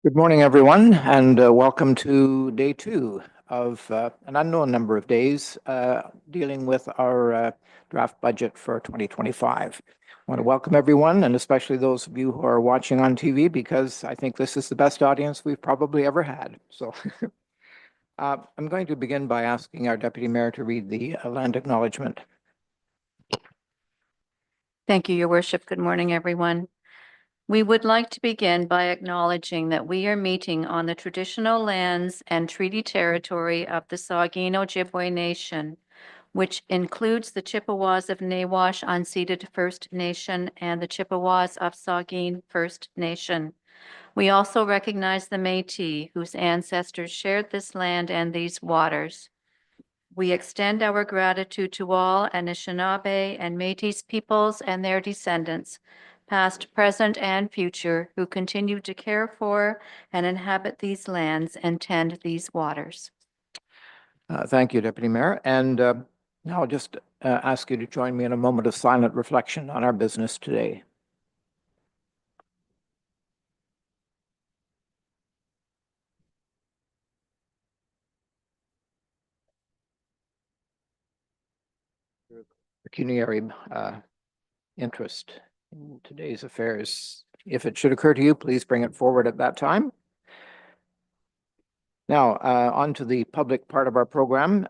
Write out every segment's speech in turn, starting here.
Good morning, everyone, and welcome to day two of an unknown number of days dealing with our draft budget for 2025. I want to welcome everyone, and especially those of you who are watching on TV, because I think this is the best audience we've probably ever had. So I'm going to begin by asking our Deputy Mayor to read the land acknowledgement. Thank you, Your Worship. Good morning, everyone. We would like to begin by acknowledging that we are meeting on the traditional lands and treaty territory of the Saugeen Ojibwe Nation, which includes the Chippewas of Nawash Unceded First Nation and the Chippewas of Saugeen First Nation. We also recognize the Métis, whose ancestors shared this land and these waters. We extend our gratitude to all Anishinaabe and Métis peoples and their descendants, past, present, and future, who continue to care for and inhabit these lands and tend these waters. Thank you, Deputy Mayor. And now I'll just ask you to join me in a moment of silent reflection on our business today. Pecuniary interest in today's affairs. If it should occur to you, please bring it forward at that time. Now, on to the public part of our program.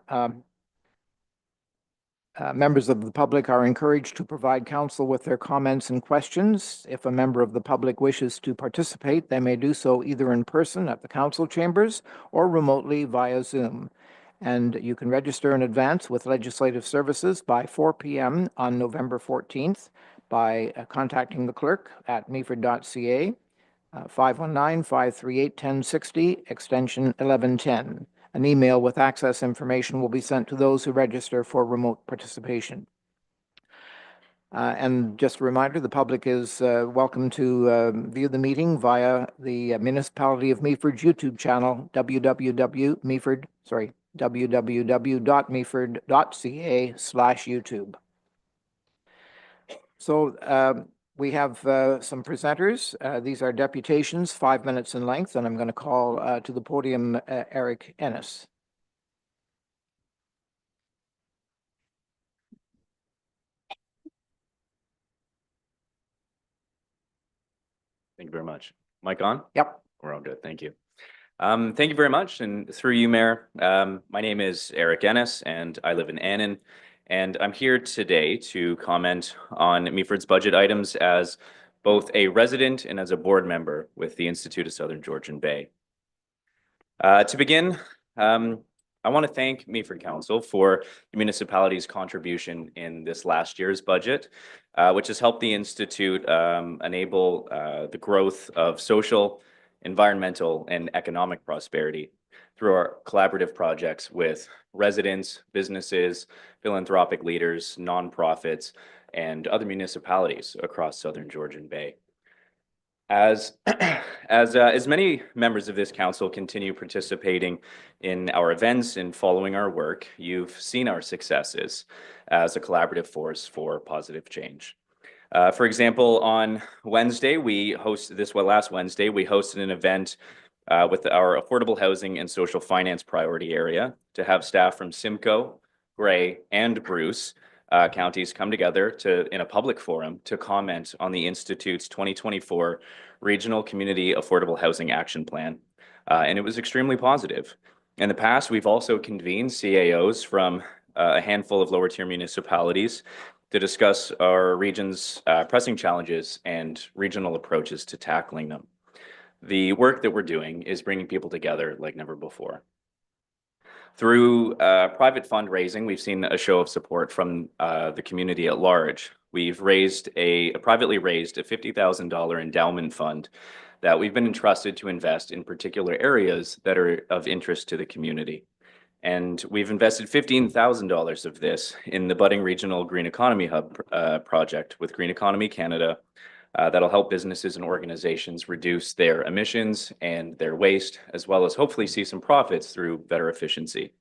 Members of the public are encouraged to provide council with their comments and questions. If a member of the public wishes to participate, they may do so either in person at the council chambers or remotely via Zoom. And you can register in advance with Legislative Services by 4 p.m. on November 14th by contacting the clerk at meaford.ca, 519-538-1060, extension 1110. An email with access information will be sent to those who register for remote participation. And just a reminder, the public is welcome to view the meeting via the Municipality of Meaford's YouTube channel, www.meaford.ca/YouTube. So we have some presenters. These are deputations, 5 minutes in length, and I'm going to call to the podium Eric Ennis. Thank you very much. Mic on? Yep. We're all good. Thank you. Thank you very much. And through you, Mayor, my name is Eric Ennis, and I live in Annan. And I'm here today to comment on Meaford's budget items as both a resident and as a board member with the Institute of Southern Georgian Bay. To begin, I want to thank Meaford Council for the municipality's contribution in this last year's budget, which has helped the Institute enable the growth of social, environmental, and economic prosperity through our collaborative projects with residents, businesses, philanthropic leaders, nonprofits, and other municipalities across Southern Georgian Bay. As many members of this council continue participating in our events and following our work, you've seen our successes as a collaborative force for positive change. For example, on Wednesday, last Wednesday, we hosted an event with our affordable housing and social finance priority area to have staff from Simcoe, Grey, and Bruce counties come together in a public forum to comment on the Institute's 2024 Regional Community Affordable Housing Action Plan. And it was extremely positive. In the past, we've also convened CAOs from a handful of lower tier municipalities to discuss our region's pressing challenges and regional approaches to tackling them. The work that we're doing is bringing people together like never before. Through private fundraising, we've seen a show of support from the community at large. We've privately raised a $50,000 endowment fund that we've been entrusted to invest in particular areas that are of interest to the community. And we've invested $15,000 of this in the budding regional Green Economy Hub project with Green Economy Canada that'll help businesses and organizations reduce their emissions and their waste, as well as hopefully see some profits through better efficiency.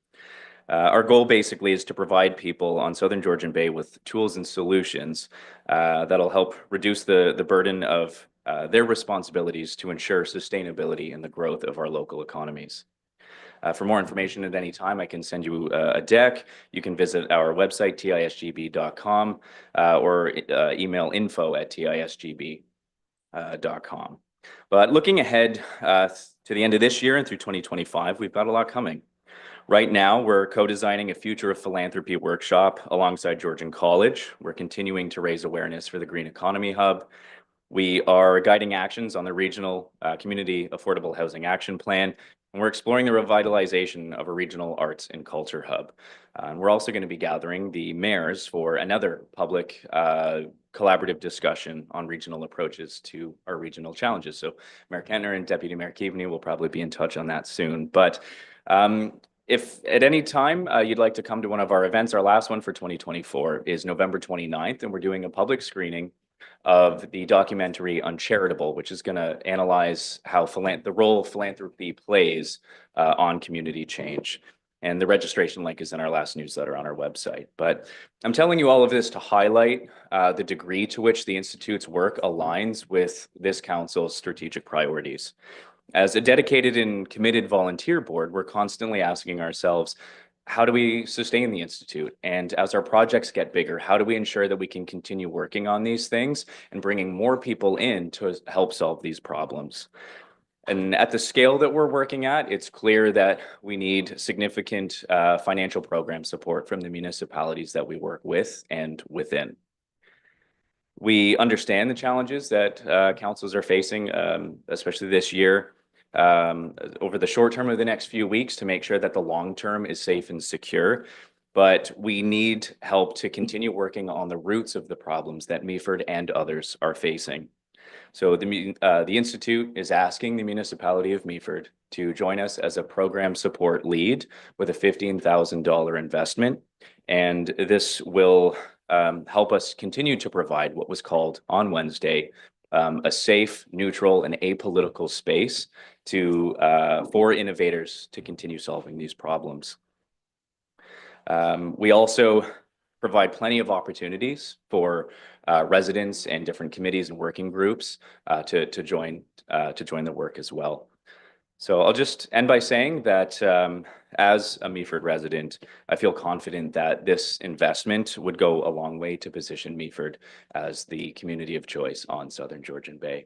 Our goal basically is to provide people on Southern Georgian Bay with tools and solutions that'll help reduce the burden of their responsibilities to ensure sustainability and the growth of our local economies. For more information at any time, I can send you a deck. You can visit our website, tisgb.com, or email info@tisgb.com. But looking ahead to the end of this year and through 2025, we've got a lot coming. Right now, we're co-designing a Future of Philanthropy workshop alongside Georgian College. We're continuing to raise awareness for the Green Economy Hub. We are guiding actions on the Regional Community Affordable Housing Action Plan, and we're exploring the revitalization of a regional arts and culture hub. And we're also going to be gathering the mayors for another public collaborative discussion on regional approaches to our regional challenges. So Mayor Kentner and Deputy Mayor Keaveney will probably be in touch on that soon. But if at any time you'd like to come to one of our events, our last one for 2024 is November 29th, and we're doing a public screening of the documentary Uncharitable, which is going to analyze how the role philanthropy plays on community change. And the registration link is in our last newsletter on our website. But I'm telling you all of this to highlight the degree to which the Institute's work aligns with this council's strategic priorities. As a dedicated and committed volunteer board, we're constantly asking ourselves, how do we sustain the Institute? And as our projects get bigger, how do we ensure that we can continue working on these things and bringing more people in to help solve these problems? And at the scale that we're working at, it's clear that we need significant financial program support from the municipalities that we work with and within. We understand the challenges that councils are facing, especially this year, over the short term of the next few weeks to make sure that the long term is safe and secure. But we need help to continue working on the roots of the problems that Meaford and others are facing. So the Institute is asking the municipality of Meaford to join us as a program support lead with a $15,000 investment. And this will help us continue to provide what was called on Wednesday a safe, neutral, and apolitical space for innovators to continue solving these problems. We also provide plenty of opportunities for residents and different committees and working groups to join the work as well. So I'll just end by saying that as a Meaford resident, I feel confident that this investment would go a long way to position Meaford as the community of choice on Southern Georgian Bay.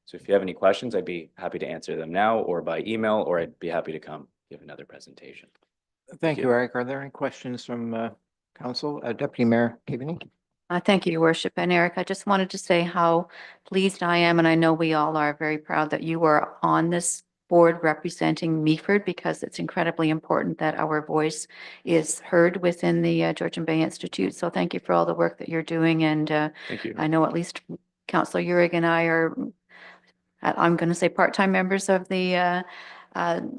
So if you have any questions, I'd be happy to answer them now or by email, or I'd be happy to come give another presentation. Thank you, Eric. Are there any questions from Council? Deputy Mayor Keaveney? Thank you, Your Worship. And Eric, I just wanted to say how pleased I am, and I know we all are very proud that you are on this board representing Meaford, because it's incredibly important that our voice is heard within the Georgian Bay Institute. So thank you for all the work that you're doing. And Thank you. I know at least Councillor Uhrig and I are, I'm going to say, part-time members of the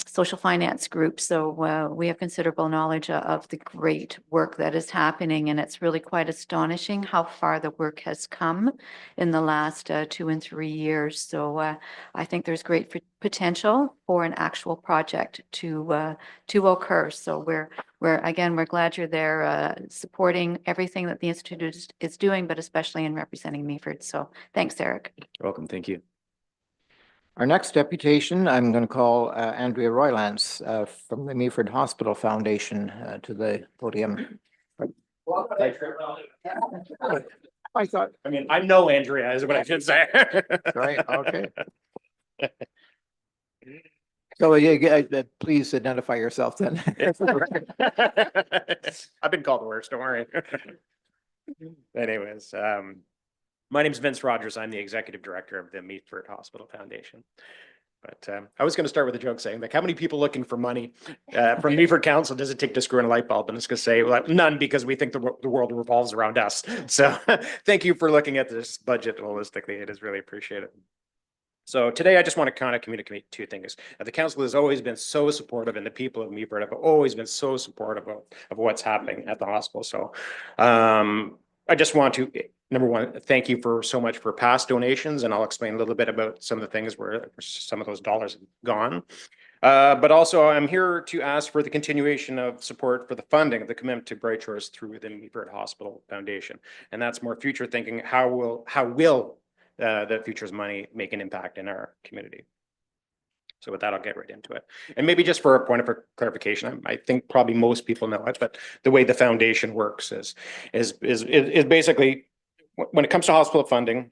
social finance group. So we have considerable knowledge of the great work that is happening, and it's really quite astonishing how far the work has come in the last 2 and 3 years. So I think there's great potential for an actual project to occur. So we're glad you're there supporting everything that the Institute is doing, but especially in representing Meaford. So thanks, Eric. You're welcome. Thank you. Our next deputation, I'm going to call Andrea Roylance from the Meaford Hospital Foundation to the podium. I know Andrea is what I should say. Right, okay. So please identify yourself then. I've been called worse, don't worry. Anyways, my name is Vince Rogers. I'm the executive director of the Meaford Hospital Foundation. But I was going to start with a joke saying, like, how many people looking for money from Meaford Council does it take to screw in a light bulb? And it's going to say, well, none, because we think the world revolves around us. So thank you for looking at this budget holistically. It is really appreciated. So today I just want to kind of communicate 2 things. The council has always been so supportive, and the people of Meaford have always been so supportive of what's happening at the hospital. So I just want to, number one, thank you for so much for past donations, and I'll explain a little bit about some of the things where some of those dollars have gone. But also I'm here to ask for the continuation of support for the funding of the commitment to Bright Shores through the Meaford Hospital Foundation. And that's more future thinking. How will the future's money make an impact in our community. So with that, I'll get right into it. And maybe just for a point of clarification, I think probably most people know it, but the way the foundation works is basically when it comes to hospital funding,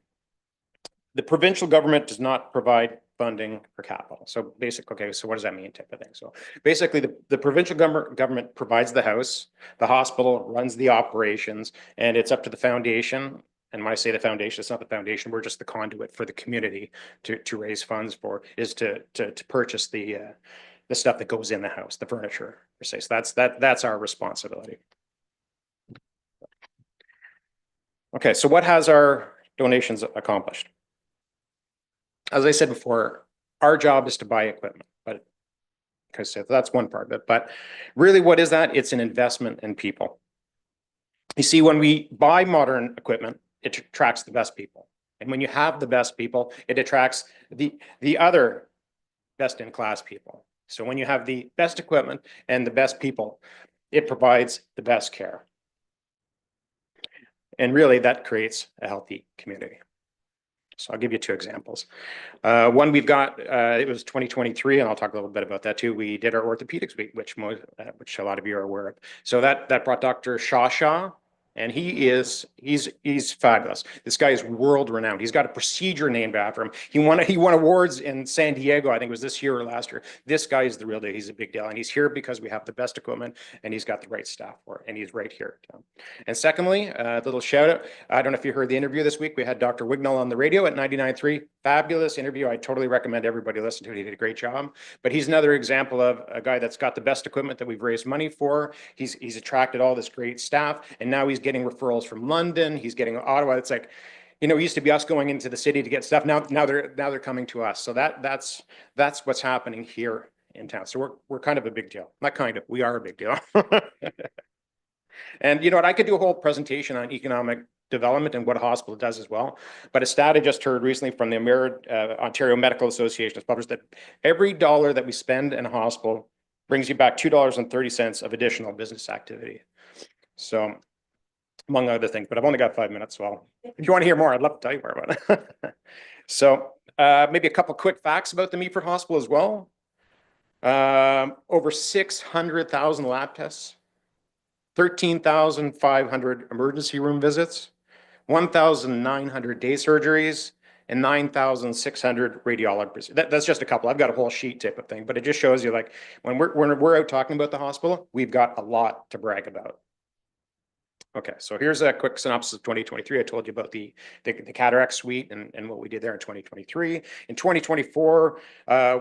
the provincial government does not provide funding for capital. So basically, okay, so what does that mean type of thing? So basically the provincial government provides the house, the hospital runs the operations, and it's up to the foundation. And when I say the foundation, it's not the foundation, we're just the conduit for the community to raise funds for, is to purchase the stuff that goes in the house, the furniture per se. So that's our responsibility. Okay, so what has our donations accomplished? As I said before, our job is to buy equipment, but because that's one part of it. But really, what is that? It's an investment in people. You see, when we buy modern equipment, it attracts the best people. And when you have the best people, it attracts the other best in class people. So when you have the best equipment and the best people, it provides the best care. And really, that creates a healthy community. So I'll give you two examples. One we've got, it was 2023, and I'll talk a little bit about that too. We did our orthopedics week, which a lot of you are aware of. So that brought Dr. Shaw, and he's fabulous. This guy is world renowned. He's got a procedure named after him. He won awards in San Diego. I think it was this year or last year. This guy is the real deal. He's a big deal, and he's here because we have the best equipment, and he's got the right staff for it, and he's right here. And secondly, a little shout out. I don't know if you heard the interview this week. We had Dr. Wignall on the radio at 99.3. Fabulous interview. I totally recommend everybody listen to it. He did a great job. But he's another example of a guy that's got the best equipment that we've raised money for. He's attracted all this great staff, and now he's getting referrals from London. He's getting Ottawa. It's like, you know, it used to be us going into the city to get stuff. Now they're coming to us. So that's what's happening here in town. So we're kind of a big deal. Not kind of, we are a big deal. And you know what, I could do a whole presentation on economic development and what a hospital does as well. But a stat I just heard recently from the Ontario Medical Association has published that every dollar that we spend in a hospital brings you back $2.30 of additional business activity. So among other things, but I've only got 5 minutes. So if you want to hear more, I'd love to tell you more about it. So maybe a couple quick facts about the Meaford Hospital as well. Over 600,000 lab tests, 13,500 emergency room visits, 1,900 day surgeries, and 9,600 radiology. That's just a couple. I've got a whole sheet type of thing, but it just shows you, like, when we're out talking about the hospital, we've got a lot to brag about. Okay, so here's a quick synopsis of 2023. I told you about the cataract suite and what we did there in 2023. In 2024,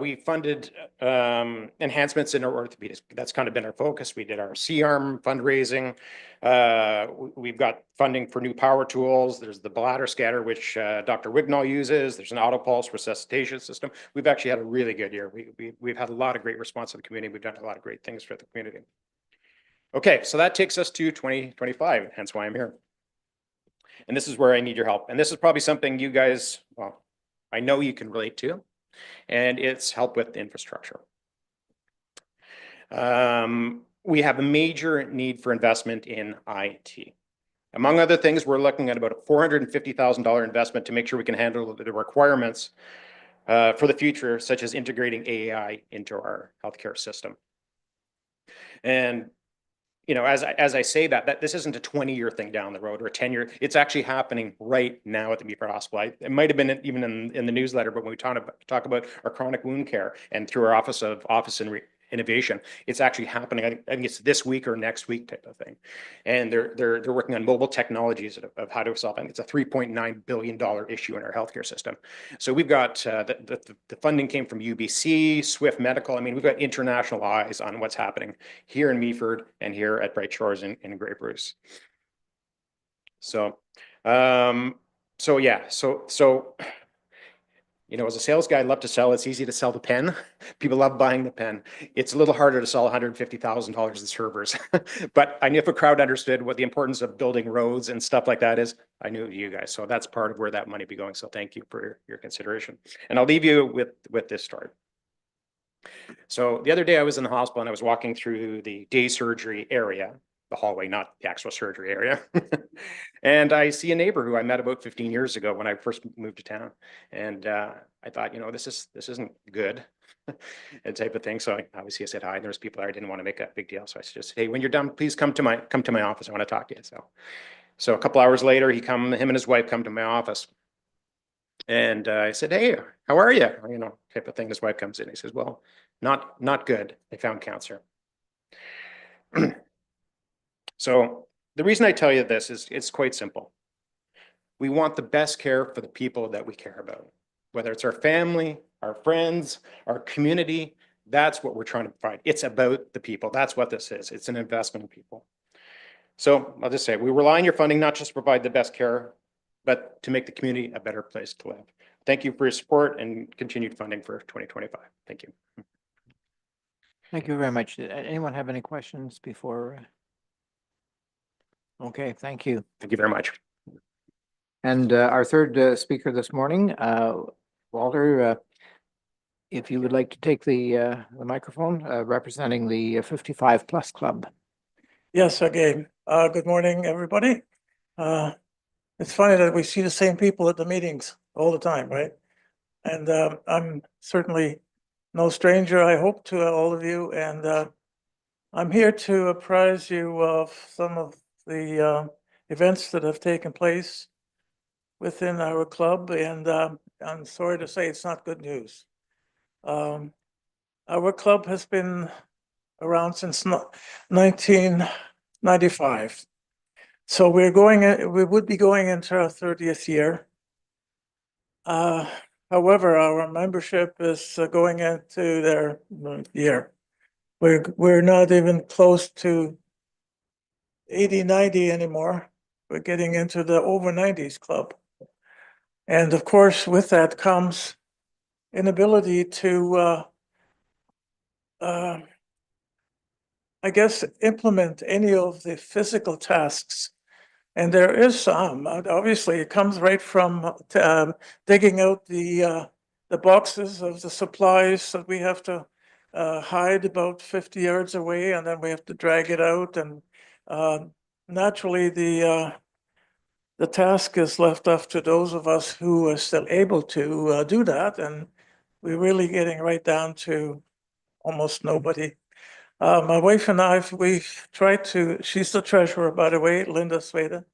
we funded enhancements in our orthopedics. That's kind of been our focus. We did our C-arm fundraising. We've got funding for new power tools. There's the bladder scanner, which Dr. Wignall uses. There's an auto-pulse resuscitation system. We've actually had a really good year. We've had a lot of great response to the community. We've done a lot of great things for the community. Okay, so that takes us to 2025, hence why I'm here. And this is where I need your help. And this is probably something you guys, well, I know you can relate to, and it's help with infrastructure. We have a major need for investment in IT. Among other things, we're looking at about a $450,000 investment to make sure we can handle the requirements for the future, such as integrating AI into our healthcare system. And you know, as I say that this isn't a 20-year thing down the road or a 10-year. It's actually happening right now at the Meaford Hospital. It might have been even in the newsletter, but when we talk about our chronic wound care and through our Office and Innovation, it's actually happening. I think it's this week or next week type of thing. And they're working on mobile technologies of how to solve it. It's a $3.9 billion issue in our healthcare system. So we've got the funding came from UBC, Swift Medical. I mean, we've got international eyes on what's happening here in Meaford and here at Bright Shores in Grey Bruce. So, you know, as a sales guy, I love to sell. It's easy to sell the pen. People love buying the pen. It's a little harder to sell $150,000 in servers. But I knew if a crowd understood what the importance of building roads and stuff like that is, I knew you guys. So that's part of where that money be going. So thank you for your consideration. And I'll leave you with this story. So the other day I was in the hospital and I was walking through the day surgery area. the hallway, not the actual surgery area. And I see a neighbor who I met about 15 years ago when I first moved to town. And I thought, you know, this isn't good. And type of thing. So obviously I said hi, and there was people there. I didn't want to make a big deal. So I said, just, hey, when you're done, please come to my office. I want to talk to you. So a couple hours later, him and his wife come to my office. And I said, hey, how are you? You know, type of thing. His wife comes in. He says, well, not good. They found cancer. So the reason I tell you this is it's quite simple. We want the best care for the people that we care about, whether it's our family, our friends, our community. That's what we're trying to provide. It's about the people. That's what this is. It's an investment in people. So I'll just say, we rely on your funding not just to provide the best care, but to make the community a better place to live. Thank you for your support and continued funding for 2025. Thank you. Thank you very much. Did anyone have any questions before? Okay, thank you. Thank you very much. And our third speaker this morning, Walter, if you would like to take the microphone, representing the 55 Plus Club. Yes, okay. Good morning, everybody. It's funny that we see the same people at the meetings all the time, right? And I'm certainly no stranger, I hope, to all of you. And I'm here to apprise you of some of the events that have taken place within our club. And I'm sorry to say it's not good news. Our club has been around since 1995. So we would be going into our 30th year. However, our membership is going into their year. We're not even close to 80, 90 anymore. We're getting into the over 90s club. And of course, with that comes inability to, I guess, implement any of the physical tasks. And there is some, obviously, it comes right from digging out the boxes of the supplies that we have to hide about 50 yards away, and then we have to drag it out. And naturally, the task is left up to those of us who are still able to do that. And we're really getting right down to almost nobody. My wife and I, we've tried to, she's the treasurer, by the way, Linda Sweda.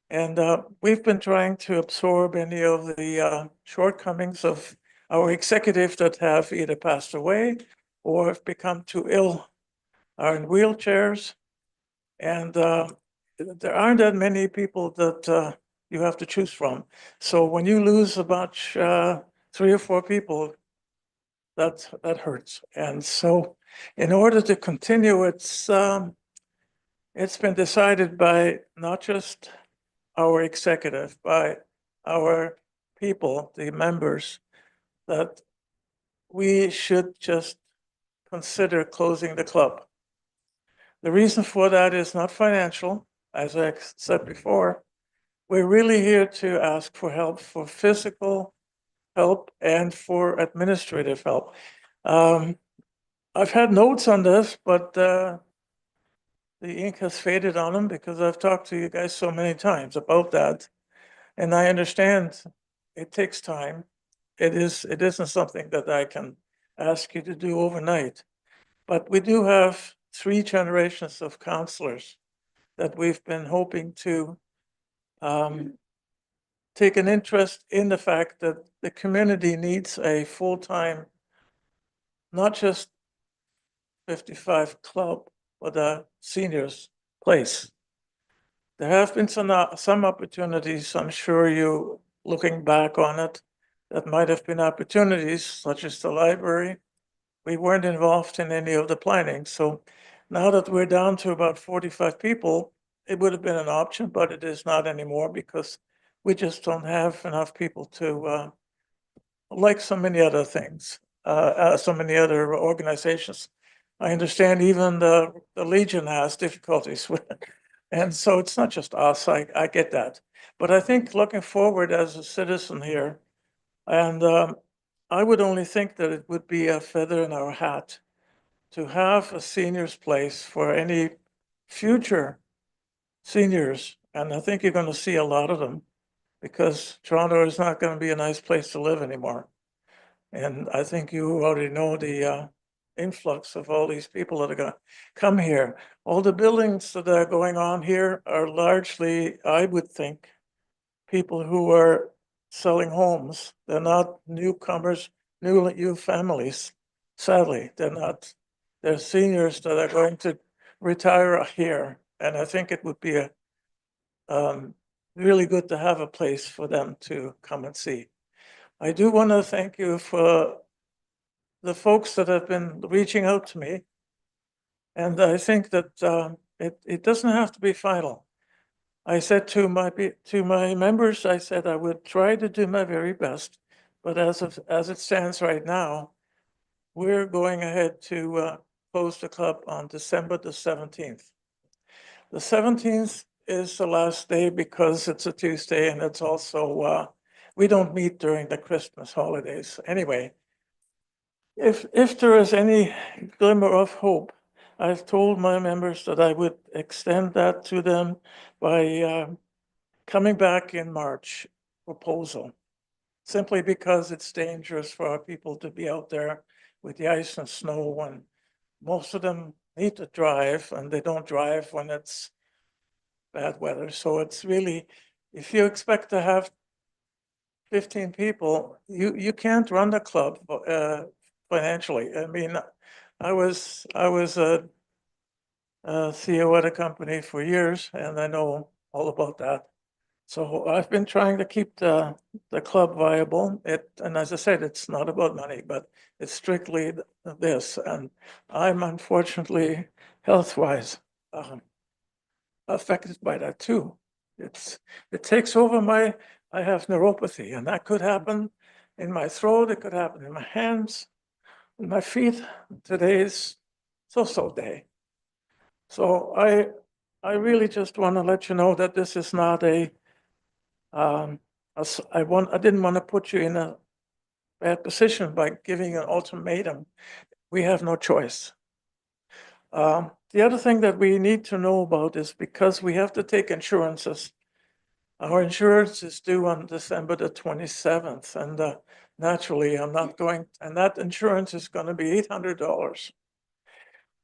And we've been trying to absorb any of the shortcomings of our executive that have either passed away or have become too ill, are in wheelchairs. And there aren't that many people that you have to choose from. So when you lose about 3 or 4 people, that hurts. And so in order to continue, it's been decided by not just our executive, by our people, the members, that we should just consider closing the club. The reason for that is not financial. As I said before, we're really here to ask for help, for physical help and for administrative help. I've had notes on this, but the ink has faded on them because I've talked to you guys so many times about that. And I understand it takes time. It isn't something that I can ask you to do overnight. But we do have 3 generations of counselors that we've been hoping to take an interest in the fact that the community needs a full-time, not just 55 club, but a seniors place. There have been some opportunities, I'm sure you, looking back on it, that might have been opportunities such as the library. We weren't involved in any of the planning. So now that we're down to about 45 people, it would have been an option, but it is not anymore because we just don't have enough people to, like so many other things, so many other organizations. I understand even the Legion has difficulties with it. And so it's not just us, I get that. But I think looking forward as a citizen here, and I would only think that it would be a feather in our hat to have a seniors place for any future seniors, and I think you're going to see a lot of them because Toronto is not going to be a nice place to live anymore. And I think you already know the influx of all these people that are going to come here. All the buildings that are going on here are largely, I would think, people who are selling homes. They're not newcomers, new families. Sadly, they're not. They're seniors that are going to retire here. And I think it would be really good to have a place for them to come and see. I do want to thank you for the folks that have been reaching out to me. And I think that it doesn't have to be final. I said to my members, I said I would try to do my very best, but as it stands right now, we're going ahead to close the club on December the 17th. The 17th is the last day because it's a Tuesday and it's also we don't meet during the Christmas holidays. Anyway, if there is any glimmer of hope, I've told my members that I would extend that to them by coming back in March proposal, simply because it's dangerous for our people to be out there with the ice and snow, and most of them need to drive and they don't drive when it's bad weather. So it's really, if you expect to have 15 people, you can't run the club financially. I mean, I was a CEO at a company for years, and I know all about that. So I've been trying to keep the club viable. And as I said, it's not about money, but it's strictly this. And I'm unfortunately health-wise affected by that too. It takes over I have neuropathy, and that could happen in my throat. It could happen in my hands, in my feet. Today's so-so day. So I really just want to let you know that this is not I didn't want to put you in a bad position by giving an ultimatum. We have no choice. The other thing that we need to know about is because we have to take insurances. Our insurance is due on December the 27th, and naturally I'm not going, and that insurance is going to be $800.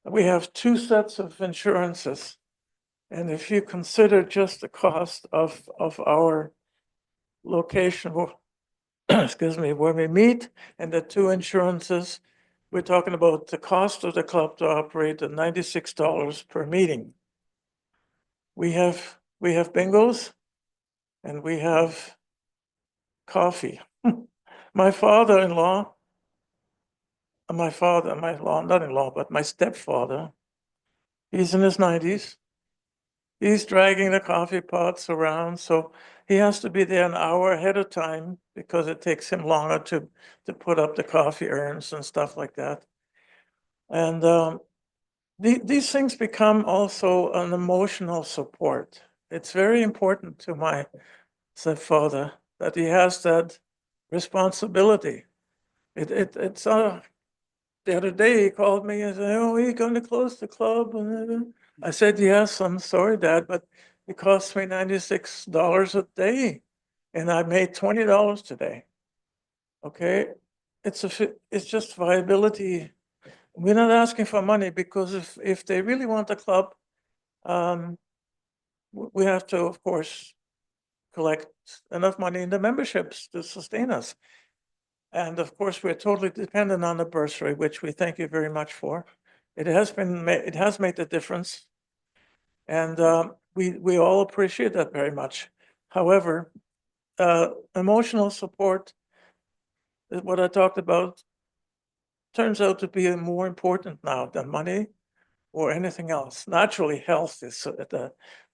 We have two sets of insurances. And if you consider just the cost of our location, excuse me, where we meet and the two insurances, we're talking about the cost of the club to operate at $96 per meeting. We have bingos and we have coffee. My father-in-law, not-in-law, but my stepfather, he's in his 90s. He's dragging the coffee pots around, so he has to be there an hour ahead of time because it takes him longer to put up the coffee urns and stuff like that. And these things become also an emotional support. It's very important to my stepfather that he has that responsibility. It's the other day he called me and said, "Oh, are you going to close the club?" And I said, "Yes, I'm sorry, Dad, but it costs me $96 a day, and I made $20 today." Okay, it's just viability. We're not asking for money because if they really want the club, we have to, of course, collect enough money in the memberships to sustain us. And of course, we're totally dependent on the bursary, which we thank you very much for. It has made the difference. And we all appreciate that very much. However, emotional support, what I talked about, turns out to be more important now than money or anything else. Naturally, health is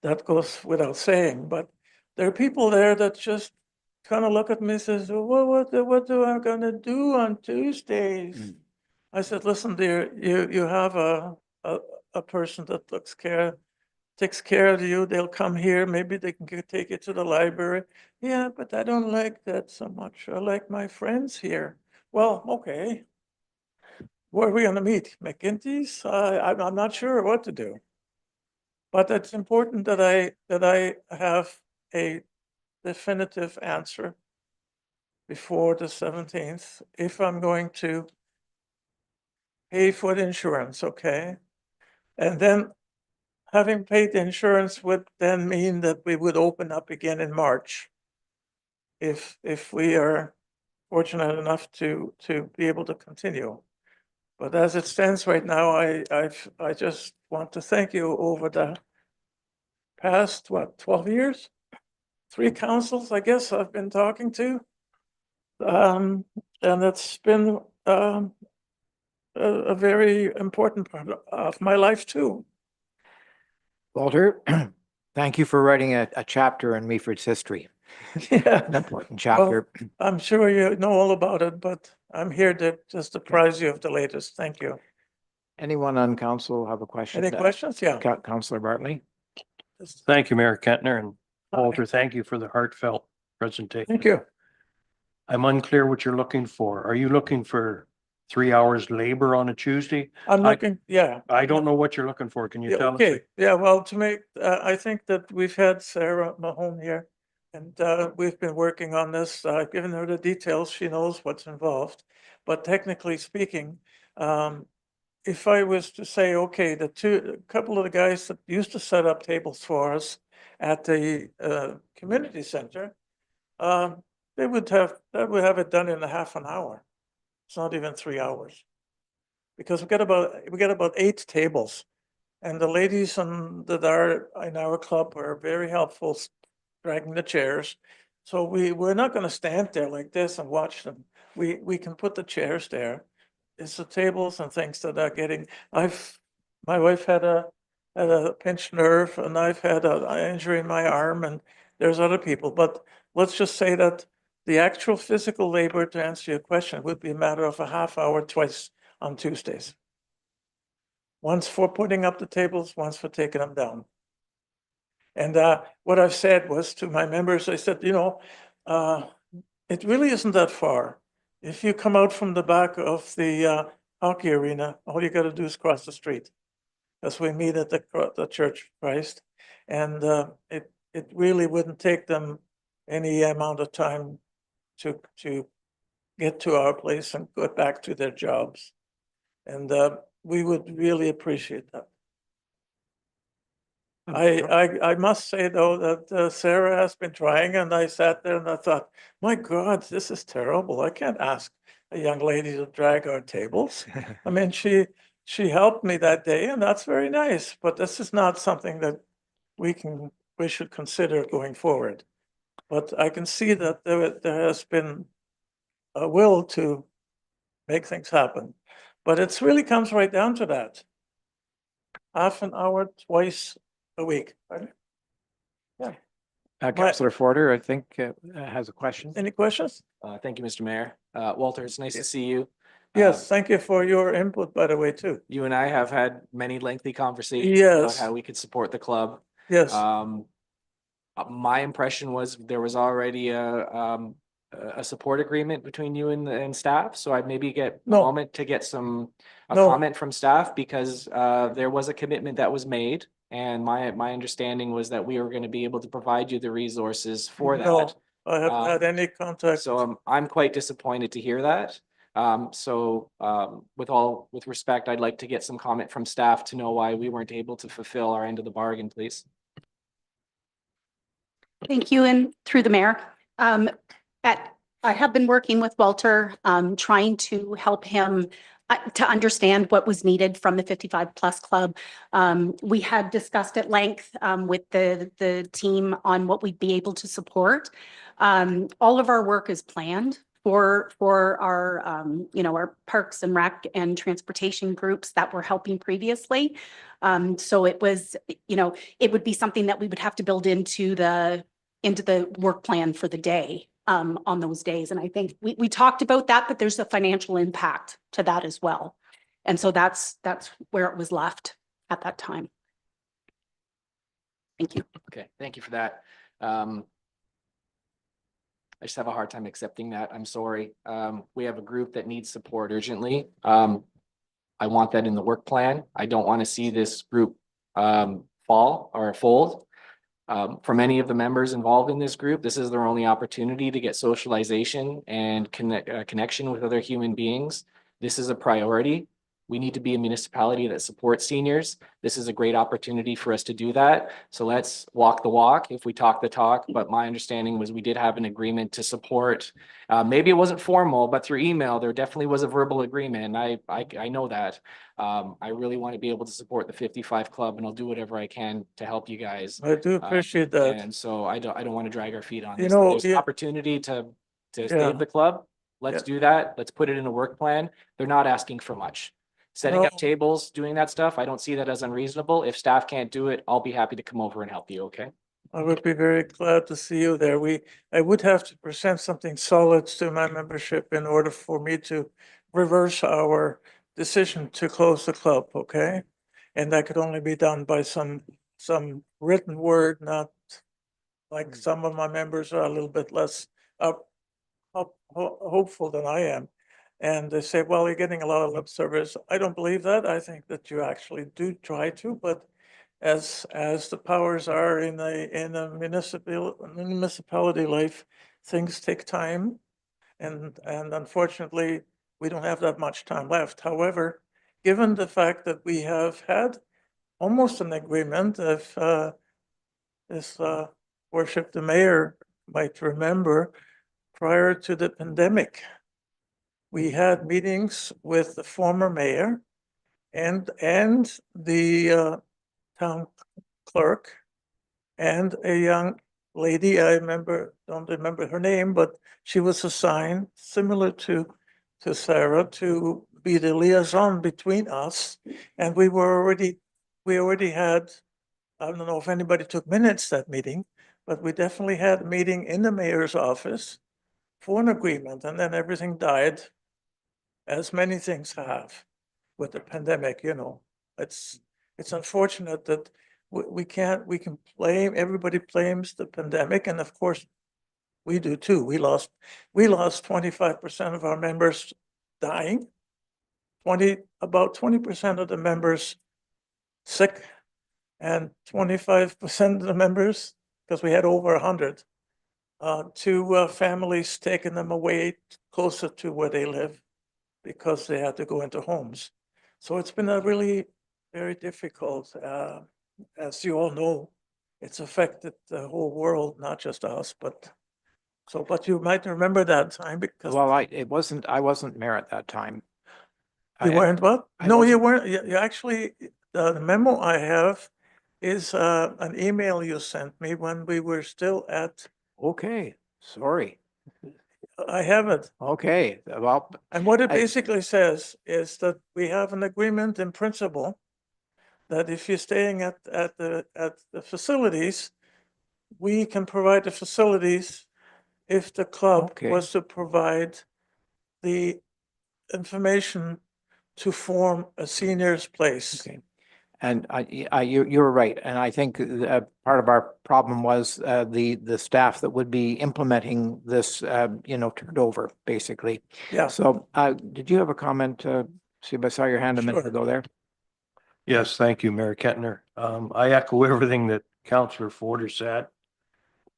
that goes without saying, but there are people there that just kind of look at me and says, "Well, what do I gonna do on Tuesdays?" I said, "Listen, dear, you have a person that takes care of you. They'll come here. Maybe they can take you to the library." "Yeah, but I don't like that so much. I like my friends here." "Well, okay. Where are we gonna meet? McGinty's? I'm not sure what to do." But it's important that I have a definitive answer before the 17th, if I'm going to pay for the insurance, okay? And then having paid the insurance would then mean that we would open up again in March. If we are fortunate enough to be able to continue. But as it stands right now, I just want to thank you over the past, 12 years? 3 councils, I guess, I've been talking to. And it's been a very important part of my life too. Walter, thank you for writing a chapter in Meaford's history, Yeah, an important chapter. I'm sure you know all about it, but I'm here to just apprise you of the latest. Thank you. Anyone on council have a question? Any questions? Yeah. Councillor Bartley? Thank you, Mayor Kettner, and Walter, thank you for the heartfelt presentation. Thank you. I'm unclear what you're looking for. Are you looking for 3 hours labor on a Tuesday? I'm looking, yeah. I don't know what you're looking for. Can you Yeah, tell us? okay, yeah, well, to make, I think that we've had Sarah Mahone here, and we've been working on this, given her the details, she knows what's involved. But technically speaking, if I was to say, okay, a couple of the guys that used to set up tables for us at the community center, they would have it done in a half an hour. It's not even 3 hours. Because we got about 8 tables. And the ladies that are in our club are very helpful dragging the chairs. So we're not going to stand there like this and watch them. We can put the chairs there. It's the tables and things that are getting, my wife had a pinched nerve and I've had an injury in my arm and there's other people. But let's just say that the actual physical labor, to answer your question, would be a matter of a half hour twice on Tuesdays. Once for putting up the tables, once for taking them down. And what I've said was to my members, I said, you know, it really isn't that far. If you come out from the back of the hockey arena, all you got to do is cross the street. Because we meet at the Church of Christ. And it really wouldn't take them any amount of time to get to our place and go back to their jobs. And we would really appreciate that. I must say though that Sarah has been trying, and I sat there and I thought, my God, this is terrible. I can't ask a young lady to drag our tables. I mean, she helped me that day, and that's very nice. But this is not something that we should consider going forward. But I can see that there has been a will to make things happen. But it really comes right down to that. Half an hour twice a week. Councillor Forder, I think, has a question. Any questions? Thank you, Mr. Mayor. Walter, it's nice to see you. Yes, thank you for your input, by the way, too. You and I have had many lengthy conversations about Yes, how we could support the club. yes. My impression was there was already a support agreement between you and staff, so I'd maybe get a No. moment to get a No. comment from staff, because there was a commitment that was made, and my understanding was that we were going to be able to provide you the resources for No, that. I haven't had any contact. So I'm quite disappointed to hear that. With respect, I'd like to get some comment from staff to know why we weren't able to fulfill our end of the bargain, please. Thank you, and through the mayor. I have been working with Walter, trying to help him to understand what was needed from the 55+ club. We had discussed at length with the team on what we'd be able to support. All of our work is planned for our our parks and rec and transportation groups that were helping previously. So it was, it would be something that we would have to build into the work plan for the day on those days. And I think we talked about that, but there's a financial impact to that as well. And so that's where it was left at that time. Thank you. Okay, thank you for that. I just have a hard time accepting that. I'm sorry. We have a group that needs support urgently. I want that in the work plan. I don't want to see this group fall fall or fold. For many of the members involved in this group, this is their only opportunity to get socialization and connection with other human beings. This is a priority. We need to be a municipality that supports seniors. This is a great opportunity for us to do that. So let's walk the walk if we talk the talk. But my understanding was we did have an agreement to support. Maybe it wasn't formal, but through email, there definitely was a verbal agreement. I know that. I really want to be able to support the 55 Club, and I'll do whatever I can to help you guys. I do appreciate that. And so I don't want to drag our feet on You this. know, There's an yeah. opportunity to Yeah. save the club. Let's Yeah. do that. Let's put it in a work plan. They're not asking for much. Setting up No. tables, doing that stuff, I don't see that as unreasonable. If staff can't do it, I'll be happy to come over and help you, okay? I would be very glad to see you there. I would have to present something solid to my membership in order for me to reverse our decision to close the club, okay? And that could only be done by some written word, not like some of my members are a little bit less hopeful than I am. And they say, well, you're getting a lot of lip service. I don't believe that. I think that you actually do try to, but as the powers are in the municipality life, things take time. And unfortunately, we don't have that much time left. However, given the fact that we have had almost an agreement, if this worship the mayor might remember, prior to the pandemic, we had meetings with the former mayor and the town clerk and a young lady, don't remember her name, but she was assigned, similar to Sarah, to be the liaison between us. And we already had, I don't know if anybody took minutes that meeting, but we definitely had a meeting in the mayor's office for an agreement, and then everything died, as many things have with the pandemic, you know. It's unfortunate that we can blame, everybody blames the pandemic, and of course, we do too. We lost 25% of our members dying, about 20% of the members sick, and 25% of the members, because we had over 100, to families taking them away closer to where they live because they had to go into homes. So it's been a really very difficult, as you all know, it's affected the whole world, not just us, but you might remember that time because Well, I wasn't mayor at that time. you weren't what? I No, you wasn't. weren't. You actually, the memo I have is an email you sent me when we were still at, Okay, sorry. I have it. Okay, well, And what it I- basically says is that we have an agreement in principle that if you're staying at the facilities, we can provide the facilities if the club Okay. was to provide the information to form a seniors place. okay. And you're right. And I think part of our problem was the staff that would be implementing this, turned over, basically. Yeah, So did you have a comment? See if I saw your hand a minute Sure. ago there. Yes, thank you, Mayor Kettner. I echo everything that Councillor Forder said.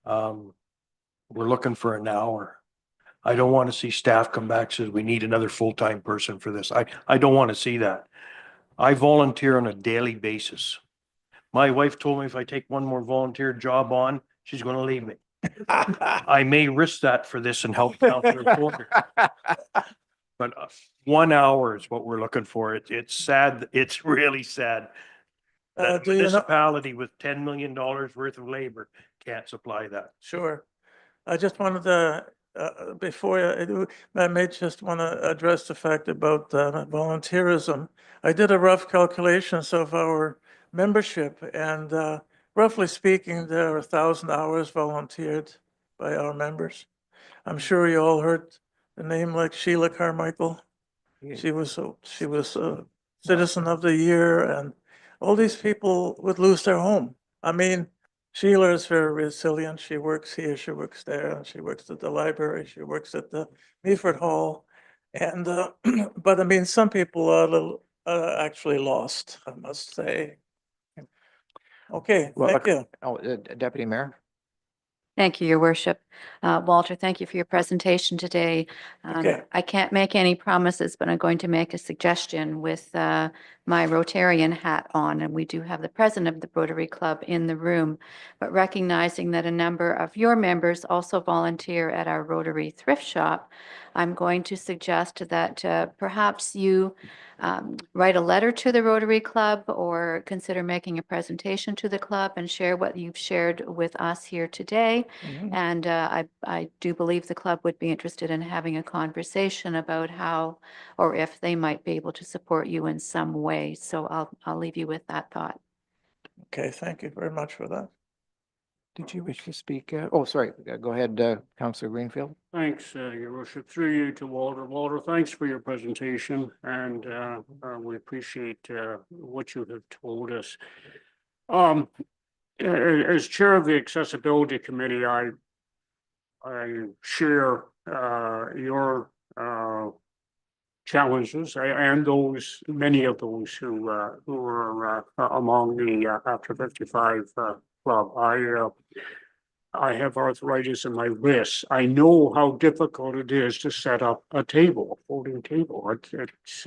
We're looking for an hour. I don't want to see staff come back, says we need another full-time person for this. I don't want to see that. I volunteer on a daily basis. My wife told me if I take one more volunteer job on, she's going to leave me. I may risk that for this and help Councillor Forder. But 1 hour is what we're looking for. It's sad. It's really sad. That do you know? municipality with $10 million worth of labor can't supply that. Sure. I just wanted to, before I do, I may just want to address the fact about volunteerism. I did a rough calculations of our membership, and roughly speaking, there are 1,000 hours volunteered by our members. I'm sure you all heard the name like Sheila Carmichael. She was a Citizen of the Year, and all these people would lose their home. I mean, Sheila is very resilient. She works here, she works there, and she works at the library, she works at the Meaford Hall. And, but I mean, some people are a little, actually lost, I must say. Okay, Well, thank you. Oh, Deputy Mayor? Thank you, Your Worship. Walter, thank you for your presentation today. Okay. I can't make any promises, but I'm going to make a suggestion with my Rotarian hat on, and we do have the president of the Rotary Club in the room. But recognizing that a number of your members also volunteer at our Rotary Thrift Shop, I'm going to suggest that perhaps you write a letter to the Rotary Club or consider making a presentation to the club and share what you've shared with us here today. Mhm. And I do believe the club would be interested in having a conversation about how or if they might be able to support you in some way. So I'll leave you with that thought. Okay, thank you very much for that. Did you wish to speak? Oh, sorry. Go ahead, Councillor Greenfield. Thanks, Your Worship. Through you to Walter. Walter, thanks for your presentation, and we appreciate what you have told us. As chair of the Accessibility Committee, I share your challenges and those, many of those who are among the after 55 club. I have arthritis in my wrists. I know how difficult it is to set up a table, a folding table. It's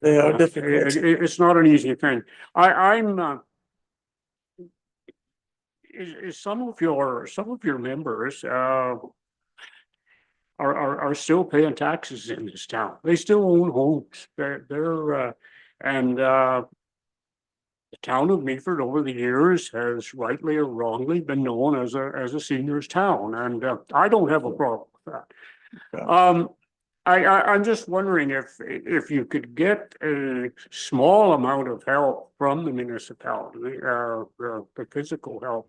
They are difficult. it's not an easy thing. I'm is some of your members are still paying taxes in this town. They still own homes. They're the town of Meaford over the years has rightly or wrongly been known as a seniors town, and I don't have a problem with that. Yeah. I'm just wondering if you could get a small amount of help from the municipality, the physical help.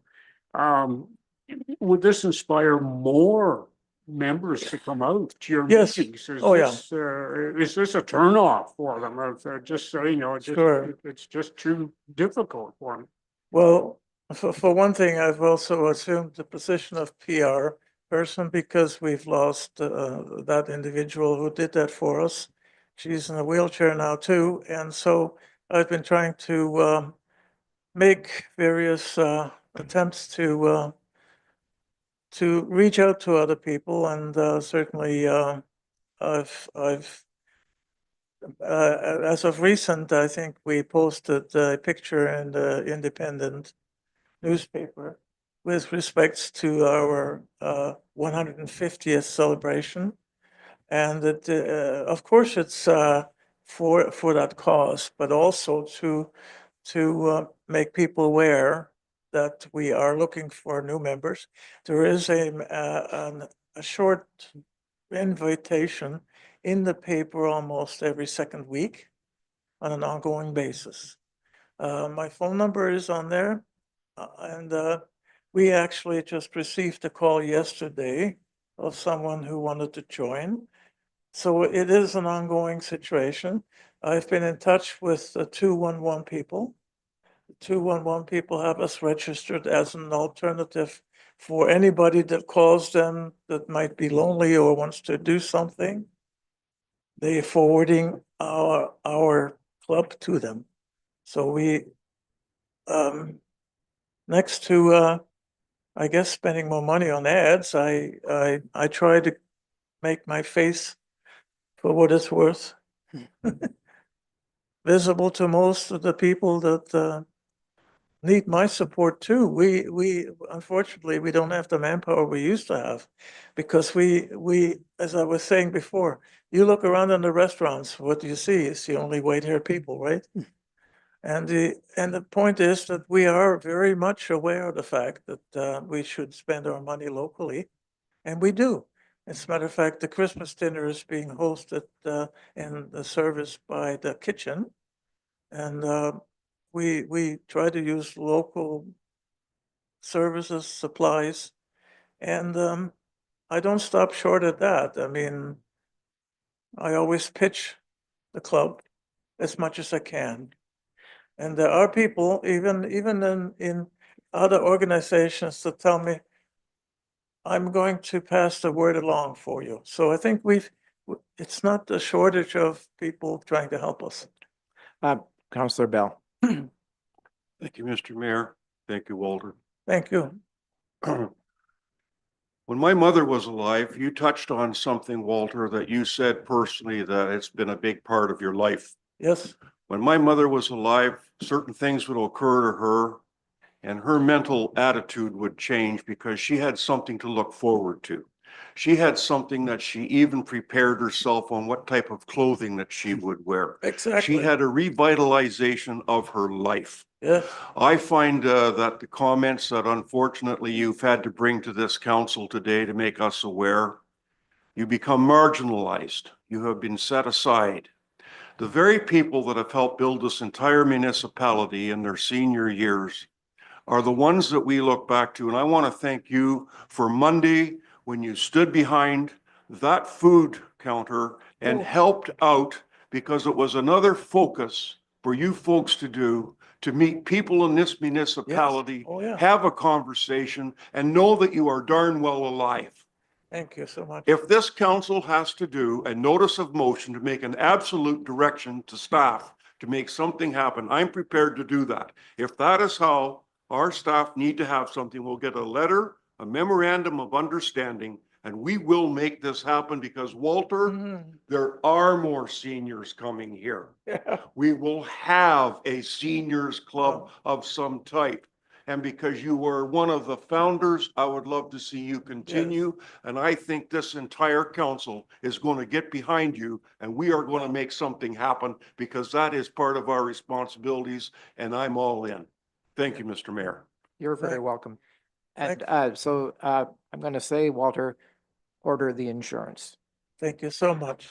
Would this inspire more members to come out to your Yes. meetings? Oh, yeah. Is this a turnoff for them? Or just so you know, Sure. it's just too difficult for them. Well, for one thing, I've also assumed the position of PR person because we've lost that individual who did that for us. She's in a wheelchair now too, and so I've been trying to make various attempts to reach out to other people, and certainly I've as of recent, I think we posted a picture in the Independent newspaper with respects to our 150th celebration. And it, of course, it's for that cause, but also to make people aware that we are looking for new members. There is a short invitation in the paper almost every second week on an ongoing basis. My phone number is on there, and we actually just received a call yesterday of someone who wanted to join. So it is an ongoing situation. I've been in touch with the 211 people. The 211 people have us registered as an alternative for anybody that calls them that might be lonely or wants to do something. They're forwarding our club to them. So we, next to, I guess, spending more money on ads, I try to make my face, for what it's worth, visible to most of the people that need my support too. We unfortunately we don't have the manpower we used to have, because we as I was saying before, you look around in the restaurants, what do you see? You see only white-haired people, right? And the point is that we are very much aware of the fact that we should spend our money locally, and we do. As a matter of fact, the Christmas dinner is being hosted in the service by the kitchen, and we try to use local services, supplies, and I don't stop short at that. I mean, I always pitch the club as much as I can. And there are people, even in other organizations, that tell me, I'm going to pass the word along for you. So I think it's not a shortage of people trying to help us. Councillor Bell. Thank you, Mr. Mayor. Thank you, Walter. Thank you. When my mother was alive, you touched on something, Walter, that you said personally that it's been a big part of your life. Yes, When my mother was alive, certain things would occur to her and her mental attitude would change because she had something to look forward to. She had something that she even prepared herself on what type of clothing that she would wear. exactly. She had a revitalization of her life. Yes, I find that the comments that unfortunately you've had to bring to this council today to make us aware, you become marginalized. You have been set aside. The very people that have helped build this entire municipality in their senior years are the ones that we look back to. And I want to thank you for Monday when you stood behind that food counter and Oh. helped out, because it was another focus for you folks to do, to meet people in this municipality, Oh, yeah. have a conversation, and know that you are darn well alive. Thank you so much. If this council has to do a notice of motion to make an absolute direction to staff to make something happen, I'm prepared to do that. If that is how our staff need to have something, we'll get a letter, a memorandum of understanding, and we will make this happen because, Walter, Mhm. there are more seniors coming here. Yeah. We will have a seniors club of some type. And because you were one of the founders, I would love to see you continue. And I think this entire council is going to get behind you and we are going to make something happen because that is part of our responsibilities and I'm all in. Thank you, Mr. Mayor. You're very Thank- welcome. thank And so I'm going to say, Walter, order the insurance. Thank you so much.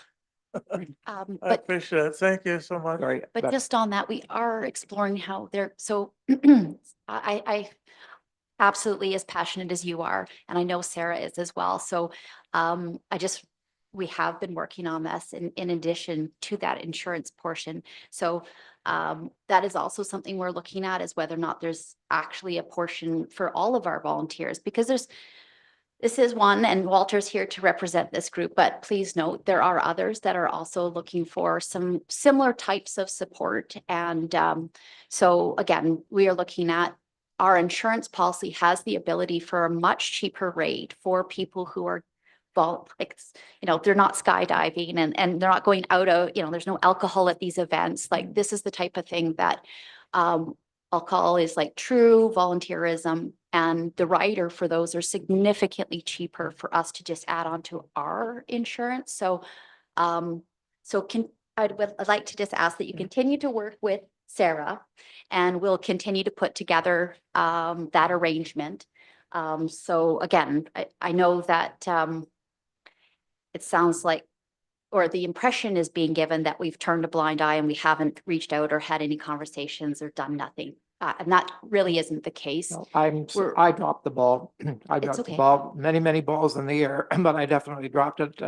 I But, appreciate it. Thank you so much. Sorry, but just on that, we are exploring how they're, so I absolutely as passionate as you are, and I know Sarah is as well. So we have been working on this in addition to that insurance portion. So that is also something we're looking at, is whether or not there's actually a portion for all of our volunteers, because this is one, and Walter's here to represent this group, but please note, there are others that are also looking for some similar types of support. And so again, we are looking at our insurance policy has the ability for a much cheaper rate for people who are they're not skydiving and they're not going out of, there's no alcohol at these events. Like, this is the type of thing that I'll call is like true volunteerism, and the rider for those are significantly cheaper for us to just add on to our insurance. So I'd like to just ask that you continue to work with Sarah, and we'll continue to put together that arrangement. So again, I know that it sounds like, or the impression is being given that we've turned a blind eye and we haven't reached out or had any conversations or done nothing. And that really isn't the case. no, We're- I dropped the ball. I dropped the okay. ball, many balls in the air, but I definitely dropped it.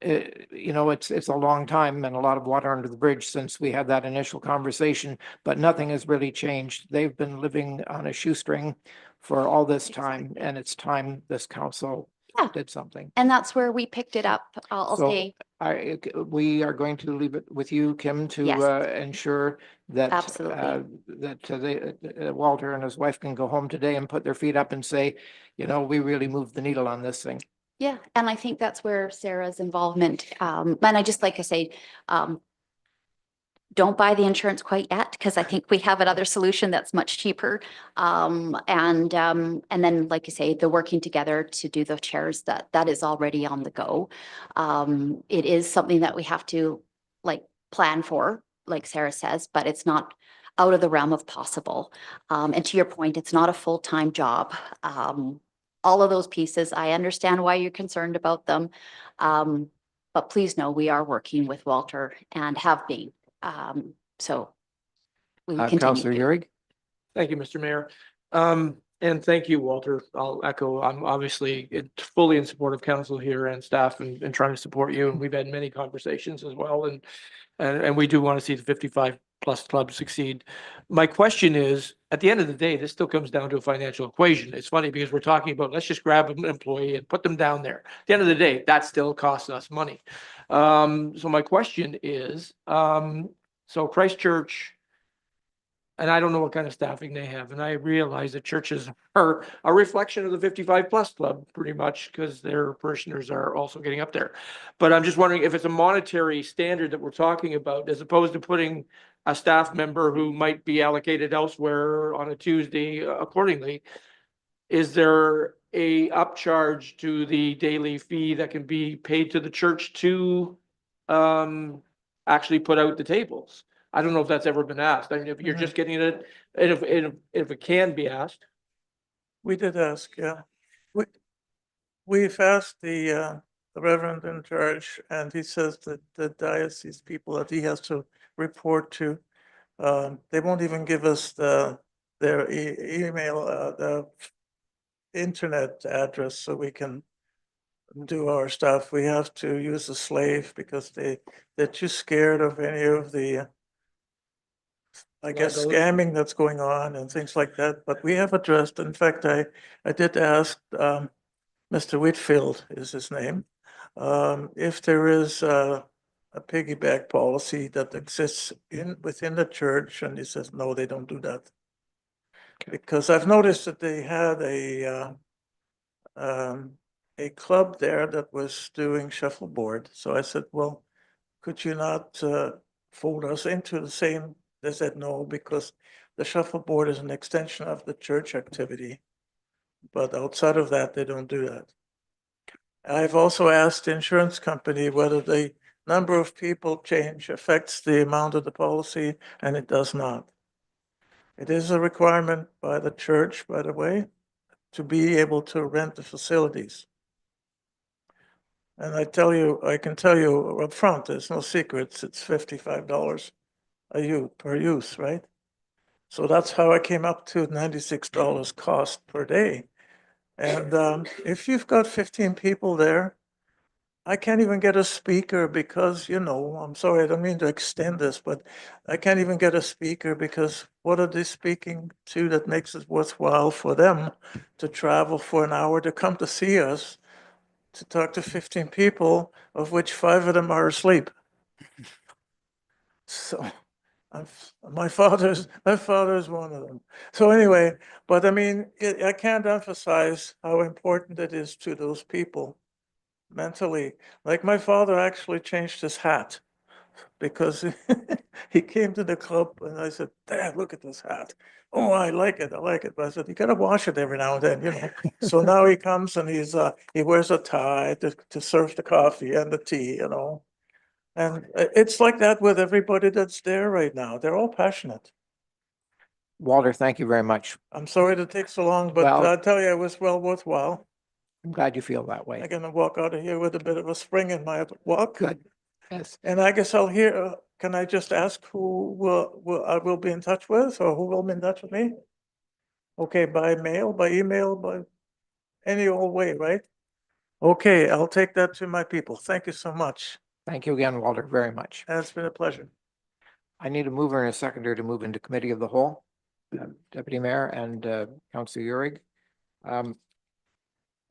It's a long time and a lot of water under the bridge since we had that initial conversation, but nothing has really changed. They've been living on a shoestring for all this time, and it's time this council Yeah. did something. And that's where we picked it up. I'll So say, we are going to leave it with you, Kim, to Yes. Ensure that Absolutely. Walter and his wife can go home today and put their feet up and say, we really moved the needle on this thing. yeah, and I think that's where Sarah's involvement, and I just like I say, don't buy the insurance quite yet, because I think we have another solution that's much cheaper. And then, like you say, the working together to do the chairs, that is already on the go. It is something that we have to plan for, like Sarah says, but it's not out of the realm of possible. And to your point, it's not a full-time job. All of those pieces, I understand why you're concerned about them. But please know, we are working with Walter and have been. So we will continue. Councillor to. Yurick? Thank you, Mr. Mayor. And thank you, Walter. I'll echo, I'm obviously fully in support of council here and staff and trying to support you. And we've had many conversations as well. And we do want to see the 55+ club succeed. My question is, at the end of the day, this still comes down to a financial equation. It's funny because we're talking about, let's just grab an employee and put them down there. At the end of the day, that still costs us money. So my question is, so Christchurch And I don't know what kind of staffing they have. And I realize that churches are a reflection of the 55+ club pretty much because their parishioners are also getting up there. But I'm just wondering if it's a monetary standard that we're talking about, as opposed to putting a staff member who might be allocated elsewhere on a Tuesday accordingly. Is there a upcharge to the daily fee that can be paid to the church to actually put out the tables? I don't know if that's ever been asked. I mean, if you're just getting it, and if it can be asked. We did ask, yeah. We've asked the reverend in charge, and he says that the diocese people that he has to report to, they won't even give us their email, the internet address so we can do our stuff. We have to use a slave because they're too scared of any of the, I guess, Liability. scamming that's going on and things like that. But we have addressed, in fact, I did ask Mr. Whitfield is his name, if there is a piggyback policy that exists within the church, and he says, no, they don't do that. Because I've noticed that they had a club there that was doing shuffleboard. So I said, well, could you not fold us into the same? They said no, because the shuffleboard is an extension of the church activity. But outside of that, they don't do that. I've also asked the insurance company whether the number of people change affects the amount of the policy, and it does not. It is a requirement by the church, by the way, to be able to rent the facilities. And I can tell you up front, there's no secrets, it's $55 per use, right? So that's how I came up to $96 cost per day. And if you've got 15 people there, I can't even get a speaker because, I'm sorry, I don't mean to extend this, but I can't even get a speaker because what are they speaking to that makes it worthwhile for them to travel for an hour to come to see us, to talk to 15 people, of which 5 of them are asleep. So my father's one of them. So anyway, but I mean, I can't emphasize how important it is to those people mentally. Like my father actually changed his hat because he came to the club and I said, Dad, look at this hat. Oh, I like it. But I said, you gotta wash it every now and then. So now he comes and he wears a tie to serve the coffee and the tea, And it's like that with everybody that's there right now. They're all passionate. Walter, thank you very much. I'm sorry to take so long, but Well- I tell you, it was well worthwhile. I'm glad you feel that way. I'm gonna walk out of here with a bit of a spring in my walk. Good. Yes. And I guess I'll hear, can I just ask who I will be in touch with, or who will be in touch with me? Okay, by mail, by email, by any old way, right? Okay, I'll take that to my people. Thank you so much. Thank you again, Walter, very much. It's been a pleasure. I need a mover and a seconder to move into committee of the whole, Deputy Mayor and Councillor Urick.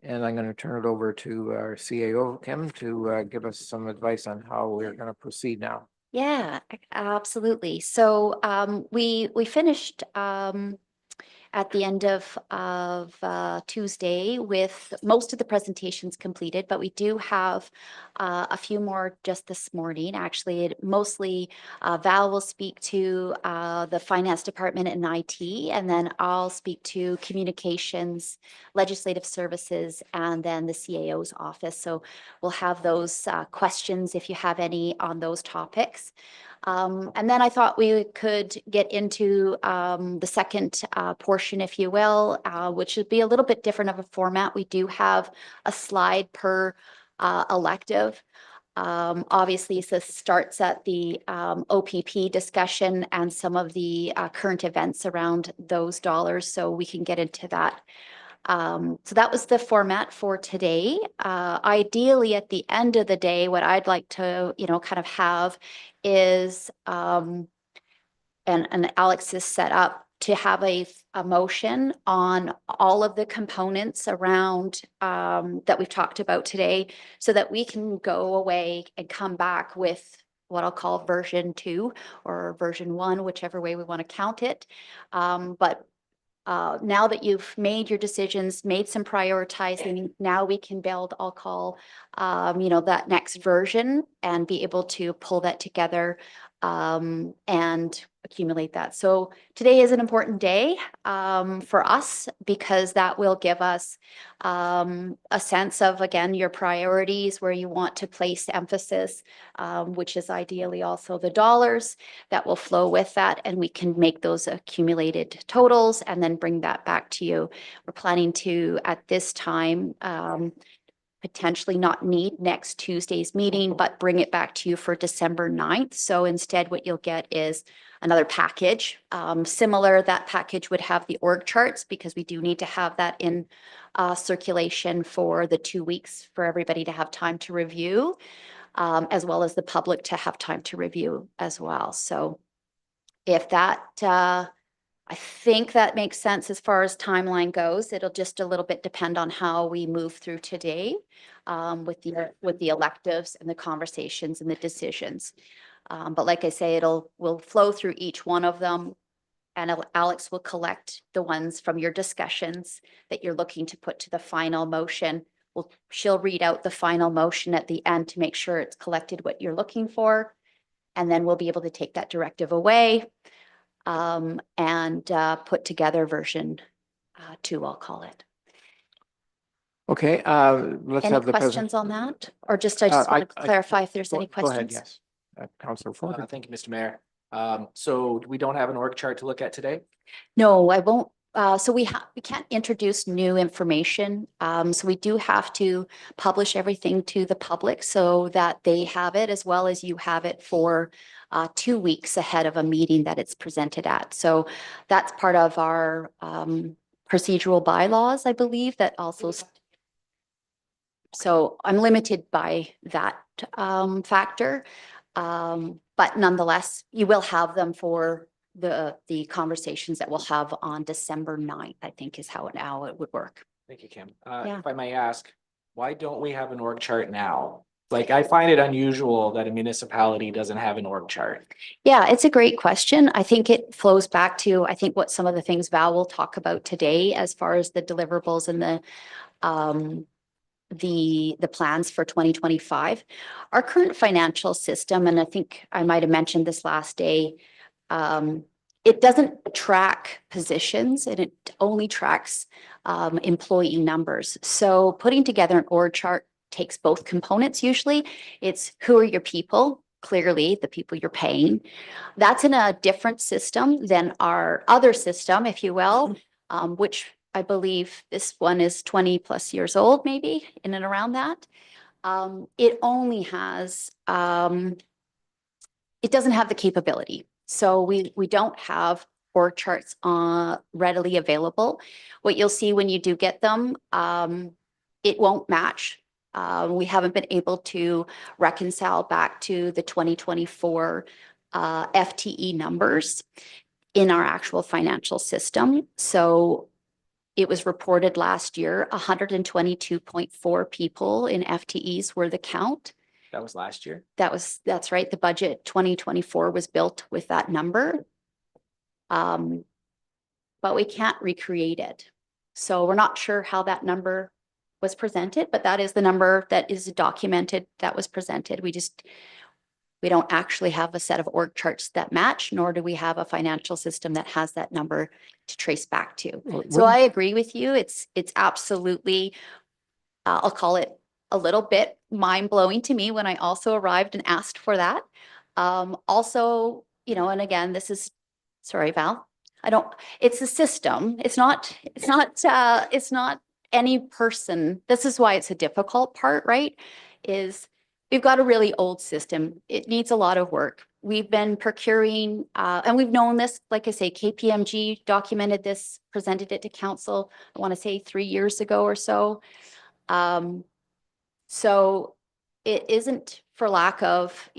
And I'm going to turn it over to our CAO, Kim, to give us some advice on how we're going to proceed now. Yeah, absolutely. So we finished at the end of Tuesday with most of the presentations completed, but we do have a few more just this morning. Actually, mostly Val will speak to the finance department and IT, and then I'll speak to communications, legislative services, and then the CAO's office. So we'll have those questions if you have any on those topics. And then I thought we could get into the second portion, if you will, which would be a little bit different of a format. We do have a slide per elective. Obviously, this starts at the OPP discussion and some of the current events around those dollars, so we can get into that. So that was the format for today. Ideally, at the end of the day, what I'd like to, kind of have is, and Alex is set up to have a motion on all of the components around that we've talked about today, so that we can go away and come back with what I'll call version 2 or version 1, whichever way we want to count it. But now that you've made your decisions, made some prioritizing, now we can build, I'll call, that next version and be able to pull that together and accumulate that. So today is an important day for us because that will give us a sense of, again, your priorities, where you want to place emphasis, which is ideally also the dollars that will flow with that. And we can make those accumulated totals and then bring that back to you. We're planning to, at this time, potentially not need next Tuesday's meeting, but bring it back to you for December 9th. So instead, what you'll get is another package. Similar, that package would have the org charts because we do need to have that in circulation for the 2 weeks for everybody to have time to review, as well as the public to have time to review as well. So if that, I think that makes sense as far as timeline goes. It'll just a little bit depend on how we move through today with the electives and the conversations and the decisions. But like I say, we'll flow through each one of them, and Alex will collect the ones from your discussions that you're looking to put to the final motion. She'll read out the final motion at the end to make sure it's collected what you're looking for, and then we'll be able to take that directive away and put together version 2, I'll call it. Okay, let's Any have the questions on that? Or just, I just want to clarify if there's any Go ahead, questions. yes. Councillor Ford. Thank you, Mr. Mayor. So we don't have an org chart to look at today? No, I won't. So we can't introduce new information. So we do have to publish everything to the public so that they have it as well as you have it for 2 weeks ahead of a meeting that it's presented at. So that's part of our procedural bylaws, I believe, that also. So I'm limited by that factor. But nonetheless, you will have them for the conversations that we'll have on December 9th, I think is how it would work. Thank you, Kim. Yeah. If I may ask, why don't we have an org chart now? Like, I find it unusual that a municipality doesn't have an org chart. Yeah, it's a great question. I think it flows back to, I think, what some of the things Val will talk about today as far as the deliverables and the plans for 2025. Our current financial system, and I think I might have mentioned this last day, it doesn't track positions and it only tracks employee numbers. So putting together an org chart takes both components. Usually it's who are your people, clearly the people you're paying. That's in a different system than our other system, if you will, which I believe this one is 20 plus years old, maybe in and around that. It only has, it doesn't have the capability. So we don't have org charts readily available. What you'll see when you do get them, it won't match. We haven't been able to reconcile back to the 2024 FTE numbers in our actual financial system. So it was reported last year, 122.4 people in FTEs were the count. That was last year? That's right. The budget 2024 was built with that number. But we can't recreate it. So we're not sure how that number was presented, but that is the number that is documented that was presented. We don't actually have a set of org charts that match, nor do we have a financial system that has that number to trace back to. So I agree with you. It's absolutely, I'll call it a little bit mind-blowing to me when I also arrived and asked for that. Also, and again, sorry, Val, it's a system. It's not any person. This is why it's a difficult part, right? We've got a really old system. It needs a lot of work. We've been procuring, and we've known this, like I say, KPMG documented this, presented it to council, I want to say 3 years ago or so. So it isn't for lack of,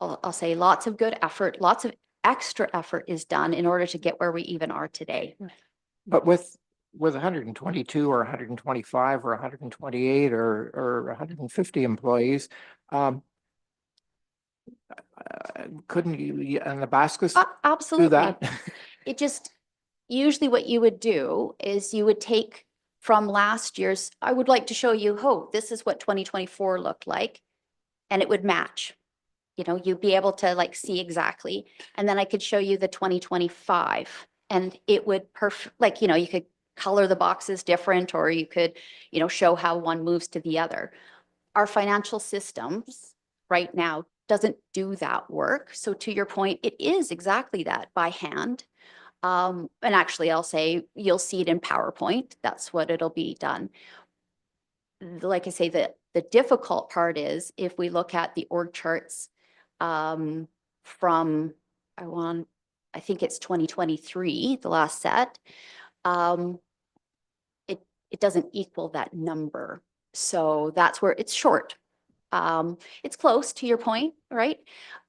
I'll say lots of good effort, lots of extra effort is done in order to get where we even are today. But with 122 or 125 or 128 or 150 employees, couldn't you, and the baskets do Absolutely. that? It just, usually what you would do is you would take from last year's, I would like to show you, oh, this is what 2024 looked like, and it would match. You know, you'd be able to like see exactly, and then I could show you the 2025, and it would like, you know, you could color the boxes different, or you could, you know, show how one moves to the other. Our financial systems right now doesn't do that work. So to your point, it is exactly that, by hand. And actually, I'll say you'll see it in PowerPoint. That's what it'll be done. Like I say, the difficult part is if we look at the org charts from, I think it's 2023, the last set, it doesn't equal that number. So that's where it's short. It's close to your point, right?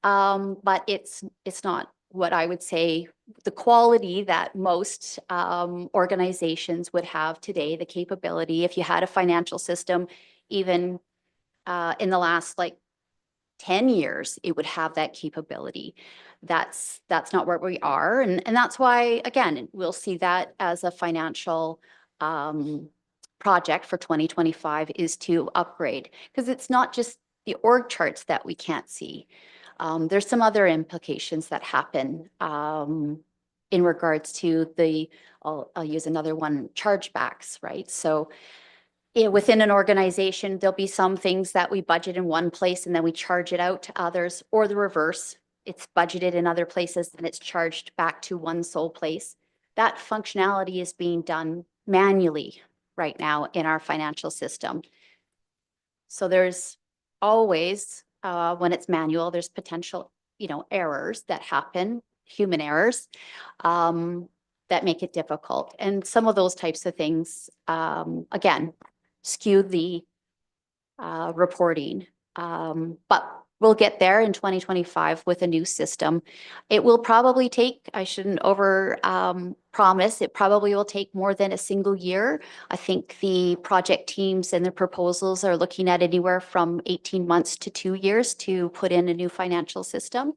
But it's not what I would say the quality that most organizations would have today, the capability. If you had a financial system, even in the last like 10 years, it would have that capability. That's not where we are. And that's why, again, we'll see that as a financial project for 2025 is to upgrade, because it's not just the org charts that we can't see. There's some other implications that happen in regards to the, I'll use another one, chargebacks, right? So within an organization, there'll be some things that we budget in one place and then we charge it out to others, or the reverse. It's budgeted in other places and it's charged back to one sole place. That functionality is being done manually right now in our financial system. So there's always, when it's manual, there's potential, you know, errors that happen, human errors, that make it difficult. And some of those types of things, again, skew the reporting. But we'll get there in 2025 with a new system. It will probably take, I shouldn't over promise, it probably will take more than a single year. I think the project teams and the proposals are looking at anywhere from 18 months to 2 years to put in a new financial system.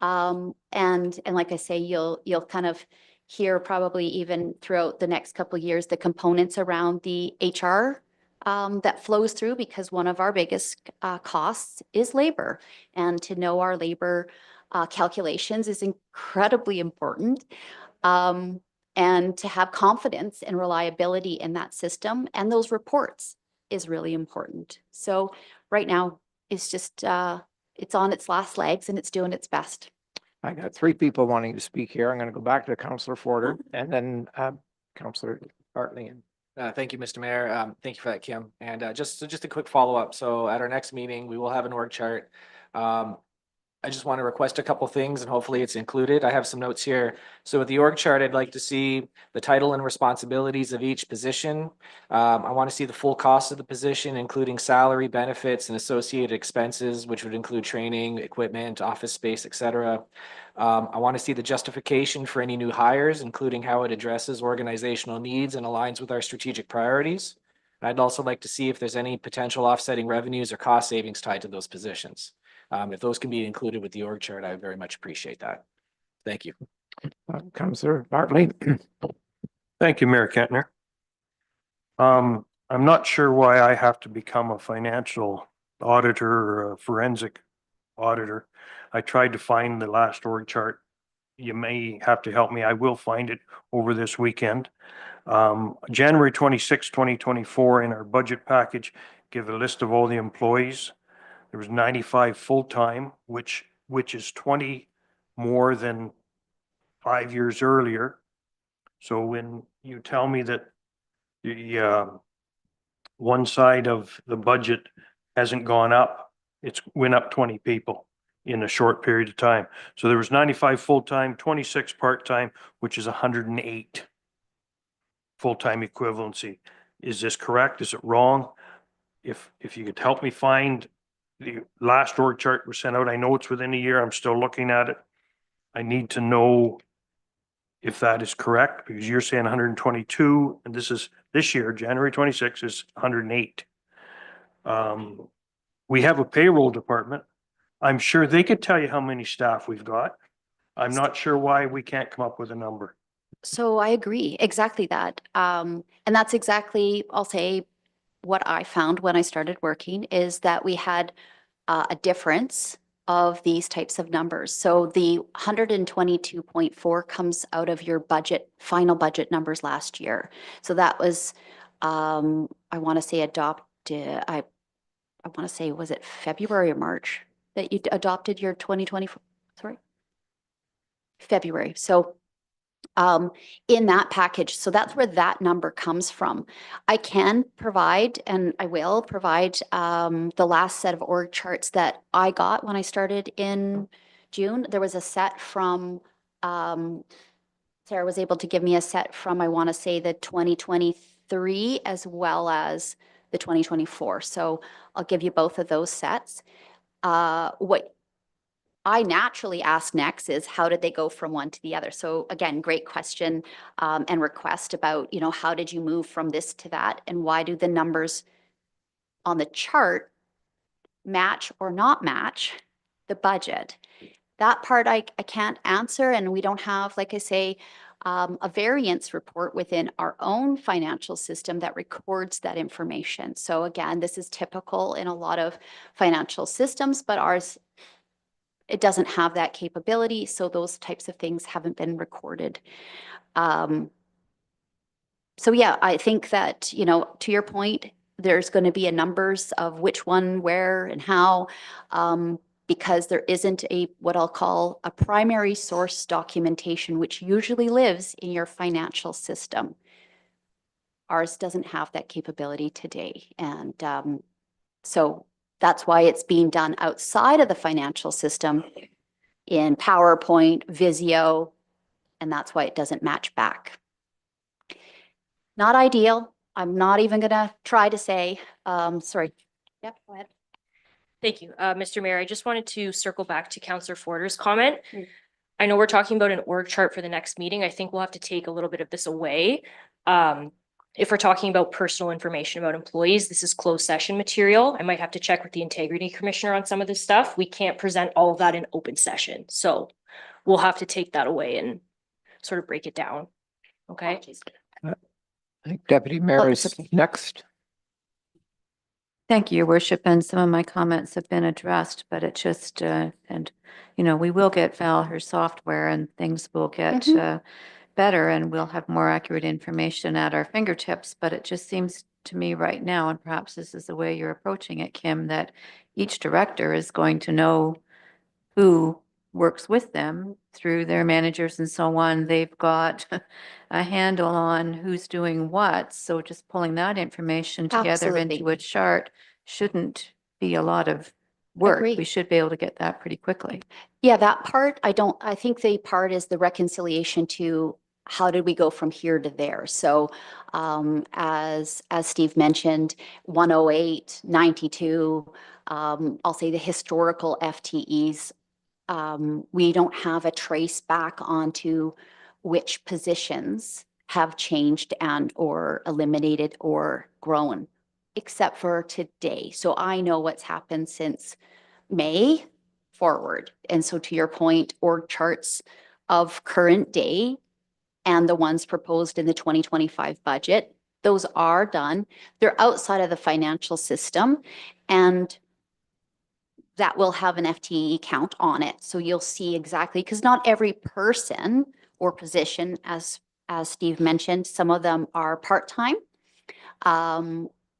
And like I say, you'll kind of hear probably even throughout the next couple of years, the components around the HR that flows through, because one of our biggest costs is labor. And to know our labor calculations is incredibly important. And to have confidence and reliability in that system and those reports is really important. So right now, it's just, it's on its last legs and it's doing its best. I got 3 people wanting to speak here. I'm going to go back to Councillor Forder and then Councillor Bartley. Thank you, Mr. Mayor. Thank you for that, Kim. And just a quick follow-up. So at our next meeting, we will have an org chart. I just want to request a couple things and hopefully it's included. I have some notes here. So with the org chart, I'd like to see the title and responsibilities of each position. I want to see the full cost of the position, including salary, benefits, and associated expenses, which would include training, equipment, office space, etc. I want to see the justification for any new hires, including how it addresses organizational needs and aligns with our strategic priorities. And I'd also like to see if there's any potential offsetting revenues or cost savings tied to those positions. If those can be included with the org chart, I would very much appreciate that. Thank you. Councillor Bartley. Thank you, Mayor Kentner. I'm not sure why I have to become a financial auditor or a forensic auditor. I tried to find the last org chart. You may have to help me. I will find it over this weekend. January 26, 2024, in our budget package, give a list of all the employees. There was 95 full-time, which is 20 more than 5 years earlier. So when you tell me that the one side of the budget hasn't gone up, it's went up 20 people in a short period of time. So there was 95 full-time, 26 part-time, which is 108 full-time equivalency. Is this correct? Is it wrong? If you could help me find the last org chart was sent out. I know it's within a year. I'm still looking at it. I need to know if that is correct, because you're saying 122, and this year, January 26 is 108. We have a payroll department. I'm sure they could tell you how many staff we've got. I'm not sure why we can't come up with a number. So I agree, exactly that. And that's exactly, I'll say, what I found when I started working is that we had a difference of these types of numbers. So the 122.4 comes out of your budget, final budget numbers last year. So that was, I want to say adopted, I want to say, was it February or March that you adopted your 2024? Sorry, February. So in that package. So that's where that number comes from. I can provide, and I will provide, the last set of org charts that I got when I started in June. There was a set from, Sarah was able to give me a set from, I want to say, the 2023 as well as the 2024. So I'll give you both of those sets. What I naturally ask next is how did they go from one to the other? So again, great question and request about, how did you move from this to that? And why do the numbers on the chart match or not match the budget? That part I can't answer, and we don't have, like I say, a variance report within our own financial system that records that information. So again, this is typical in a lot of financial systems, but ours, it doesn't have that capability. So those types of things haven't been recorded. So yeah, I think that, to your point, there's going to be a numbers of which one, where, and how, because there isn't what I'll call a primary source documentation, which usually lives in your financial system. Ours doesn't have that capability today. And so that's why it's being done outside of the financial system in PowerPoint, Visio, and that's why it doesn't match back. Not ideal. I'm not even going to try to say, sorry. Yep, go ahead. Thank you, Mr. Mayor. I just wanted to circle back to Councillor Forder's comment. I know we're talking about an org chart for the next meeting. I think we'll have to take a little bit of this away. If we're talking about personal information about employees, this is closed session material. I might have to check with the Integrity Commissioner on some of this stuff. We can't present all of that in open session. So we'll have to take that away and sort of break it down. Okay. I think Deputy Mayor is next. Thank you, Your Worship, and some of my comments have been addressed, but it just, we will get Val her software and things will get better and we'll have more accurate information at our fingertips, but it just seems to me right now, and perhaps this is the way you're approaching it, Kim, that each director is going to know who works with them through their managers and so on. They've got a handle on who's doing what. So just pulling that information together Absolutely. into a chart shouldn't be a lot of work. Agree. We should be able to get that pretty quickly. Yeah, that part, I think the part is the reconciliation to how did we go from here to there? So as Steve mentioned, 108, 92, I'll say the historical FTEs, we don't have a trace back onto which positions have changed and or eliminated or grown, except for today. So I know what's happened since May forward. And so to your point, org charts of current day and the ones proposed in the 2025 budget, those are done. They're outside of the financial system and that will have an FTE count on it. So you'll see exactly, because not every person or position, as Steve mentioned, some of them are part-time.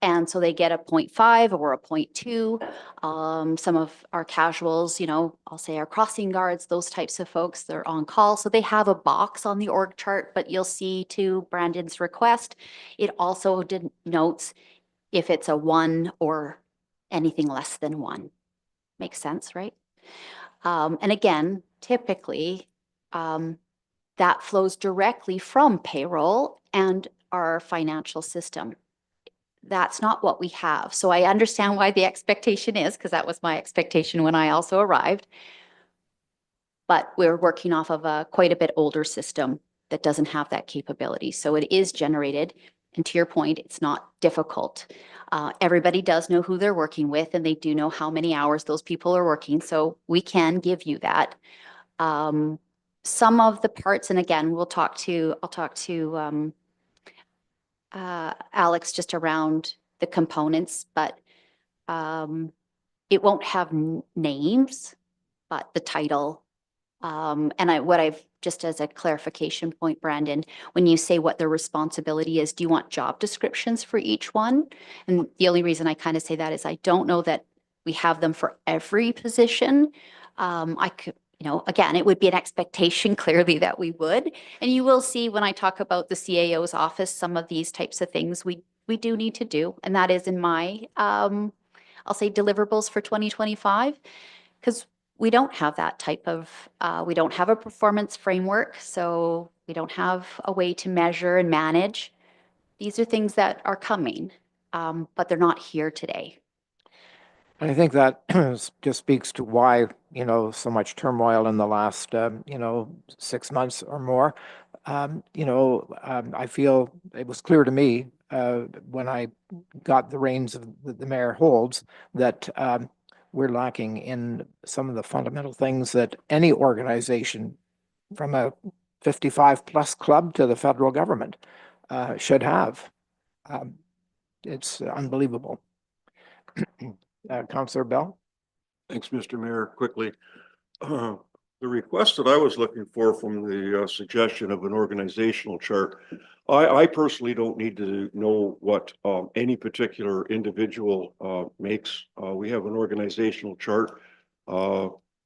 And so they get a 0.5 or a 0.2. Some of our casuals, I'll say our crossing guards, those types of folks, they're on call. So they have a box on the org chart, but you'll see to Brandon's request, it also notes if it's a 1 or anything less than 1. Makes sense, right? And again, typically, that flows directly from payroll and our financial system. That's not what we have. So I understand why the expectation is, because that was my expectation when I also arrived. But we're working off of quite a bit older system that doesn't have that capability. So it is generated And to your point, it's not difficult. Everybody does know who they're working with and they do know how many hours those people are working. So we can give you that. Some of the parts, and again, I'll talk to Alex just around the components, but it won't have names, but the title. What I've, just as a clarification point, Brandon, when you say what their responsibility is, do you want job descriptions for each one? And the only reason I kind of say that is I don't know that we have them for every position. I could, again, it would be an expectation clearly that we would. And you will see when I talk about the CAO's office, some of these types of things we do need to do. And that is in my, I'll say deliverables for 2025, because we don't have that type of, we don't have a performance framework. So we don't have a way to measure and manage. These are things that are coming, but they're not here today. I think that just speaks to why, so much turmoil in the last, 6 months or more. I feel it was clear to me when I got the reins of the mayor holds that we're lacking in some of the fundamental things that any organization, from a 55 plus club to the federal government, should have. It's unbelievable. Councillor Bell? Thanks, Mr. Mayor. Quickly, the request that I was looking for from the suggestion of an organizational chart, I personally don't need to know what any particular individual makes. We have an organizational chart.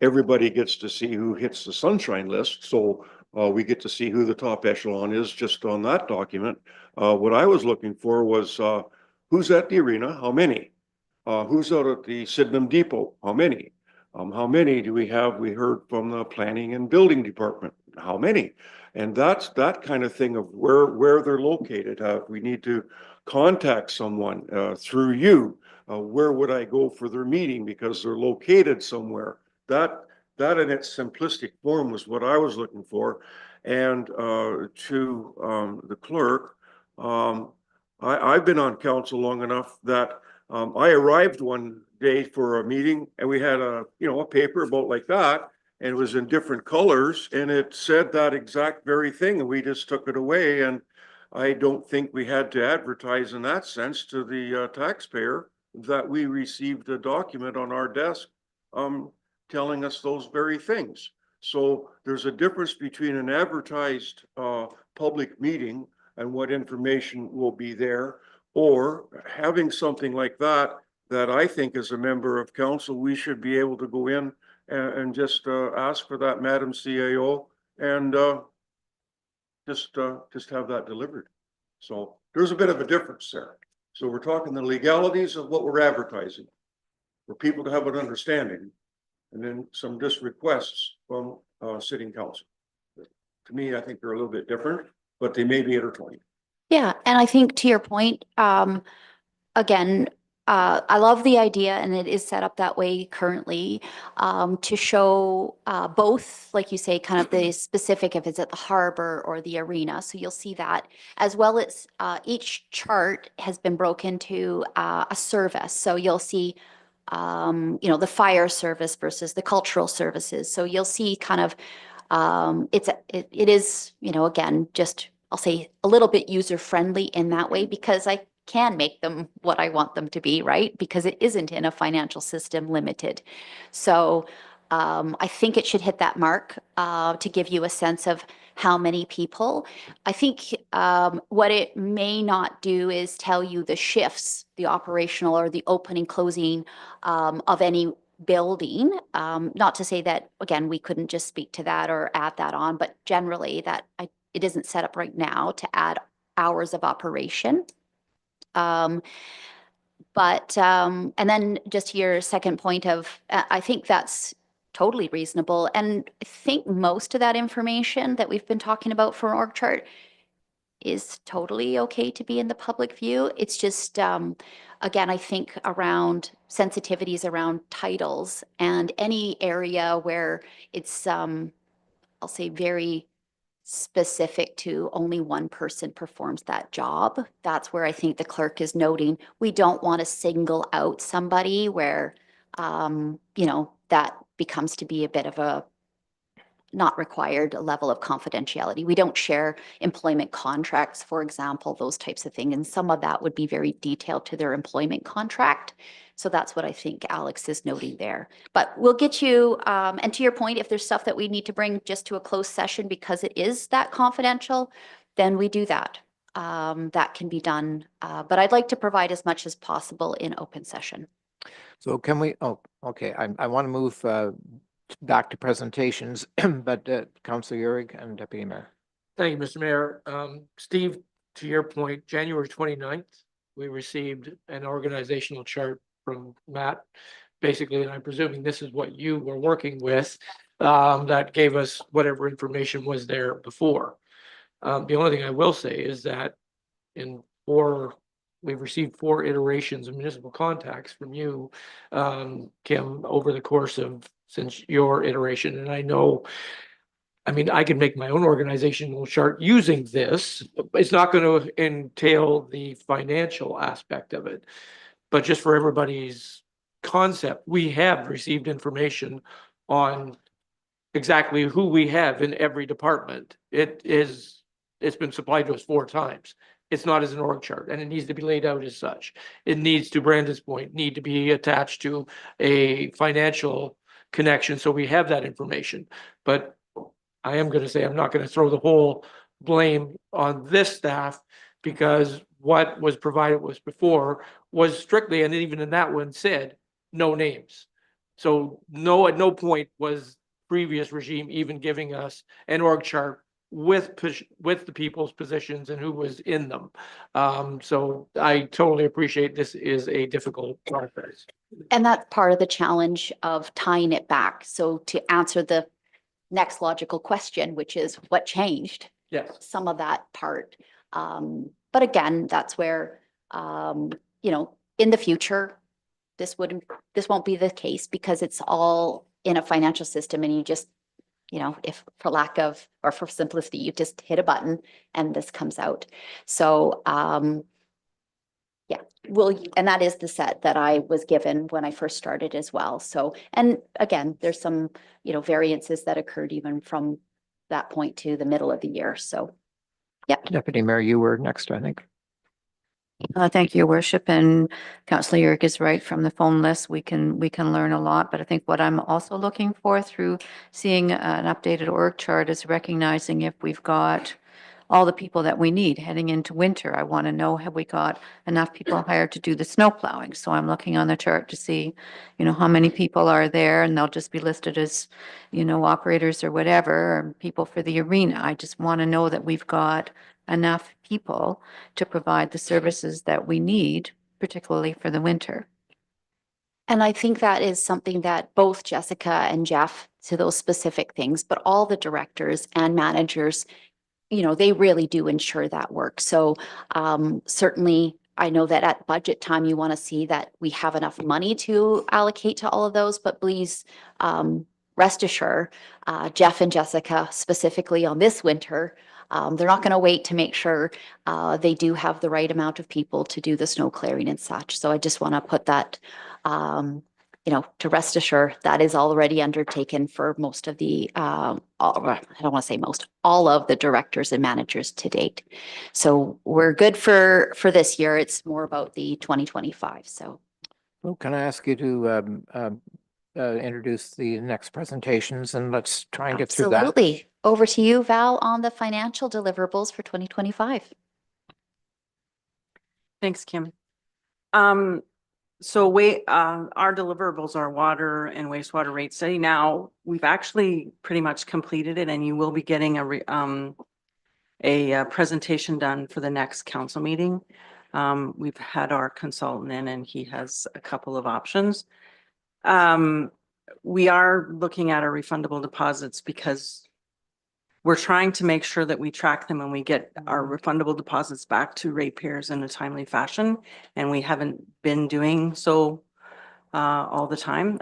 Everybody gets to see who hits the sunshine list, so we get to see who the top echelon is just on that document. What I was looking for was who's at the arena, how many? Who's out at the Sydenham Depot? How many? How many do we have? We heard from the planning and building department. How many? And that's that kind of thing of where they're located. If we need to contact someone through you, where would I go for their meeting because they're located somewhere? That in its simplistic form was what I was looking for. And to the clerk, I've been on council long enough that I arrived one day for a meeting and we had a paper about like that, and it was in different colors and it said that exact very thing and we just took it away. And I don't think we had to advertise in that sense to the taxpayer that we received a document on our desk telling us those very things. So there's a difference between an advertised public meeting and what information will be there, or having something like that I think as a member of council, we should be able to go in and just ask for that, Madam CAO, and just have that delivered. So there's a bit of a difference there. So we're talking the legalities of what we're advertising for people to have an understanding, and then some just requests from sitting council. To me, I think they're a little bit different, but they may be intertwined. Yeah, and I think to your point, again, I love the idea, and it is set up that way currently, to show both, like you say, kind of the specific, if it's at the harbor or the arena. So you'll see that, as well as each chart has been broken into a service. So you'll see, the fire service versus the cultural services. So you'll see kind of, it is, again, just, I'll say a little bit user friendly in that way, because I can make them what I want them to be, right? Because it isn't in a financial system limited. So I think it should hit that mark to give you a sense of how many people. I think what it may not do is tell you the shifts, the operational or the opening, closing of any building. Not to say that, again, we couldn't just speak to that or add that on, but generally that it isn't set up right now to add hours of operation. And then just to your second point of, I think that's totally reasonable. And I think most of that information that we've been talking about for an org chart is totally okay to be in the public view. It's just, again, I think around sensitivities around titles and any area where it's, I'll say very specific to only one person performs that job. That's where I think the clerk is noting, we don't want to single out somebody where, you know, that becomes to be a bit of a not required level of confidentiality. We don't share employment contracts, for example, those types of things. And some of that would be very detailed to their employment contract. So that's what I think Alex is noting there. But we'll get you, and to your point, if there's stuff that we need to bring just to a closed session because it is that confidential, then we do that. That can be done. But I'd like to provide as much as possible in open session. So can we, oh, okay, I want to move back to presentations, but Councillor Urick and Deputy Mayor. Thank you, Mr. Mayor. Steve, to your point, January 29th, we received an organizational chart from Matt. Basically, and I'm presuming this is what you were working with, that gave us whatever information was there before. The only thing I will say is that we've received 4 iterations of municipal contacts from you, Kim, over the course of since your iteration. And I know, I mean, I can make my own organizational chart using this. It's not going to entail the financial aspect of it, but just for everybody's concept, we have received information on exactly who we have in every department. It's been supplied to us 4 times. It's not as an org chart, and it needs to be laid out as such. It needs, to Brandon's point, need to be attached to a financial connection, so we have that information. But I am going to say I'm not going to throw the whole blame on this staff, because what was provided was before was strictly, and even in that one said, no names. So no, at no point was previous regime even giving us an org chart with the people's positions and who was in them. So I totally appreciate this is a difficult process. And that's part of the challenge of tying it back. So to answer the next logical question, which is what changed? Yes. Some of that part. But again, that's where, you know, in the future, this won't be the case because it's all in a financial system, and you just, you know, if for lack of, or for simplicity, you just hit a button and this comes out. So, yeah, and that is the set that I was given when I first started as well. So, and again, there's some, you know, variances that occurred even from that point to the middle of the year. So, yeah. Deputy Mayor, you were next, I think. Thank you, Your Worship, and Councillor Urick is right. From the phone list, we can learn a lot. But I think what I'm also looking for through seeing an updated org chart is recognizing if we've got all the people that we need heading into winter. I want to know, have we got enough people hired to do the snow plowing? So I'm looking on the chart to see, you know, how many people are there, and they'll just be listed as, you know, operators or whatever, or people for the arena. I just want to know that we've got enough people to provide the services that we need, particularly for the winter. And I think that is something that both Jessica and Jeff, to those specific things, but all the directors and managers, you know, they really do ensure that work. So certainly I know that at budget time, you want to see that we have enough money to allocate to all of those, but please rest assured, Jeff and Jessica specifically on this winter, they're not going to wait to make sure they do have the right amount of people to do the snow clearing and such. So I just want to put that, you know, to rest assured that is already undertaken for most of the, I don't want to say most, all of the directors and managers to date. So we're good for this year. It's more about the 2025. So. Well, can I ask you to introduce the next presentations, and let's try and get through that. Absolutely. Over to you, Val, on the financial deliverables for 2025. Thanks, Kim. So our deliverables are water and wastewater rate study. Now, we've actually pretty much completed it, and you will be getting a presentation done for the next council meeting. We've had our consultant in, and he has a couple of options. We are looking at our refundable deposits because we're trying to make sure that we track them and we get our refundable deposits back to ratepayers in a timely fashion. And we haven't been doing so all the time.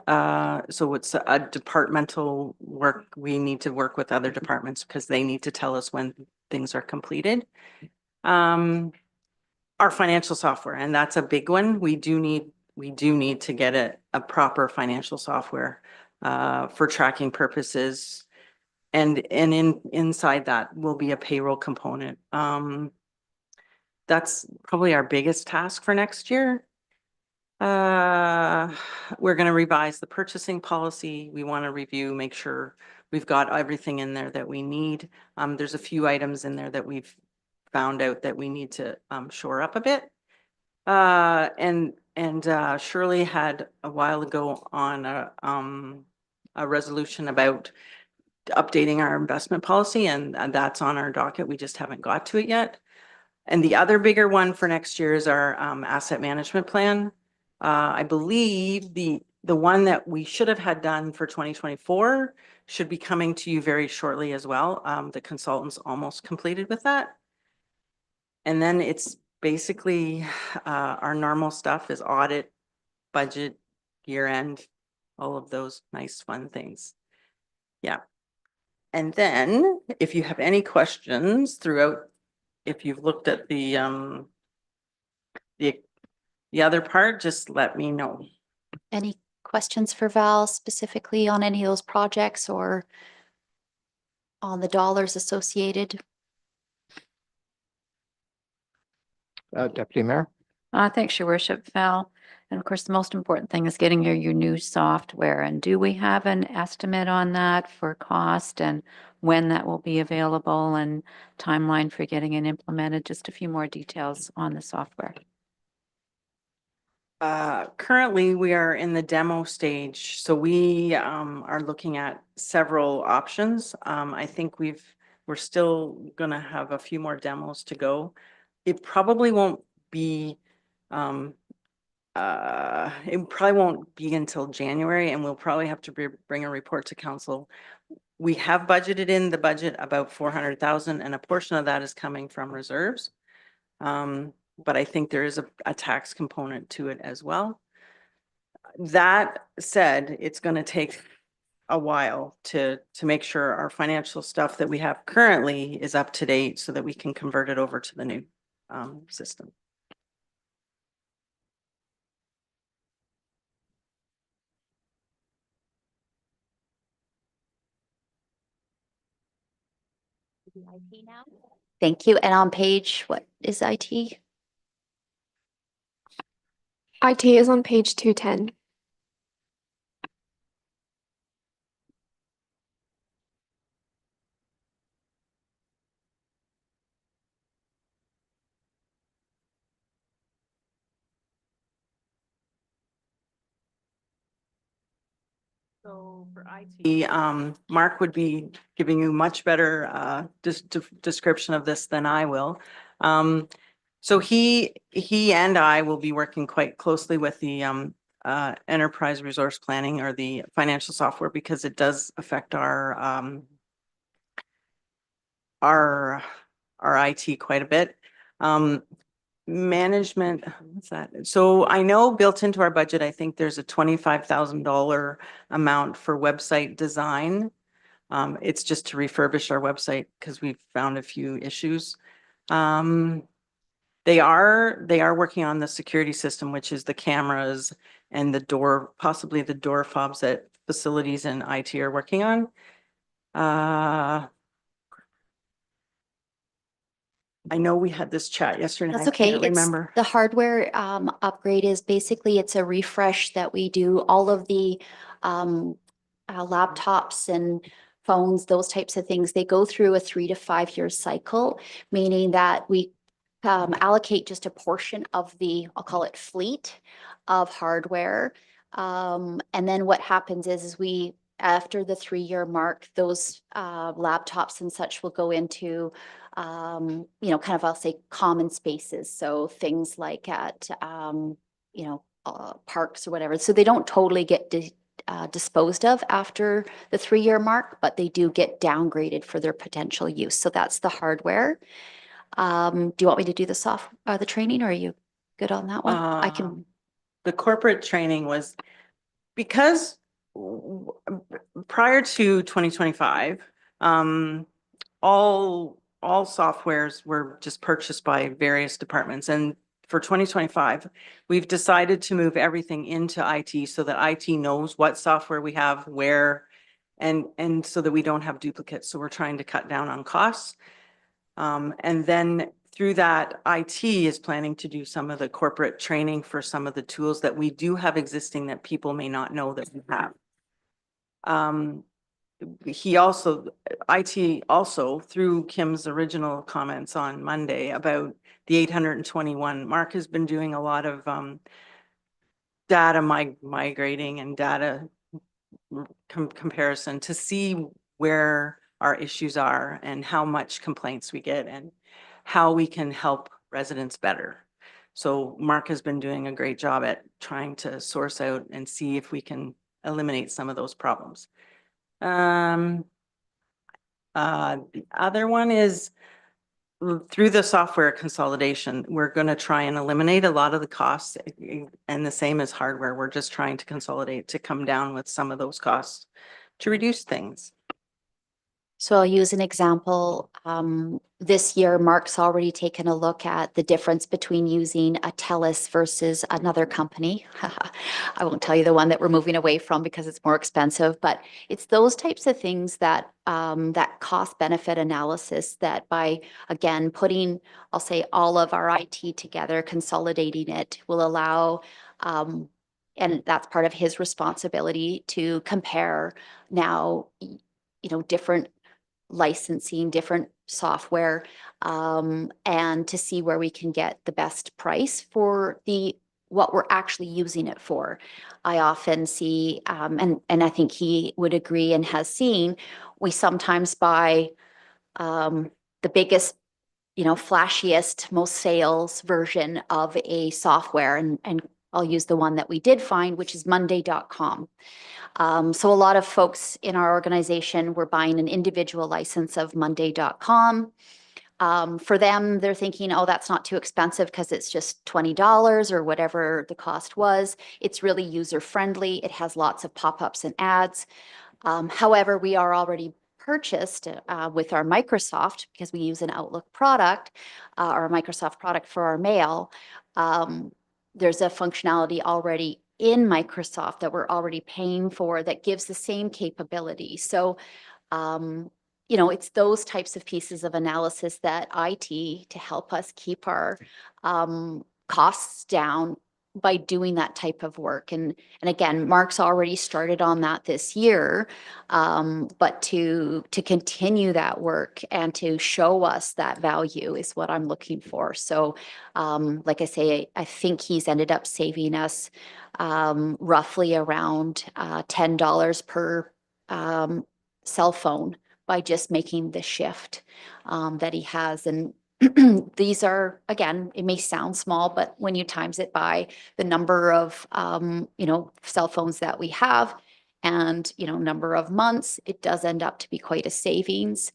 So it's a departmental work. We need to work with other departments because they need to tell us when things are completed. Our financial software, and that's a big one. We do need to get a proper financial software for tracking purposes. And inside that will be a payroll component. That's probably our biggest task for next year. We're going to revise the purchasing policy. We want to review, make sure we've got everything in there that we need. There's a few items in there that we've found out that we need to shore up a bit. And Shirley had a while ago on a resolution about updating our investment policy, and that's on our docket. We just haven't got to it yet. And the other bigger one for next year is our asset management plan. I believe the one that we should have had done for 2024 should be coming to you very shortly as well. The consultant's almost completed with that. And then it's basically our normal stuff is audit, budget, year end, all of those nice fun things. Yeah. And then if you have any questions throughout, if you've looked at the other part, just let me know. Any questions for Val specifically on any of those projects or on the dollars associated? Deputy Mayor? Thanks, Your Worship, Val. And of course, the most important thing is getting your new software. And do we have an estimate on that for cost and when that will be available and timeline for getting it implemented? Just a few more details on the software. Currently, we are in the demo stage, so we are looking at several options. I think we're still gonna have a few more demos to go. It probably won't be until January, and we'll probably have to bring a report to council. We have budgeted in the budget about 400,000, and a portion of that is coming from reserves. But I think there is a tax component to it as well. That said, it's going to take a while to make sure our financial stuff that we have currently is up to date so that we can convert it over to the new system. IT now? Thank you. And on page, what is IT? IT is on page 210. So for IT, Mark would be giving you much better description of this than I will. So he and I will be working quite closely with the enterprise resource planning or the financial software because it does affect our IT quite a bit. Management, what's that? So I know built into our budget, I think there's a $25,000 amount for website design. It's just to refurbish our website because we've found a few issues. They are working on the security system, which is the cameras and the door, possibly the door fobs that facilities and IT are working on. I know we had this chat yesterday. That's I okay. can't remember. The hardware upgrade is basically it's a refresh that we do. All of the laptops and phones, those types of things, they go through a 3 to 5 year cycle, meaning that we allocate just a portion of the, I'll call it fleet of hardware. And then what happens is we, after the 3 year mark, those laptops and such will go into kind of, I'll say common spaces. So things like at, parks or whatever. So they don't totally get disposed of after the 3 year mark, but they do get downgraded for their potential use. So that's the hardware. Do you want me to do the training or are you good on that one? I can. The corporate training was, because prior to 2025, all softwares were just purchased by various departments. And for 2025, we've decided to move everything into IT so that IT knows what software we have, where, and so that we don't have duplicates. So we're trying to cut down on costs. And then through that, IT is planning to do some of the corporate training for some of the tools that we do have existing that people may not know that we have. IT also, through Kim's original comments on Monday about the 821, Mark has been doing a lot of data migrating and data comparison to see where our issues are and how much complaints we get and how we can help residents better. So Mark has been doing a great job at trying to source out and see if we can eliminate some of those problems. The other one is through the software consolidation, we're going to try and eliminate a lot of the costs, and the same as hardware. We're just trying to consolidate to come down with some of those costs to reduce things. So I'll use an example. This year, Mark's already taken a look at the difference between using a TELUS versus another company. I won't tell you the one that we're moving away from because it's more expensive, but it's those types of things that that cost benefit analysis that by, again, putting, I'll say, all of our IT together, consolidating it will allow, and that's part of his responsibility to compare now, different licensing, different software, and to see where we can get the best price for what we're actually using it for. I often see, and I think he would agree and has seen, we sometimes buy the biggest, flashiest, most sales version of a software, and I'll use the one that we did find, which is Monday.com. So a lot of folks in our organization were buying an individual license of Monday.com. For them, they're thinking, oh, that's not too expensive because it's just $20 or whatever the cost was. It's really user-friendly. It has lots of pop-ups and ads. However, we are already purchased with our Microsoft because we use an Outlook product or a Microsoft product for our mail. There's a functionality already in Microsoft that we're already paying for that gives the same capability. So, it's those types of pieces of analysis that IT to help us keep our costs down by doing that type of work. And again, Mark's already started on that this year, but to continue that work and to show us that value is what I'm looking for. So like I say, I think he's ended up saving us roughly around $10 per cell phone by just making the shift that he has. And these are, again, it may sound small, but when you times it by the number of, cell phones that we have and, number of months, it does end up to be quite a savings.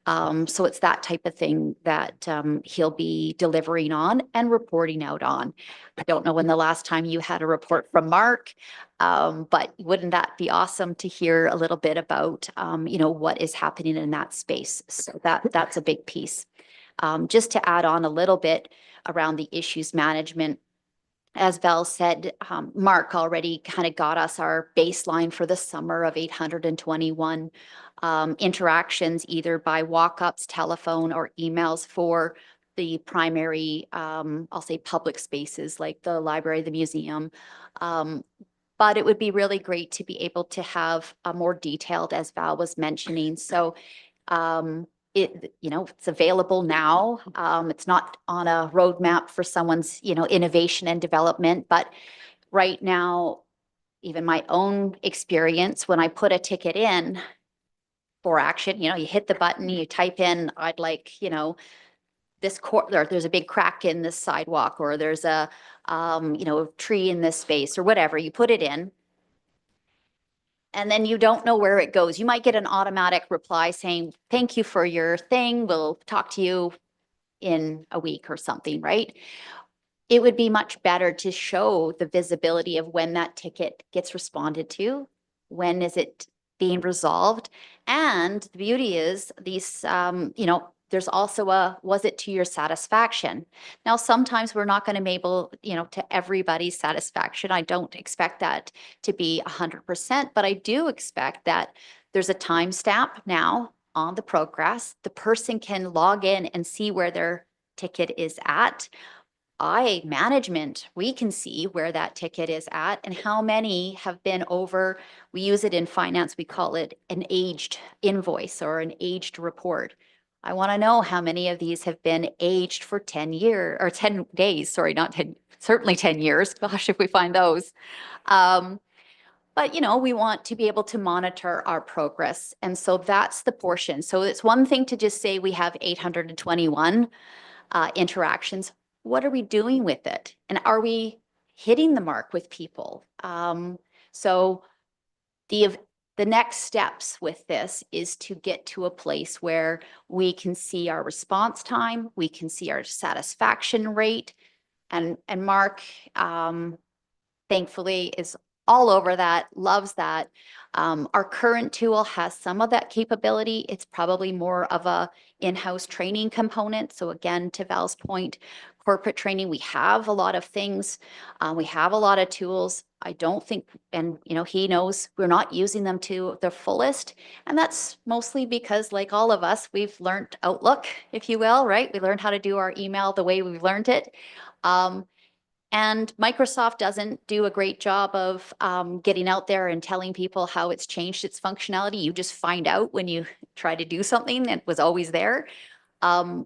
So it's that type of thing that he'll be delivering on and reporting out on. I don't know when the last time you had a report from Mark, but wouldn't that be awesome to hear a little bit about, what is happening in that space? So that's a big piece. Just to add on a little bit around the issues management, as Val said, Mark already kind of got us our baseline for the summer of 821 interactions, either by walk-ups, telephone, or emails for the primary, I'll say public spaces like the library, the museum. But it would be really great to be able to have a more detailed, as Val was mentioning. So it's available now. It's not on a roadmap for someone's, innovation and development, but right now, even my own experience, when I put a ticket in for action, you hit the button, you type in, I'd like, this there's a big crack in this sidewalk, or there's a, tree in this space, or whatever, you put it in. And then you don't know where it goes. You might get an automatic reply saying, thank you for your thing. We'll talk to you in a week or something, right? it would be much better to show the visibility of when that ticket gets responded to, when is it being resolved. And the beauty is these, there's also was it to your satisfaction? Now, sometimes we're not going to be able, to everybody's satisfaction. I don't expect that to be 100%, but I do expect that there's a timestamp now on the progress. The person can log in and see where their ticket is at. Management, we can see where that ticket is at and how many have been over. We use it in finance. We call it an aged invoice or an aged report. I want to know how many of these have been aged for 10 years or 10 days. Sorry, not 10, certainly 10 years. Gosh, if we find those. But, we want to be able to monitor our progress. And so that's the portion. So it's one thing to just say we have 821 interactions. What are we doing with it? And are we hitting the mark with people? So the next steps with this is to get to a place where we can see our response time, we can see our satisfaction rate, and Mark, thankfully, is all over that, loves that. Our current tool has some of that capability. It's probably more of a in-house training component. So again, to Val's point, corporate training, we have a lot of things. We have a lot of tools. I don't think, and he knows we're not using them to the fullest. And that's mostly because, like all of us, we've learned Outlook, if you will, right? We learned how to do our email the way we learned it. And Microsoft doesn't do a great job of getting out there and telling people how it's changed its functionality. You just find out when you try to do something that was always there.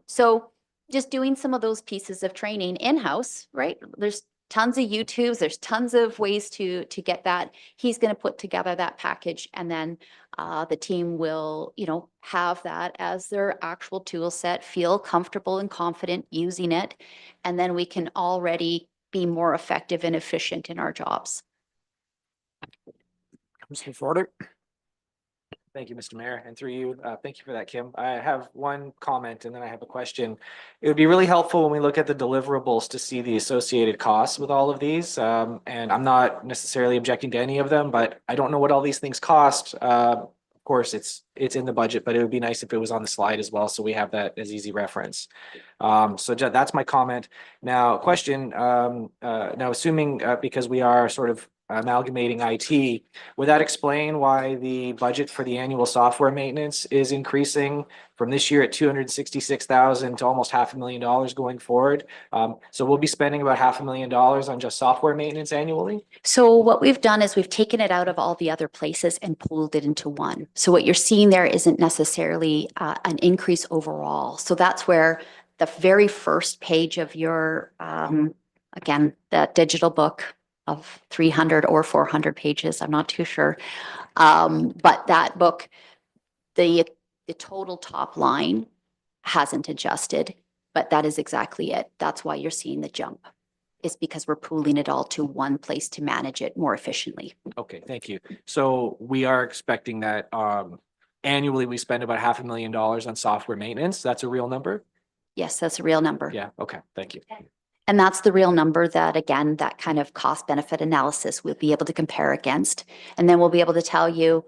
So just doing some of those pieces of training in-house, right? There's tons of YouTubes, there's tons of ways to get that. He's going to put together that package, and then the team will, have that as their actual tool set, feel comfortable and confident using it, and then we can already be more effective and efficient in our jobs. Councillor Ford. Thank you, Mr. Mayor, and through you, thank you for that, Kim. I have one comment and then I have a question. It would be really helpful when we look at the deliverables to see the associated costs with all of these. And I'm not necessarily objecting to any of them, but I don't know what all these things cost. Of course, it's in the budget, but it would be nice if it was on the slide as well, so we have that as easy reference. So that's my comment. Now, question, now assuming, because we are sort of amalgamating IT, would that explain why the budget for the annual software maintenance is increasing from this year at 266,000 to almost $500,000 going forward? So we'll be spending about $500,000 on just software maintenance annually? So what we've done is we've taken it out of all the other places and pulled it into one. So what you're seeing there isn't necessarily an increase overall. So that's where the very first page of your, again, that digital book of 300 or 400 pages, I'm not too sure. But that book, the total top line hasn't adjusted, but that is exactly it. That's why you're seeing the jump. Is because we're pooling it all to one place to manage it more efficiently. Okay, thank you. So we are expecting that annually we spend about $500,000 on software maintenance. That's a real number? Yes, that's a real number. Yeah, okay, thank you. And that's the real number that, again, that kind of cost benefit analysis we'll be able to compare against. And then we'll be able to tell you,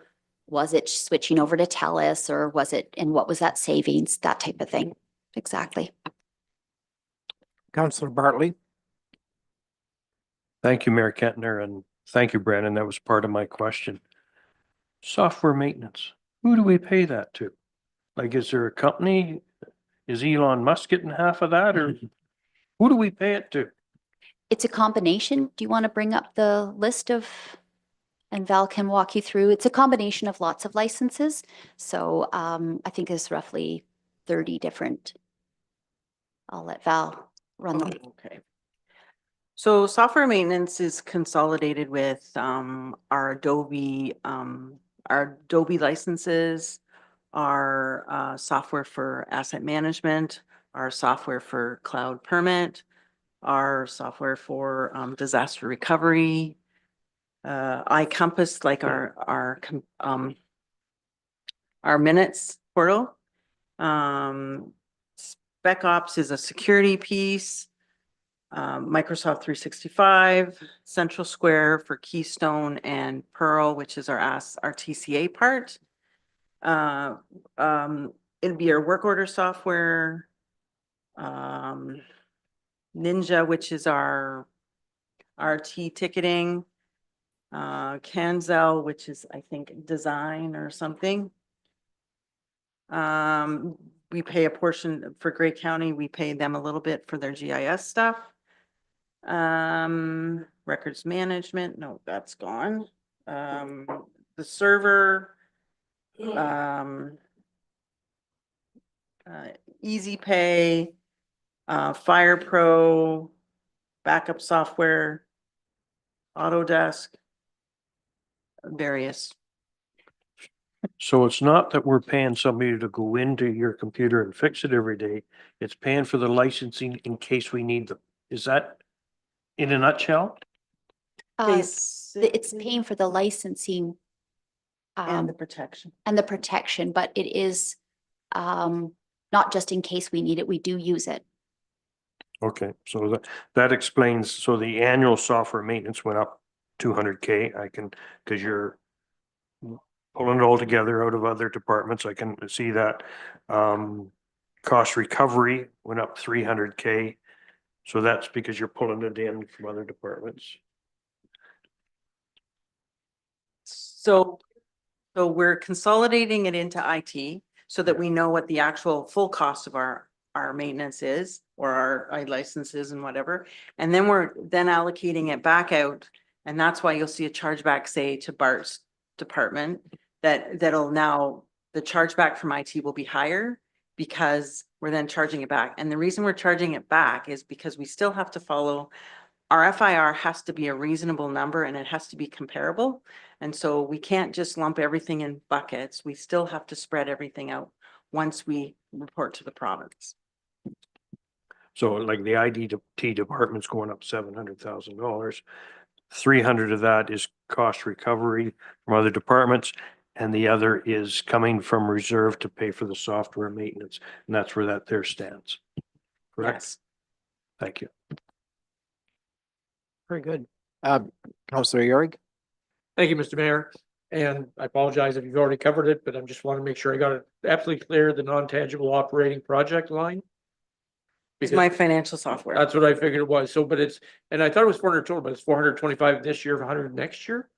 was it switching over to TELUS or was it, and what was that savings, that type of thing. Exactly. Councillor Bartley. Thank you, Mayor Kentner, and thank you, Brandon. That was part of my question. Software maintenance, who do we pay that to? Like, is there a company? Is Elon Musk getting half of that, or who do we pay it to? It's a combination. Do you want to bring up the list of, and Val can walk you through? It's a combination of lots of licenses. So I think it's roughly 30 different. I'll let Val run them. Okay. So software maintenance is consolidated with our Adobe licenses, our software for asset management, our software for cloud permit, our software for disaster recovery, iCompass, like our minutes portal. SpecOps is a security piece. Microsoft 365, Central Square for Keystone and Pearl, which is our TCA part. It'd be our work order software. Ninja, which is our RT ticketing. Canzel, which is, I think, design or something. We pay a portion for Gray County. We pay them a little bit for their GIS stuff. Records management, no, that's gone. The server, Easy Pay, Fire Pro, backup software, Autodesk, various. So it's not that we're paying somebody to go into your computer and fix it every day. It's paying for the licensing in case we need them. Is that in a nutshell? It's paying for the licensing And the protection. and the protection, but it is not just in case we need it, we do use it. Okay, so that explains, so the annual software maintenance went up 200K. Because you're pulling it all together out of other departments, I can see that. Cost recovery went up 300K. So that's because you're pulling it in from other departments. So we're consolidating it into IT so that we know what the actual full cost of our maintenance is, or our licenses and whatever. And then we're allocating it back out. And that's why you'll see a chargeback, say, to Bart's department, that'll now, the chargeback from IT will be higher because we're then charging it back. And the reason we're charging it back is because we still have to follow, our FIR has to be a reasonable number and it has to be comparable. And so we can't just lump everything in buckets. We still have to spread everything out once we report to the province. So like the IDT department's going up $700,000. 300 of that is cost recovery from other departments. And the other is coming from reserve to pay for the software maintenance. And that's where that there stands. Correct? Yes. Thank you. Very good. Councillor Yorick? Thank you, Mr. Mayor. And I apologize if you've already covered it, but I just want to make sure I got it absolutely clear, the non-tangible operating project line. It's my financial software. That's what I figured it was. So, but it's, and I thought it was 400 total, but it's 425 this year, 100 next year?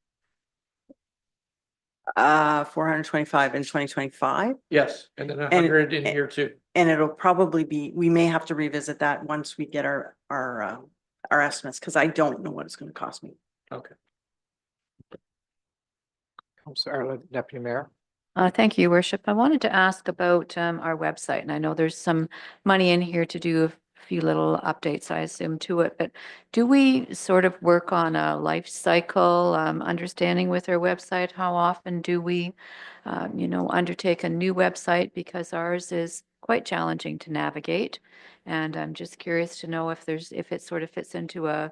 425 in 2025. Yes, and then 100 in here too. And it'll probably be, we may have to revisit that once we get our estimates, because I don't know what it's going to cost me. Okay. Councillor Deputy Mayor? Thank you, Your Worship. I wanted to ask about our website, and I know there's some money in here to do a few little updates, I assume, to it, but do we sort of work on a life cycle understanding with our website? How often do we, undertake a new website, because ours is quite challenging to navigate? And I'm just curious to know if it sort of fits into a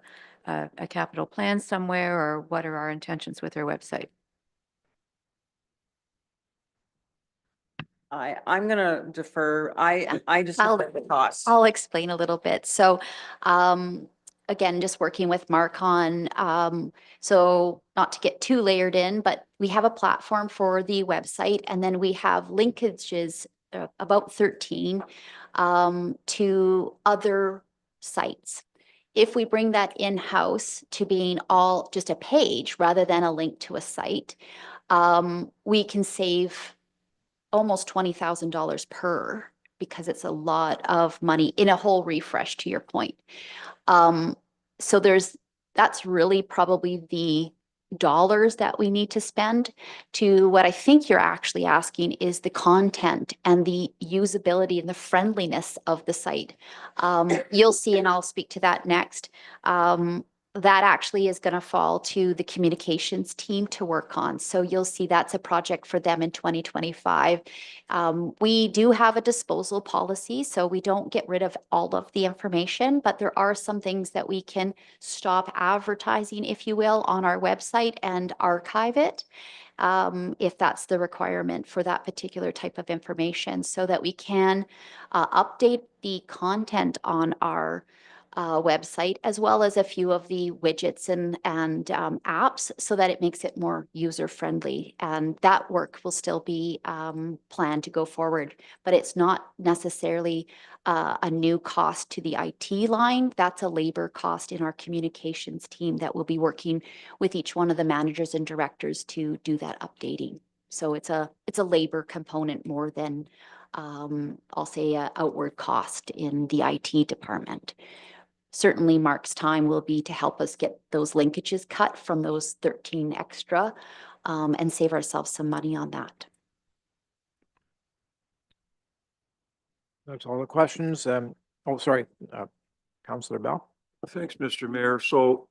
capital plan somewhere, or what are our intentions with our website? I'm gonna defer. I just look at the costs. I'll explain a little bit. So, again, just working with Mark on, so not to get too layered in, but we have a platform for the website, and then we have linkages, about 13, to other sites. If we bring that in-house to being all just a page rather than a link to a site, we can save almost $20,000 per, because it's a lot of money in a whole refresh, to your point. So that's really probably the dollars that we need to spend. To what I think you're actually asking is the content and the usability and the friendliness of the site. You'll see, and I'll speak to that next. That actually is going to fall to the communications team to work on. So you'll see that's a project for them in 2025. We do have a disposal policy, so we don't get rid of all of the information, but there are some things that we can stop advertising, if you will, on our website and archive it, if that's the requirement for that particular type of information, so that we can update the content on our website, as well as a few of the widgets and apps so that it makes it more user-friendly. And that work will still be planned to go forward, but it's not necessarily a new cost to the IT line. That's a labor cost in our communications team that will be working with each one of the managers and directors to do that updating. So it's a labor component more than I'll say a outward cost in the IT department. Certainly Mark's time will be to help us get those linkages cut from those 13 extra and save ourselves some money on that. That's all the questions. Oh, sorry, Councillor Bell. Thanks, Mr. Mayor. So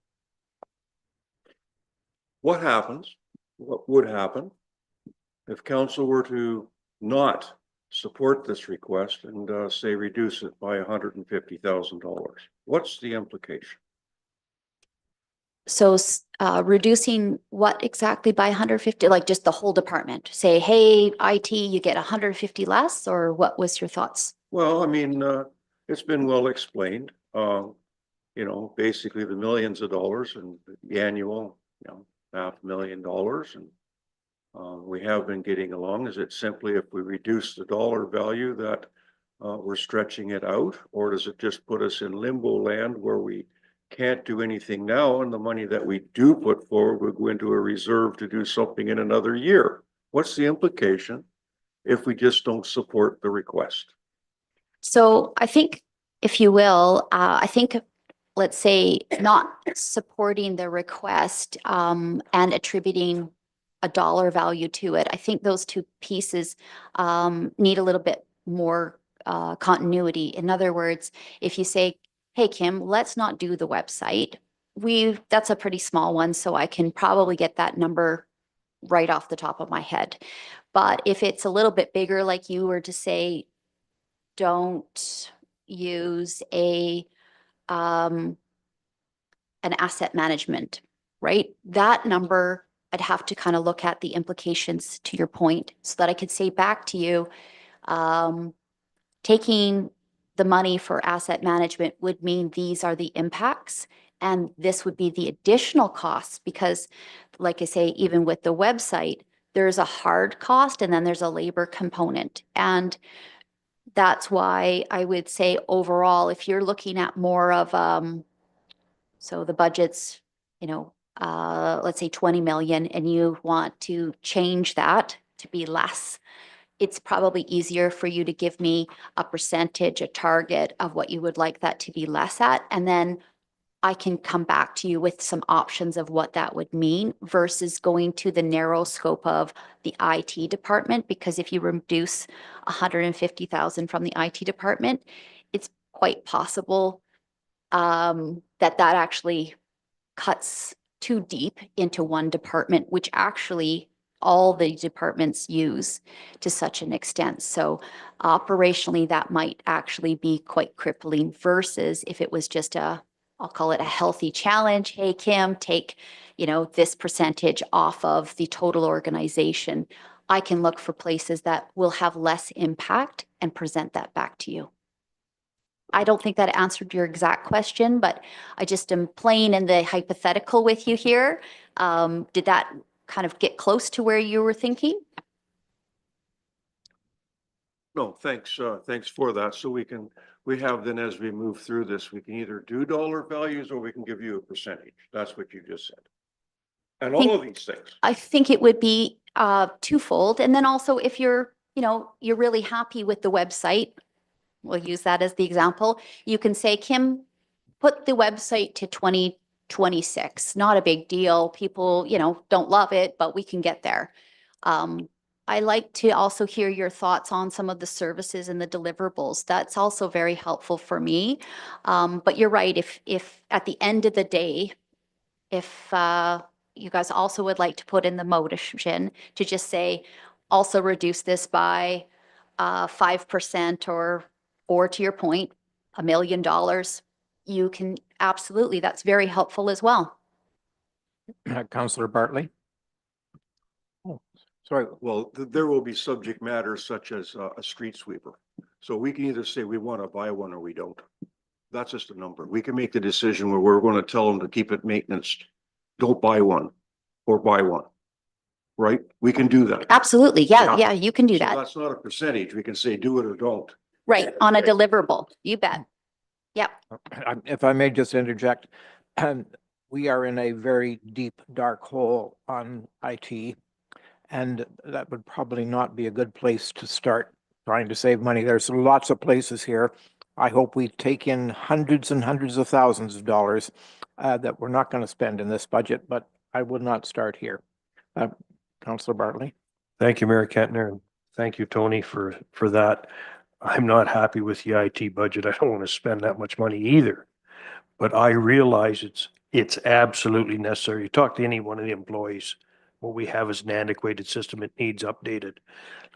what happens, what would happen if council were to not support this request and say reduce it by $150,000? What's the implication? So reducing what exactly by 150, like just the whole department? Say, hey, IT, you get 150 less, or what was your thoughts? Well, I mean, it's been well explained. You know, basically the millions of dollars and the annual, you know, $500,000, and we have been getting along. Is it simply if we reduce the dollar value that we're stretching it out, or does it just put us in limbo land where we can't do anything now, and the money that we do put forward will go into a reserve to do something in another year? What's the implication if we just don't support the request? So I think, if you will, I think, let's say, not supporting the request and attributing a dollar value to it. I think those two pieces need a little bit more continuity. In other words, if you say, hey, Kim, let's not do the website, that's a pretty small one, so I can probably get that number right off the top of my head. But if it's a little bit bigger, like you were to say, don't use an asset management, right? That number, I'd have to kind of look at the implications to your point so that I could say back to you, taking the money for asset management would mean these are the impacts, and this would be the additional costs because, like I say, even with the website, there's a hard cost and then there's a labor component. And that's why I would say overall, if you're looking at more of, so the budget's, you know, let's say 20 million, and you want to change that to be less, it's probably easier for you to give me a percentage, a target of what you would like that to be less at. And then I can come back to you with some options of what that would mean versus going to the narrow scope of the IT department. Because if you reduce 150,000 from the IT department, it's quite possible that actually cuts too deep into one department, which actually all the departments use to such an extent. So operationally, that might actually be quite crippling versus if it was just I'll call it a healthy challenge. Hey, Kim, take, you know, this percentage off of the total organization. I can look for places that will have less impact and present that back to you. I don't think that answered your exact question, but I just am playing in the hypothetical with you here. Did that kind of get close to where you were thinking? No, thanks. Thanks for that. So we have then, as we move through this, we can either do dollar values or we can give you a percentage. That's what you just said. And all of these things. I think it would be twofold. And then also if you're, you know, you're really happy with the website, we'll use that as the example. You can say, Kim, put the website to 2026. Not a big deal. People, you know, don't love it, but we can get there. I like to also hear your thoughts on some of the services and the deliverables. That's also very helpful for me. But you're right. If at the end of the day, if you guys also would like to put in the motion to just say, also reduce this by 5% or to your point, $1 million, you can absolutely, that's very helpful as well. Councillor Bartley. Oh, sorry. Well, there will be subject matters such as a street sweeper. So we can either say we want to buy one or we don't. That's just a number. We can make the decision where we're going to tell them to keep it maintenance. Don't buy one or buy one. Right? We can do that. Absolutely. Yeah, Yeah. yeah, you can do So that. that's not a percentage. We can say do it or don't. Right, on a deliverable. You bet. Yep. If I may just interject, we are in a very deep, dark hole on IT. And that would probably not be a good place to start trying to save money. There's lots of places here. I hope we take in hundreds and hundreds of thousands of dollars that we're not going to spend in this budget, but I would not start here. Councillor Bartley. Thank you, Mayor Kentner, and thank you, Tony, for that. I'm not happy with the IT budget. I don't want to spend that much money either. But I realize it's absolutely necessary. You talk to any one of the employees, what we have is an antiquated system. It needs updated.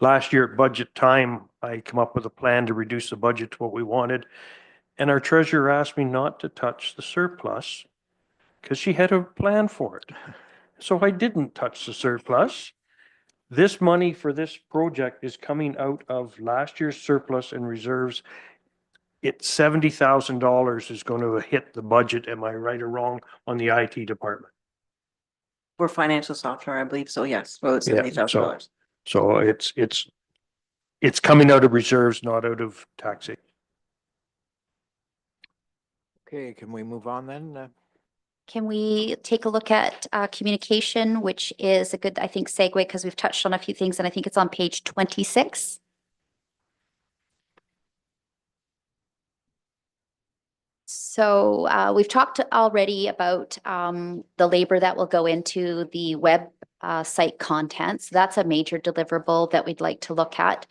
Last year at budget time, I come up with a plan to reduce the budget to what we wanted. And our treasurer asked me not to touch the surplus because she had a plan for it. So I didn't touch the surplus. This money for this project is coming out of last year's surplus and reserves. It's $70,000 is going to hit the budget. Am I right or wrong on the IT department? For financial software, I believe so, yes. Well, it's Yeah, $70,000. So it's coming out of reserves, not out of taxation. Okay, can we move on then? Can we take a look at communication, which is a good, I think, segue because we've touched on a few things and I think it's on page 26. So we've talked already about the labor that will go into the web site content. So that's a major deliverable that we'd like to look at.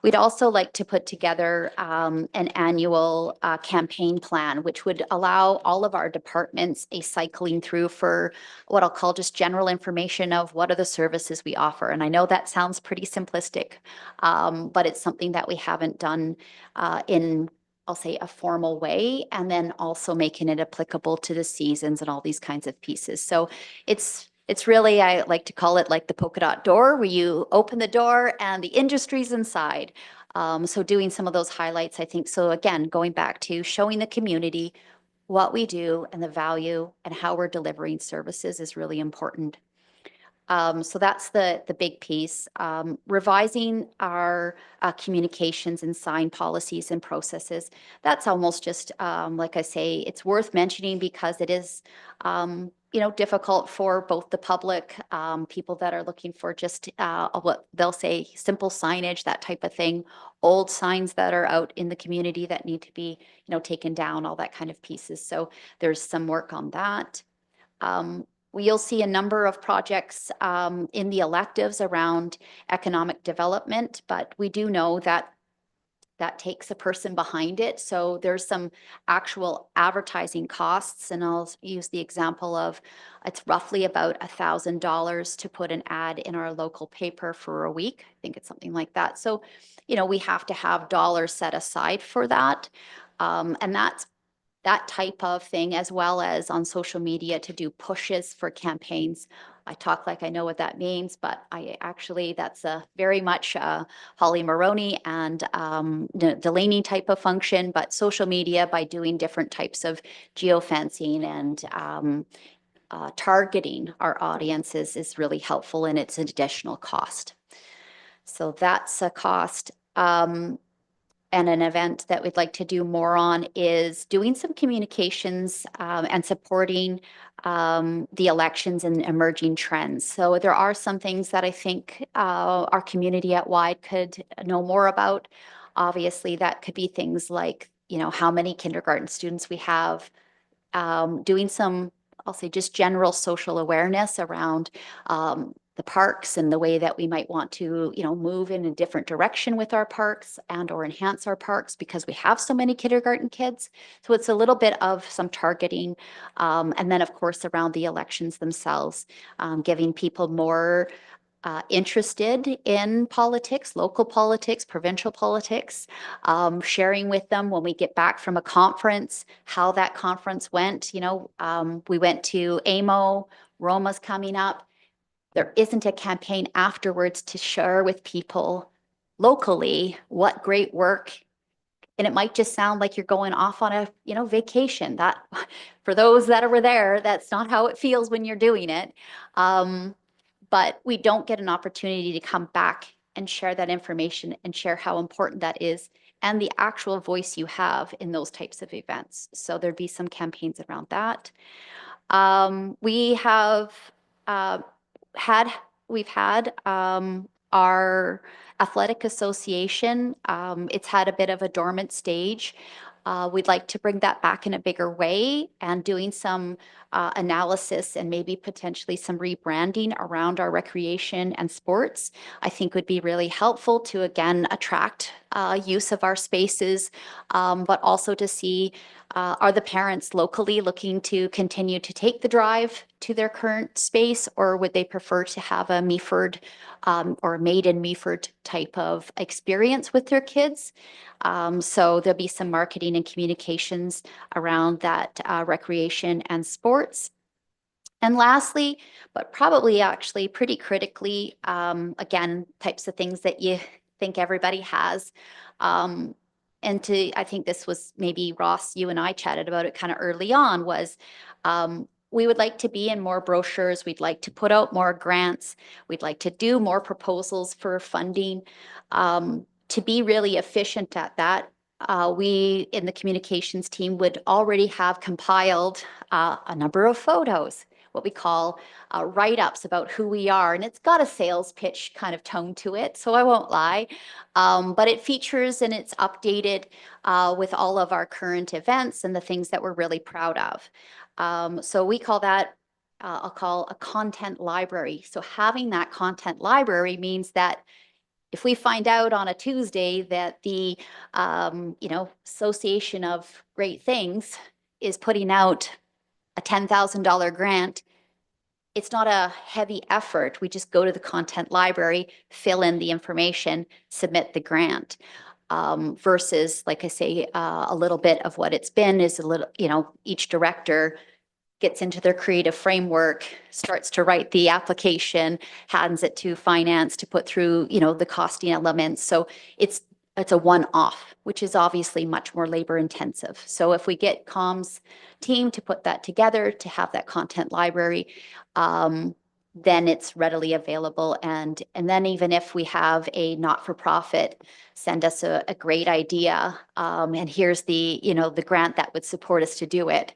We'd also like to put together an annual campaign plan, which would allow all of our departments a cycling through for what I'll call just general information of what are the services we offer. And I know that sounds pretty simplistic, but it's something that we haven't done in, I'll say, a formal way, and then also making it applicable to the seasons and all these kinds of pieces. So it's really, I like to call it like the polka dot door, where you open the door and the industry's inside. So doing some of those highlights, I think. So again, going back to showing the community what we do and the value and how we're delivering services is really important. So that's the big piece. Revising our communications and sign policies and processes. That's almost just, like I say, it's worth mentioning because it is, difficult for both the public, people that are looking for just what they'll say, simple signage, that type of thing, old signs that are out in the community that need to be, taken down, all that kind of pieces. So there's some work on that. You'll see a number of projects in the electives around economic development, but we do know that that takes a person behind it. So there's some actual advertising costs, and I'll use the example of it's roughly about $1,000 to put an ad in our local paper for a week. I think it's something like that. So, we have to have dollars set aside for that. And that's that type of thing, as well as on social media to do pushes for campaigns. I talk like I know what that means, but that's a very much Holly Maroney and Delaney type of function, but social media by doing different types of geofencing and targeting our audiences is really helpful, and it's an additional cost. So that's a cost. And an event that we'd like to do more on is doing some communications and supporting the elections and emerging trends. So there are some things that I think our community at wide could know more about. Obviously, that could be things like, how many kindergarten students we have, doing some, I'll say, just general social awareness around the parks and the way that we might want to, move in a different direction with our parks and or enhance our parks because we have so many kindergarten kids. So it's a little bit of some targeting. And then, of course, around the elections themselves, giving people more interested in politics, local politics, provincial politics, sharing with them when we get back from a conference, how that conference went. We went to AMO, Roma's coming up. There isn't a campaign afterwards to share with people locally what great work And it might just sound like you're going off on a, vacation. That, for those that were there, that's not how it feels when you're doing it. But we don't get an opportunity to come back and share that information and share how important that is and the actual voice you have in those types of events. So there'd be some campaigns around that. We have we've had our athletic association. It's had a bit of a dormant stage. We'd like to bring that back in a bigger way and doing some analysis and maybe potentially some rebranding around our recreation and sports, I think would be really helpful to, again, attract use of our spaces, but also to see are the parents locally looking to continue to take the drive to their current space, or would they prefer to have a Meaford or made in Meaford type of experience with their kids? So there'll be some marketing and communications around that recreation and sports. And lastly, but probably actually pretty critically, again, types of things that you think everybody has. I think this was maybe Ross, you and I chatted about it kind of early on, was we would like to be in more brochures. We'd like to put out more grants. We'd like to do more proposals for funding. To be really efficient at that, we in the communications team would already have compiled a number of photos, what we call write-ups about who we are. And it's got a sales pitch kind of tone to it, so I won't lie. But it features and it's updated with all of our current events and the things that we're really proud of. So we call that, I'll call a content library. So having that content library means that if we find out on a Tuesday that the, Association of Great Things is putting out a $10,000 grant, it's not a heavy effort. We just go to the content library, fill in the information, submit the grant. Versus, like I say, a little bit of what it's been is a little, each director gets into their creative framework, starts to write the application, hands it to finance to put through, the costing elements. So it's a one-off, which is obviously much more labor intensive. So if we get comms team to put that together, to have that content library, then it's readily available. And then even if we have a not-for-profit send us a great idea, and here's the, the grant that would support us to do it.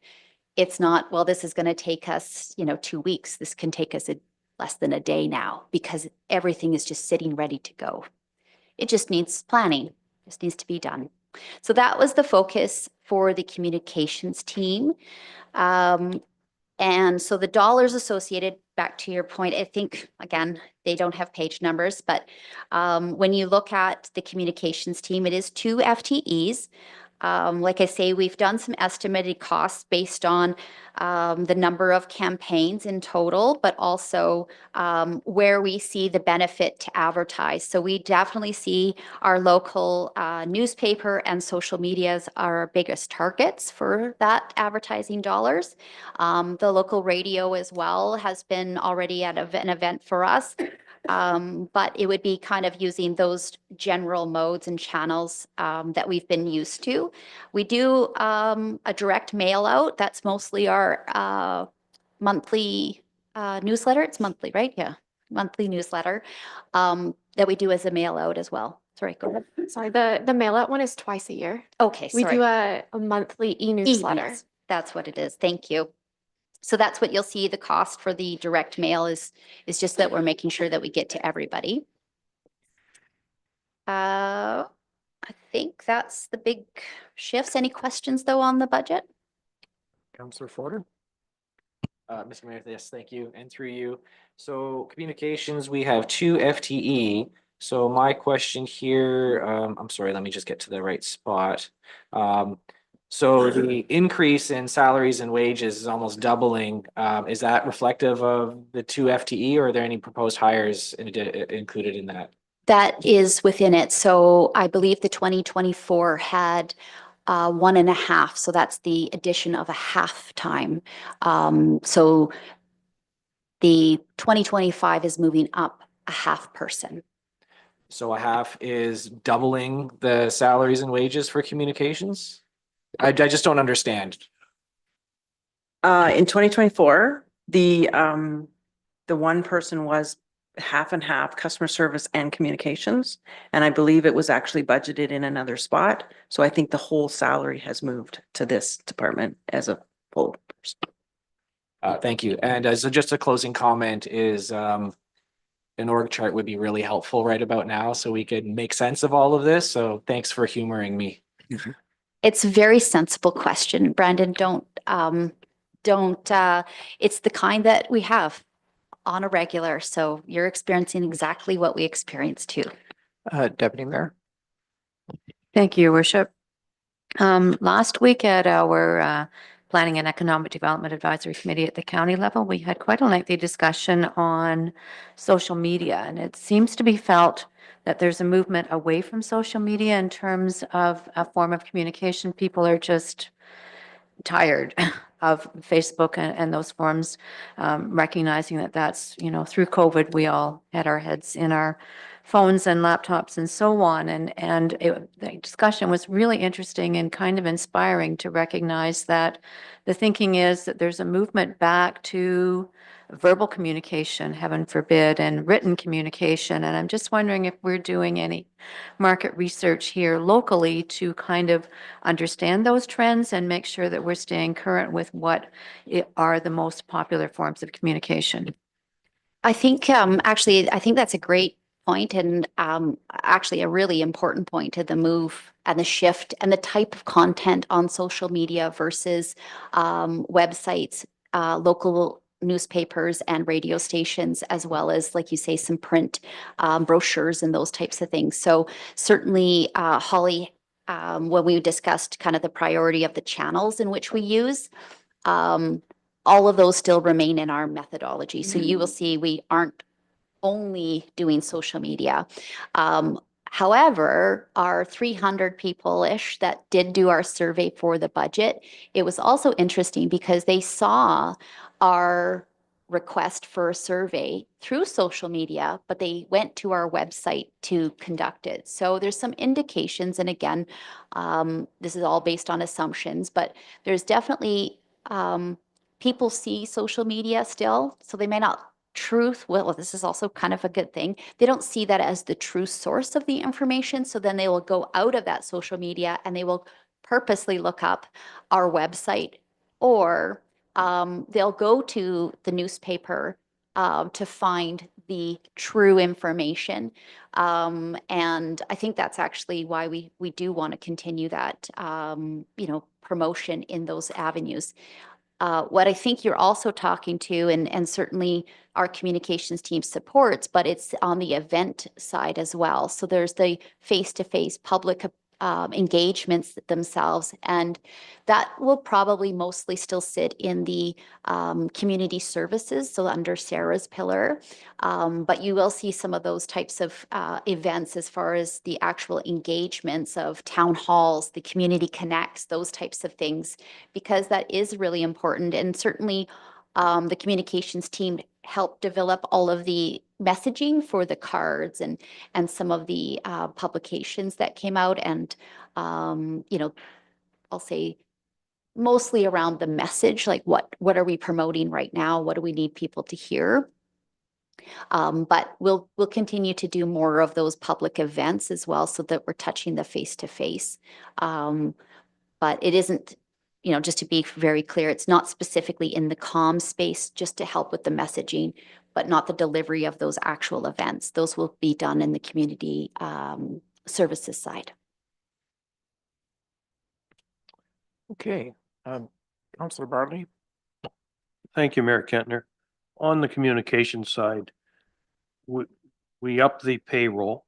It's not, well, this is going to take us, 2 weeks. This can take us less than a day now because everything is just sitting ready to go. It just needs planning. This needs to be done. So that was the focus for the communications team. And so the dollars associated, back to your point, I think, again, they don't have page numbers, but when you look at the communications team, it is 2 FTEs. Like I say, we've done some estimated costs based on the number of campaigns in total, but also where we see the benefit to advertise. So we definitely see our local newspaper and social media as our biggest targets for that advertising dollars. The local radio as well has been already at an event for us. But it would be kind of using those general modes and channels that we've been used to. We do a direct mail out. That's mostly our monthly newsletter. It's monthly, right? Yeah, monthly newsletter that we do as a mail out as well. Sorry, go ahead. Sorry, the mail out one is twice a year. Okay, We sorry. do a monthly e-newsletter. Yes, that's what it is. Thank you. So that's what you'll see. The cost for the direct mail is just that we're making sure that we get to everybody. I think that's the big shifts. Any questions though on the budget? Councillor Forder? Mr. Mayor, yes, thank you. And through you. So communications, we have 2 FTE. So my question here, I'm sorry, let me just get to the right spot. So the increase in salaries and wages is almost doubling. Is that reflective of the 2 FTE, or are there any proposed hires included in that? That is within it. So I believe the 2024 had 1.5. So that's the addition of a half time. So the 2025 is moving up a half person. So a half is doubling the salaries and wages for communications? I just don't understand. In 2024, the one person was half and half customer service and communications. And I believe it was actually budgeted in another spot. So I think the whole salary has moved to this department as a full person. Thank you. And as just a closing comment is, an org chart would be really helpful right about now so we could make sense of all of this. So thanks for humoring me. It's a very sensible question, Brandon. It's the kind that we have on a regular. So you're experiencing exactly what we experience too. Deputy Mayor. Thank you, Your Worship. Last week at our Planning and Economic Development Advisory Committee at the county level, we had quite a lengthy discussion on social media, and it seems to be felt that there's a movement away from social media in terms of a form of communication. People are just tired of Facebook and those forms, recognizing that that's, through COVID, we all had our heads in our phones and laptops and so on. The discussion was really interesting and kind of inspiring to recognize that the thinking is that there's a movement back to verbal communication, heaven forbid, and written communication. And I'm just wondering if we're doing any market research here locally to kind of understand those trends and make sure that we're staying current with what are the most popular forms of communication. I think I think that's a great point and actually a really important point to the move and the shift and the type of content on social media versus websites, local newspapers and radio stations, as well as, like you say, some print brochures and those types of things. So certainly, Holly, when we discussed kind of the priority of the channels in which we use, all of those still remain in our methodology. So you will see we aren't only doing social media. However, our 300 people-ish that did do our survey for the budget, it was also interesting because they saw our request for a survey through social media, but they went to our website to conduct it. So there's some indications, and again, this is all based on assumptions, but there's definitely people see social media still, so they may not well, this is also kind of a good thing. They don't see that as the true source of the information. So then they will go out of that social media and they will purposely look up our website, or they'll go to the newspaper to find the true information. And I think that's actually why we do want to continue that, promotion in those avenues. What I think you're also talking to, and certainly our communications team supports, but it's on the event side as well. So there's the face-to-face public engagements themselves, and that will probably mostly still sit in the community services, so under Sarah's pillar. But you will see some of those types of events as far as the actual engagements of town halls, the community connects, those types of things, because that is really important. And certainly the communications team helped develop all of the messaging for the cards and some of the publications that came out, and I'll say mostly around the message, like what are we promoting right now, what do we need people to hear. But we'll continue to do more of those public events as well, so that we're touching the face-to-face. But it isn't, just to be very clear, it's not specifically in the comm space just to help with the messaging, but not the delivery of those actual events. Those will be done in the community services side. Okay, Councillor Bartley. Thank you, Mayor Kentner. On the communication side, we upped the payroll,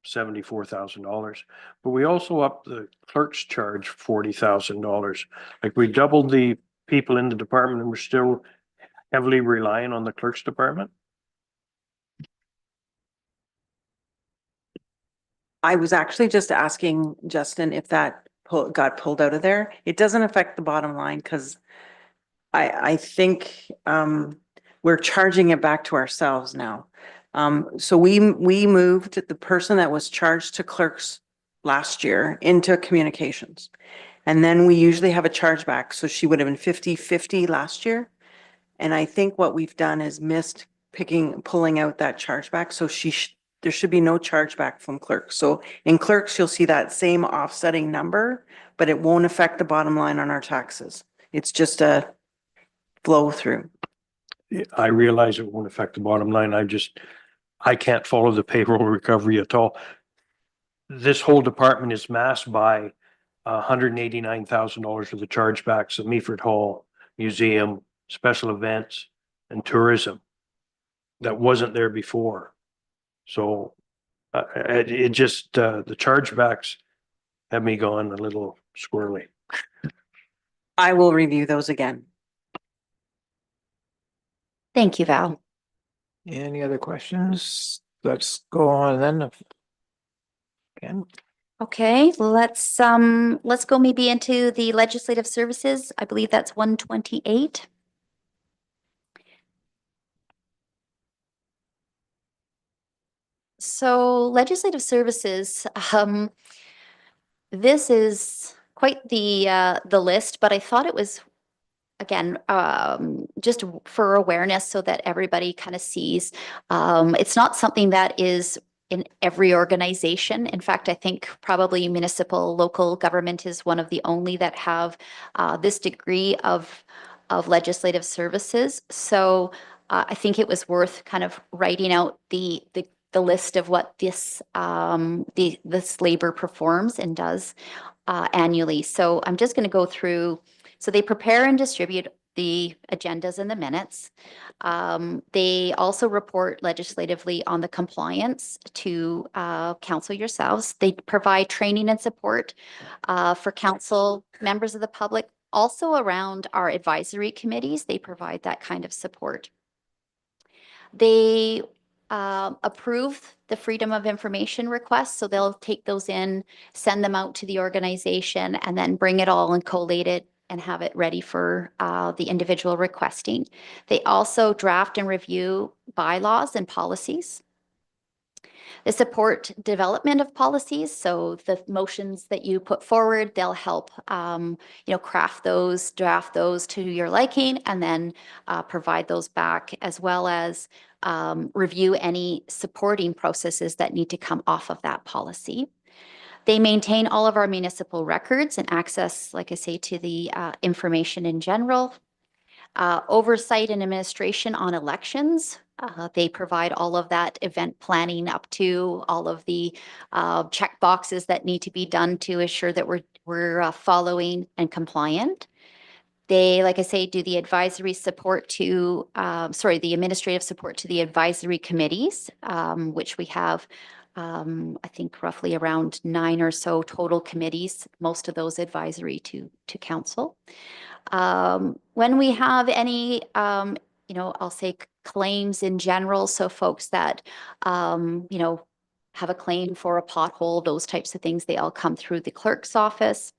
$74,000, but we also upped the clerk's charge $40,000. Like, we doubled the people in the department and we're still heavily relying on the clerk's department. I was actually just asking Justin if that got pulled out of there. It doesn't affect the bottom line because I think we're charging it back to ourselves now. So we moved the person that was charged to clerks last year into communications. And then we usually have a chargeback. So she would have been 50-50 last year. And I think what we've done is missed pulling out that chargeback. So there should be no chargeback from clerks. So in clerks, you'll see that same offsetting number, but it won't affect the bottom line on our taxes. It's just a flow through. I realize it won't affect the bottom line. I can't follow the payroll recovery at all. This whole department is masked by $189,000 for the chargebacks of Meaford Hall, Museum, special events, and tourism. That wasn't there before. So the chargebacks have me gone a little squirrely. I will review those again. Thank you, Val. Any other questions? Let's go on then. Again. Okay, let's go maybe into the legislative services. I believe that's 128. So legislative services, this is quite the list, but I thought it was, again, just for awareness so that everybody kind of sees. It's not something that is in every organization. In fact, I think probably municipal local government is one of the only that have this degree of legislative services. So I think it was worth kind of writing out the list of what this this labor performs and does annually. So I'm just going to go through. So they prepare and distribute the agendas and the minutes. They also report legislatively on the compliance to council yourselves. They provide training and support for council members of the public. Also around our advisory committees, they provide that kind of support. They approve the freedom of information requests. So they'll take those in, send them out to the organization, and then bring it all and collate it and have it ready for the individual requesting. They also draft and review bylaws and policies. They support development of policies. So the motions that you put forward, they'll help craft those, draft those to your liking, and then provide those back, as well as review any supporting processes that need to come off of that policy. They maintain all of our municipal records and access, like I say, to the information in general. Oversight and administration on elections. They provide all of that event planning up to all of the check boxes that need to be done to ensure that we're following and compliant. They, like I say, do the advisory support to, the administrative support to the advisory committees, which we have, I think roughly around 9 or so total committees, most of those advisory to council. When we have any, I'll say claims in general, so folks that, have a claim for a pothole, those types of things, they all come through the clerk's office.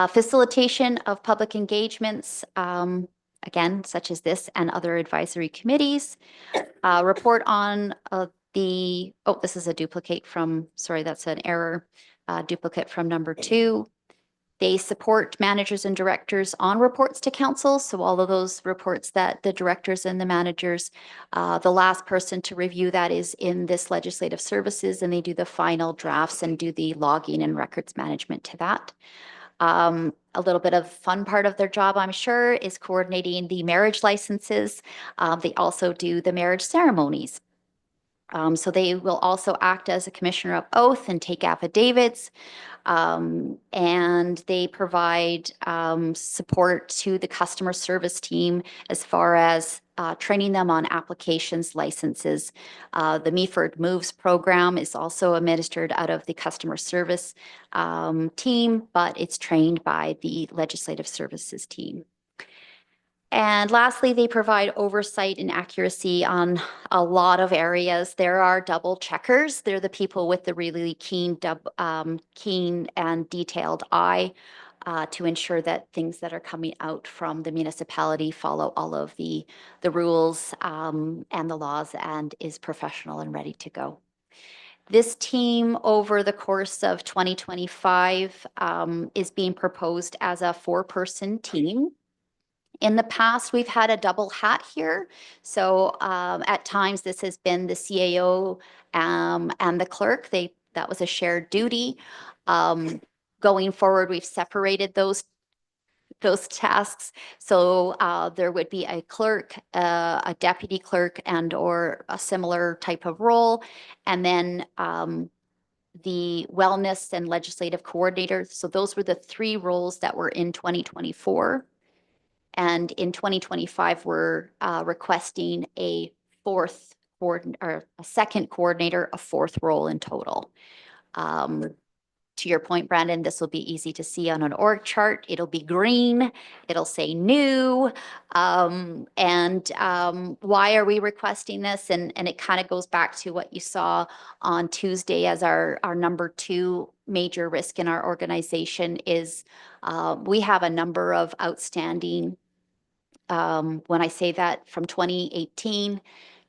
Facilitation of public engagements, again, such as this and other advisory committees. Report on this is a duplicate from, sorry, that's an error, duplicate from number 2. They support managers and directors on reports to council. So all of those reports that the directors and the managers, the last person to review that is in this legislative services, and they do the final drafts and do the logging and records management to that. A little bit of fun part of their job, I'm sure, is coordinating the marriage licenses. They also do the marriage ceremonies. So they will also act as a commissioner of oath and take affidavits. And they provide support to the customer service team as far as training them on applications, licenses. The Meaford Moves program is also administered out of the customer service team, but it's trained by the legislative services team. And lastly, they provide oversight and accuracy on a lot of areas. There are double checkers. They're the people with the really keen and detailed eye. to ensure that things that are coming out from the municipality follow all of the rules and the laws and is professional and ready to go. This team over the course of 2025 is being proposed as a 4-person team. In the past, we've had a double hat here. So at times this has been the CAO and the clerk. That was a shared duty. Going forward, we've separated those tasks. So there would be a clerk, a deputy clerk, and or a similar type of role. And then the wellness and legislative coordinator. So those were the 3 roles that were in 2024. And in 2025, we're requesting a second coordinator, a 4th role in total. To your point, Brandon, this will be easy to see on an org chart. It'll be green. It'll say new. Why are we requesting this? And it kind of goes back to what you saw on Tuesday as our number 2 major risk in our organization is we have a number of outstanding, when I say that, from 2018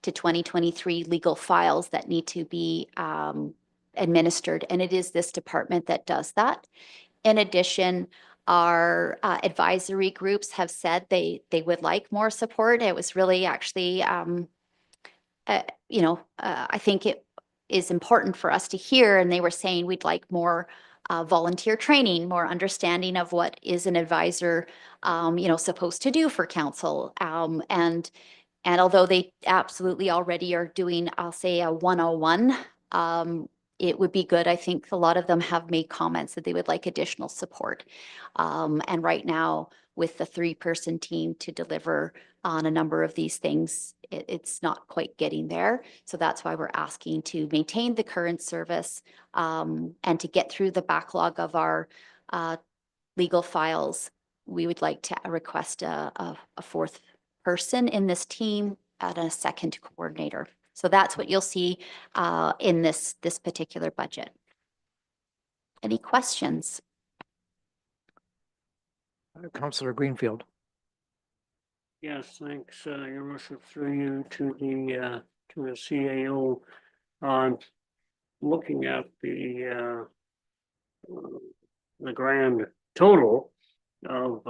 to 2023 legal files that need to be administered, and it is this department that does that. In addition, our advisory groups have said they would like more support. It was really actually, I think it is important for us to hear, and they were saying we'd like more volunteer training, more understanding of what is an advisor, supposed to do for council. And although they absolutely already are doing, I'll say, a 101, it would be good. I think a lot of them have made comments that they would like additional support. And right now, with the 3-person team to deliver on a number of these things, it's not quite getting there. So that's why we're asking to maintain the current service and to get through the backlog of our legal files. We would like to request a 4th person in this team and a 2nd coordinator. So that's what you'll see in this particular budget. Any questions? Councillor Greenfield. Yes, thanks, Your Worship, through you to the CAO. On looking at the grand total of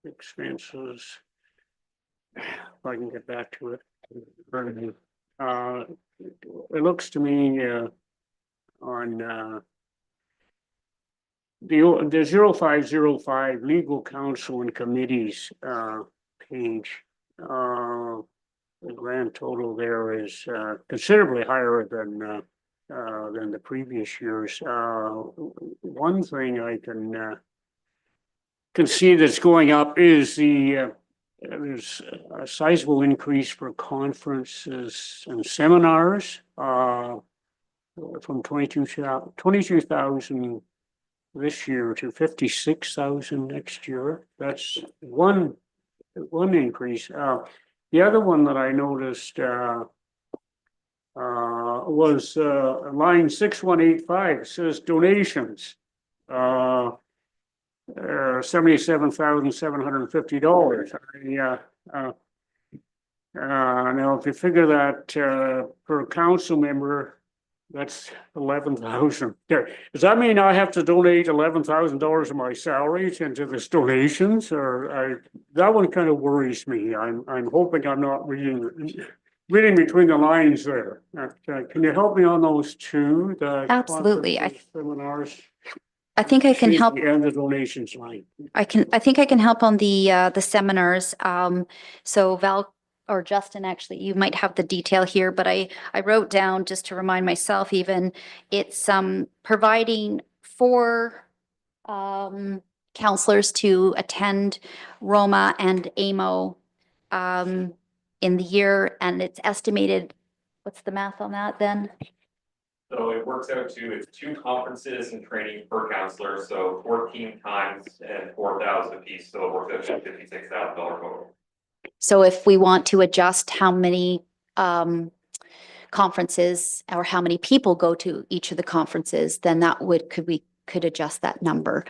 expenses. If I can get back to it. It looks to me on the 0505 legal counsel and committees page. The grand total there is considerably higher than the previous years. One thing I can see that's going up is there's a sizable increase for conferences and seminars from 22,000 this year to 56,000 next year. That's one increase. The other one that I noticed was line 6185 says donations. $77,750. Now, if you figure that per council member, that's 11,000. Does that mean I have to donate $11,000 of my salary into this donations, or that one kind of worries me. I'm hoping I'm not reading between the lines there. Can you help me on those two? Absolutely. Seminars. I think I can help. And the donations line. I think I can help on the seminars. So Val or Justin, actually, you might have the detail here, but I wrote down just to remind myself even, it's providing 4 counselors to attend Roma and AMO in the year, and it's estimated, what's the math on that then? So it works out to, it's 2 conferences and training per counselor, so 14 times and 4,000 a piece, so it works out to $56,000 total. So if we want to adjust how many conferences or how many people go to each of the conferences, then that could we could adjust that number.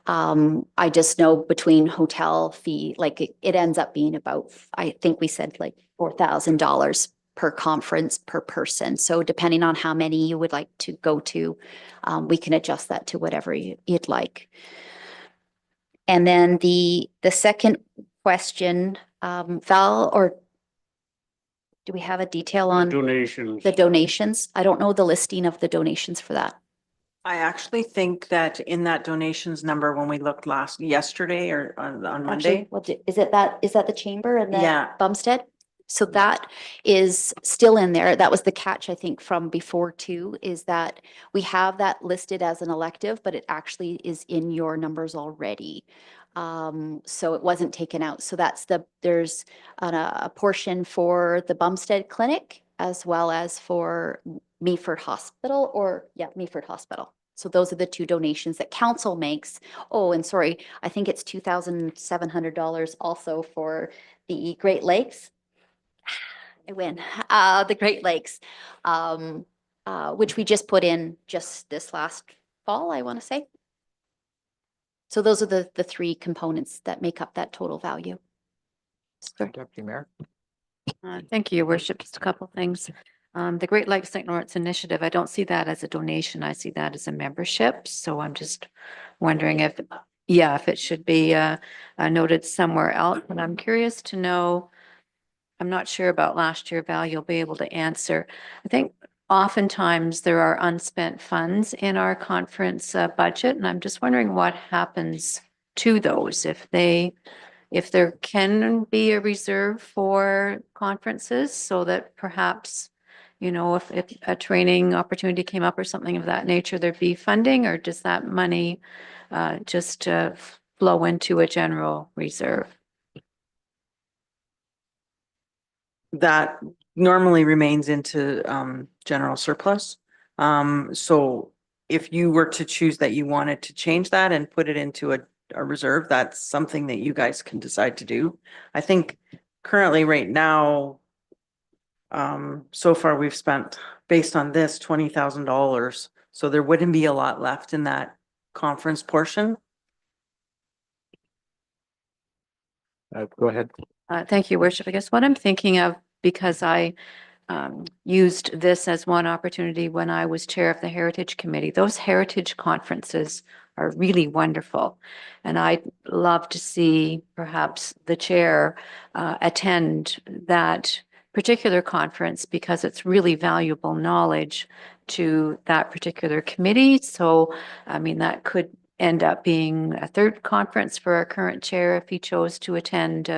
I just know between hotel fee, like it ends up being about, I think we said like $4,000 per conference per person. So depending on how many you would like to go to, we can adjust that to whatever you'd like. And then the second question, Val, or do we have a detail on Donations. the donations? I don't know the listing of the donations for that. I actually think that in that donations number, when we looked yesterday or on Actually, Monday. is that the chamber and the Yeah. Bumstead? So that is still in there. That was the catch, I think, from before too, is that we have that listed as an elective, but it actually is in your numbers already. So it wasn't taken out. So there's a portion for the Bumstead Clinic as well as for Meaford Hospital Meaford Hospital. So those are the two donations that council makes. Oh, and sorry, I think it's $2,700 also for the Great Lakes. I win. The Great Lakes, which we just put in just this last fall, I want to say. So those are the three components that make up that total value. Deputy Mayor. Thank you, Your Worship. Just a couple things. The Great Lakes St. Lawrence Initiative, I don't see that as a donation. I see that as a membership. So I'm just wondering if it should be noted somewhere else. And I'm curious to know, I'm not sure about last year, Val, you'll be able to answer. I think oftentimes there are unspent funds in our conference budget, and I'm just wondering what happens to those if there can be a reserve for conferences so that perhaps, if a training opportunity came up or something of that nature, there'd be funding, or does that money just flow into a general reserve? That normally remains into general surplus. So if you were to choose that you wanted to change that and put it into a reserve, that's something that you guys can decide to do. I think currently right now, so far we've spent, based on this, $20,000. So there wouldn't be a lot left in that conference portion. Go ahead. Thank you, Worship. I guess what I'm thinking of, because I used this as one opportunity when I was chair of the Heritage Committee. Those heritage conferences are really wonderful. And I'd love to see perhaps the chair attend that particular conference because it's really valuable knowledge to that particular committee. So, I mean, that could end up being a third conference for our current chair if he chose to attend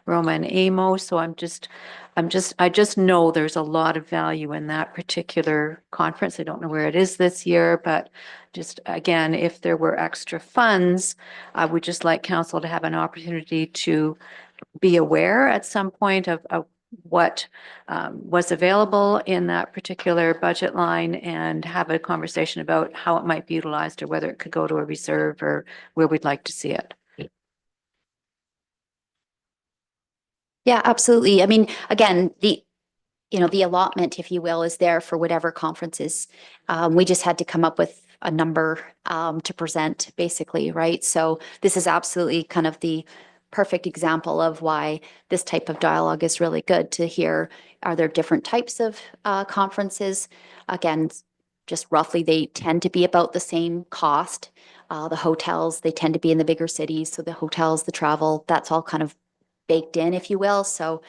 Roma and Amo. So I just know there's a lot of value in that particular conference. I don't know where it is this year, but just again, if there were extra funds, I would just like council to have an opportunity to be aware at some point of what was available in that particular budget line and have a conversation about how it might be utilized or whether it could go to a reserve or where we'd like to see it. Yeah, absolutely. I mean, again, the allotment, if you will, is there for whatever conferences. We just had to come up with a number to present, basically, right? So this is absolutely kind of the perfect example of why this type of dialogue is really good to hear. Are there different types of conferences? Again, just roughly, they tend to be about the same cost. The hotels, they tend to be in the bigger cities. So the hotels, the travel, that's all kind of baked in, if you will. So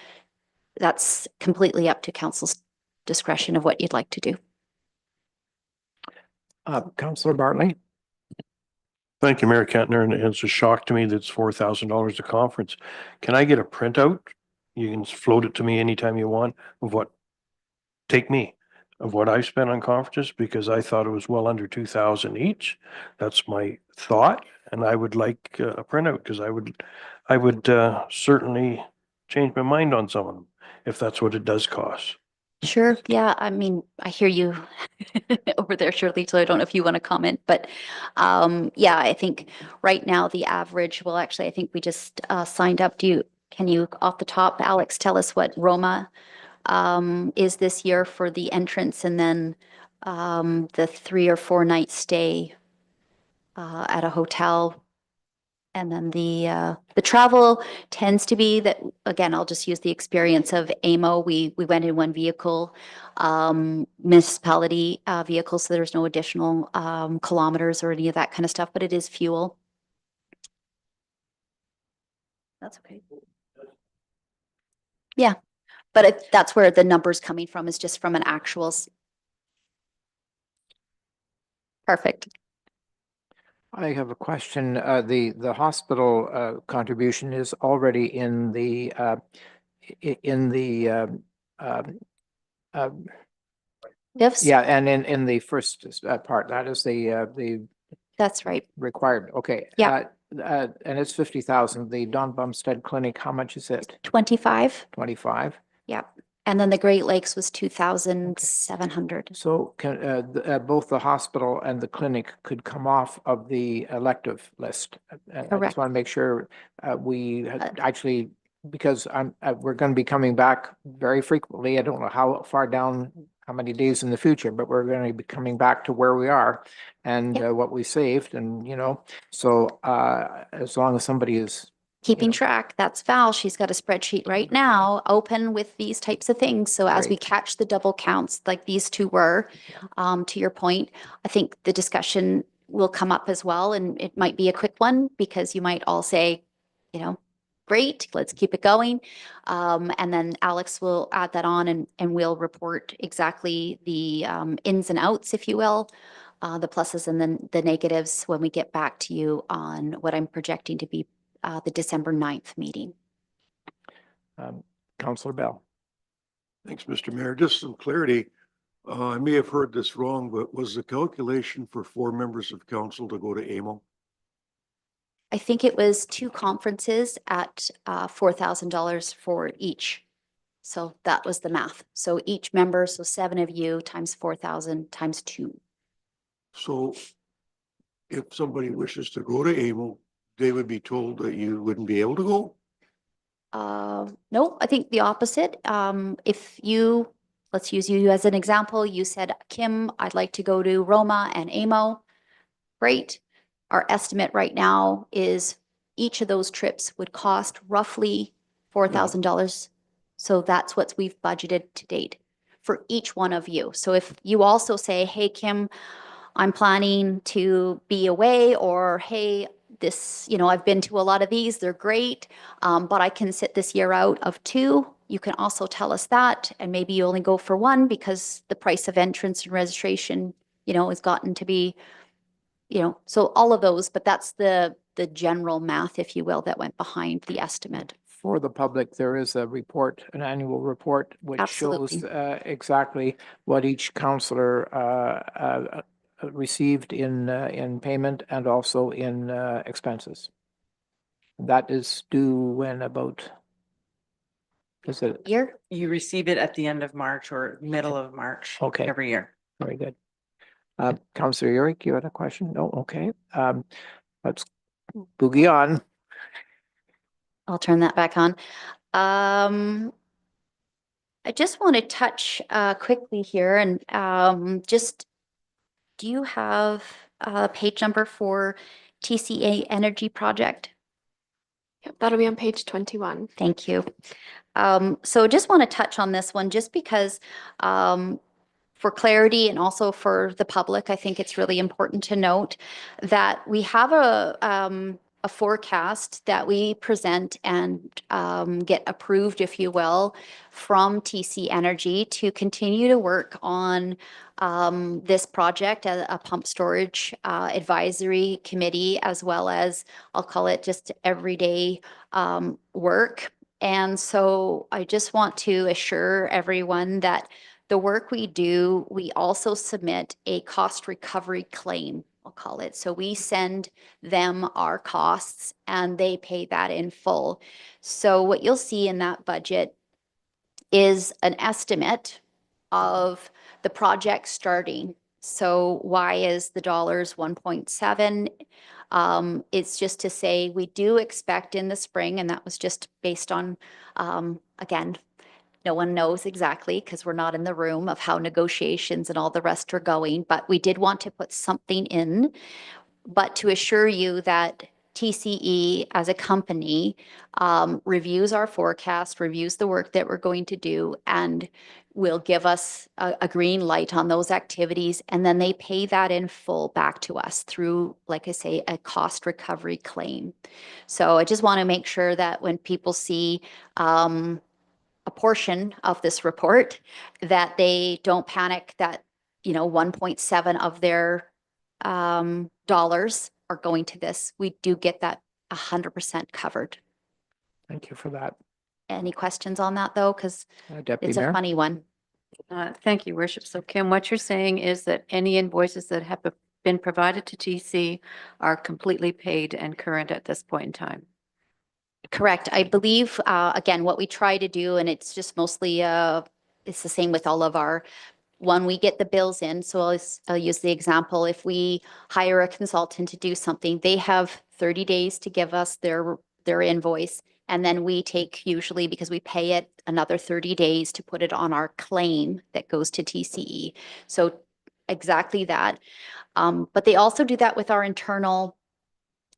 that's completely up to council's discretion of what you'd like to do. Councillor Bartley. Thank you, Mayor Kentner, and it's a shock to me that it's $4,000 a conference. Can I get a printout? You can float it to me anytime you want of what I've spent on conferences, because I thought it was well under 2,000 each. That's my thought, and I would like a printout because I would certainly change my mind on some of them if that's what it does cost. Sure. Yeah. I mean, I hear you over there, Shirley. So I don't know if you want to comment, but yeah, I think right now the average, well, actually, I think we just signed up. Can you off the top, Alex, tell us what Roma is this year for the entrance and then the 3 or 4 night stay? at a hotel. And then the travel tends to be that, again, I'll just use the experience of AMO. We went in one vehicle, municipality vehicle, so there's no additional kilometers or any of that kind of stuff, but it is fuel. That's okay. Yeah, but that's where the number's coming from, is just from an actuals. Perfect. I have a question. The hospital contribution is already in the Ifs? yeah, and in the first part, that is the That's right. required. Okay. Yeah. And it's 50,000. The Don Bumstead Clinic, how much is it? 25. 25. Yep. And then the Great Lakes was 2,700. So can both the hospital and the clinic could come off of the elective list? I Correct. just want to make sure we actually, because we're going to be coming back very frequently. I don't know how far down, how many days in the future, but we're going to be coming back to where we are and what we saved, and so as long as somebody is Keeping track, that's Val. She's got a spreadsheet right now open with these types of things. So as we Great. catch the double counts, like these two were, to your point, I think the discussion will come up as well. And it might be a quick one because you might all say, great, let's keep it going. And then Alex will add that on and we'll report exactly the ins and outs, if you will, the pluses and then the negatives when we get back to you on what I'm projecting to be the December 9th meeting. Councillor Bell. Thanks, Mr. Mayor. Just some clarity. I may have heard this wrong, but was the calculation for 4 members of council to go to AMO? I think it was 2 conferences at $4,000 for each. So that was the math. So each member, so 7 of you times 4,000 times 2. So if somebody wishes to go to AMO, they would be told that you wouldn't be able to go? No, I think the opposite. If you, let's use you as an example, you said, Kim, I'd like to go to Roma and AMO. Great. Our estimate right now is each of those trips would cost roughly $4,000. So that's what we've budgeted to date for each one of you. So if you also say, hey, Kim, I'm planning to be away, or hey, this, I've been to a lot of these, they're great, but I can sit this year out of 2. You can also tell us that, and maybe you only go for 1 because the price of entrance and registration, has gotten to be, so all of those, but that's the general math, if you will, that went behind the estimate. For the public, there is a report, an annual report, which shows exactly what each councillor received in payment and also in expenses. That is due when about, is it? Year? You receive it at the end of March or middle of March. Okay. Every year. Very good. Councillor Urick, you had a question? No, okay. Let's boogie on. I'll turn that back on. I just want to touch quickly here and just, do you have a page number for TCA Energy Project? Yep, that'll be on page 21. Thank you. So just want to touch on this one just because for clarity and also for the public, I think it's really important to note that we have a forecast that we present and get approved, if you will, from TC Energy to continue to work on this project, a pump storage advisory committee, as well as, I'll call it just everyday work. And so I just want to assure everyone that the work we do, we also submit a cost recovery claim, I'll call it. So we send them our costs and they pay that in full. So what you'll see in that budget is an estimate of the project starting. So why is the dollars 1.7? It's just to say we do expect in the spring, and that was just based on, again, no one knows exactly because we're not in the room of how negotiations and all the rest are going, but we did want to put something in But to assure you that TCE as a company reviews our forecast, reviews the work that we're going to do, and will give us a green light on those activities. And then they pay that in full back to us through, like I say, a cost recovery claim. So I just want to make sure that when people see a portion of this report, that they don't panic that, 1.7 of their dollars are going to this. We do get that 100% covered. Thank you for that. Any questions on that, though? Because Deputy it's a Mayor. funny one. Thank you, Worship. So Kim, what you're saying is that any invoices that have been provided to TC are completely paid and current at this point in time? Correct. I believe, again, what we try to do, and it's just mostly, it's the same with all of our, when we get the bills in, so I'll use the example, if we hire a consultant to do something, they have 30 days to give us their invoice. And then we take usually, because we pay it, another 30 days to put it on our claim that goes to TCE. So exactly that. But they also do that with our internal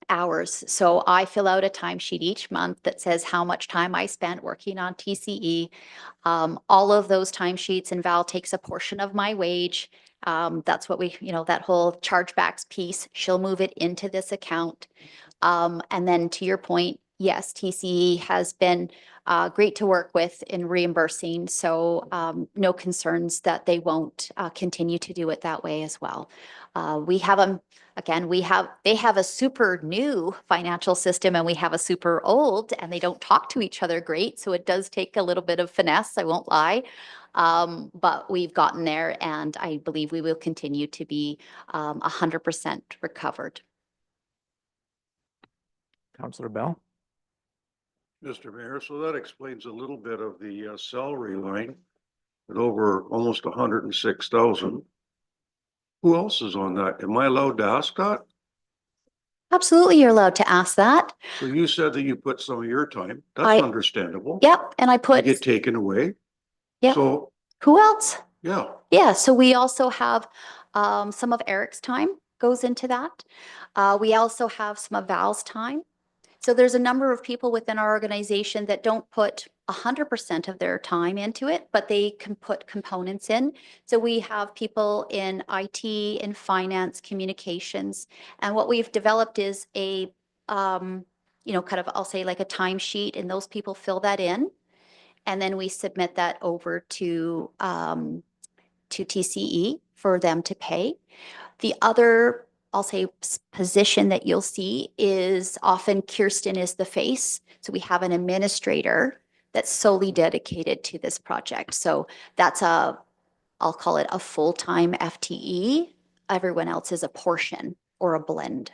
hours. So I fill out a timesheet each month that says how much time I spent working on TCE. All of those timesheets, and Val takes a portion of my wage. That's what we, that whole chargebacks piece, she'll move it into this account. And then to your point, yes, TCE has been great to work with in reimbursing. So no concerns that they won't continue to do it that way as well. We have them, again, they have a super new financial system and we have a super old, and they don't talk to each other great. So it does take a little bit of finesse, I won't lie. But we've gotten there, and I believe we will continue to be 100% recovered. Councillor Bell. Mr. Mayor, so that explains a little bit of the salary line at over almost 106,000. Who else is on that? Am I allowed to ask that? Absolutely, you're allowed to ask that. So you said that you put some of your time. That's understandable. Yep, and I put. Get taken away. Yep. So. Who else? Yeah. Yeah, so we also have some of Eric's time goes into that. We also have some of Val's time. So there's a number of people within our organization that don't put 100% of their time into it, but they can put components in. So we have people in IT, in finance, communications, and what we've developed is a, kind of, I'll say like a timesheet, and those people fill that in, and then we submit that over to TCE for them to pay. The other, I'll say, position that you'll see is often Kirsten is the face. So we have an administrator that's solely dedicated to this project. So that's I'll call it a full-time FTE. Everyone else is a portion or a blend.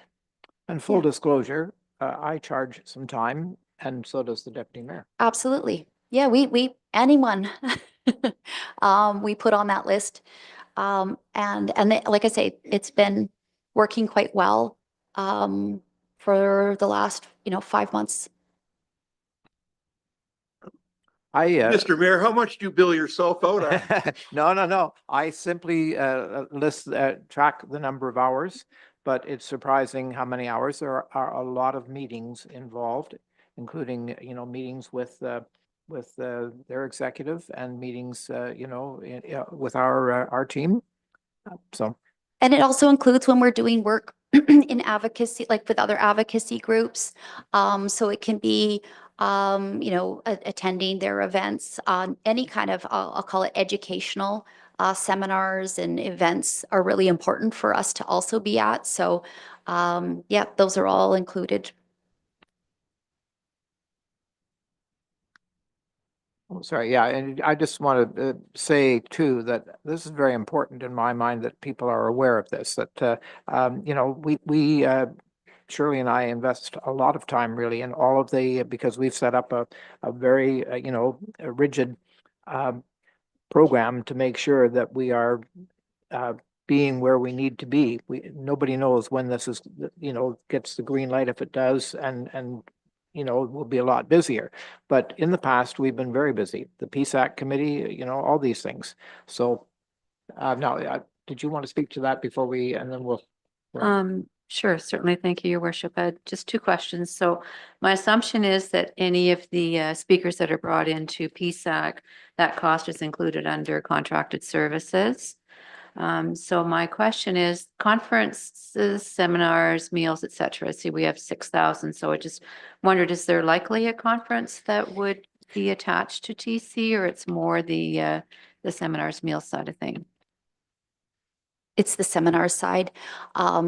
And full disclosure, I charge some time, and so does the deputy mayor. Absolutely. Yeah, anyone we put on that list. Like I say, it's been working quite well for the last, 5 months. Mr. Mayor, how much do you bill yourself out at? No. I simply track the number of hours, but it's surprising how many hours. There are a lot of meetings involved, including, meetings with their executive and meetings, with our team. So. And it also includes when we're doing work in advocacy, like with other advocacy groups. So it can be, attending their events on any kind of, I'll call it educational seminars and events are really important for us to also be at. So, yeah, those are all included. Oh, sorry, yeah, and I just want to say too that this is very important in my mind that people are aware of this. That we Shirley and I invest a lot of time really in all of because we've set up a very a rigid program to make sure that we are being where we need to be. Nobody knows when this is gets the green light. If it does, and we'll be a lot busier. But in the past, we've been very busy. The Peace Act Committee, all these things. So now, did you want to speak to that before and then we'll. Sure, certainly. Thank you, Your Worship. Just two questions. So my assumption is that any of the speakers that are brought into PSAC, that cost is included under contracted services. So my question is conferences, seminars, meals, et cetera. See, we have 6,000. So I just wondered, is there likely a conference that would be attached to TC, or it's more the seminars, meal side of thing? It's the seminar side.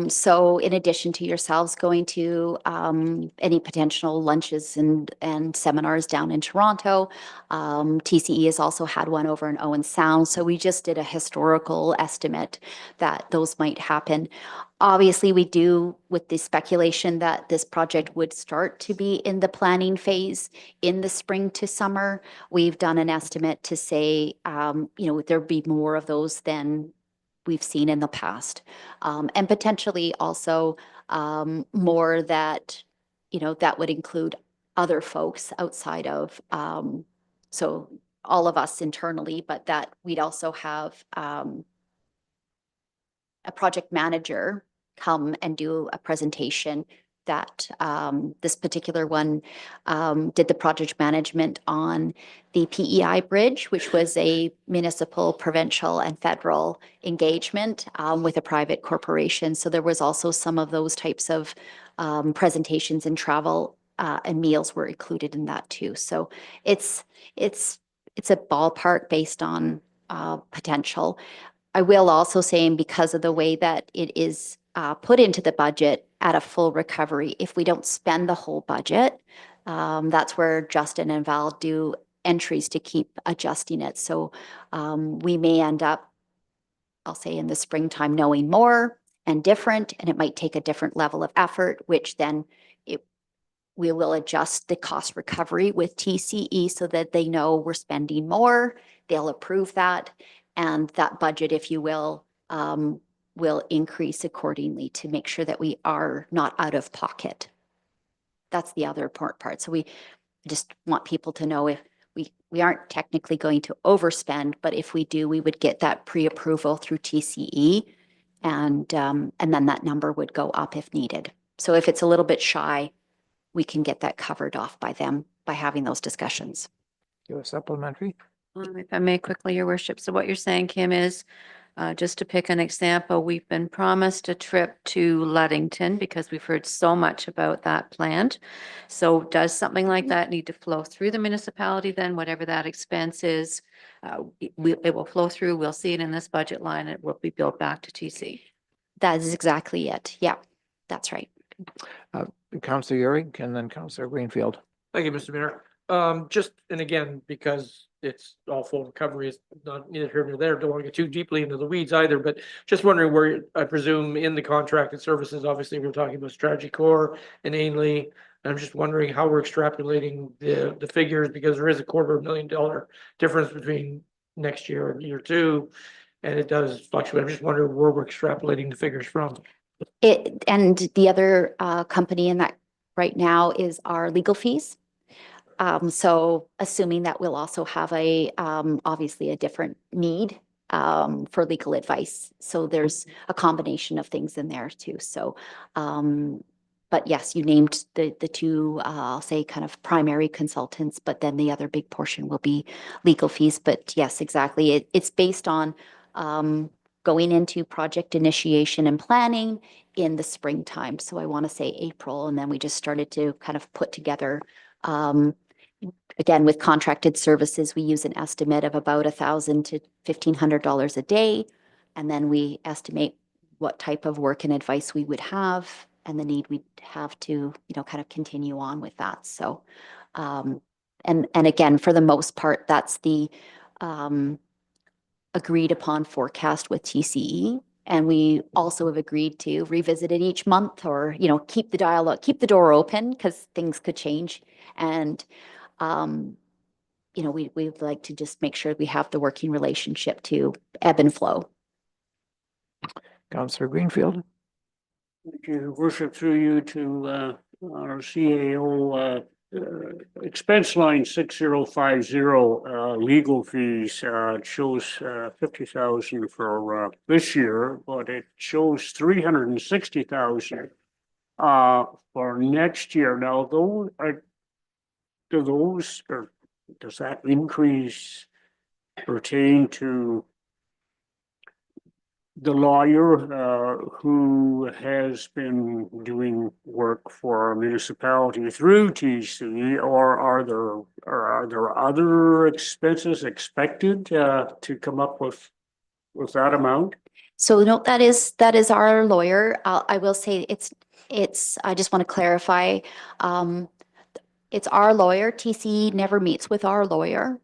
So in addition to yourselves going to any potential lunches and seminars down in Toronto, TCE has also had one over in Owen Sound. So we just did a historical estimate that those might happen. Obviously, we do with the speculation that this project would start to be in the planning phase in the spring to summer. We've done an estimate to say, there'd be more of those than we've seen in the past. And potentially also more that, that would include other folks outside of, so all of us internally, but that we'd also have a project manager come and do a presentation that this particular one did the project management on the PEI bridge, which was a municipal, provincial, and federal engagement with a private corporation. So there was also some of those types of presentations and travel and meals were included in that too. So it's a ballpark based on potential. I will also say, because of the way that it is put into the budget at a full recovery, if we don't spend the whole budget, that's where Justin and Val do entries to keep adjusting it. So we may end up, I'll say in the springtime, knowing more and different, and it might take a different level of effort, which then we will adjust the cost recovery with TCE so that they know we're spending more. They'll approve that. And that budget, if you will increase accordingly to make sure that we are not out of pocket. That's the other important part. So we just want people to know if we aren't technically going to overspend, but if we do, we would get that pre-approval through TCE, and then that number would go up if needed. So if it's a little bit shy, we can get that covered off by them by having those discussions. Do a supplementary. If I may quickly, Your Worship. So what you're saying, Kim, is just to pick an example, we've been promised a trip to Ludington because we've heard so much about that plant. So does something like that need to flow through the municipality then, whatever that expense is? It will flow through. We'll see it in this budget line. It will be billed back to TC. That is exactly it. Yeah, that's right. Councillor Urick and then Councillor Greenfield. Thank you, Mr. Mayor. And again, because it's all full recovery, is not neither here nor there. Don't want to get too deeply into the weeds either, but just wondering where, I presume in the contracted services, obviously we're talking about Strategy Core and Ainley. And I'm just wondering how we're extrapolating the figures, because there is a $250,000 difference between next year and year two. And it does fluctuate. I'm just wondering where we're extrapolating the figures from. And the other company in that right now is our legal fees. So assuming that we'll also have obviously a different need for legal advice. So there's a combination of things in there too. So, but yes, you named the two, I'll say kind of primary consultants, but then the other big portion will be legal fees. But yes, exactly. It's based on going into project initiation and planning in the springtime. So I want to say April, and then we just started to kind of put together again, with contracted services, we use an estimate of about $1,000 to $1,500 a day. And then we estimate what type of work and advice we would have and the need we'd have to, kind of continue on with that. So, and again, for the most part, that's the agreed upon forecast with TCE. And we also have agreed to revisit it each month, or, keep the dialogue, keep the door open, because things could change. And we'd like to just make sure we have the working relationship to ebb and flow. Councillor Greenfield. Thank you, Worship, through you to our CAO expense line 6050. legal fees, it shows 50,000 for this year, but it shows 360,000 for next year. Now, or does that increase pertain to the lawyer who has been doing work for a municipality through TC, or are there other expenses expected to come up with that amount? So no, that is our lawyer. I will say I just want to clarify. It's our lawyer. TC never meets with our lawyer.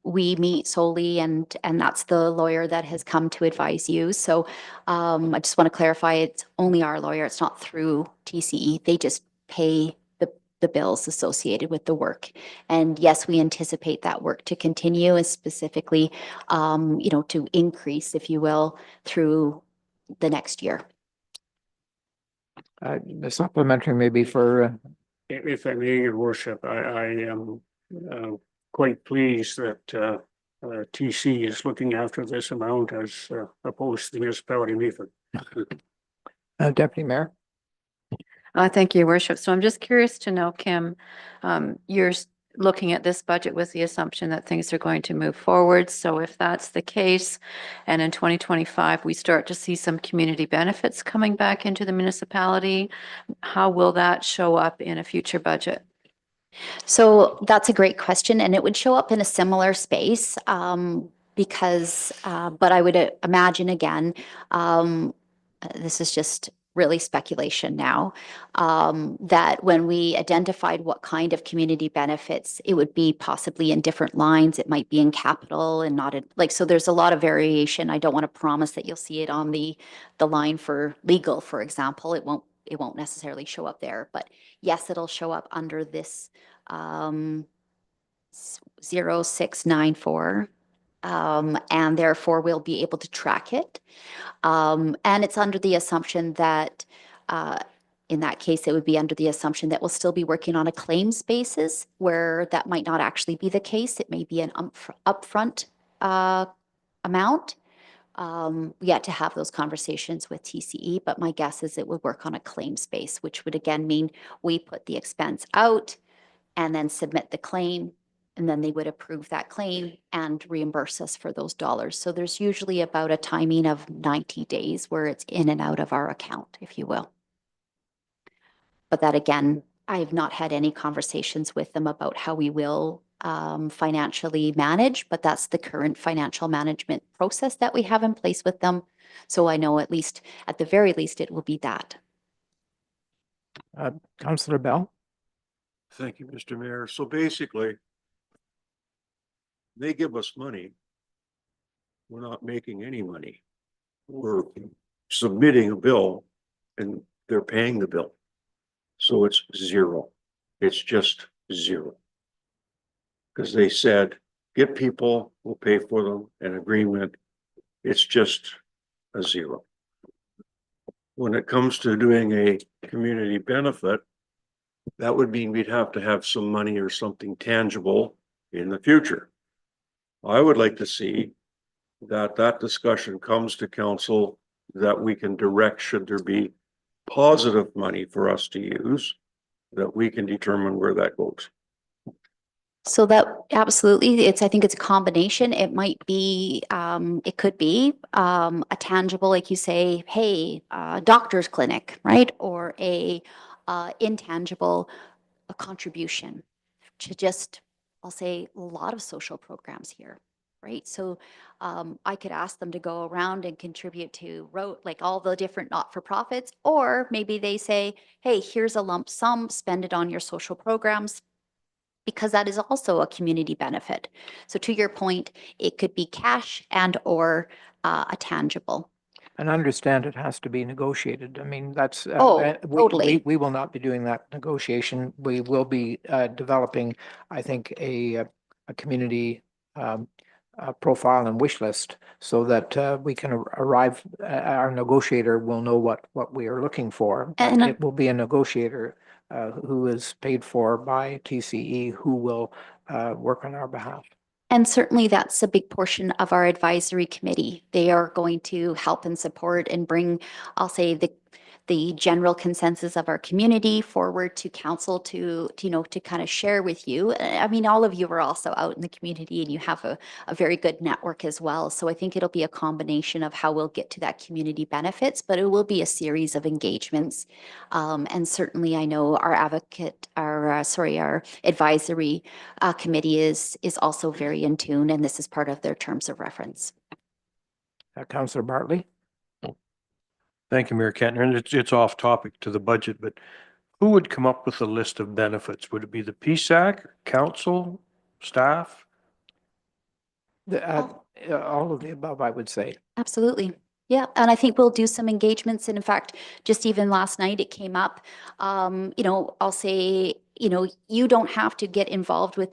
We meet solely and that's the lawyer that has come to advise you. So I just want to clarify, it's only our lawyer. It's not through TCE. They just pay the bills associated with the work. And yes, we anticipate that work to continue, and specifically, to increase, if you will, through the next year. The supplementary maybe for, If I may, your worship, I am quite pleased that TC is looking after this amount as opposed to the municipality of Meaford. Deputy Mayor. Thank you, Your Worship. So I'm just curious to know, Kim, you're looking at this budget with the assumption that things are going to move forward. So if that's the case, and in 2025, we start to see some community benefits coming back into the municipality, how will that show up in a future budget? So that's a great question, and it would show up in a similar space because, but I would imagine again, this is just really speculation now, that when we identified what kind of community benefits, it would be possibly in different lines. It might be in capital and not in, so there's a lot of variation. I don't want to promise that you'll see it on the line for legal, for example. It won't necessarily show up there, but yes, it'll show up under this 0694. And therefore we'll be able to track it. And it's under the assumption that, in that case, it would be under the assumption that we'll still be working on a claims basis, where that might not actually be the case. It may be an upfront amount. Yet to have those conversations with TCE, but my guess is it would work on a claims base, which would again mean we put the expense out and then submit the claim, and then they would approve that claim and reimburse us for those dollars. So there's usually about a timing of 90 days where it's in and out of our account, if you will. But that again, I have not had any conversations with them about how we will financially manage, but that's the current financial management process that we have in place with them. So I know at the very least, it will be that. Councillor Bell. Thank you, Mr. Mayor. So basically, they give us money. We're not making any money. We're submitting a bill and they're paying the bill. So it's zero. It's just zero. Because they said, get people, we'll pay for them, an agreement. It's just a zero. When it comes to doing a community benefit, that would mean we'd have to have some money or something tangible in the future. I would like to see that discussion comes to council, that we can direct, should there be positive money for us to use, that we can determine where that goes. So that absolutely, I think it's a combination. It might be, it could be a tangible, like you say, hey, doctor's clinic, right? Or a intangible contribution to just, I'll say, a lot of social programs here, right? So I could ask them to go around and contribute to like all the different not-for-profits, or maybe they say, hey, here's a lump sum, spend it on your social programs, because that is also a community benefit. So to your point, it could be cash and or a tangible. And understand it has to be negotiated. I mean, that's. Totally. We will not be doing that negotiation. We will be developing, I think, a community profile and wish list, so that we can arrive, our negotiator will know what we are looking for. And it will be a negotiator who is paid for by TCE who will work on our behalf. And certainly that's a big portion of our advisory committee. They are going to help and support and bring, I'll say, the general consensus of our community forward to council to kind of share with you. I mean, all of you are also out in the community and you have a very good network as well. So I think it'll be a combination of how we'll get to that community benefits, but it will be a series of engagements. And certainly I know our our advisory committee is also very in tune, and this is part of their terms of reference. Councillor Bartley. Thank you, Mayor Kentner. And it's off topic to the budget, but who would come up with a list of benefits? Would it be the PSAC, council, staff? All of the above, I would say. Absolutely. Yeah, and I think we'll do some engagements. And in fact, just even last night, it came up, I'll say, you don't have to get involved with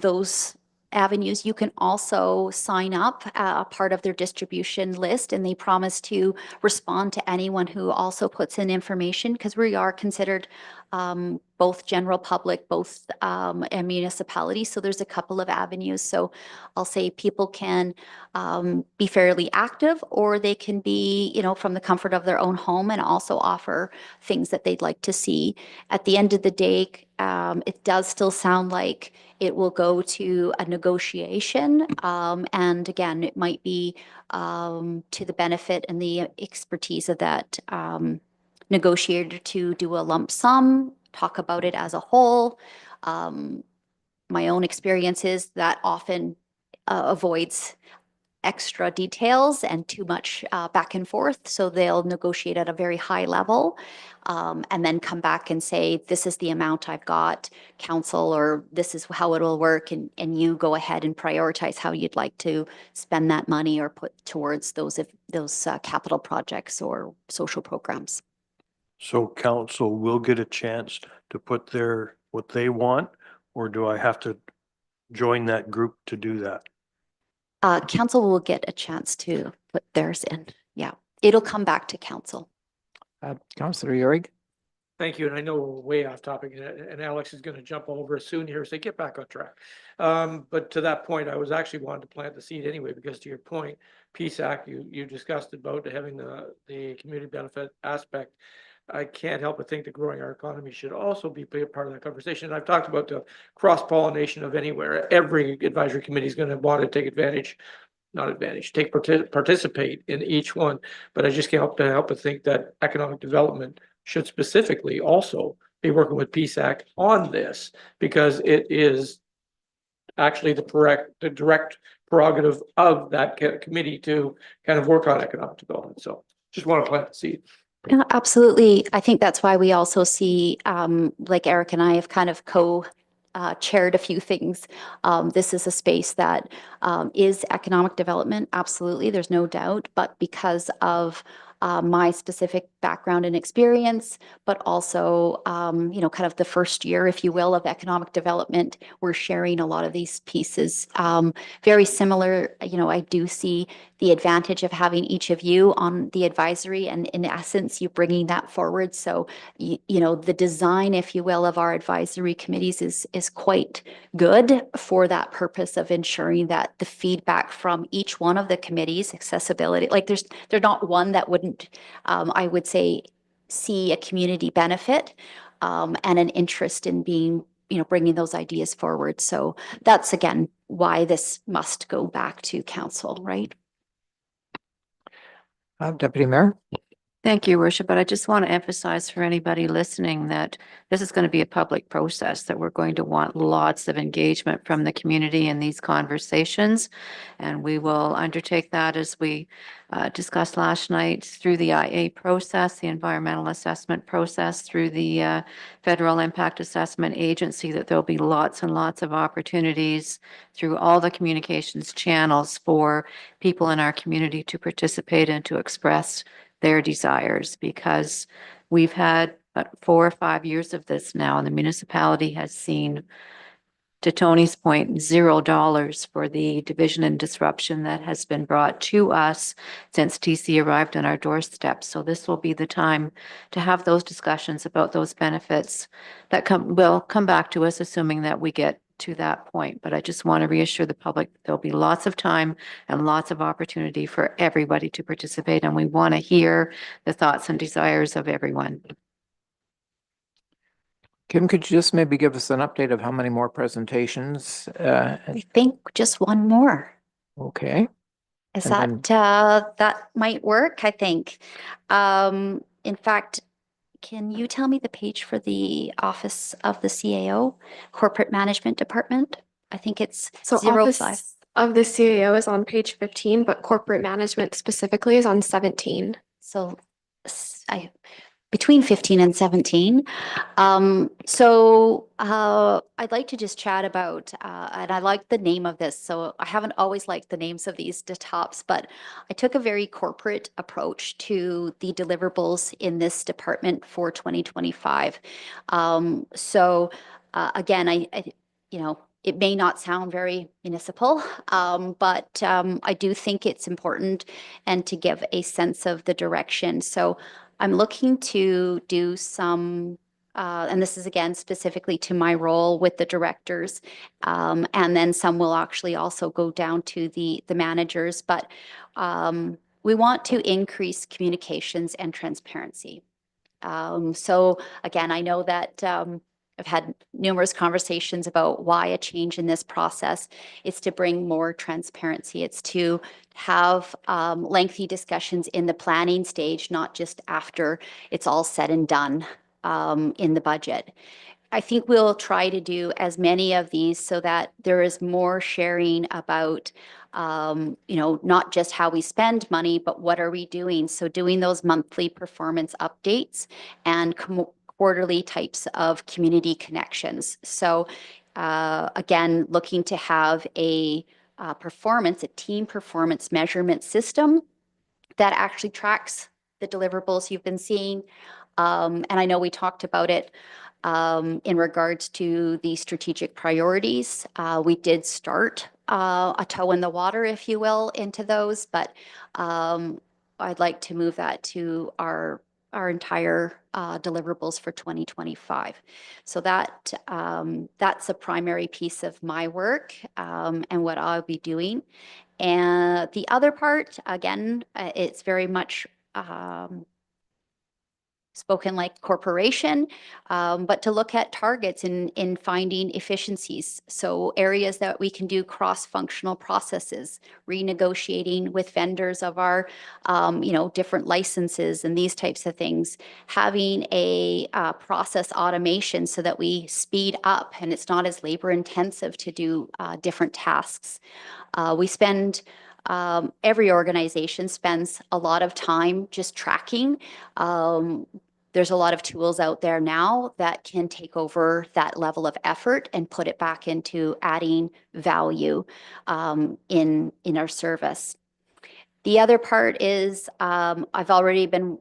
those avenues. You can also sign up a part of their distribution list, and they promise to respond to anyone who also puts in information, because we are considered both general public, both and municipalities. So there's a couple of avenues. So I'll say people can be fairly active, or they can be, from the comfort of their own home and also offer things that they'd like to see. At the end of the day, it does still sound like it will go to a negotiation. And again, it might be to the benefit and the expertise of that negotiator to do a lump sum, talk about it as a whole. My own experience is that often avoids extra details and too much back and forth. So they'll negotiate at a very high level and then come back and say, this is the amount I've got, council, or this is how it will work. And you go ahead and prioritize how you'd like to spend that money or put towards those capital projects or social programs. So council will get a chance to put what they want, or do I have to join that group to do that? Council will get a chance to put theirs in. Yeah, it'll come back to council. Councillor Urick. Thank you. And I know we're way off topic, and Alex is going to jump over soon here, so get back on track. But to that point, I was actually wanting to plant the seed anyway, because to your point, PSAC, you discussed about having the community benefit aspect. I can't help but think that growing our economy should also be part of that conversation. And I've talked about the cross-pollination of anywhere. Every advisory committee is going to want to take advantage, participate in each one. But I just can't help but think that economic development should specifically also be working with PSAC on this, because it is actually the direct prerogative of that committee to kind of work on economic development. So just want to plant the seed. Yeah, absolutely. I think that's why we also see, like Eric and I have kind of chaired a few things. This is a space that is economic development. Absolutely, there's no doubt. But because of my specific background and experience, but also, kind of the first year, if you will, of economic development, we're sharing a lot of these pieces. Very similar, I do see the advantage of having each of you on the advisory, and in essence, you bringing that forward. So, the design, if you will, of our advisory committees is quite good for that purpose of ensuring that the feedback from each one of the committees, accessibility, like there's not one that wouldn't, I would say, see a community benefit and an interest in being, bringing those ideas forward. So that's, again, why this must go back to council, right? Deputy Mayor. Thank you, Worship. But I just want to emphasize for anybody listening that this is going to be a public process, that we're going to want lots of engagement from the community in these conversations. And we will undertake that, as we discussed last night, through the IA process, the environmental assessment process, through the Federal Impact Assessment Agency, that there'll be lots and lots of opportunities through all the communications channels for people in our community to participate and to express their desires, because we've had 4 or 5 years of this now, and the municipality has seen, to Tony's point, $0 for the division and disruption that has been brought to us since TC arrived on our doorstep. So this will be the time to have those discussions about those benefits that will come back to us, assuming that we get to that point. But I just want to reassure the public, there'll be lots of time and lots of opportunity for everybody to participate. And we want to hear the thoughts and desires of everyone. Kim, could you just maybe give us an update of how many more presentations? I think just one more. Okay. Is And that might work, I think. In fact, can you tell me the page for the Office of the CAO, Corporate Management Department? I think it's So 05. Office of the CAO is on page 15, but corporate management specifically is on 17. So between 15 and 17. I'd like to just chat about, and I like the name of this. So I haven't always liked the names of these tops, but I took a very corporate approach to the deliverables in this department for 2025. Again, it may not sound very municipal, but I do think it's important and to give a sense of the direction. So I'm looking to do some, and this is again specifically to my role with the directors, and then some will actually also go down to the managers. But we want to increase communications and transparency. So again, I know that I've had numerous conversations about why a change in this process. It's to bring more transparency. It's to have lengthy discussions in the planning stage, not just after it's all said and done in the budget. I think we'll try to do as many of these so that there is more sharing about, not just how we spend money, but what are we doing? So doing those monthly performance updates and quarterly types of community connections. So again, looking to have a team performance measurement system that actually tracks the deliverables you've been seeing. And I know we talked about it in regards to the strategic priorities. We did start a toe in the water, if you will, into those, but I'd like to move that to our entire deliverables for 2025. So that's a primary piece of my work and what I'll be doing. And the other part, again, it's very much spoken like corporation, but to look at targets in finding efficiencies. So areas that we can do cross-functional processes, renegotiating with vendors of our, different licenses and these types of things, having a process automation so that we speed up and it's not as labor intensive to do different tasks. Every organization spends a lot of time just tracking. There's a lot of tools out there now that can take over that level of effort and put it back into adding value in our service. The other part is I've already been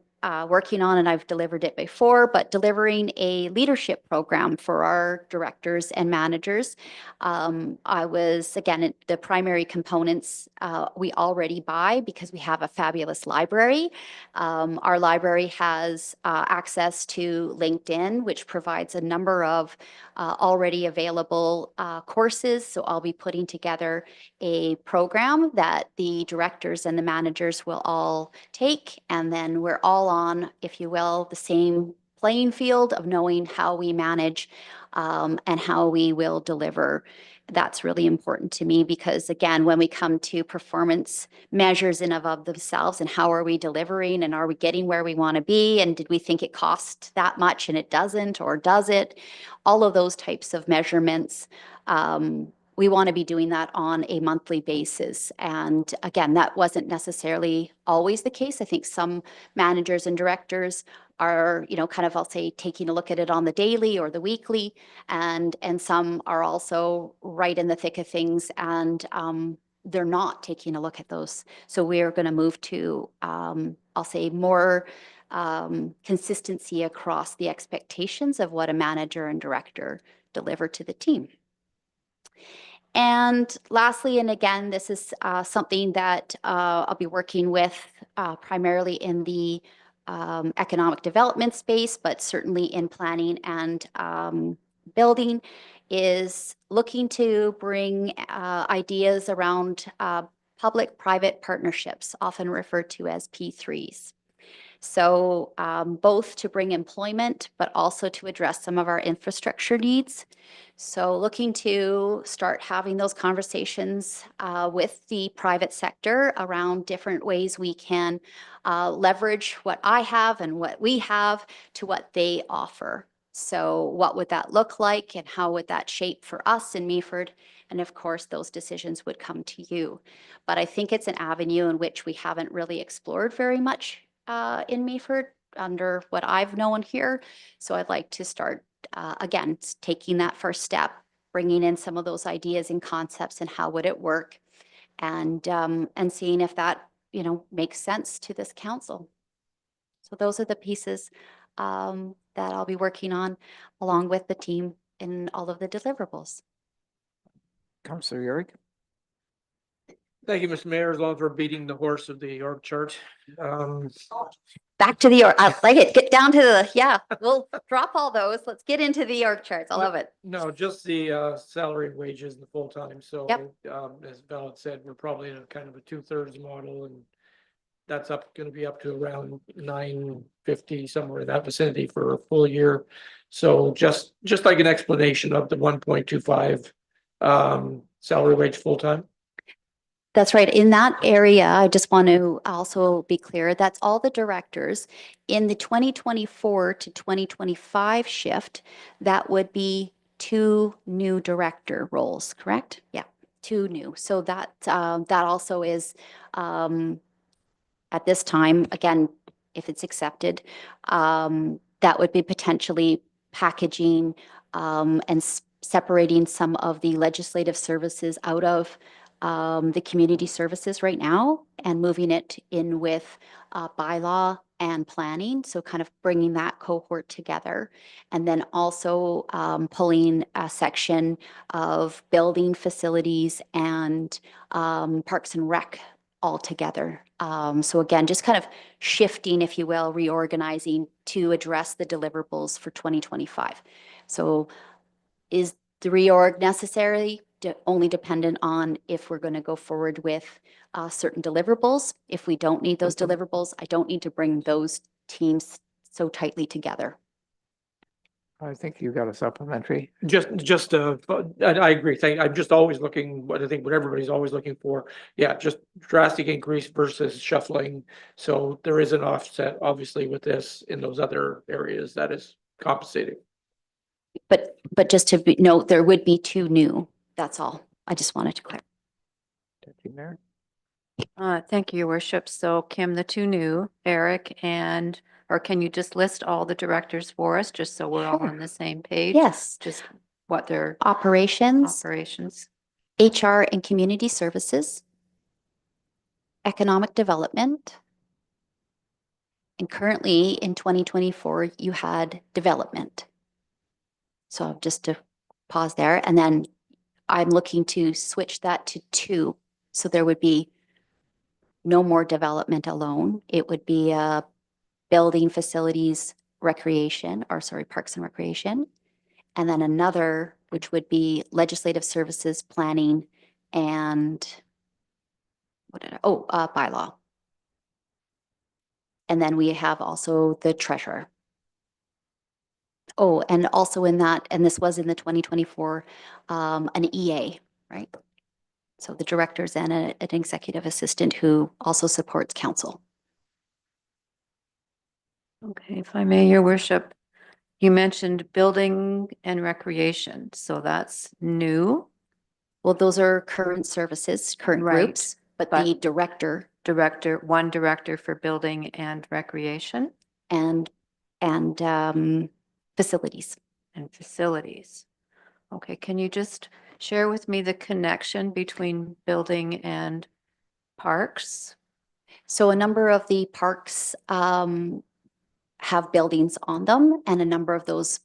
working on, and I've delivered it before, but delivering a leadership program for our directors and managers. I was, again, the primary components we already buy because we have a fabulous library. Our library has access to LinkedIn, which provides a number of already available courses. So I'll be putting together a program that the directors and the managers will all take, and then we're all on, if you will, the same playing field of knowing how we manage and how we will deliver. That's really important to me because, again, when we come to performance measures in and of themselves and how are we delivering and are we getting where we want to be and did we think it cost that much and it doesn't, or does it? All of those types of measurements. We want to be doing that on a monthly basis. And again, that wasn't necessarily always the case. I think some managers and directors are, I'll say, taking a look at it on the daily or the weekly, and some are also right in the thick of things and they're not taking a look at those. So we're going to move to, I'll say, more consistency across the expectations of what a manager and director deliver to the team. And lastly, and again, this is something that I'll be working with primarily in the economic development space, but certainly in planning and building, is looking to bring ideas around public-private partnerships, often referred to as P3s. So both to bring employment, but also to address some of our infrastructure needs. So looking to start having those conversations with the private sector around different ways we can leverage what I have and what we have to what they offer. So what would that look like and how would that shape for us in Meaford? And of course, those decisions would come to you. But I think it's an avenue in which we haven't really explored very much in Meaford under what I've known here. So I'd like to start again, taking that first step, bringing in some of those ideas and concepts and how would it work, and seeing if that makes sense to this council. So those are the pieces that I'll be working on along with the team in all of the deliverables. Councillor Urick. Thank you, Mr. Mayor, as long as we're beating the horse of the org chart. Back to the org. I like it. Get down to the, yeah, we'll drop all those. Let's get into the org charts. I love it. No, just the salary and wages and the full time. So Yep. As Val had said, we're probably in a kind of a 2/3 model, and that's going to be up to around 950, somewhere in that vicinity for a full year. So just like an explanation of the 1.25 salary wage full time. That's right. In that area, I just want to also be clear, that's all the directors. In the 2024 to 2025 shift, that would be 2 new director roles, correct? Yeah, 2 new. So that also is at this time, again, if it's accepted, that would be potentially packaging and separating some of the legislative services out of the community services right now and moving it in with bylaw and planning. So kind of bringing that cohort together, and then also pulling a section of building facilities and parks and rec all together. So again, just kind of shifting, if you will, reorganizing to address the deliverables for 2025. So is the reorg necessary? Only dependent on if we're going to go forward with certain deliverables. If we don't need those deliverables, I don't need to bring those teams so tightly together. I think you got a supplementary. I agree. I'm just always looking, what I think what everybody's always looking for. Yeah, just drastic increase versus shuffling. So there is an offset, obviously, with this in those other areas that is compensating. But just to note, there would be 2 new. That's all. I just wanted to clarify. Deputy Mayor. Thank you, Your Worship. So Kim, the 2 new, Eric, or can you just list all the directors for us, just so we're all Sure. on the same page? Yes. Just what their Operations, HR and community services, economic development, and currently in 2024, you had development. So just to pause there, and then I'm looking to switch that to 2. So there would be no more development alone. It would be building, facilities, recreation, or sorry, parks and recreation. And then another, which would be legislative services, planning, and bylaw. And then we have also the treasurer. Oh, and also in that, and this was in the 2024, an EA, right? So the directors and an executive assistant who also supports council. Okay, if I may, Your Worship, you mentioned building and recreation, so that's new. Well, those are current services, current Right, groups, but the one director for building and recreation and facilities. and facilities. Okay, can you just share with me the connection between building and parks? So a number of the parks have buildings on them, and a number of those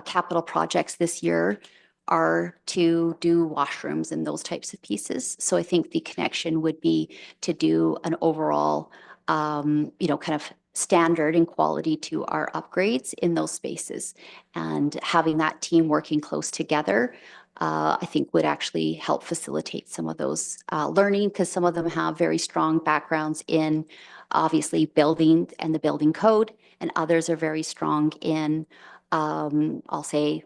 capital projects this year are to do washrooms and those types of pieces. So I think the connection would be to do an overall, kind of standard and quality to our upgrades in those spaces. And having that team working close together, I think would actually help facilitate some of those learning, because some of them have very strong backgrounds in obviously building and the building code, and others are very strong in, I'll say,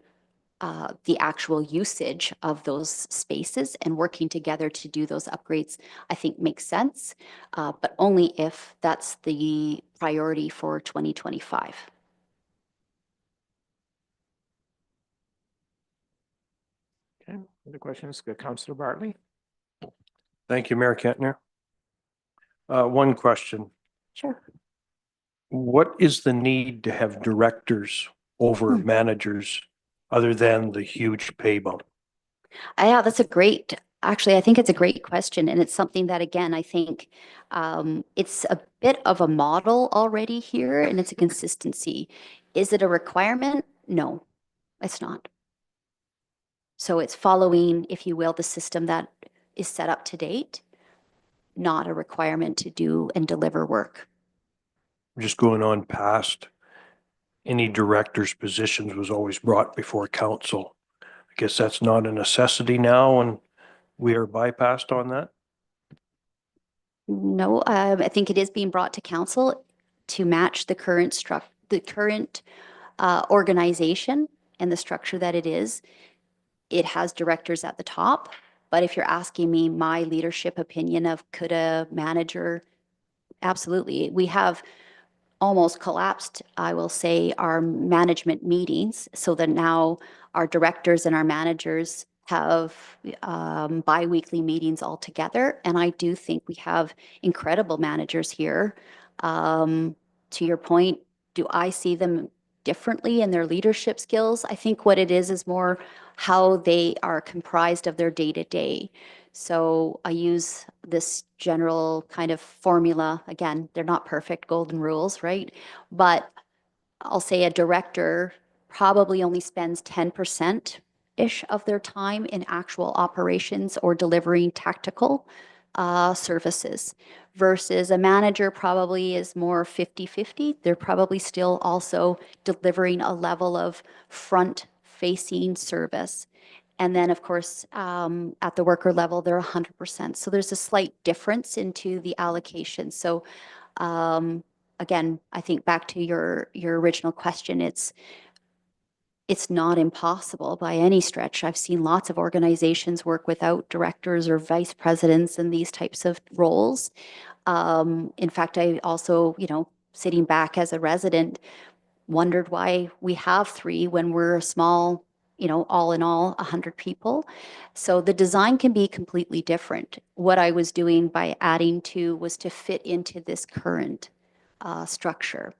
the actual usage of those spaces, and working together to do those upgrades, I think makes sense, but only if that's the priority for 2025. Okay, other questions? Councillor Bartley? Thank you, Mayor Kentner. One question. Sure. What is the need to have directors over managers other than the huge pay bump? Yeah, that's a great, actually, I think it's a great question. And it's something that, again, I think it's a bit of a model already here, and it's a consistency. Is it a requirement? No, it's not. So it's following, if you will, the system that is set up to date, not a requirement to do and deliver work. Just going on past, any director's positions was always brought before council. I guess that's not a necessity now, and we are bypassed on that. No, I think it is being brought to council to match the current organization and the structure that it is. It has directors at the top, but if you're asking me my leadership opinion of could a manager, absolutely. We have almost collapsed, I will say, our management meetings, so that now our directors and our managers have bi-weekly meetings all together. And I do think we have incredible managers here. To your point, do I see them differently in their leadership skills? I think what it is more how they are comprised of their day-to-day. So I use this general kind of formula. Again, they're not perfect golden rules, right? But I'll say a director probably only spends 10%-ish of their time in actual operations or delivering tactical services, versus a manager probably is more 50-50. They're probably still also delivering a level of front-facing service. And then, of course, at the worker level, they're 100%. So there's a slight difference into the allocation. So again, I think back to your original question, it's not impossible by any stretch. I've seen lots of organizations work without directors or vice presidents and these types of roles. In fact, I also, sitting back as a resident, wondered why we have 3 when we're a small, all in all, 100 people. So the design can be completely different. What I was doing by adding 2 was to fit into this current structure.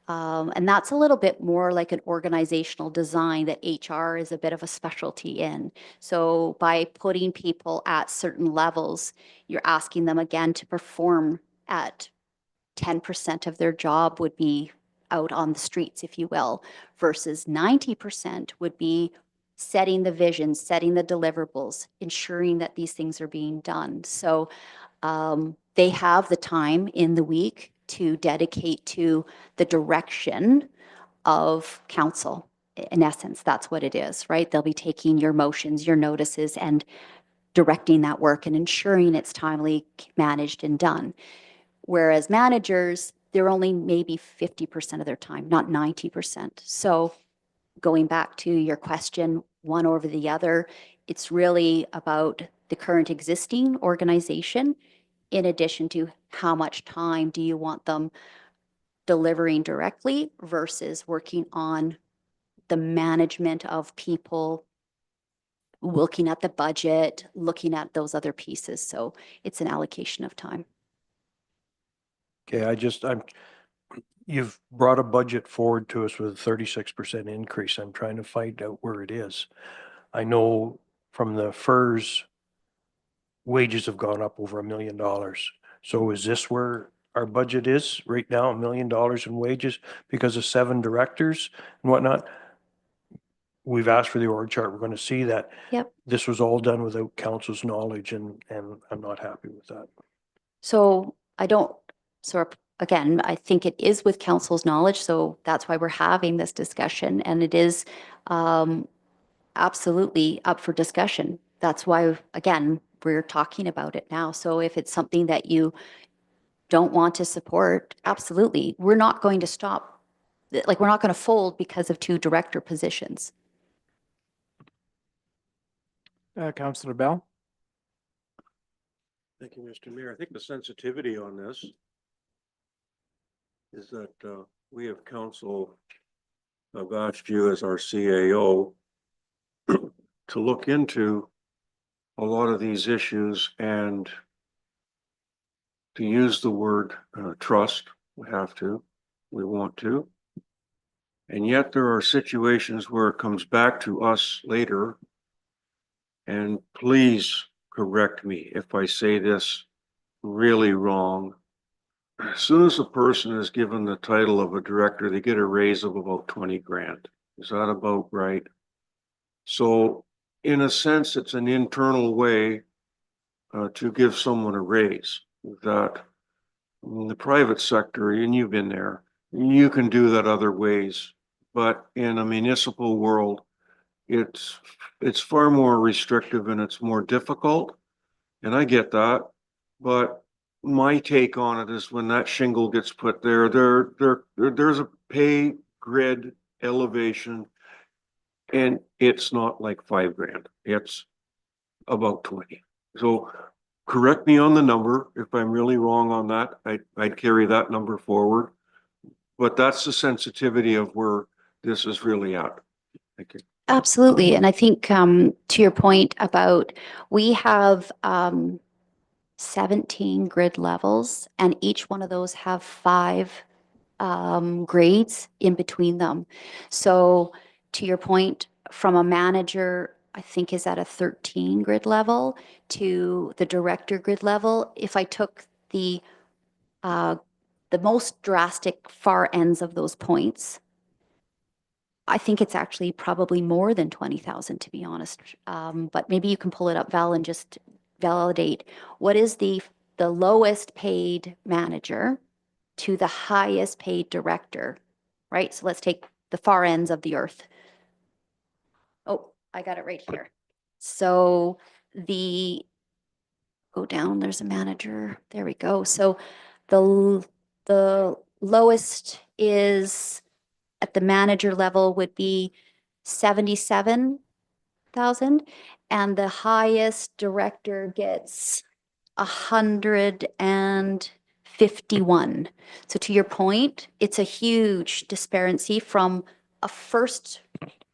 And that's a little bit more like an organizational design that HR is a bit of a specialty in. So by putting people at certain levels, you're asking them again to perform at 10% of their job would be out on the streets, if you will, versus 90% would be setting the vision, setting the deliverables, ensuring that these things are being done. So they have the time in the week to dedicate to the direction of council. In essence, that's what it is, right? They'll be taking your motions, your notices, and directing that work and ensuring it's timely managed and done. Whereas managers, they're only maybe 50% of their time, not 90%. So going back to your question, one over the other, it's really about the current existing organization, in addition to how much time do you want them delivering directly versus working on the management of people, looking at the budget, looking at those other pieces. So it's an allocation of time. Okay, you've brought a budget forward to us with a 36% increase. I'm trying to find out where it is. I know from the FERS, wages have gone up over $1 million. So is this where our budget is right now, $1 million in wages because of 7 directors and whatnot? We've asked for the org chart. We're going to see that. Yep. This was all done without council's knowledge, and I'm not happy with that. So again, I think it is with council's knowledge, so that's why we're having this discussion, and it is absolutely up for discussion. That's why, again, we're talking about it now. So if it's something that you don't want to support, absolutely, we're not going to stop. Like, we're not going to fold because of 2 director positions. Councillor Bell? Thank you, Mr. Mayor. I think the sensitivity on this is that we have council have asked you as our CAO to look into a lot of these issues and to use the word trust. We have to, we want to. And yet there are situations where it comes back to us later. And please correct me if I say this really wrong. As soon as a person is given the title of a director, they get a raise of about 20 grand. Is that about right? So in a sense, it's an internal way to give someone a raise that in the private sector, and you've been there, you can do that other ways. But in a municipal world, it's far more restrictive and it's more difficult. And I get that. But my take on it is when that shingle gets put there, there's a pay grid elevation, and it's not like 5 grand. It's about 20. So correct me on the number. If I'm really wrong on that, I'd carry that number forward. But that's the sensitivity of where this is really at. Thank you. Absolutely. And I think to your point about, we have 17 grid levels, and each one of those have 5 grades in between them. So to your point, from a manager, I think is at a 13 grid level, to the director grid level. If I took the most drastic far ends of those points, I think it's actually probably more than 20,000, to be honest. But maybe you can pull it up, Val, and just validate what is the lowest paid manager to the highest paid director, right? So let's take the far ends of the earth. Oh, I got it right here. So go down, there's a manager. There we go. So the lowest is at the manager level would be 77,000, and the highest director gets 151. So to your point, it's a huge disparity from a first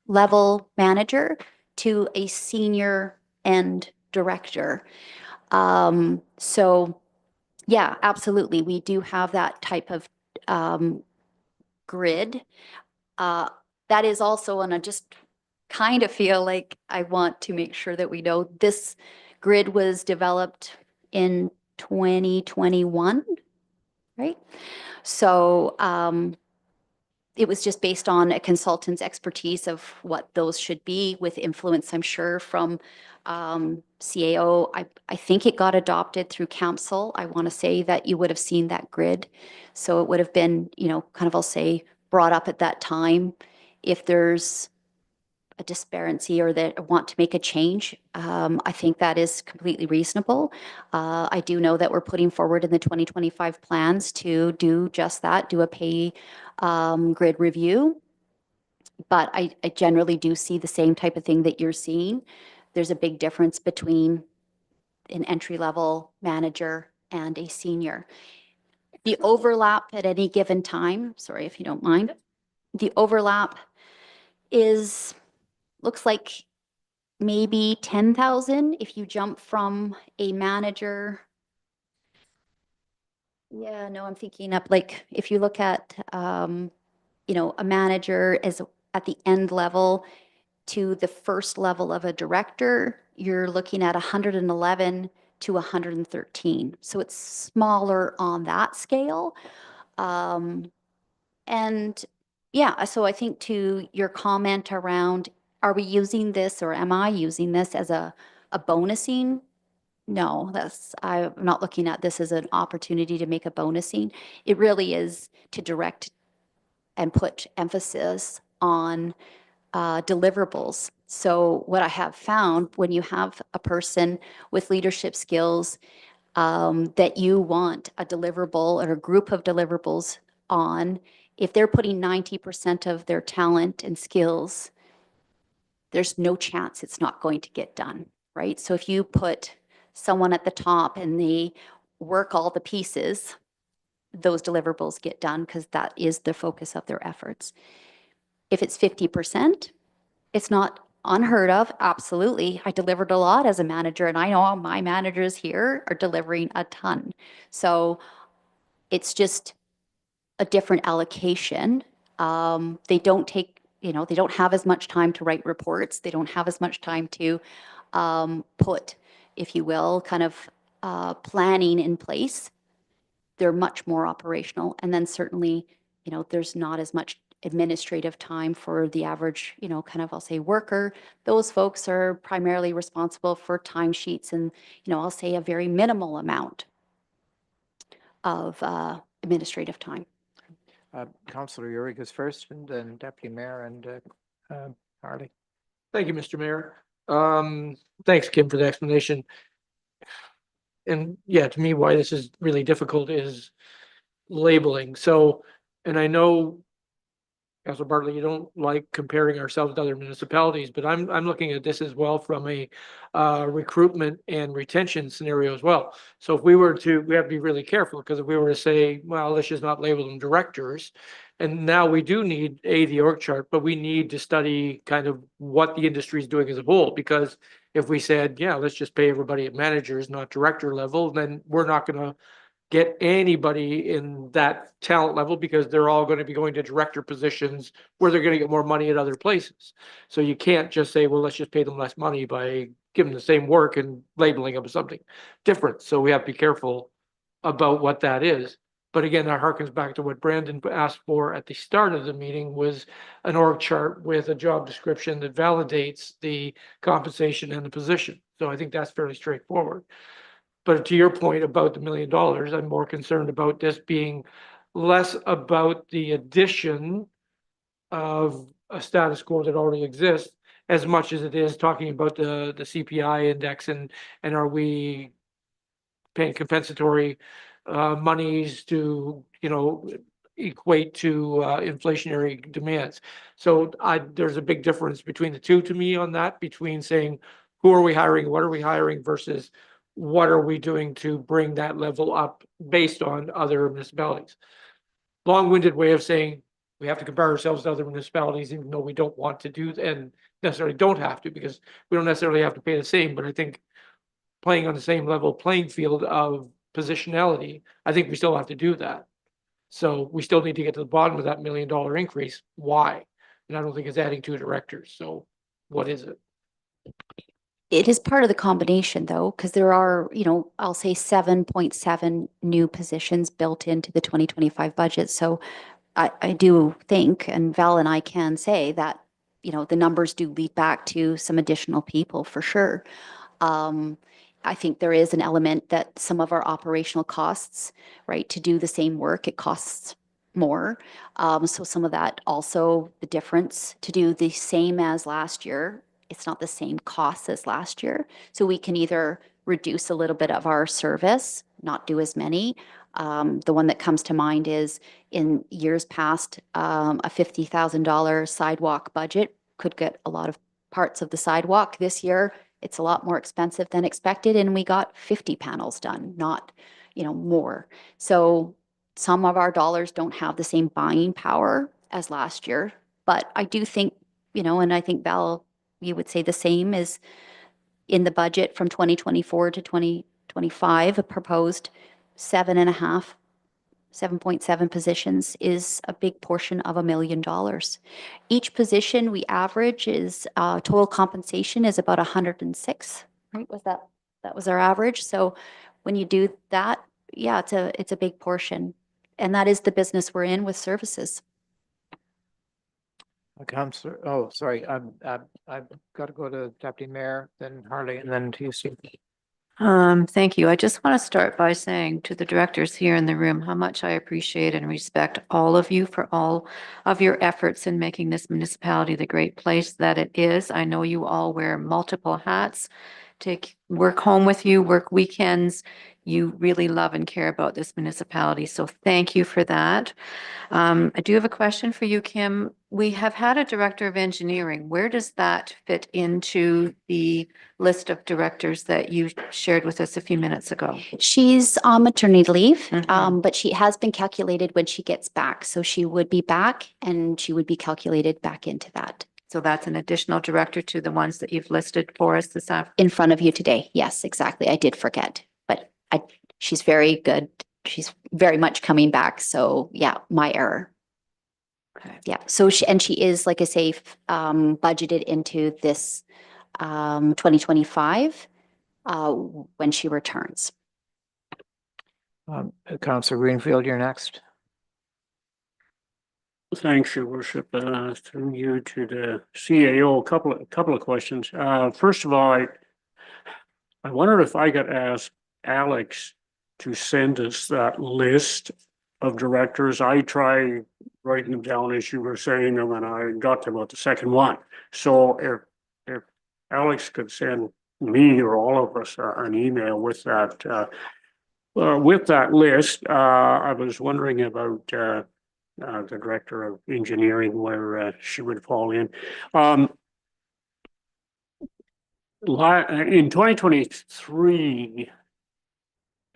level manager to a senior end director. So yeah, absolutely. We do have that type of grid. That is also, and I just kind of feel like I want to make sure that we know this grid was developed in 2021, right? So it was just based on a consultant's expertise of what those should be, with influence, I'm sure, from CAO. I think it got adopted through council. I want to say that you would have seen that grid. So it would have been, kind of, I'll say, brought up at that time. If there's a disparity or that want to make a change, I think that is completely reasonable. I do know that we're putting forward in the 2025 plans to do just that, do a pay grid review. But I generally do see the same type of thing that you're seeing. There's a big difference between an entry-level manager and a senior. The overlap at any given time, sorry if you don't mind, the overlap looks like maybe 10,000 if you jump from a manager. Yeah, no, I'm thinking up, like, if you look at, a manager as at the end level to the first level of a director, you're looking at 111 to 113. So it's smaller on that scale. And yeah, so I think to your comment around, are we using this, or am I using this as a bonusing No, I'm not looking at this as an opportunity to make a bonusing. It really is to direct and put emphasis on deliverables. So what I have found, when you have a person with leadership skills that you want a deliverable or a group of deliverables on, if they're putting 90% of their talent and skills, there's no chance it's not going to get done, right? So if you put someone at the top and they work all the pieces, those deliverables get done because that is the focus of their efforts. If it's 50%, it's not unheard of. Absolutely. I delivered a lot as a manager, and I know my managers here are delivering a ton. So it's just a different allocation. They don't take, they don't have as much time to write reports. They don't have as much time to put, if you will, kind of planning in place. They're much more operational. And then certainly, there's not as much administrative time for the average, kind of, I'll say, worker. Those folks are primarily responsible for timesheets and, I'll say a very minimal amount of administrative time. Councillor Uri goes first, and then Deputy Mayor and Harley. Thank you, Mr. Mayor. Thanks, Kim, for the explanation. And yeah, to me, why this is really difficult is labeling. So, and I know, Councilor Bartley, you don't like comparing ourselves to other municipalities, but I'm looking at this as well from a recruitment and retention scenario as well. So if we have to be really careful, because if we were to say, well, let's just not label them directors, and now we do need the org chart, but we need to study kind of what the industry is doing as a whole, because if we said, yeah, let's just pay everybody at managers, not director level, then we're not going to get anybody in that talent level, because they're all going to be going to director positions where they're going to get more money at other places. So you can't just say, well, let's just pay them less money by giving the same work and labeling them as something different. So we have to be careful about what that is. But again, that harkens back to what Brandon asked for at the start of the meeting, was an org chart with a job description that validates the compensation and the position. So I think that's fairly straightforward. But to your point about the $1 million, I'm more concerned about this being less about the addition of a status quo that already exists, as much as it is talking about the CPI index and are we paying compensatory monies to, equate to inflationary demands. So there's a big difference between the two to me on that, between saying, who are we hiring, what are we hiring, versus what are we doing to bring that level up based on other municipalities. Long-winded way of saying we have to compare ourselves to other municipalities, even though we don't want to do, and necessarily don't have to, because we don't necessarily have to pay the same. But I think playing on the same level playing field of positionality, I think we still have to do that. So we still need to get to the bottom of that $1 million increase. Why? And I don't think it's adding 2 directors. So what is it? It is part of the combination, though, because there are, I'll say 7.7 new positions built into the 2025 budget. So I do think, and Val and I can say that, the numbers do lead back to some additional people for sure. I think there is an element that some of our operational costs, right, to do the same work, it costs more. So some of that also, the difference to do the same as last year, it's not the same cost as last year. So we can either reduce a little bit of our service, not do as many. The one that comes to mind is in years past, a $50,000 sidewalk budget could get a lot of parts of the sidewalk. This year, it's a lot more expensive than expected, and we got 50 panels done, not, more. So some of our dollars don't have the same buying power as last year, but I do think, and I think Val, you would say the same, is in the budget from 2024 to 2025, a proposed 7.7 positions is a big portion of $1 million. Each position we average is total compensation is about 106, right? That was our average. So when you do that, yeah, it's a big portion. And that is the business we're in with services. Councillor, oh, sorry, I've got to go to Deputy Mayor, then Harley, and then to you, Steve. Thank you. I just want to start by saying to the directors here in the room how much I appreciate and respect all of you for all of your efforts in making this municipality the great place that it is. I know you all wear multiple hats, take work home with you, work weekends. You really love and care about this municipality. So thank you for that. I do have a question for you, Kim. We have had a director of engineering. Where does that fit into the list of directors that you shared with us a few minutes ago? She's on maternity leave, Mhm. but she has been calculated when she gets back. So she would be back and she would be calculated back into that. So that's an additional director to the ones that you've listed for us this afternoon. In front of you today. Yes, exactly. I did forget, but she's very good. She's very much coming back. So yeah, my error. Okay. Yeah. So she is, like I say, budgeted into this 2025 when she returns. Councillor Greenfield, you're next. Thanks, Your Worship. Through you to the CAO, a couple of questions. First of all, I wondered if I could ask Alex to send us that list of directors. I tried writing them down as you were saying them, and I got to about the second one. So if Alex could send me or all of us an email with that list, I was wondering about the director of engineering, where she would fall in. In 2023,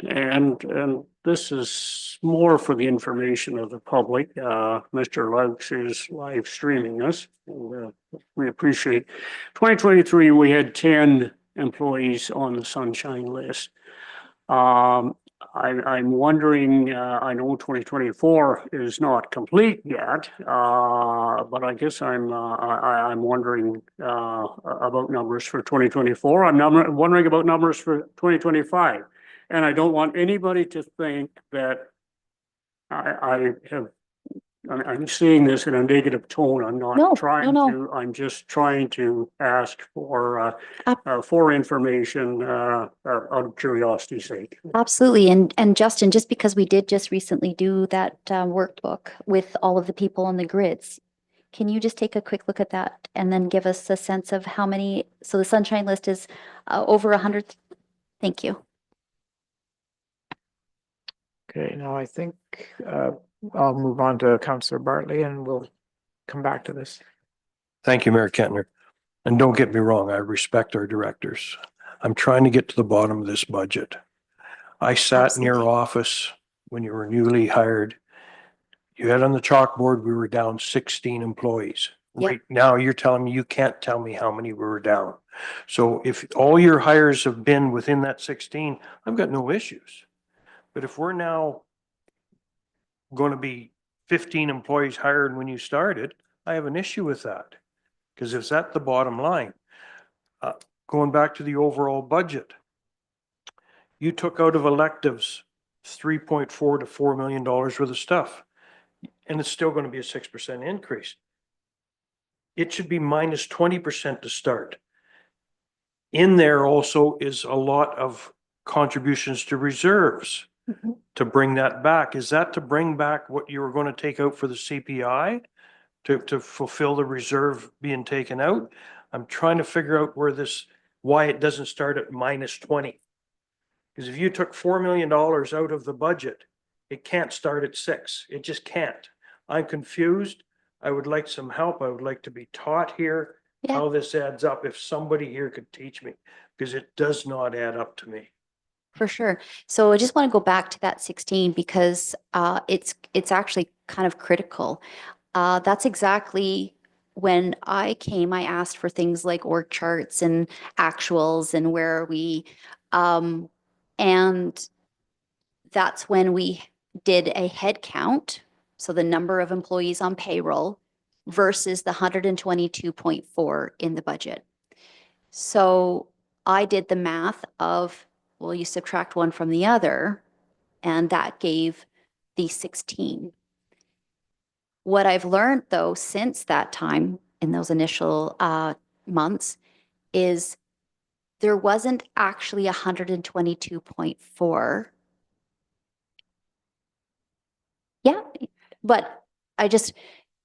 and this is more for the information of the public, Mr. Laux is live streaming us. And, we appreciate. 2023, we had 10 employees on the sunshine list. I'm wondering, I know 2024 is not complete yet, but I guess I'm wondering about numbers for 2024. I'm wondering about numbers for 2025. And I don't want anybody to think that I'm seeing this in a negative tone. I'm No, not trying no. to, I'm just trying to ask for information out of curiosity's sake. Absolutely. And Justin, just because we did just recently do that workbook with all of the people on the grids, can you just take a quick look at that and then give us a sense of how many? So the sunshine list is over 100. Thank you. Okay, now I think I'll move on to Councillor Bartley and we'll come back to this. Thank you, Mayor Kentner. And don't get me wrong, I respect our directors. I'm trying to get to the bottom of this budget. I sat in your Absolutely. office when you were newly hired. You had on the chalkboard, we were down 16 employees. Yep. Right now, you're telling me you can't tell me how many we were down. So if all your hires have been within that 16, I've got no issues. But if we're now going to be 15 employees higher than when you started, I have an issue with that. Because it's at the bottom line. Going back to the overall budget, you took out of electives 3.4 to $4 million worth of stuff, and it's still going to be a 6% increase. It should be minus 20% to start. In there also is a lot of contributions to reserves to bring that back. Is that to bring back what you were going to take out for the CPI? To fulfill the reserve being taken out? I'm trying to figure out why it doesn't start at minus 20. Because if you took $4 million out of the budget, it can't start at 6. It just can't. I'm confused. I would like some help. I would like to be taught here how this adds up. If somebody here could teach me, because it does not add up to me. For sure. So I just want to go back to that 16 because it's actually kind of critical. That's exactly when I came, I asked for things like org charts and actuals and where are we. And that's when we did a head count. So the number of employees on payroll versus the 122.4 in the budget. So I did the math of, well, you subtract one from the other, and that gave the 16. What I've learned, though, since that time in those initial months is there wasn't actually 122.4. Yeah, but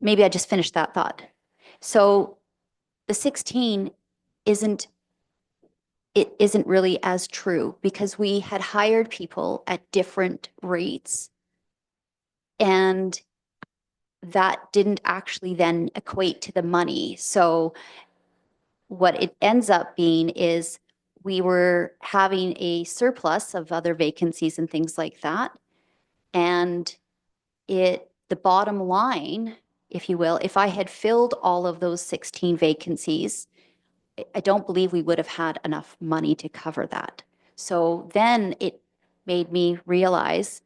maybe I just finished that thought. So the 16 isn't really as true because we had hired people at different rates. And that didn't actually then equate to the money. So what it ends up being is we were having a surplus of other vacancies and things like that. And the bottom line, if you will, if I had filled all of those 16 vacancies, I don't believe we would have had enough money to cover that. So then it made me realize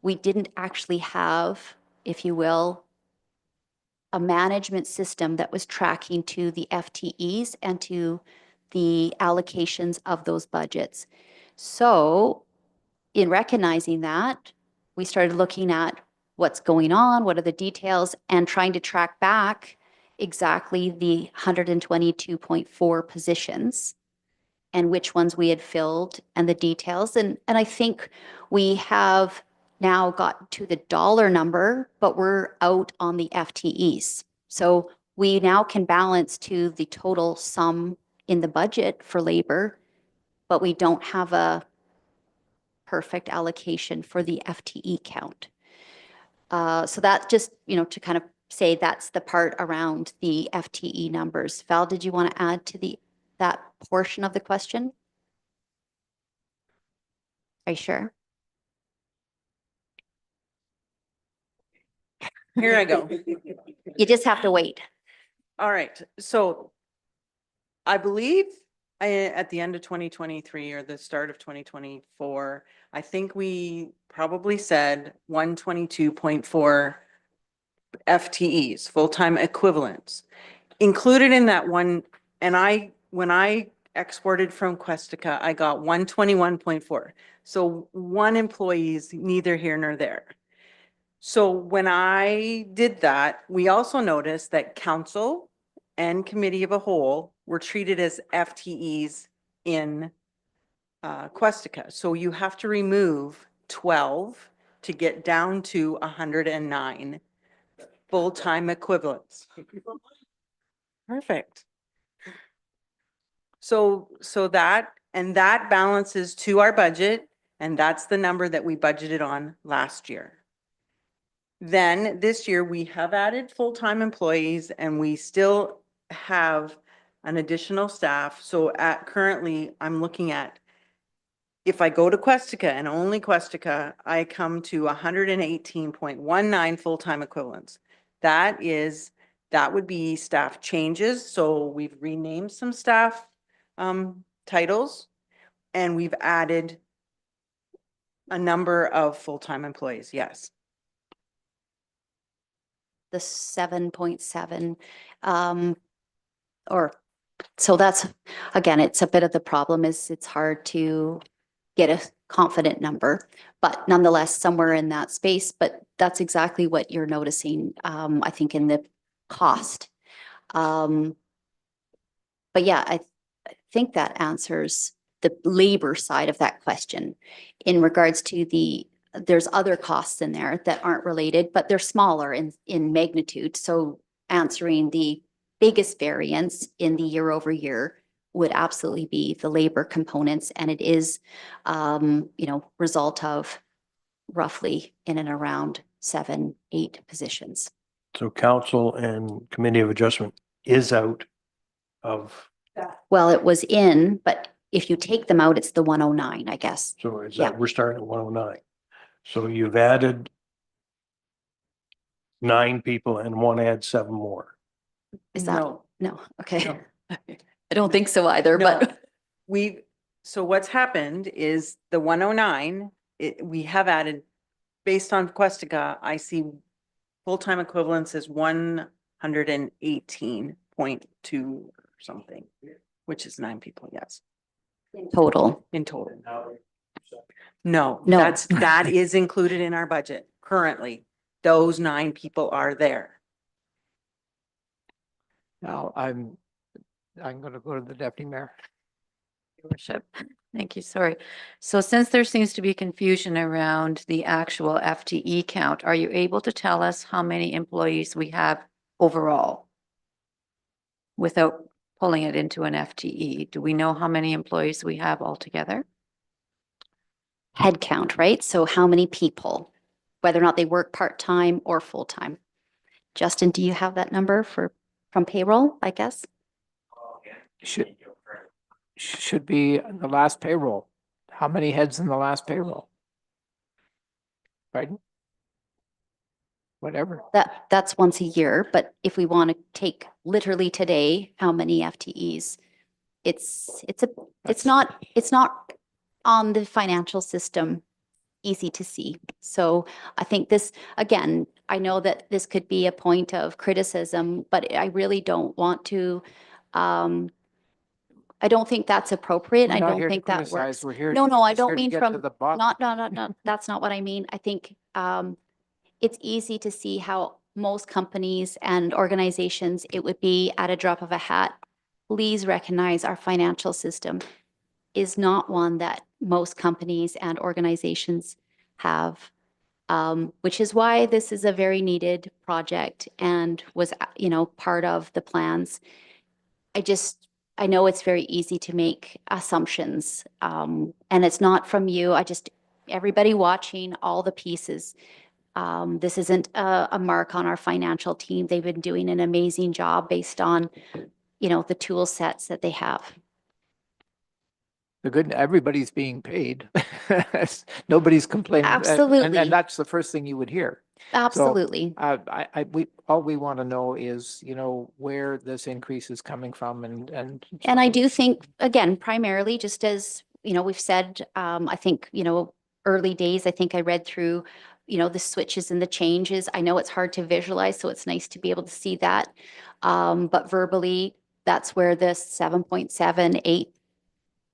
we didn't actually have, if you will, a management system that was tracking to the FTEs and to the allocations of those budgets. So in recognizing that, we started looking at what's going on, what are the details, and trying to track back exactly the 122.4 positions and which ones we had filled and the details. And I think we have now got to the dollar number, but we're out on the FTEs. So we now can balance to the total sum in the budget for labor, but we don't have a perfect allocation for the FTE count. So that just, to kind of say that's the part around the FTE numbers. Val, did you want to add to that portion of the question? Are you sure? Here I go. You just have to wait. All right, so I believe at the end of 2023 or the start of 2024, I think we probably said 122.4 FTEs, full-time equivalents. Included in that one, and when I exported from Questica, I got 121.4. So one employee is neither here nor there. So when I did that, we also noticed that council and committee of a whole were treated as FTEs in Questica. So you have to remove 12 to get down to 109 full-time equivalents. Perfect. So that balances to our budget, and that's the number that we budgeted on last year. Then this year we have added full-time employees and we still have an additional staff. So currently I'm looking at, if I go to Questica and only Questica, I come to 118.19 full-time equivalents. That would be staff changes. So we've renamed some staff titles and we've added a number of full-time employees. Yes. The 7.7, so that's, again, it's a bit of the problem is it's hard to get a confident number, but nonetheless, somewhere in that space, but that's exactly what you're noticing, I think in the cost. But yeah, I think that answers the labor side of that question. In regards to there's other costs in there that aren't related, but they're smaller in magnitude. So answering the biggest variance in the year over year would absolutely be the labor components. And it is, result of roughly in and around 7, 8 positions. So council and committee of adjustment is out of, Well, it was in, but if you take them out, it's the 109, I guess. so is Yeah. that, we're starting at 109. So you've added 9 people and want to add 7 more. Is that? No. No, okay. No. I don't think so either, No. but So what's happened is the 109, we have added, based on Questica, I see full-time equivalents is 118.2 or something, which is 9 people, yes. total. In total. No, No. that is included in our budget currently. Those 9 people are there. Now, I'm going to go to the deputy mayor. Your Worship. Thank you, sorry. So since there seems to be confusion around the actual FTE count, are you able to tell us how many employees we have overall? Without pulling it into an FTE, do we know how many employees we have altogether? Head count, right? So how many people, whether or not they work part-time or full-time? Justin, do you have that number from payroll, I guess? Should be the last payroll. How many heads in the last payroll? Pardon? Whatever. That's once a year, but if we want to take literally today, how many FTEs? It's not on the financial system easy to see. So I think this, again, I know that this could be a point of criticism, but I really don't want to, I don't think that's appropriate. We're I not don't here to think that criticize. works. We're here. No, I just don't here to mean get from, to the bottom. not, that's not what I mean. I think it's easy to see how most companies and organizations, it would be at a drop of a hat. Please recognize our financial system is not one that most companies and organizations have, which is why this is a very needed project and was, part of the plans. I know it's very easy to make assumptions, and it's not from you. Everybody watching all the pieces. This isn't a mark on our financial team. They've been doing an amazing job based on, the tool sets that they have. Everybody's being paid. Nobody's complaining. Absolutely. And that's the first thing you would hear. Absolutely. All we want to know is, where this increase is coming from and I do think, again, primarily, just as, we've said, I think, early days, I think I read through, the switches and the changes. I know it's hard to visualize, so it's nice to be able to see that. But verbally, that's where the 7.78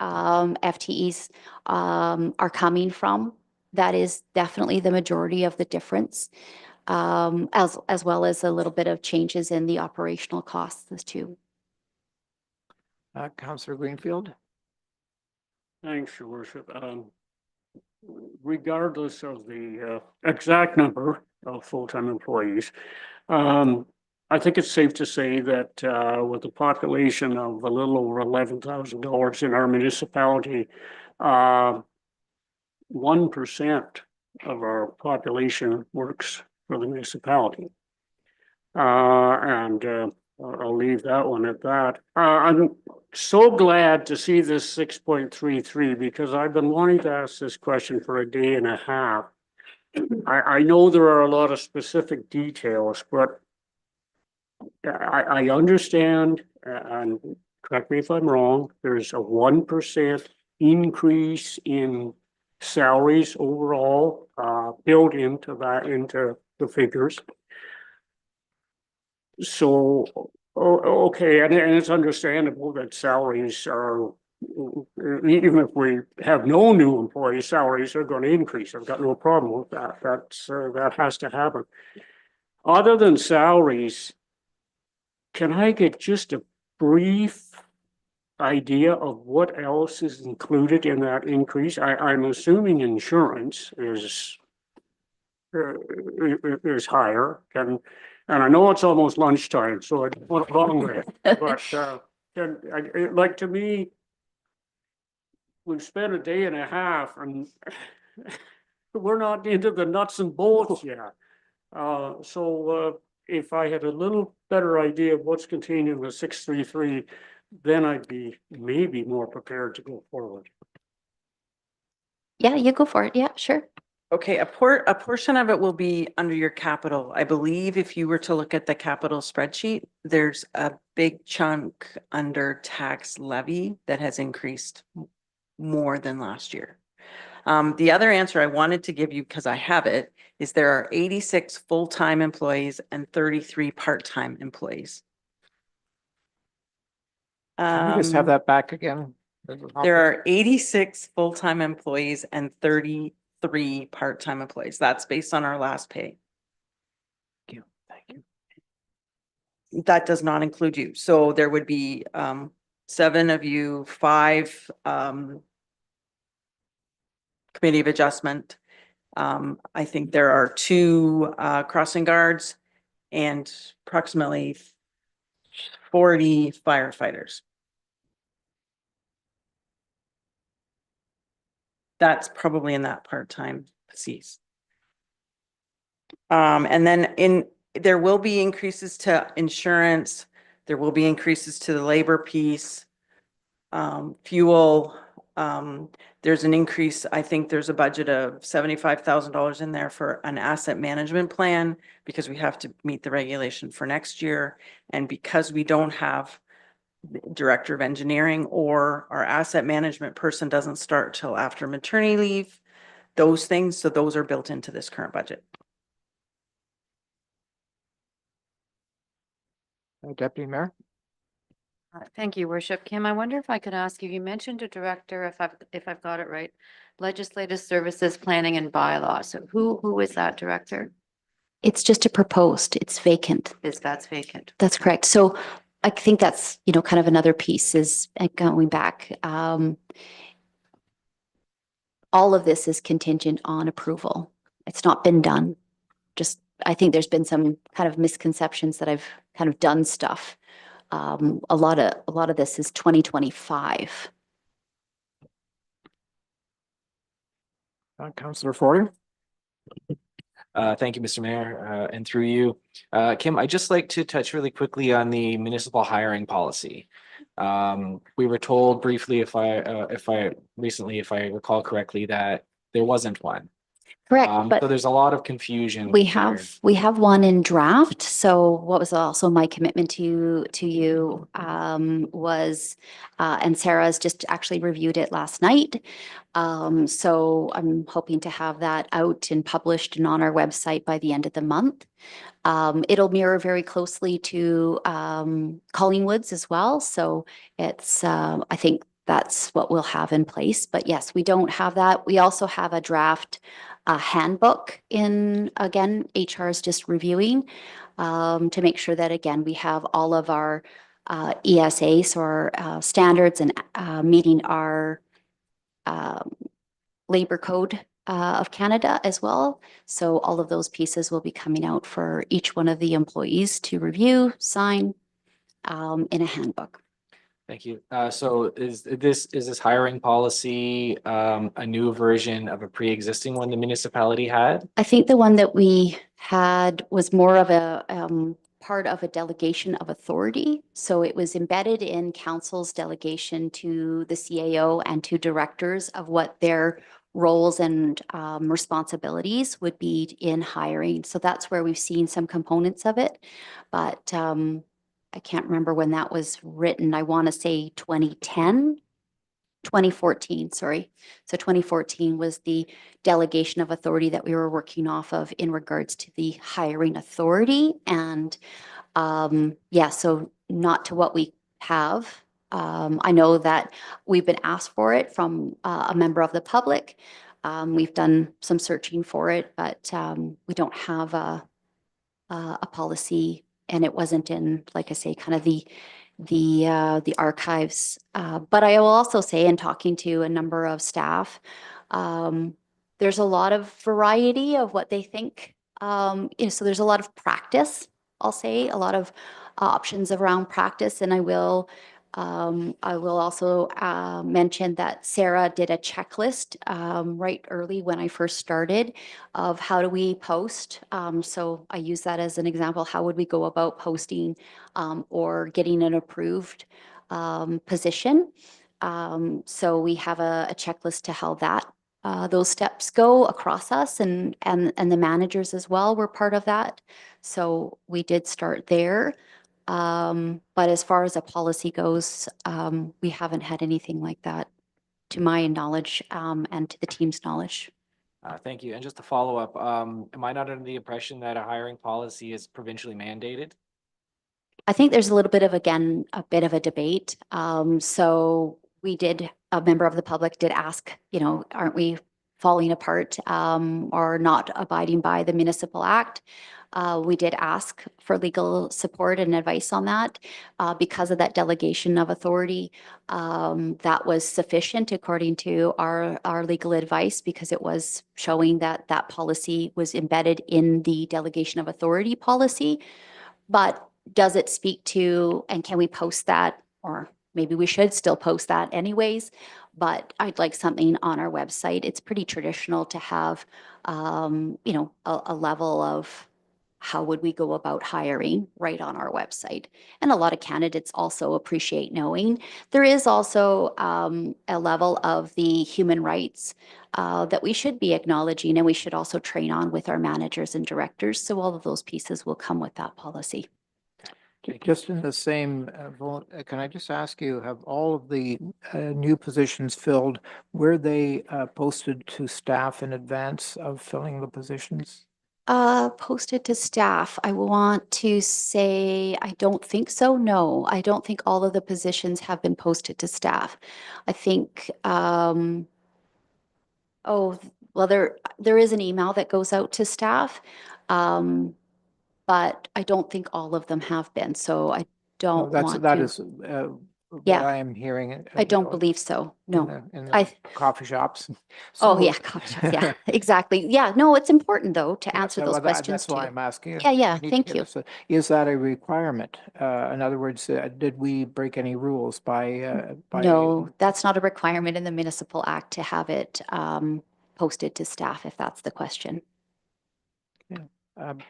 FTEs are coming from. That is definitely the majority of the difference, as well as a little bit of changes in the operational costs too. Councillor Greenfield. Thanks, Your Worship. Regardless of the exact number of full-time employees, I think it's safe to say that with a population of a little over $11,000 in our municipality, 1% of our population works for the municipality. I'll leave that one at that. I'm so glad to see this 6.33 because I've been wanting to ask this question for a day and a half. I know there are a lot of specific details, but I understand, and correct me if I'm wrong, there's a 1% increase in salaries overall built into the figures. So, okay, and it's understandable that salaries are, even if we have no new employees, salaries are going to increase. I've got no problem with that. That has to happen. Other than salaries, can I get just a brief idea of what else is included in that increase? I'm assuming insurance is higher, and I know it's almost lunchtime, so I don't want to prolong it. But to me, we've spent a day and a half, and we're not into the nuts and bolts yet. So if I had a little better idea of what's contained in the 633, then I'd be maybe more prepared to go forward. Yeah, you go for it. Yeah, sure. Okay, a portion of it will be under your capital. I believe if you were to look at the capital spreadsheet, there's a big chunk under tax levy that has increased more than last year. The other answer I wanted to give you, because I have it, is there are 86 full-time employees and 33 part-time employees. Can we just have that back again? There are 86 full-time employees and 33 part-time employees. That's based on our last pay. Thank you. That does not include you. So there would be 7 of you, 5 Committee of Adjustment. I think there are 2 crossing guards and approximately 40 firefighters. That's probably in that part-time piece. And then there will be increases to insurance. There will be increases to the labor piece. Fuel, there's an increase. I think there's a budget of $75,000 in there for an asset management plan because we have to meet the regulation for next year. And because we don't have the Director of Engineering or our asset management person doesn't start till after maternity leave, those things, so those are built into this current budget. Deputy Mayor? Thank you, Worship. Kim, I wonder if I could ask you, you mentioned a director, if I've got it right, Legislative Services, Planning and Bylaw. So who is that director? It's just a proposed, it's vacant. That's vacant. That's correct. So I think that's, kind of another piece is going back. All of this is contingent on approval. It's not been done. Just, I think there's been some kind of misconceptions that I've kind of done stuff. A lot of this is 2025. Councillor Forder? Thank you, Mr. Mayor, and through you. Kim, I'd just like to touch really quickly on the municipal hiring policy. We were told briefly, if I recall correctly, that there wasn't one. Correct, but so there's a lot of confusion. we have one in draft. So what was also my commitment to you was, and Sarah's just actually reviewed it last night. So I'm hoping to have that out and published and on our website by the end of the month. It'll mirror very closely to Collingwood's as well. So it's, I think that's what we'll have in place. But yes, we don't have that. We also have a draft handbook in, again, HR is just reviewing to make sure that, again, we have all of our ESAs or standards and meeting our labor code of Canada as well. So all of those pieces will be coming out for each one of the employees to review, sign in a handbook. Thank you. So is this hiring policy a new version of a pre-existing one the municipality had? I think the one that we had was more of a part of a delegation of authority. So it was embedded in council's delegation to the CAO and to directors of what their roles and responsibilities would be in hiring. So that's where we've seen some components of it. But I can't remember when that was written. I want to say 2014, sorry. So 2014 was the delegation of authority that we were working off of in regards to the hiring authority. And yeah, so not to what we have. I know that we've been asked for it from a member of the public. We've done some searching for it, but we don't have a policy, and it wasn't in, like I say, kind of the archives. But I will also say, in talking to a number of staff, there's a lot of variety of what they think. So there's a lot of practice, I'll say, a lot of options around practice. And I will also mention that Sarah did a checklist right early when I first started of how do we post. So I use that as an example. How would we go about posting or getting an approved position? So we have a checklist to how that those steps go across us, and the managers as well were part of that. So we did start there. But as far as a policy goes, we haven't had anything like that to my knowledge and to the team's knowledge. Thank you. And just to follow up, am I not under the impression that a hiring policy is provincially mandated? I think there's a little bit of, again, a bit of a debate. So a member of the public did ask, aren't we falling apart or not abiding by the Municipal Act. We did ask for legal support and advice on that because of that delegation of authority. That was sufficient according to our legal advice because it was showing that that policy was embedded in the delegation of authority policy. But does it speak to, and can we post that, or maybe we should still post that anyways, but I'd like something on our website. It's pretty traditional to have, you know, a level of how would we go about hiring right on our website. And a lot of candidates also appreciate knowing. There is also a level of the human rights that we should be acknowledging, and we should also train on with our managers and directors. So all of those pieces will come with that policy. Okay, just in the same, can I just ask you, have all of the new positions filled, were they posted to staff in advance of filling the positions? Posted to staff. I want to say, I don't think so. No, I don't think all of the positions have been posted to staff. I think, oh, well, there is an email that goes out to staff. But I don't think all of them have been, so I don't want That to. is what Yeah. I am hearing. I don't believe so. No. In the coffee shops. Oh, yeah, So- coffee shops. Yeah, exactly. Yeah, no, it's important though to Yeah, answer so those that- questions That's why too. I'm asking. Yeah, yeah, We need to thank get you. this, Is that a requirement? In other words, did we break any rules by? No, that's not a requirement in the Municipal Act to have it posted to staff, if that's the question.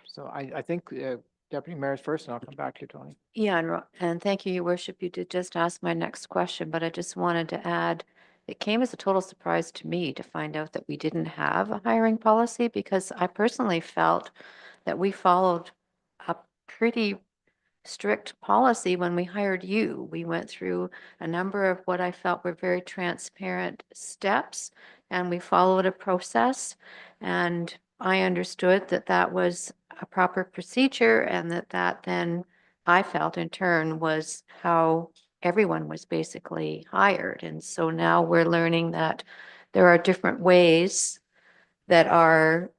So I think Deputy Mayor's first, and I'll come back to you, Tony. Yeah, and thank you, Your Worship. You did just ask my next question, but I just wanted to add, it came as a total surprise to me to find out that we didn't have a hiring policy because I personally felt that we followed a pretty strict policy when we hired you. We went through a number of what I felt were very transparent steps, and we followed a process. And I understood that that was a proper procedure, and that then I felt in turn was how everyone was basically hired. And so now we're learning that there are different ways that are,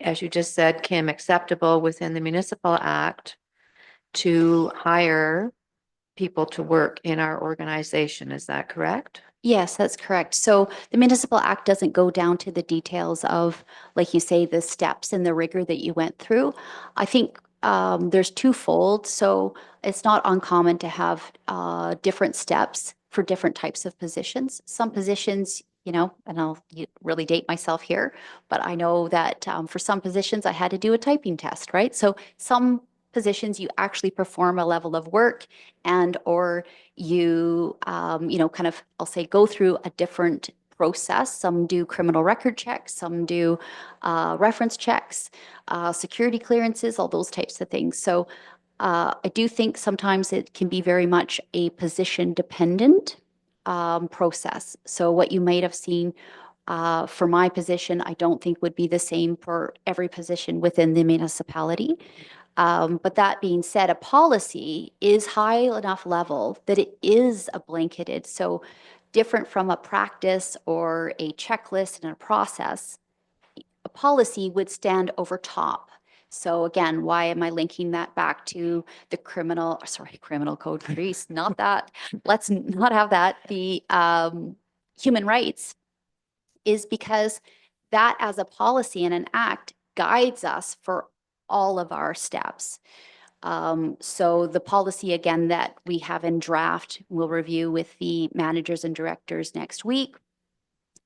as you just said, Kim, acceptable within the Municipal Act to hire people to work in our organization. Is that correct? Yes, that's correct. So the Municipal Act doesn't go down to the details of, like you say, the steps and the rigor that you went through. I think there's twofold. So it's not uncommon to have different steps for different types of positions. Some positions, you know, and I'll really date myself here, but I know that for some positions I had to do a typing test, right? So some positions you actually perform a level of work and or you you know, kind of, I'll say, go through a different process. Some do criminal record checks, some do reference checks, security clearances, all those types of things. So I do think sometimes it can be very much a position dependent process. So what you might have seen for my position, I don't think would be the same for every position within the municipality. But that being said, a policy is high enough level that it is a blanketed. So different from a practice or a checklist and a process, a policy would stand over top. So again, why am I linking that back to the criminal code, Patrice, not that, let's not have that. The human rights is because that as a policy and an act guides us for all of our steps. So the policy, again, that we have in draft, we'll review with the managers and directors next week,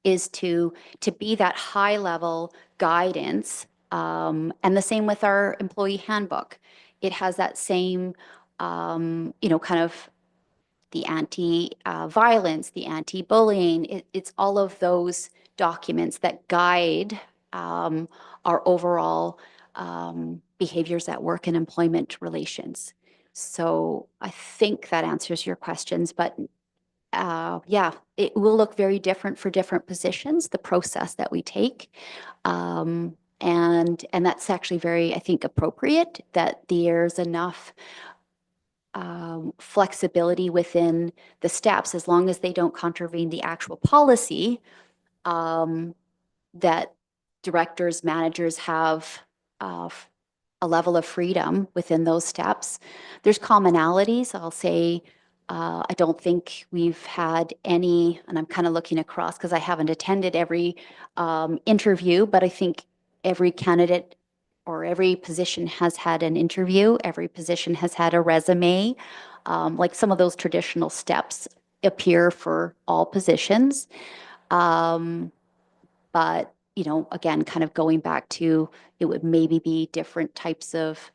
is to be that high level guidance. And the same with our employee handbook. It has that same, you know, kind of the anti-violence, the anti-bullying. It's all of those documents that guide our overall behaviors at work and employment relations. So I think that answers your questions, but yeah, it will look very different for different positions, the process that we take. And that's actually very, I think, appropriate that there's enough flexibility within the steps as long as they don't contravene the actual policy. that directors, managers have a level of freedom within those steps. There's commonalities. I'll say, I don't think we've had any, and I'm kind of looking across because I haven't attended every interview, but I think every candidate or every position has had an interview. Every position has had a resume. Like some of those traditional steps appear for all positions. But, you know, again, kind of going back to, it would maybe be different types of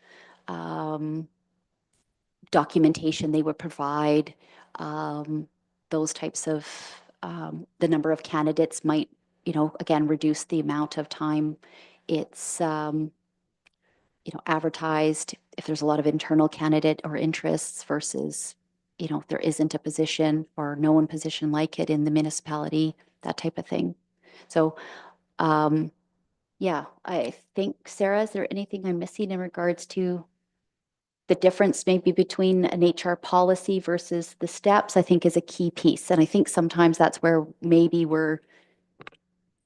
documentation they would provide. Those types of, the number of candidates might, you know, again, reduce the amount of time it's, you know, advertised. If there's a lot of internal candidate or interests versus, you know, there isn't a position or no one position like it in the municipality, that type of thing. So, yeah, I think, Sarah, is there anything I'm missing in regards to the difference maybe between an HR policy versus the steps? I think is a key piece. And I think sometimes that's where maybe we're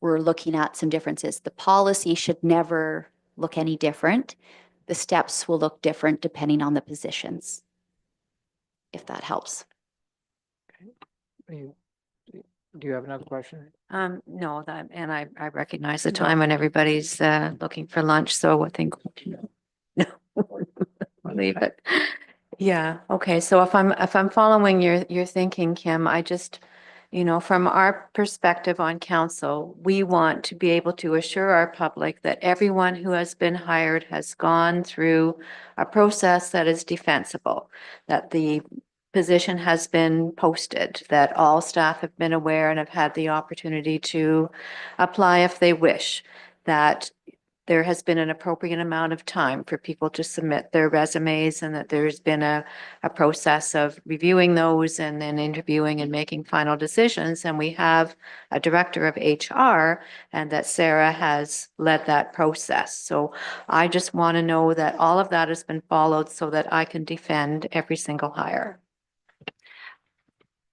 looking at some differences. The policy should never look any different. The steps will look different depending on the positions, if that helps. Do you have another question? No, and I recognize the time when everybody's looking for lunch, so I think, no, I'll leave it. Yeah, okay, so if I'm following your thinking, Kim, I just, you know, from our perspective on council, we want to be able to assure our public that everyone who has been hired has gone through a process that is defensible, that the position has been posted, that all staff have been aware and have had the opportunity to apply if they wish, that there has been an appropriate amount of time for people to submit their resumes, and that there's been a process of reviewing those and then interviewing and making final decisions. And we have a director of HR, and that Sarah has led that process. So I just want to know that all of that has been followed so that I can defend every single hire.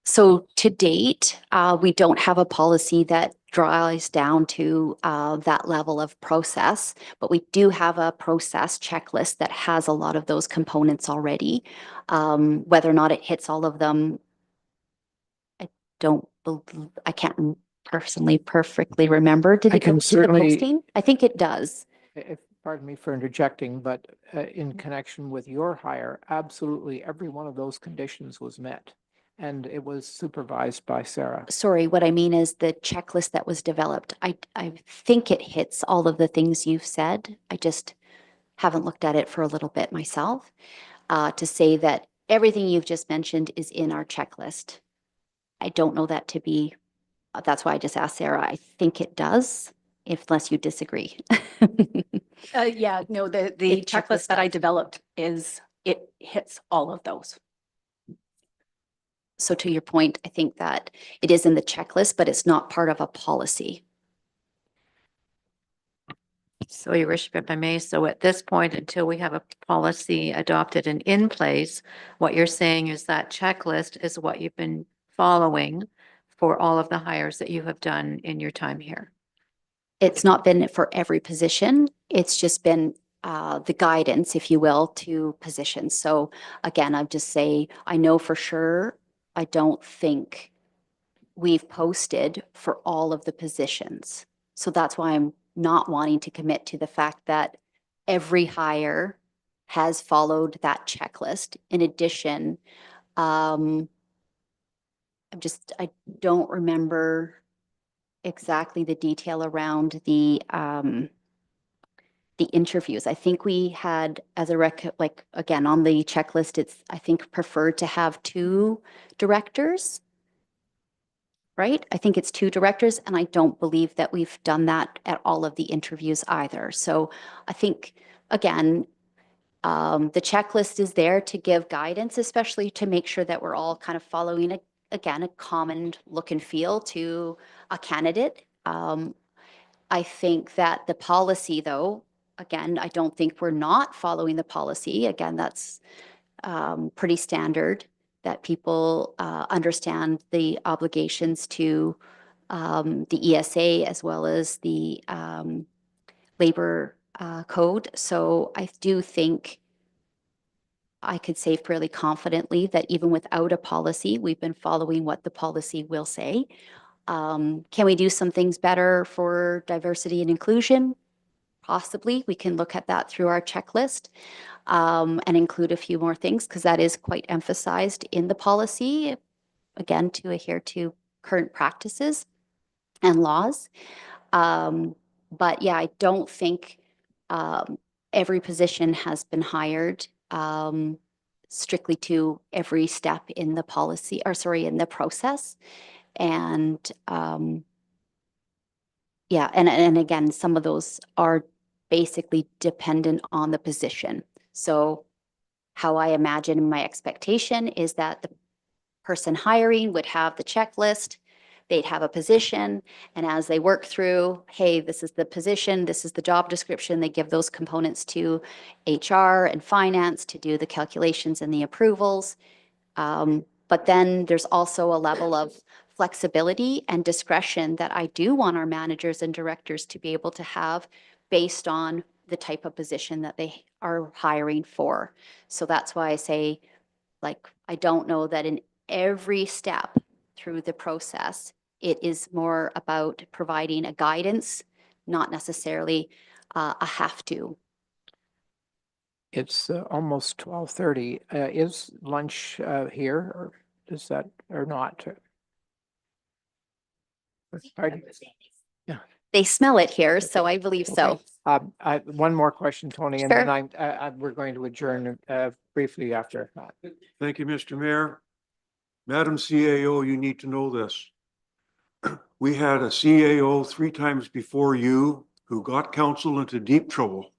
So to date, we don't have a policy that drives down to that level of process, but we do have a process checklist that has a lot of those components already. Whether or not it hits all of them, I can't personally perfectly remember. Did I it go can to the certainly- posting? I think it does. Pardon me for interjecting, but in connection with your hire, absolutely every one of those conditions was met. And it was supervised by Sarah. Sorry, what I mean is the checklist that was developed. I think it hits all of the things you've said. I just haven't looked at it for a little bit myself. To say that everything you've just mentioned is in our checklist. I don't know that to be, that's why I just asked Sarah. I think it does, unless you disagree. Yeah, no, the checklist that I developed it hits all of those. So to your point, I think that it is in the checklist, but it's not part of a policy. So your worship, if I may, so at this point, until we have a policy adopted and in place, what you're saying is that checklist is what you've been following for all of the hires that you have done in your time here. It's not been for every position. It's just been the guidance, if you will, to positions. So again, I'd just say, I know for sure, I don't think we've posted for all of the positions. So that's why I'm not wanting to commit to the fact that every hire has followed that checklist. In addition, I don't remember exactly the detail around the interviews. I think we had as a like again on the checklist, it's I think preferred to have 2 directors. Right? I think it's 2 directors, and I don't believe that we've done that at all of the interviews either. So I think, again, the checklist is there to give guidance, especially to make sure that we're all kind of following, again, a common look and feel to a candidate. I think that the policy, though, again, I don't think we're not following the policy. Again, that's pretty standard that people understand the obligations to the ESA as well as the labor code. So I do think I could say fairly confidently that even without a policy, we've been following what the policy will say. Can we do some things better for diversity and inclusion? Possibly. We can look at that through our checklist and include a few more things because that is quite emphasized in the policy, again, to adhere to current practices and laws. But yeah, I don't think every position has been hired strictly to every step in the policy, or sorry, in the process. And yeah, and again, some of those are basically dependent on the position. So how I imagine my expectation is that the person hiring would have the checklist, they'd have a position, and as they work through, hey, this is the position, this is the job description, they give those components to HR and finance to do the calculations and the approvals. But then there's also a level of flexibility and discretion that I do want our managers and directors to be able to have based on the type of position that they are hiring for. So that's why I say, like, I don't know that in every step through the process, it is more about providing a guidance, not necessarily a have to. It's almost 12:30. Is lunch here, or is that, or not? Pardon? Yeah. They smell it here, so I believe so. One more question, Tony, and then Sure. we're going to adjourn briefly after that. Thank you, Mr. Mayor. Madam CAO, you need to know this. We had a CAO 3 times before you who got council into deep trouble.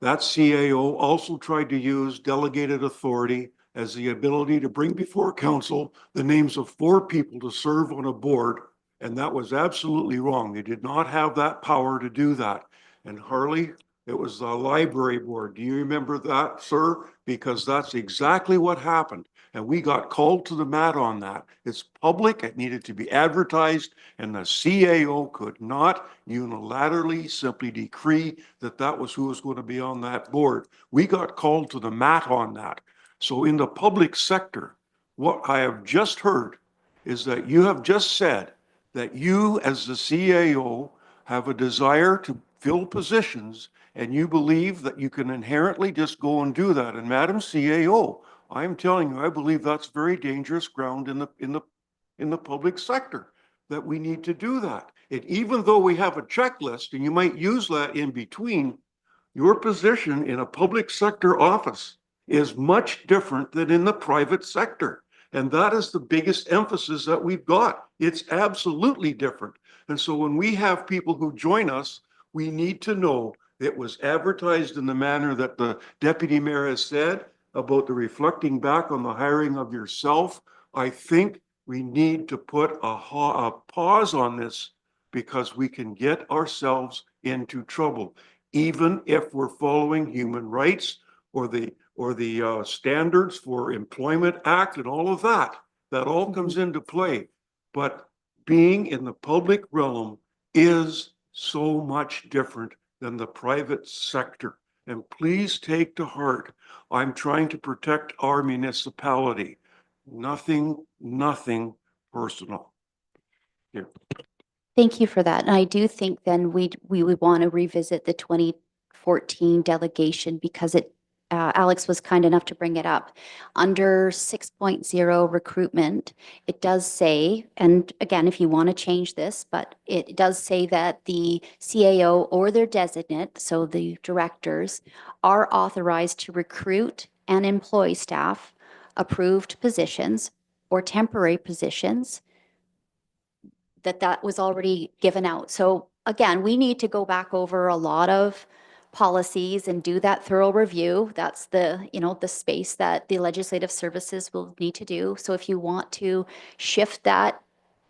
That CAO also tried to use delegated authority as the ability to bring before council the names of 4 people to serve on a board, and that was absolutely wrong. They did not have that power to do that. And Harley, it was the library board. Do you remember that, sir? Because that's exactly what happened. And we got called to the mat on that. It's public, it needed to be advertised, and the CAO could not unilaterally simply decree that that was who was going to be on that board. We got called to the mat on that. So in the public sector, what I have just heard is that you have just said that you as the CAO have a desire to fill positions and you believe that you can inherently just go and do that. And Madam CAO, I'm telling you, I believe that's very dangerous ground in the public sector, that we need to do that. And even though we have a checklist and you might use that in between, your position in a public sector office is much different than in the private sector. And that is the biggest emphasis that we've got. It's absolutely different. And so when we have people who join us, we need to know it was advertised in the manner that the deputy mayor has said about the reflecting back on the hiring of yourself. I think we need to put a pause on this because we can get ourselves into trouble, even if we're following human rights or the standards for Employment Act and all of that. That all comes into play. But being in the public realm is so much different than the private sector. And please take to heart, I'm trying to protect our municipality. Nothing personal. Here. Thank you for that. And I do think then we would want to revisit the 2014 delegation because Alex was kind enough to bring it up. Under 6.0 recruitment, it does say, and again, if you want to change this, but it does say that the CAO or their designate, so the directors, are authorized to recruit and employ staff, approved positions or temporary positions, that was already given out. So again, we need to go back over a lot of policies and do that thorough review. That's the, the space that the legislative services will need to do. So if you want to shift that,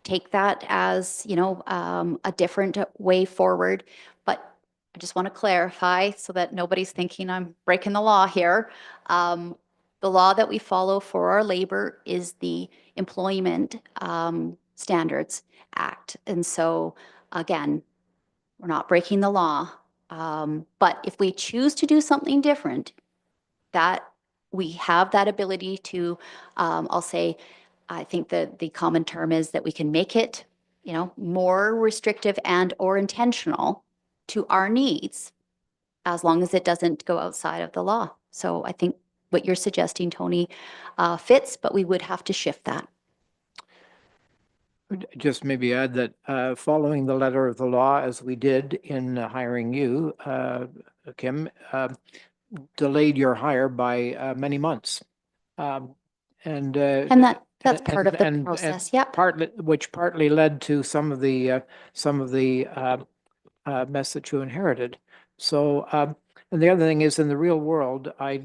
take that as, a different way forward. But I just want to clarify so that nobody's thinking I'm breaking the law here. The law that we follow for our labor is the employment Standards Act. And so, again, we're not breaking the law. But if we choose to do something different, that we have that ability to, I'll say, I think that the common term is that we can make it, more restrictive and or intentional to our needs, as long as it doesn't go outside of the law. So I think what you're suggesting, Tony, fits, but we would have to shift that. Just maybe add that following the letter of the law, as we did in hiring you, Kim, delayed your hire by many months. And that's part of the process. Yeah. Which partly led to some of the mess that you inherited. So, and the other thing is, in the real world, I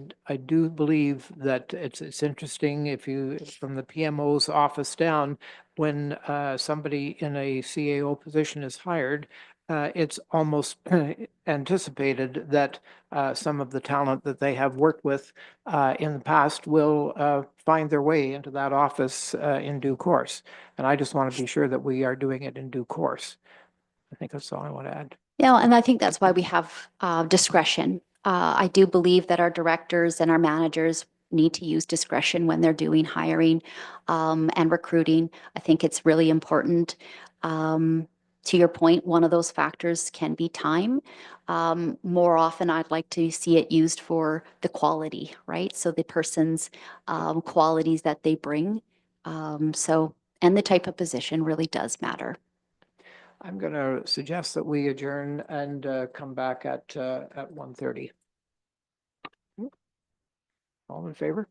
do believe that it's interesting if you, from the PMO's office down, when somebody in a CAO position is hired, it's almost anticipated that some of the talent that they have worked with in the past will find their way into that office in due course. And I just want to be sure that we are doing it in due course. I think that's all I want to add. Yeah, and I think that's why we have discretion. I do believe that our directors and our managers need to use discretion when they're doing hiring and recruiting. I think it's really important. To your point, one of those factors can be time. More often, I'd like to see it used for the quality, right? So the person's qualities that they bring. And the type of position really does matter. I'm going to suggest that we adjourn and come back at 1:30. All in favor?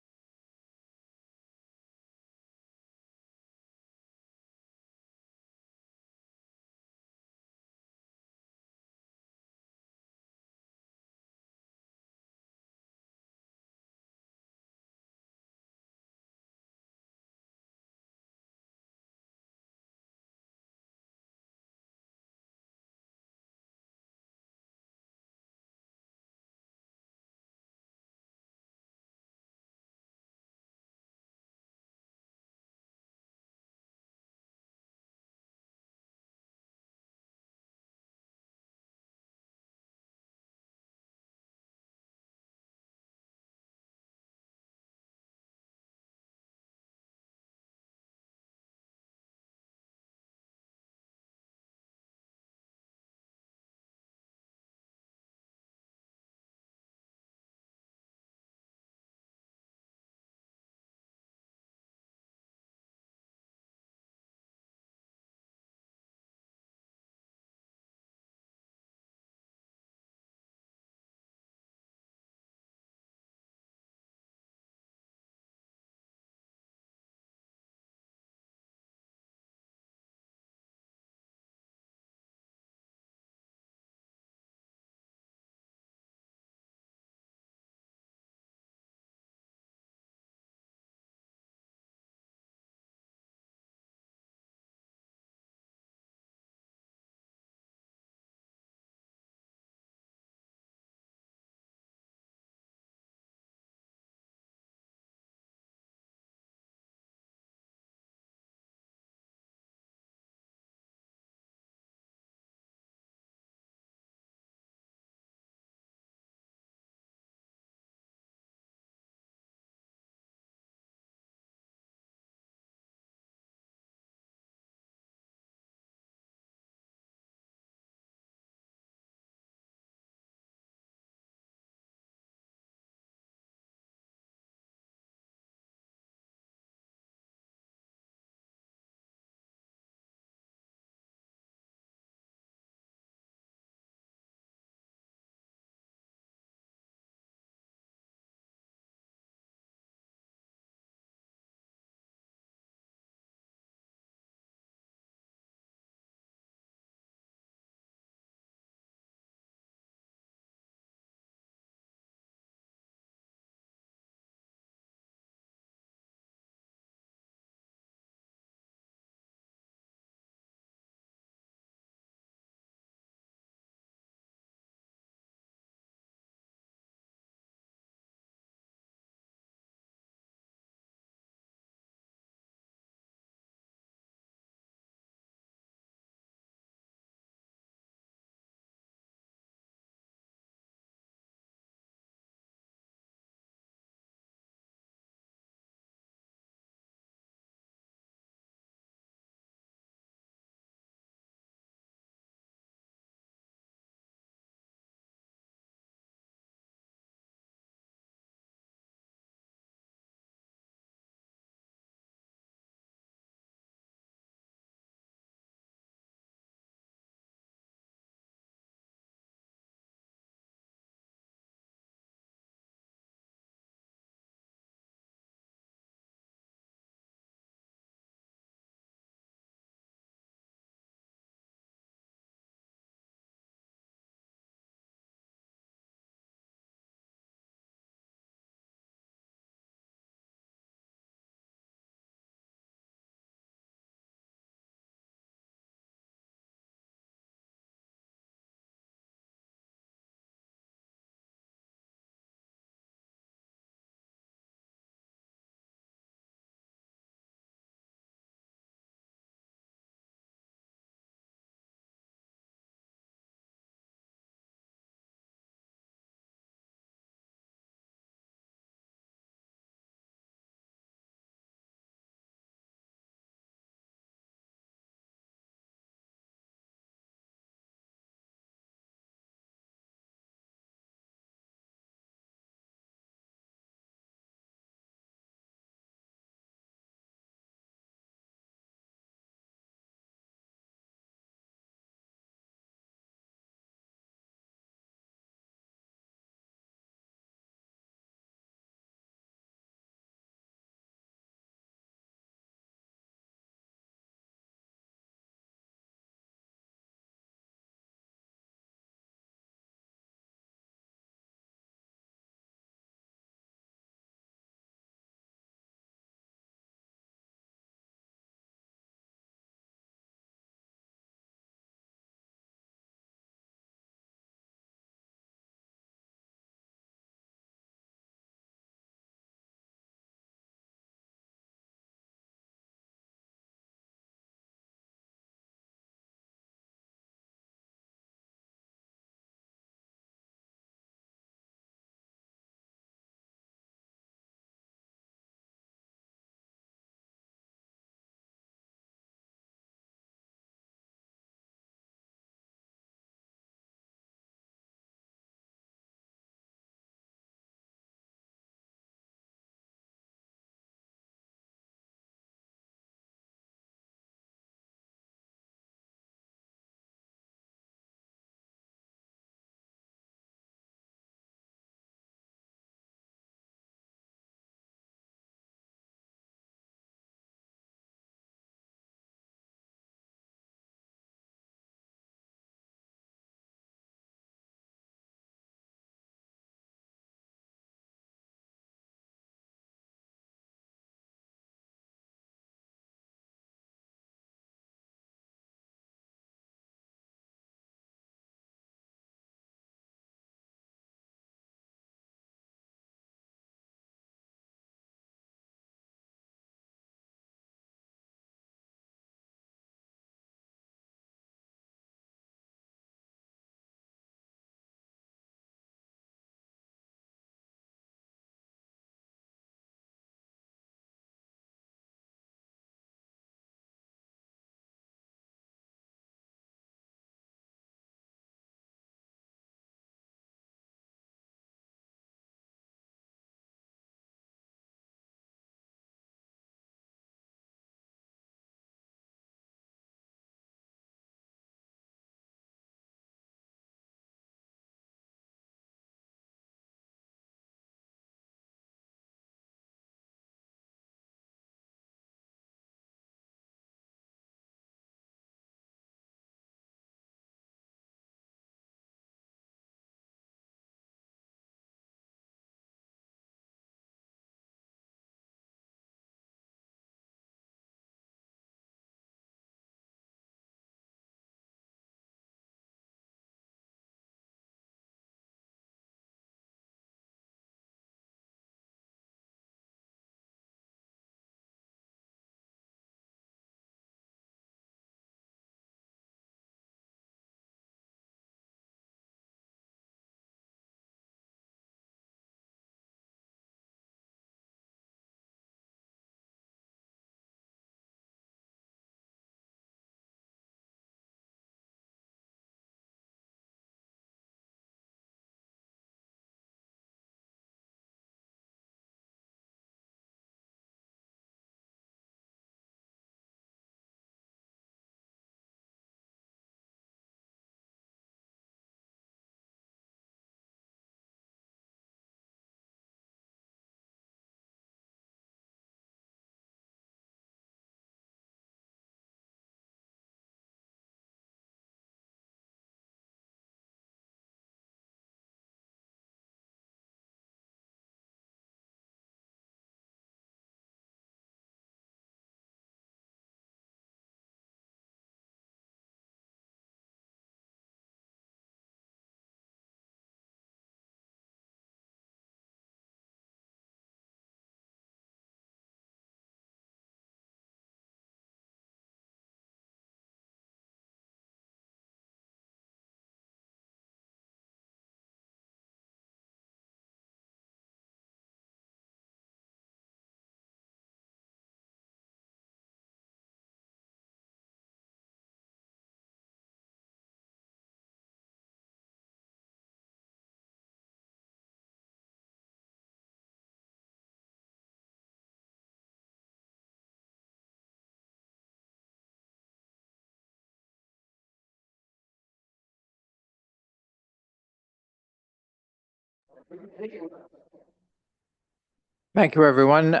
Thank you, everyone.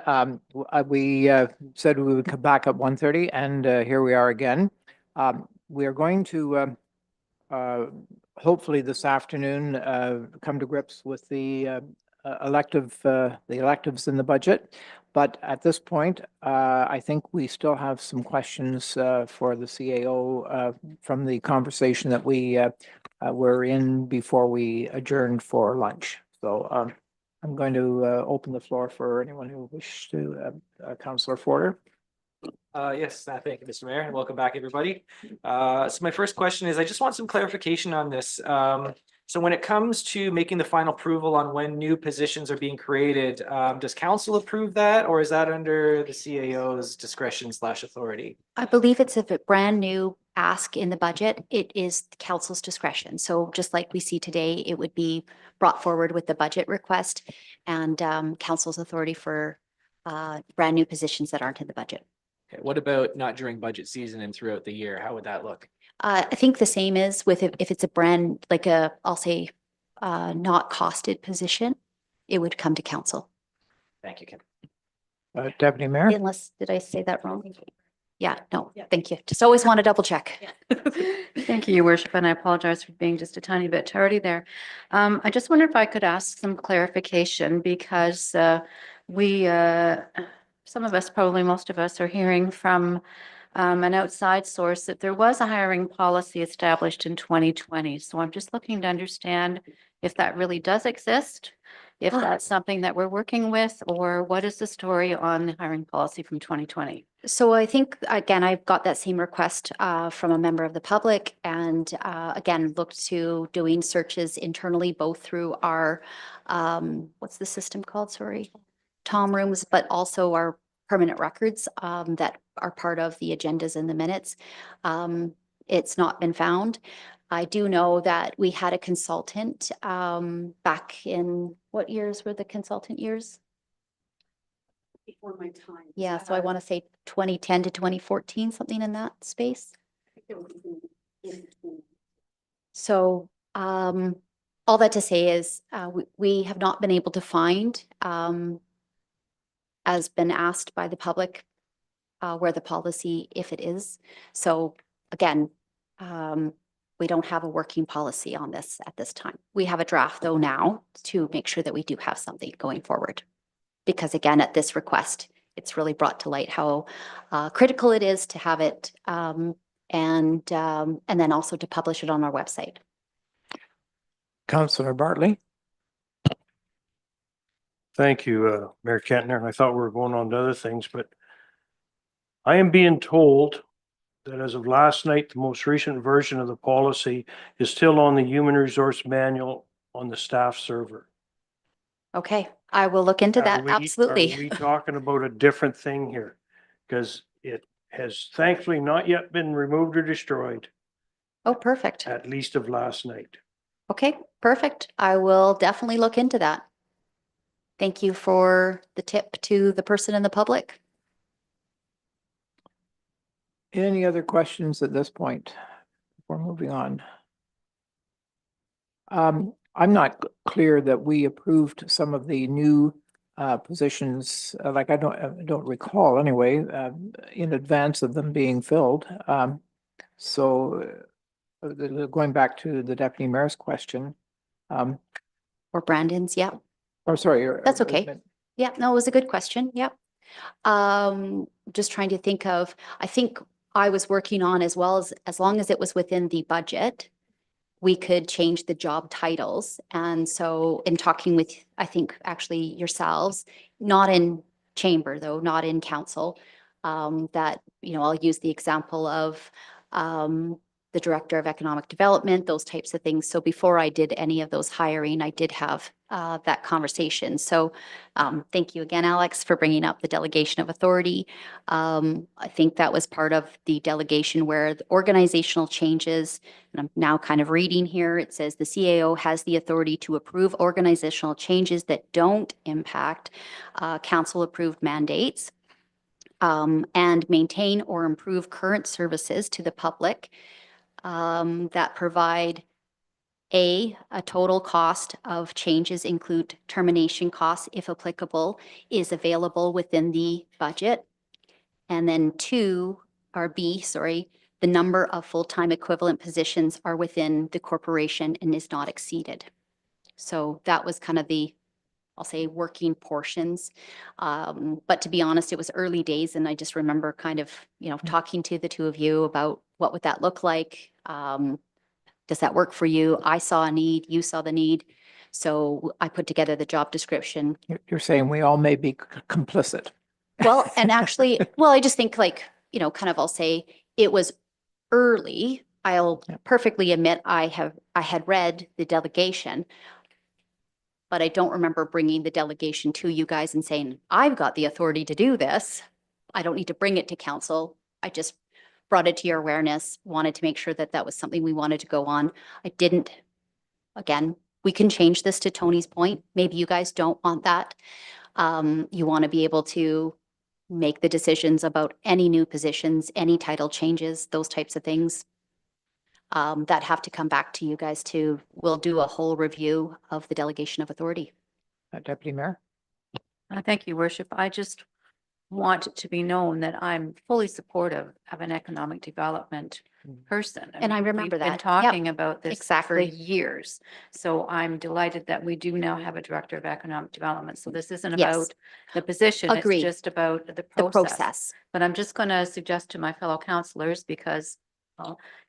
We said we would come back at 1:30, and here we are again. We are going to hopefully this afternoon come to grips with the electives in the budget. But at this point, I think we still have some questions for the CAO from the conversation that we were in before we adjourned for lunch. So I'm going to open the floor for anyone who wishes to. Councillor Forder. Yes, thank you, Mr. Mayor, and welcome back, everybody. So my first question is, I just want some clarification on this. So when it comes to making the final approval on when new positions are being created, does council approve that, or is that under the CAO's discretion/authority? I believe it's if a brand new ask in the budget, it is the council's discretion. So just like we see today, it would be brought forward with the budget request and council's authority for brand new positions that aren't in the budget. Okay, what about not during budget season and throughout the year? How would that look? I think the same is with if it's a brand, like I'll say, not costed position, it would come to council. Thank you, Kim. Deputy Mayor. Unless, did I say that wrong? Yeah, no, thank you. Just always want to double check. Thank you, Your Worship, and I apologize for being just a tiny bit tardy there. I just wonder if I could ask some clarification because some of us, probably most of us, are hearing from an outside source that there was a hiring policy established in 2020. So I'm just looking to understand if that really does exist, if that's something that we're working with, or what is the story on the hiring policy from 2020? So I think, again, I've got that same request from a member of the public and again, looked to doing searches internally, both through our, what's the system called? Sorry, Tom rooms, but also our permanent records that are part of the agendas and the minutes. It's not been found. I do know that we had a consultant back in, what years were the consultant years? Before my time. Yeah, so I want to say 2010 to 2014, something in that space. So all that to say is we have not been able to find, as been asked by the public, where the policy, if it is. So again, we don't have a working policy on this at this time. We have a draft though now to make sure that we do have something going forward. Because again, at this request, it's really brought to light how critical it is to have it and then also to publish it on our website. Councillor Bartley. Thank you, Mayor Kentner. I thought we were going on to other things, but I am being told that as of last night, the most recent version of the policy is still on the human resource manual on the staff server. Okay, I will look into that. Absolutely. Are we talking about a different thing here? Because it has thankfully not yet been removed or destroyed. Oh, perfect. At least of last night. Okay, perfect. I will definitely look into that. Thank you for the tip to the person in the public. Any other questions at this point before moving on? I'm not clear that we approved some of the new positions, like I don't recall anyway, in advance of them being filled. So going back to the Deputy Mayor's question. Or Brandon's, yeah. Oh, sorry. That's okay. Yeah, no, it was a good question. Yeah. Just trying to think of, I think I was working on as long as it was within the budget, we could change the job titles. And so in talking with, I think actually yourselves, not in chamber though, not in council, that, I'll use the example of the Director of Economic Development, those types of things. So before I did any of those hiring, I did have that conversation. So thank you again, Alex, for bringing up the delegation of authority. I think that was part of the delegation where the organizational changes, and I'm now kind of reading here, it says the CAO has the authority to approve organizational changes that don't impact council-approved mandates and maintain or improve current services to the public that provide A total cost of changes include termination costs, if applicable, is available within the budget. And then the number of full-time equivalent positions are within the corporation and is not exceeded. So that was kind of the, I'll say, working portions. But to be honest, it was early days, and I just remember kind of, talking to the two of you about what would that look like? Does that work for you? I saw a need, you saw the need. So I put together the job description. You're saying we all may be complicit. Well, and actually, I just think kind of, I'll say it was early. I'll perfectly admit I had read the delegation, but I don't remember bringing the delegation to you guys and saying, I've got the authority to do this. I don't need to bring it to council. I just brought it to your awareness, wanted to make sure that that was something we wanted to go on. I didn't, again, we can change this to Tony's point. Maybe you guys don't want that. You want to be able to make the decisions about any new positions, any title changes, those types of things. That have to come back to you guys too. We'll do a whole review of the delegation of authority. Deputy Mayor? Thank you, Worship. I just want it to be known that I'm fully supportive of an economic development person. And I remember we've been that. Yep, talking about this for exactly. years. So I'm delighted that we do now have a director of economic development. So this isn't Yes. about the position, Agreed. it's just about the The process. process. But I'm just going to suggest to my fellow councillors, because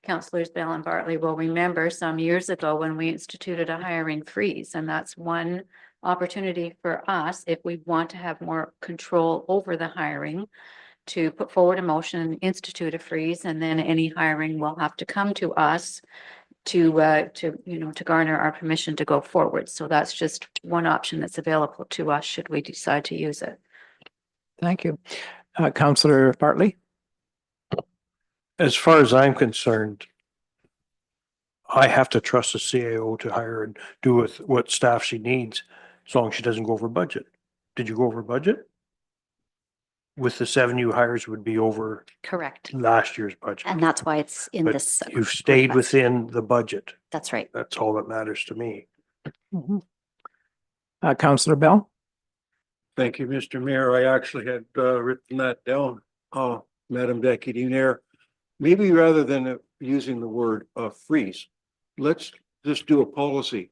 councillors Bell and Bartley will remember some years ago when we instituted a hiring freeze, and that's one opportunity for us, if we want to have more control over the hiring, to put forward a motion and institute a freeze, and then any hiring will have to come to us to garner our permission to go forward. So that's just one option that's available to us should we decide to use it. Thank you. Councillor Bartley? As far as I'm concerned, I have to trust the CAO to hire and do with what staff she needs, as long as she doesn't go over budget. Did you go over budget? With the 7 new hires would be over Correct. last year's budget. And that's why it's in But this. you've stayed request. within the budget. That's right. That's all that matters to me. Councillor Bell? Thank you, Mr. Mayor. I actually had written that down, Madam Deputy Mayor. Maybe rather than using the word freeze, let's just do a policy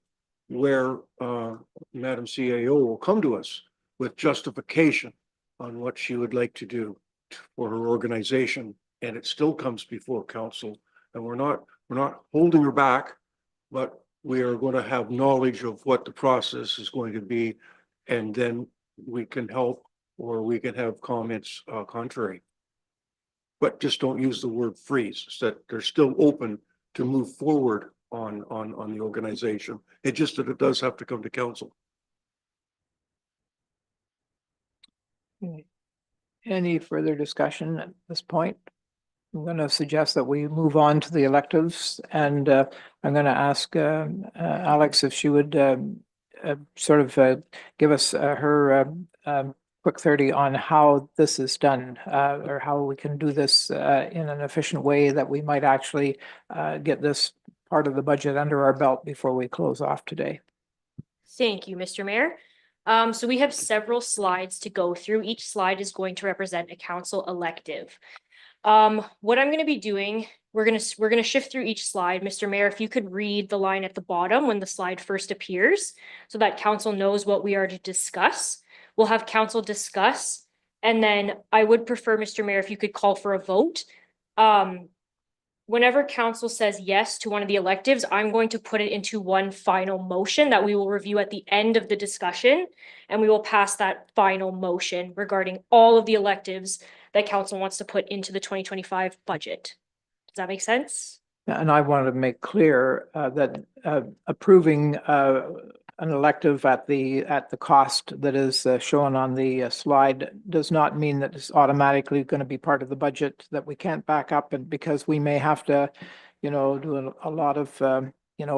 where Madam CAO will come to us with justification on what she would like to do for her organization, and it still comes before council. And we're not holding her back, but we are going to have knowledge of what the process is going to be, and then we can help, or we can have comments contrary. But just don't use the word freeze, so that they're still open to move forward on the organization. It's just that it does have to come to council. Any further discussion at this point? I'm going to suggest that we move on to the electives, and I'm going to ask Alex if she would give us her quick 30 on how this is done, or how we can do this in an efficient way that we might actually get this part of the budget under our belt before we close off today. Thank you, Mr. Mayor. So we have several slides to go through. Each slide is going to represent a council elective. What I'm going to be doing, we're going to shift through each slide. Mr. Mayor, if you could read the line at the bottom when the slide first appears, so that council knows what we are to discuss. We'll have council discuss, and then I would prefer, Mr. Mayor, if you could call for a vote. Whenever council says yes to one of the electives, I'm going to put it into one final motion that we will review at the end of the discussion, and we will pass that final motion regarding all of the electives that council wants to put into the 2025 budget. Does that make sense? And I want to make clear that approving an elective at the cost that is shown on the slide does not mean that it's automatically going to be part of the budget that we can't back up, and because we may have to, do a lot of,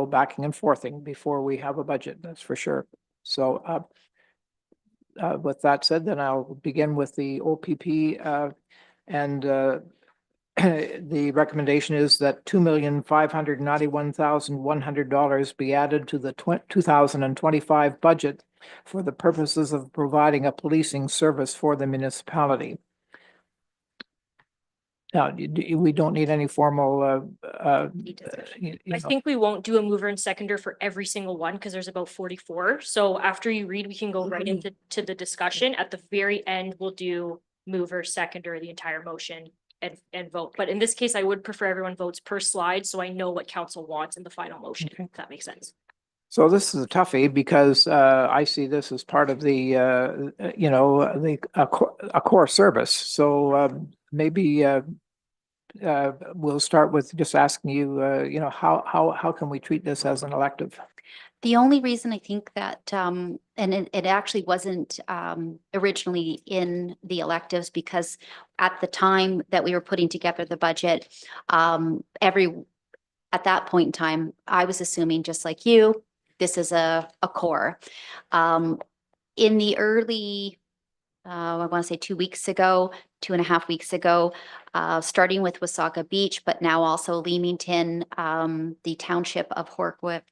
backing and forthing before we have a budget, that's for sure. So with that said, then I'll begin with the OPP and the recommendation is that $2,591,100 be added to the 2025 budget for the purposes of providing a policing service for the municipality. Now, we don't need any formal, I think we won't do a mover and seconder for every single one because there's about 44. So after you read, we can go right into the discussion. At the very end, we'll do mover, seconder, the entire motion and vote. But in this case, I would prefer everyone votes per slide so I know what council wants in the final motion, if that makes sense. So this is a toughie because I see this as part of the, a core service. So maybe we'll start with just asking you, how can we treat this as an elective? The only reason I think that, and it actually wasn't originally in the electives, because at the time that we were putting together the budget, at that point in time, I was assuming, just like you, this is a core. In the early, I want to say 2 weeks ago, 2.5 weeks ago, starting with Wasaga Beach, but now also Leamington, the township of Hortwick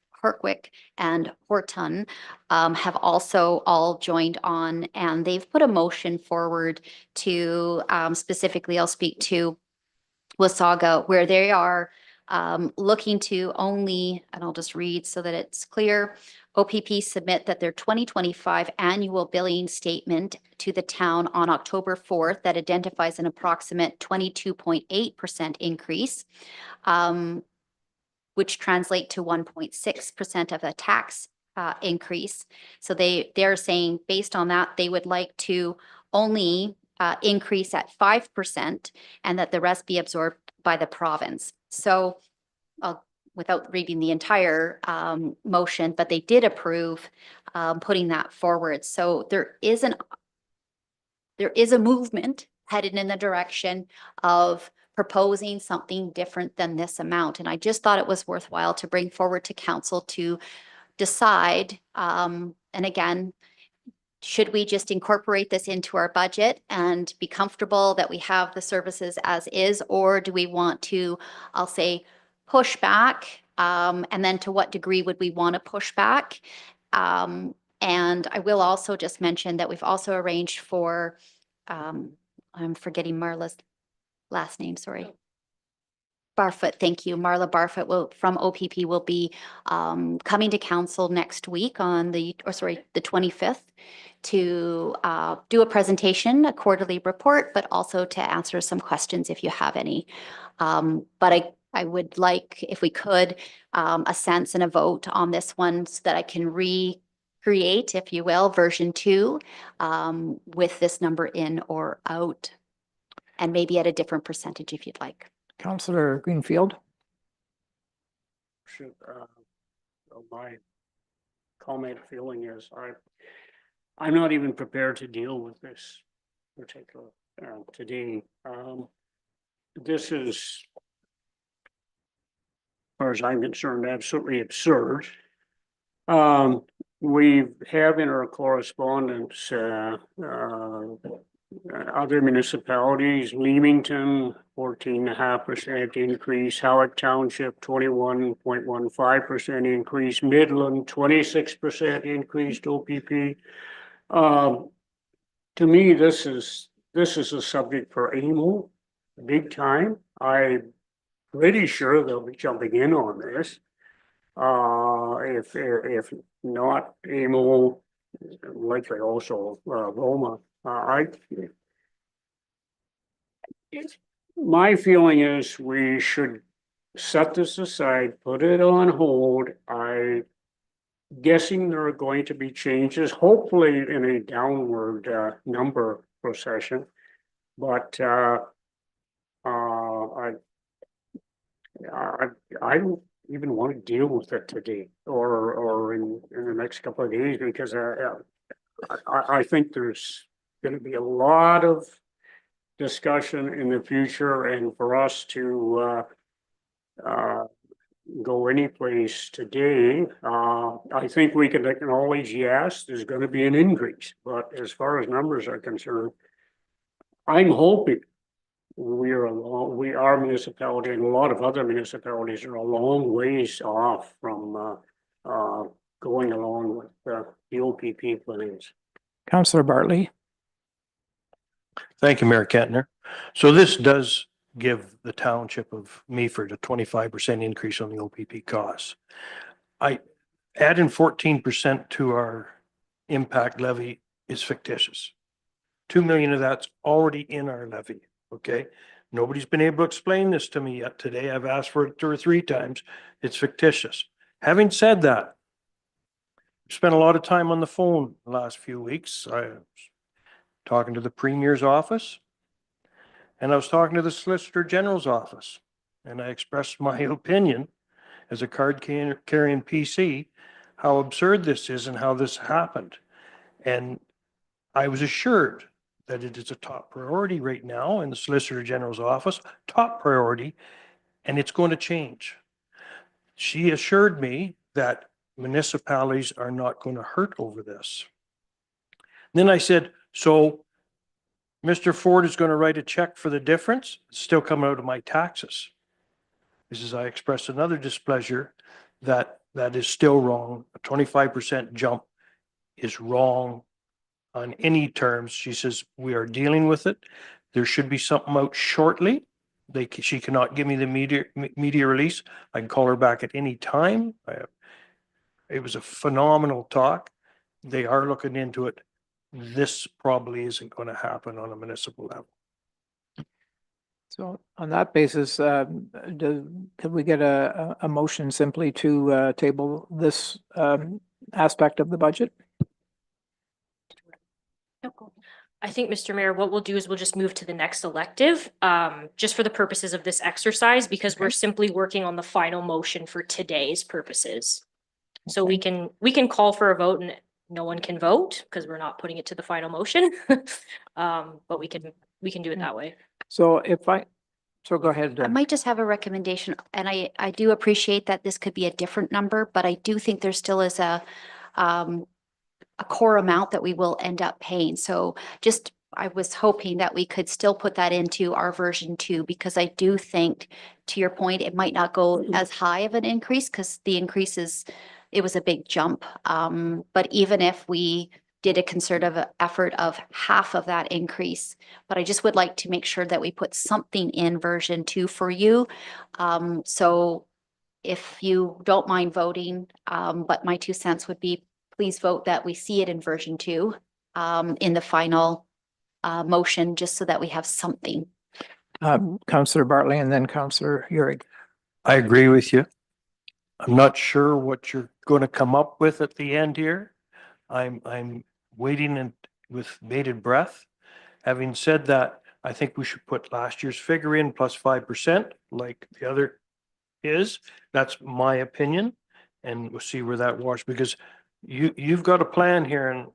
and Horton have also all joined on, and they've put a motion forward to specifically, I'll speak to Wasaga, where they are looking to only, and I'll just read so that it's clear, OPP submit that their 2025 annual billing statement to the town on October 4th that identifies an approximate 22.8% increase, which translate to 1.6% of a tax increase. So they're saying based on that, they would like to only increase at 5% and that the rest be absorbed by the province. So without reading the entire motion, but they did approve putting that forward. So there is a movement headed in the direction of proposing something different than this amount. And I just thought it was worthwhile to bring forward to council to decide. And again, should we just incorporate this into our budget and be comfortable that we have the services as is, or do we want to, I'll say, push back? And then to what degree would we want to push back? And I will also just mention that we've also arranged for, I'm forgetting Marla's last name, sorry. Barfoot, thank you. Marla Barfoot from OPP will be coming to council next week on the 25th to do a presentation, a quarterly report, but also to answer some questions if you have any. But I would like, if we could, a sense and a vote on this one so that I can recreate, if you will, version 2 with this number in or out, and maybe at a different percentage if you'd like. Councillor Greenfield. My comment feeling is I'm not even prepared to deal with this particular today. This is, as far as I'm concerned, absolutely absurd. We have in our correspondence other municipalities, Leamington, 14.5% increase, Howard Township, 21.15% increase, Midland, 26% increase to OPP. To me, this is a subject for AMO, big time. I'm pretty sure they'll be jumping in on this. If not AMO, likely also Roma. My feeling is we should set this aside, put it on hold. I'm guessing there are going to be changes, hopefully in a downward number procession. But I don't even want to deal with it today or in the next couple of days, because I think there's going to be a lot of discussion in the future, and for us to go any place today, I think we can acknowledge, yes, there's going to be an increase, but as far as numbers are concerned, I'm hoping our municipality and a lot of other municipalities are a long ways off from, going along with, the OPP plans. Councillor Bartley. Thank you, Mayor Kentner. So this does give the township of Meaford a 25% increase on the OPP costs. Adding 14% to our impact levy is fictitious. 2 million of that's already in our levy, okay? Nobody's been able to explain this to me yet today. I've asked for it 2 or 3 times. It's fictitious. Having said that, I've spent a lot of time on the phone the last few weeks. I was talking to the Premier's office, and I was talking to the Solicitor General's office, and I expressed my opinion as a card-carrying PC, how absurd this is and how this happened. And I was assured that it is a top priority right now in the Solicitor General's office, top priority, and it's going to change. She assured me that municipalities are not going to hurt over this. Then I said, so Mr. Ford is going to write a check for the difference? It's still coming out of my taxes. This is, I expressed another displeasure that is still wrong. A 25% jump is wrong on any terms. She says, we are dealing with it. There should be something out shortly. She cannot give me the media release. I can call her back at any time. It was a phenomenal talk. They are looking into it. This probably isn't going to happen on a municipal level. So on that basis, could we get a motion simply to table this aspect of the budget? I think, Mr. Mayor, what we'll do is we'll just move to the next elective, just for the purposes of this exercise, because we're simply working on the final motion for today's purposes. So we can call for a vote and no one can vote because we're not putting it to the final motion. But we can do it that way. So so go ahead. I might just have a recommendation, and I do appreciate that this could be a different number, but I do think there still is a core amount that we will end up paying. So I was hoping that we could still put that into our version 2, because I do think, to your point, it might not go as high of an increase because it was a big jump. But even if we did a concerted effort of half of that increase, but I just would like to make sure that we put something in version 2 for you. So if you don't mind voting, but my 2 cents would be, please vote that we see it in version 2 in the final motion, just so that we have something. Councillor Bartley and then Councillor Urick. I agree with you. I'm not sure what you're going to come up with at the end here. I'm waiting with bated breath. Having said that, I think we should put last year's figure in plus 5% like the other is. That's my opinion. And we'll see where that washes, because you've got a plan here and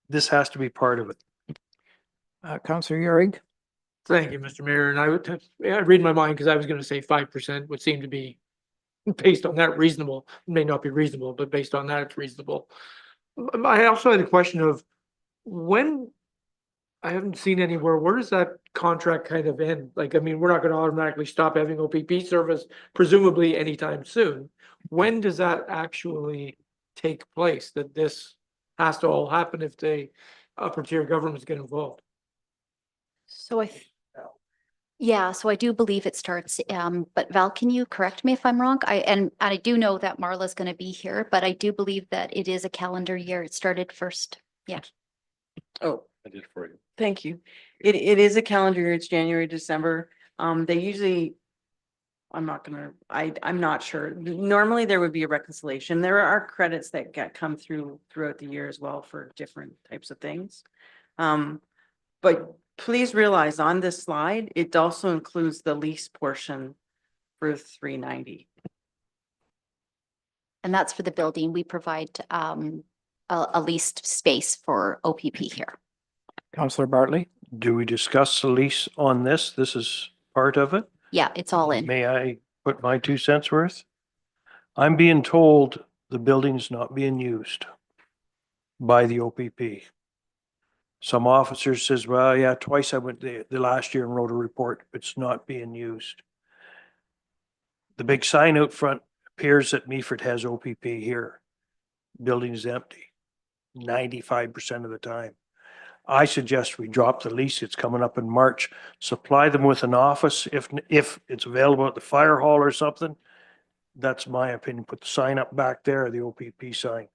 this has to be part of it. Councillor Urick. Thank you, Mr. Mayor. And I read my mind because I was going to say 5% would seem to be, based on that, reasonable. It may not be reasonable, but based on that, it's reasonable. I also had a question of when, I haven't seen anywhere, where does that contract kind of end? Like, I mean, we're not going to automatically stop having OPP service, presumably anytime soon. When does that actually take place, that this has to all happen if the upper tier governments get involved? So so I do believe it starts, but Val, can you correct me if I'm wrong? I do know that Marla's going to be here, but I do believe that it is a calendar year. It started first. Yeah. Oh, I did for you. thank you. It is a calendar year. It's January, December. They usually, I'm not sure. Normally there would be a reconciliation. There are credits that come throughout the year as well for different types of things. But please realize on this slide, it also includes the lease portion for 390. And that's for the building. We provide a leased space for OPP here. Councillor Bartley. Do we discuss the lease on this? This is part of it. Yeah, it's all in. May I put my 2 cents worth? I'm being told the building's not being used by the OPP. Some officers says, well, yeah, twice I went the last year and wrote a report. It's not being used. The big sign out front appears that Meaford has OPP here. Building is empty 95% of the time. I suggest we drop the lease. It's coming up in March. Supply them with an office if it's available at the fire hall or something. That's my opinion. Put the sign up back there, the OPP sign.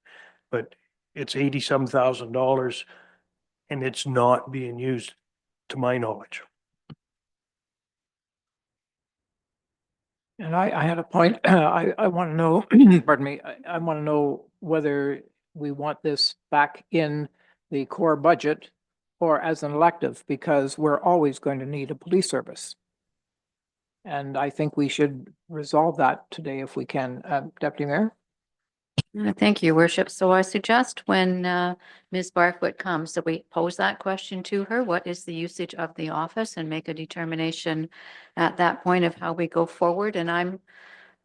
But it's $80-some thousand and it's not being used to my knowledge. And I had a point, I want to know, pardon me, I want to know whether we want this back in the core budget or as an elective, because we're always going to need a police service. And I think we should resolve that today if we can. Deputy Mayor? Thank you, Your Worship. So I suggest when Ms. Barfoot comes, that we pose that question to her. What is the usage of the office, and make a determination at that point of how we go forward. And I'm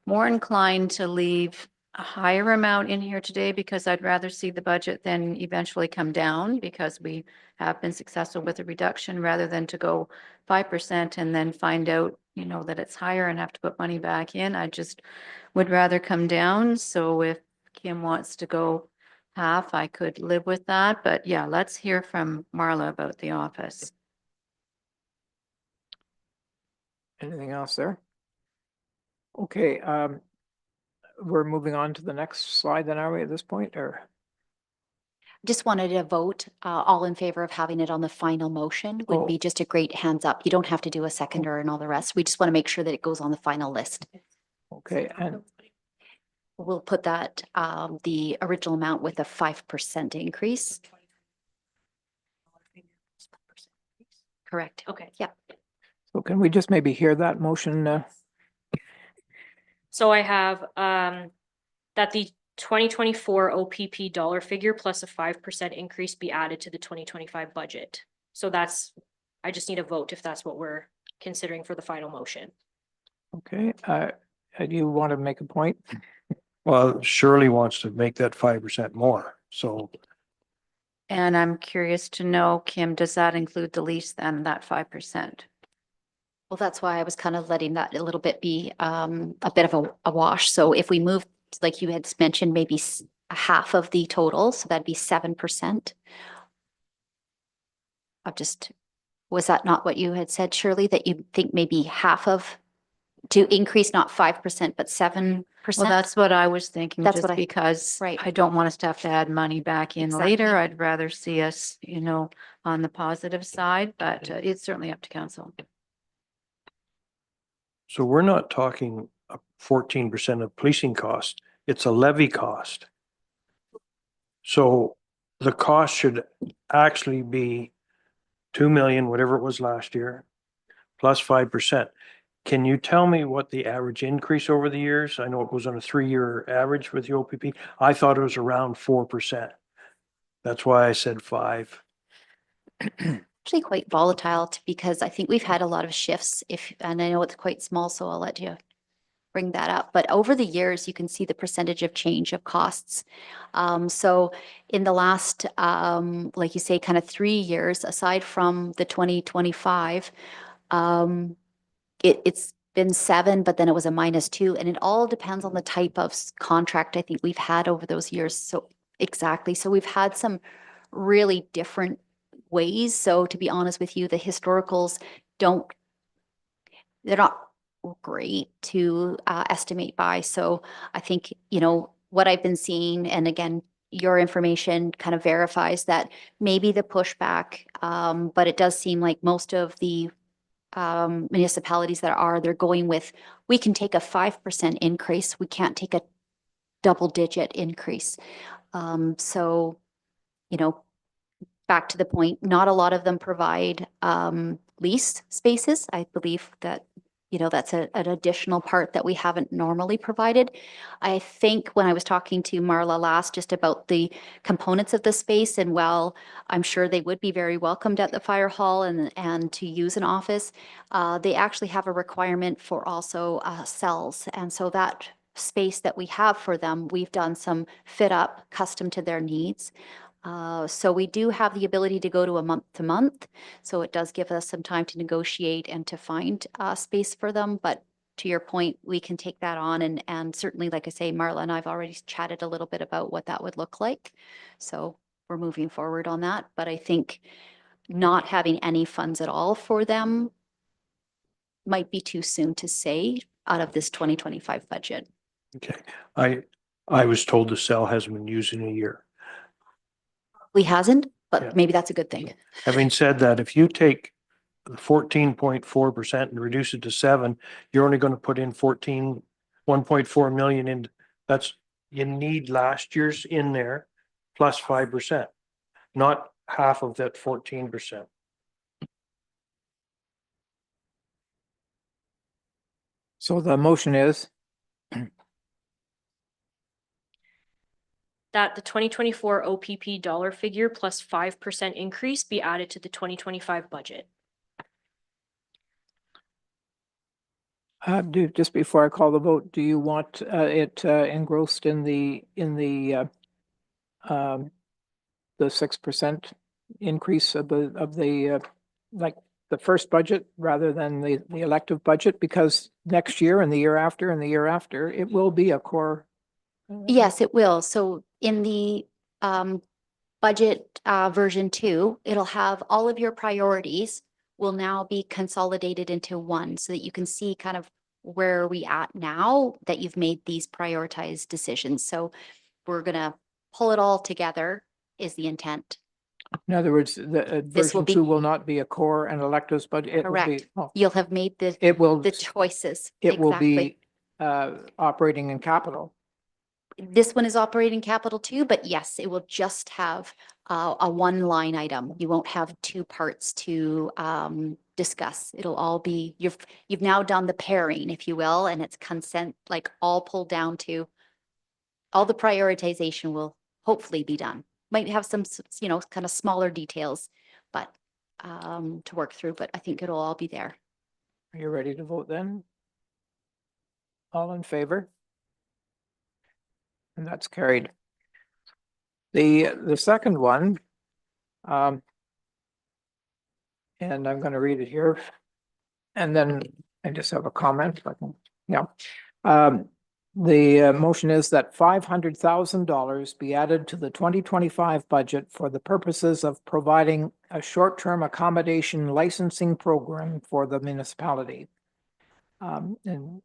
more inclined to leave a higher amount in here today, because I'd rather see the budget then eventually come down, because we have been successful with a reduction, rather than to go 5% and then find out, that it's higher and have to put money back in. I just would rather come down. So if Kim wants to go half, I could live with that. But yeah, let's hear from Marla about the office. Anything else there? Okay, we're moving on to the next slide then, are we, at this point, or? Just wanted to vote, all in favor of having it on the final motion would Oh. be just a great hands up. You don't have to do a seconder and all the rest. We just want to make sure that it goes on the final list. Okay, and We'll put that, the original amount with a 5% increase. Correct. Okay. Yeah. so can we just maybe hear that motion? So I have that the 2024 OPP dollar figure plus a 5% increase be added to the 2025 budget. So I just need a vote if that's what we're considering for the final motion. Okay, do you want to make a point? Well, Shirley wants to make that 5% more. So And I'm curious to know, Kim, does that include the lease then, that 5%? Well, that's why I was kind of letting that a little bit be, a bit of a wash. So if we move, like you had mentioned, maybe a half of the total, so that'd be 7%. Was that not what you had said, Shirley, that you think maybe half of, to increase not 5%, but 7%? Well, that's what I was thinking, That's just what because right. I don't want us to have to add money back in Exactly. later. I'd rather see us, on the positive side, but it's certainly up to council. So we're not talking 14% of policing cost. It's a levy cost. So the cost should actually be 2 million, whatever it was last year, plus 5%. Can you tell me what the average increase over the years? I know it goes on a 3-year average with the OPP. I thought it was around 4%. That's why I said 5. Actually quite volatile because I think we've had a lot of shifts and I know it's quite small, so I'll let you bring that up. But over the years, you can see the percentage of change of costs. So in the last, like you say, kind of 3 years, aside from the 2025, it's been 7, but then it was a -2. And it all depends on the type of contract I think we've had over those years. So exactly. So we've had some really different ways. So to be honest with you, the historicals they're not great to estimate by. So I think, what I've been seeing, and again, your information kind of verifies that maybe the pushback, but it does seem like most of the municipalities they're going with, we can take a 5% increase. We can't take a double-digit increase. So, back to the point, not a lot of them provide lease spaces. I believe that, that's an additional part that we haven't normally provided. I think when I was talking to Marla last just about the components of the space, and while I'm sure they would be very welcomed at the fire hall and to use an office, they actually have a requirement for also cells. And so that space that we have for them, we've done some fit up custom to their needs. So we do have the ability to go to a month to month. So it does give us some time to negotiate and to find space for them. But to your point, we can take that on and certainly, like I say, Marla and I've already chatted a little bit about what that would look like. So we're moving forward on that. But I think not having any funds at all for them might be too soon to say out of this 2025 budget. Okay, I was told the cell hasn't been used in a year. We hasn't, but Yeah. maybe that's a good thing. Having said that, if you take the 14.4% and reduce it to 7, you're only going to put in 1.4 million in. That's, you need last year's in there plus 5%, not half of that 14%. So the motion is, That the 2024 OPP dollar figure plus 5% increase be added to the 2025 budget. just before I call the vote, do you want it engrossed in the 6% increase of the like the first budget rather than the elective budget? Because next year and the year after and the year after, it will be a core. Yes, it will. So in the budget version 2, it'll have all of your priorities will now be consolidated into one so that you can see kind of where are we at now that you've made these prioritized decisions. So we're going to pull it all together is the intent. In other words, the This will version be- 2 will not be a core and electives, but it will be. Correct. Oh, You'll have made the choices. it will Exactly. be operating in capital. This one is operating capital too, but yes, it will just have a one line item. You won't have two parts to discuss. It'll all be, you've now done the pairing, if you will, and it's consent, like all pulled down to all the prioritization will hopefully be done. Might have some, kind of smaller details, but to work through, but I think it'll all be there. Are you ready to vote then? All in favor? And that's carried. The second one, and I'm going to read it here. And then I just have a comment. Yeah. The motion is that $500,000 be added to the 2025 budget for the purposes of providing a short-term accommodation licensing program for the municipality. And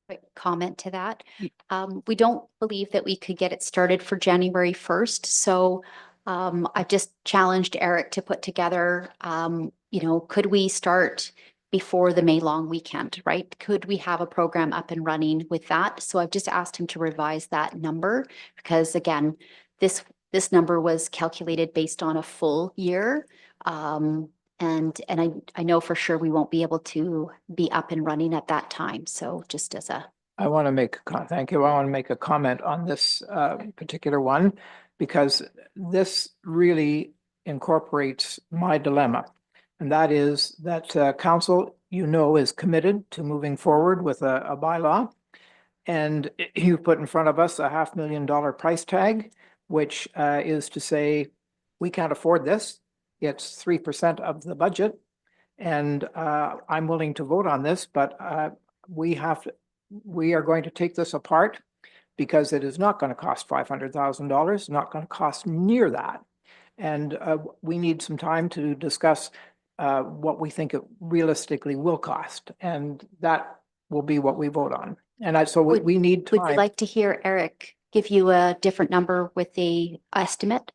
Quick comment to that. We don't believe that we could get it started for January 1st. So I just challenged Eric to put together, could we start before the May long weekend, right? Could we have a program up and running with that? So I've just asked him to revise that number because again, this number was calculated based on a full year. And I know for sure we won't be able to be up and running at that time. So just as a. I want to make thank you. I want to make a comment on this particular one because this really incorporates my dilemma. And that is that council, is committed to moving forward with a bylaw. And you put in front of us a $500,000 price tag, which is to say, we can't afford this. It's 3% of the budget. And I'm willing to vote on this, but we are going to take this apart because it is not going to cost $500,000, not going to cost near that. And we need some time to discuss what we think it realistically will cost. And that will be what we vote on. And so we need time. Would you like to hear Eric give you a different number with the estimate?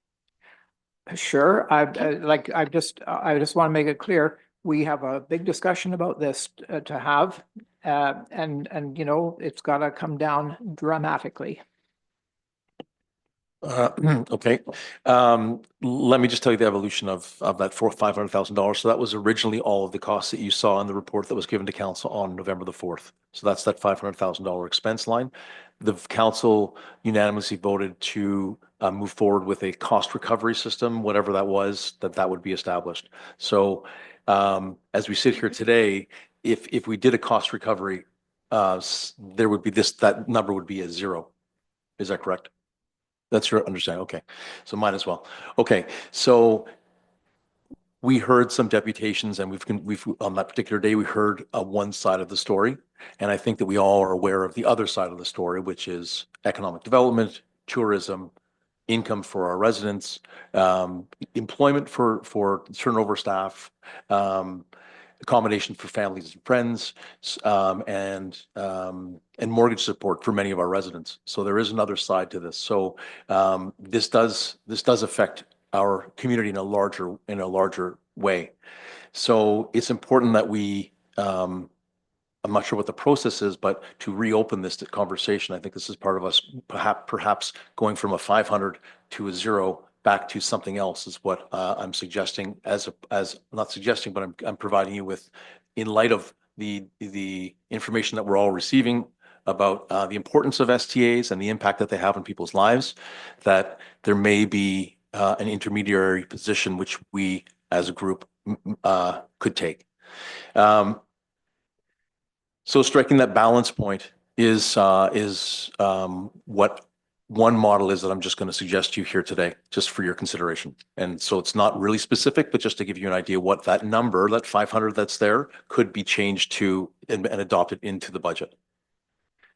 Sure. I just want to make it clear, we have a big discussion about this to have, and it's got to come down dramatically. Okay. Let me just tell you the evolution of that $500,000. So that was originally all of the costs that you saw in the report that was given to council on November the 4th. So that's that $500,000 expense line. The council unanimously voted to move forward with a cost recovery system, whatever that was, that would be established. So as we sit here today, if we did a cost recovery, there would be that number would be a 0. Is that correct? That's your understanding. Okay. So mine as well. Okay. So we heard some deputations and we've, on that particular day, we heard one side of the story. And I think that we all are aware of the other side of the story, which is economic development, tourism, income for our residents, employment for turnover staff, accommodation for families and friends, and mortgage support for many of our residents. So there is another side to this. So this does affect our community in a larger way. So it's important that we I'm not sure what the process is, but to reopen this conversation, I think this is part of us perhaps going from a 500 to a 0 back to something else is what I'm suggesting as not suggesting, but I'm providing you with, in light of the information that we're all receiving about the importance of STAs and the impact that they have on people's lives, that there may be an intermediary position which we as a group could take. So striking that balance point is what one model is that I'm just going to suggest to you here today, just for your consideration. And so it's not really specific, but just to give you an idea what that number, that 500 that's there, could be changed to and adopted into the budget.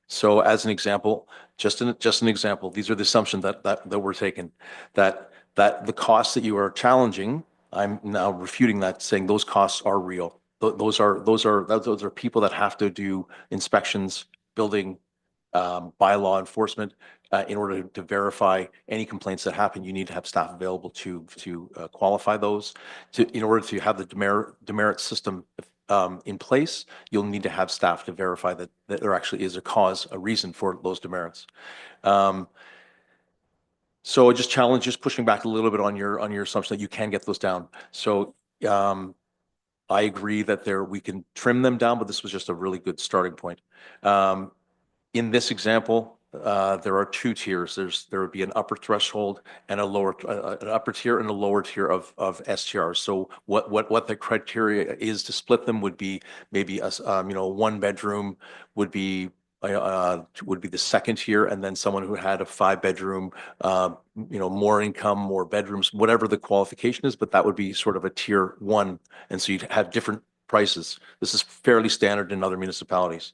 So as an example, just an example, these are the assumptions that we're taking, that the costs that you are challenging, I'm now refuting that, saying those costs are real. Those are people that have to do inspections, building, bylaw enforcement, in order to verify any complaints that happen. You need to have staff available to qualify those. In order to have the demerit system in place, you'll need to have staff to verify that there actually is a reason for those demerits. So I just challenge, just pushing back a little bit on your assumption that you can get those down. So I agree that we can trim them down, but this was just a really good starting point. In this example, there are two tiers. There would be an upper threshold and an upper tier and a lower tier of STRs. So what the criteria is to split them would be maybe a one bedroom would be the second tier, and then someone who had a 5-bedroom, more income, more bedrooms, whatever the qualification is, but that would be sort of a tier 1. And so you'd have different prices. This is fairly standard in other municipalities.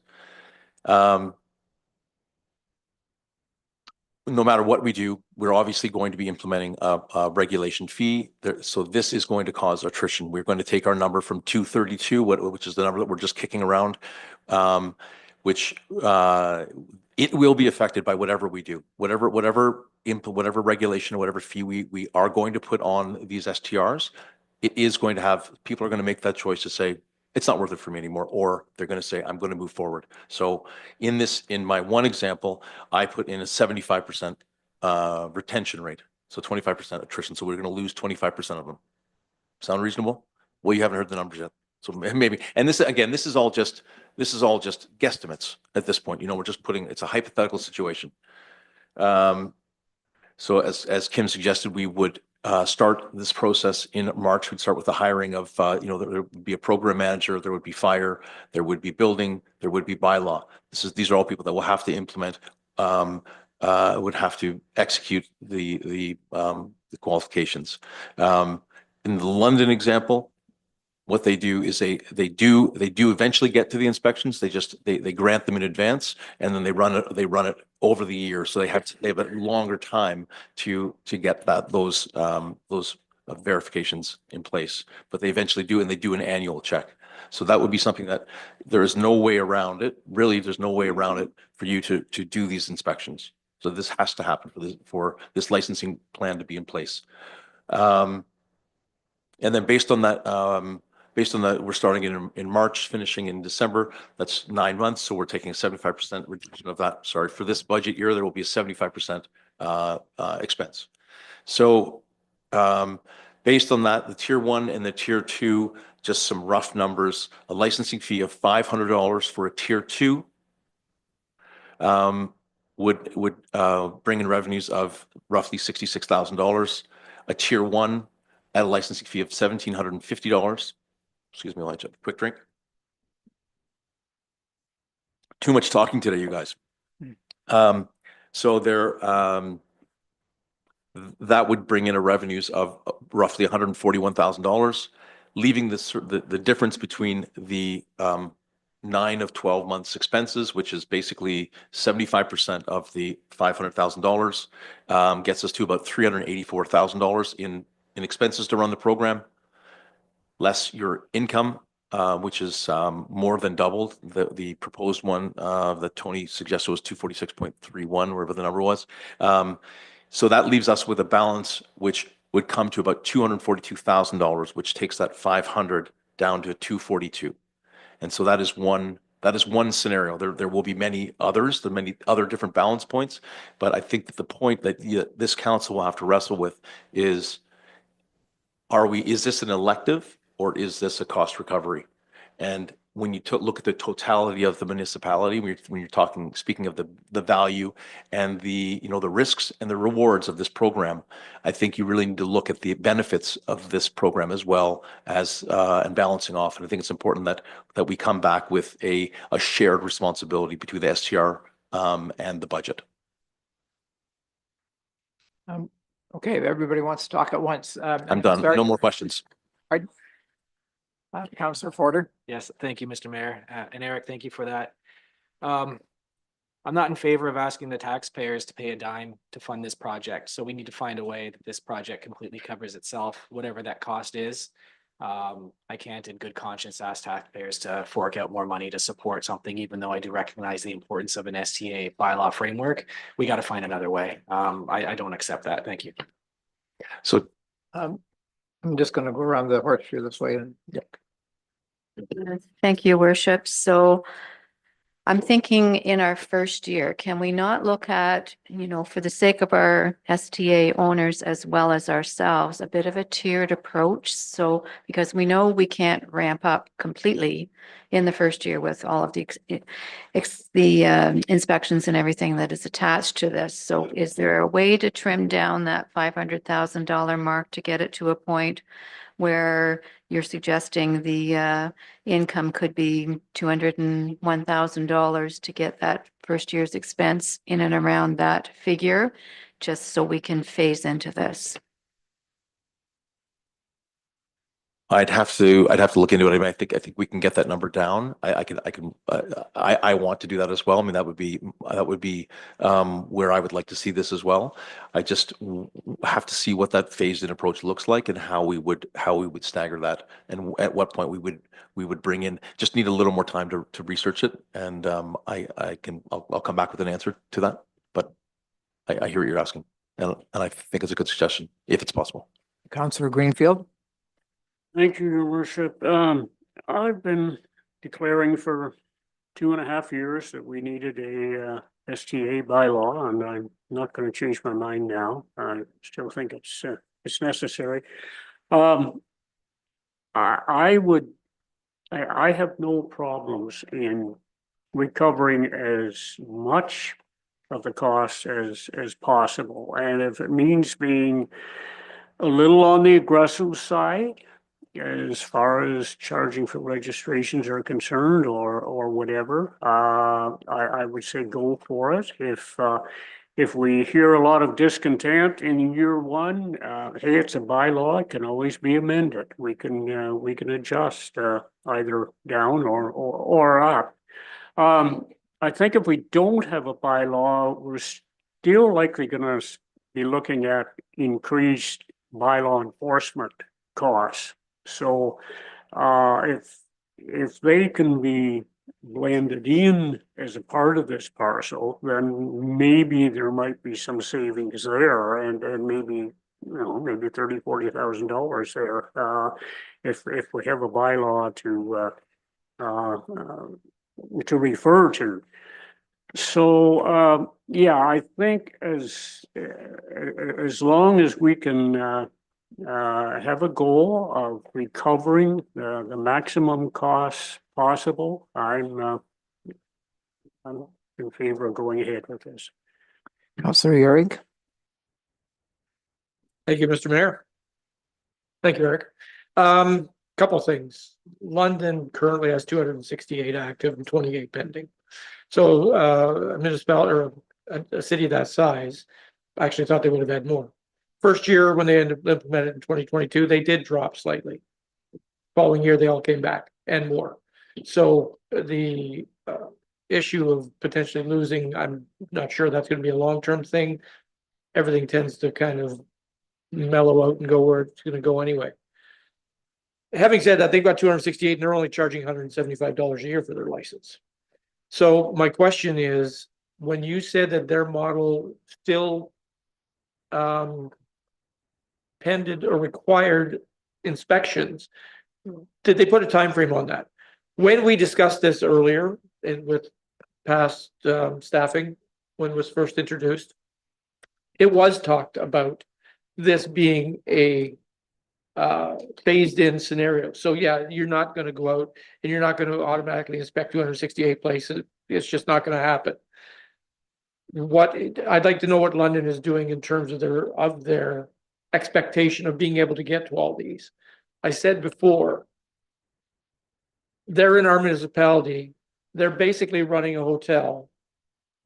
No matter what we do, we're obviously going to be implementing a regulation fee. So this is going to cause attrition. We're going to take our number from 232, which is the number that we're just kicking around, which it will be affected by whatever we do, whatever regulation or whatever fee we are going to put on these STRs. It is going to have, people are going to make that choice to say, it's not worth it for me anymore, or they're going to say, I'm going to move forward. So in my one example, I put in a 75% retention rate, so 25% attrition. So we're going to lose 25% of them. Sound reasonable? Well, you haven't heard the numbers yet, so maybe. And this is all just guesstimates at this point. We're just it's a hypothetical situation. So as Kim suggested, we would start this process in March. We'd start with the hiring of, there would be a program manager, there would be fire, there would be building, there would be bylaw. These are all people that will have to implement, would have to execute the qualifications. In the London example, what they do is they do eventually get to the inspections. They grant them in advance, and then they run it over the year. So they have a longer time to get those verifications in place. But they eventually do, and they do an annual check. So that would be something that there is no way around it. Really, there's no way around it for you to do these inspections. So this has to happen for this licensing plan to be in place. And then based on that, we're starting in March, finishing in December. That's 9 months. So we're taking a 75% reduction of that. Sorry, for this budget year, there will be a 75% expense. So based on that, the tier 1 and the tier 2, just some rough numbers, a licensing fee of $500 for a tier 2 would bring in revenues of roughly $66,000. A tier 1 at a licensing fee of $1,750. Excuse me, I'll have a quick drink. Too much talking today, you guys. So there, that would bring in a revenues of roughly $141,000, leaving the difference between the 9 of 12 months expenses, which is basically 75% of the $500,000, gets us to about $384,000 in expenses to run the program, less your income, which is more than doubled. The proposed one that Tony suggested was 246.31, wherever the number was. So that leaves us with a balance which would come to about $242,000, which takes that 500 down to 242. And so that is one scenario. There will be many others, many other different balance points, but I think that the point that this council will have to wrestle with is this an elective or is this a cost recovery? And when you look at the totality of the municipality, when you're speaking of the value and the risks and the rewards of this program, I think you really need to look at the benefits of this program as well as and balancing off. And I think it's important that we come back with a shared responsibility between the STR and the budget. Okay, everybody wants to talk at once. I'm done. No more questions. Councillor Forder. Yes, thank you, Mr. Mayor. And Eric, thank you for that. I'm not in favor of asking the taxpayers to pay a dime to fund this project. So we need to find a way that this project completely covers itself, whatever that cost is. I can't in good conscience ask taxpayers to fork out more money to support something, even though I do recognize the importance of an STA bylaw framework. We got to find another way. I don't accept that. Thank you. So I'm just going to go around the horseshoe this way. And Thank you, Worship. So I'm thinking in our first year, can we not look at, for the sake of our STA owners as well as ourselves, a bit of a tiered approach? So, because we know we can't ramp up completely in the first year with all of the inspections and everything that is attached to this. So is there a way to trim down that $500,000 mark to get it to a point where you're suggesting the income could be $201,000 to get that first year's expense in and around that figure, just so we can phase into this? I'd have to look into it. I mean, I think we can get that number down. I want to do that as well. I mean, that would be where I would like to see this as well. I just have to see what that phased in approach looks like and how we would stagger that and at what point we would bring in. Just need a little more time to research it, and I'll come back with an answer to that. But I hear what you're asking, and I think it's a good suggestion if it's possible. Councillor Greenfield. Thank you, Your Worship. I've been declaring for 2.5 years that we needed a STA bylaw, and I'm not going to change my mind now. I still think it's necessary. I have no problems in recovering as much of the cost as possible, and if it means being a little on the aggressive side as far as charging for registrations are concerned or whatever, I would say go for it. If we hear a lot of discontent in year one, hey, it's a bylaw, it can always be amended. We can adjust either down or up. I think if we don't have a bylaw, we're still likely going to be looking at increased bylaw enforcement costs. So if they can be blended in as a part of this parcel, then maybe there might be some savings there, and maybe maybe $30,000-$40,000 there if we have a bylaw to refer to. So yeah, I think as long as we can have a goal of recovering the maximum costs possible, I'm in favor of going ahead with this. Councillor Euring. Thank you, Mr. Mayor. Thank you, Eric. Couple things. London currently has 268 active and 28 pending. So a municipality or a city that size, I actually thought they would have had more. First year, when they implemented in 2022, they did drop slightly. Following year, they all came back and more. So the issue of potentially losing, I'm not sure that's going to be a long-term thing. Everything tends to kind of mellow out and go where it's going to go anyway. Having said that, they've got 268 and they're only charging $175 a year for their license. So my question is, when you said that their model still pended or required inspections, did they put a time frame on that? When we discussed this earlier and with past staffing, when it was first introduced, it was talked about this being a phased in scenario. So yeah, you're not going to go out and you're not going to automatically inspect 268 places. It's just not going to happen. What I'd like to know what London is doing in terms of their expectation of being able to get to all these. I said before, they're in our municipality. They're basically running a hotel.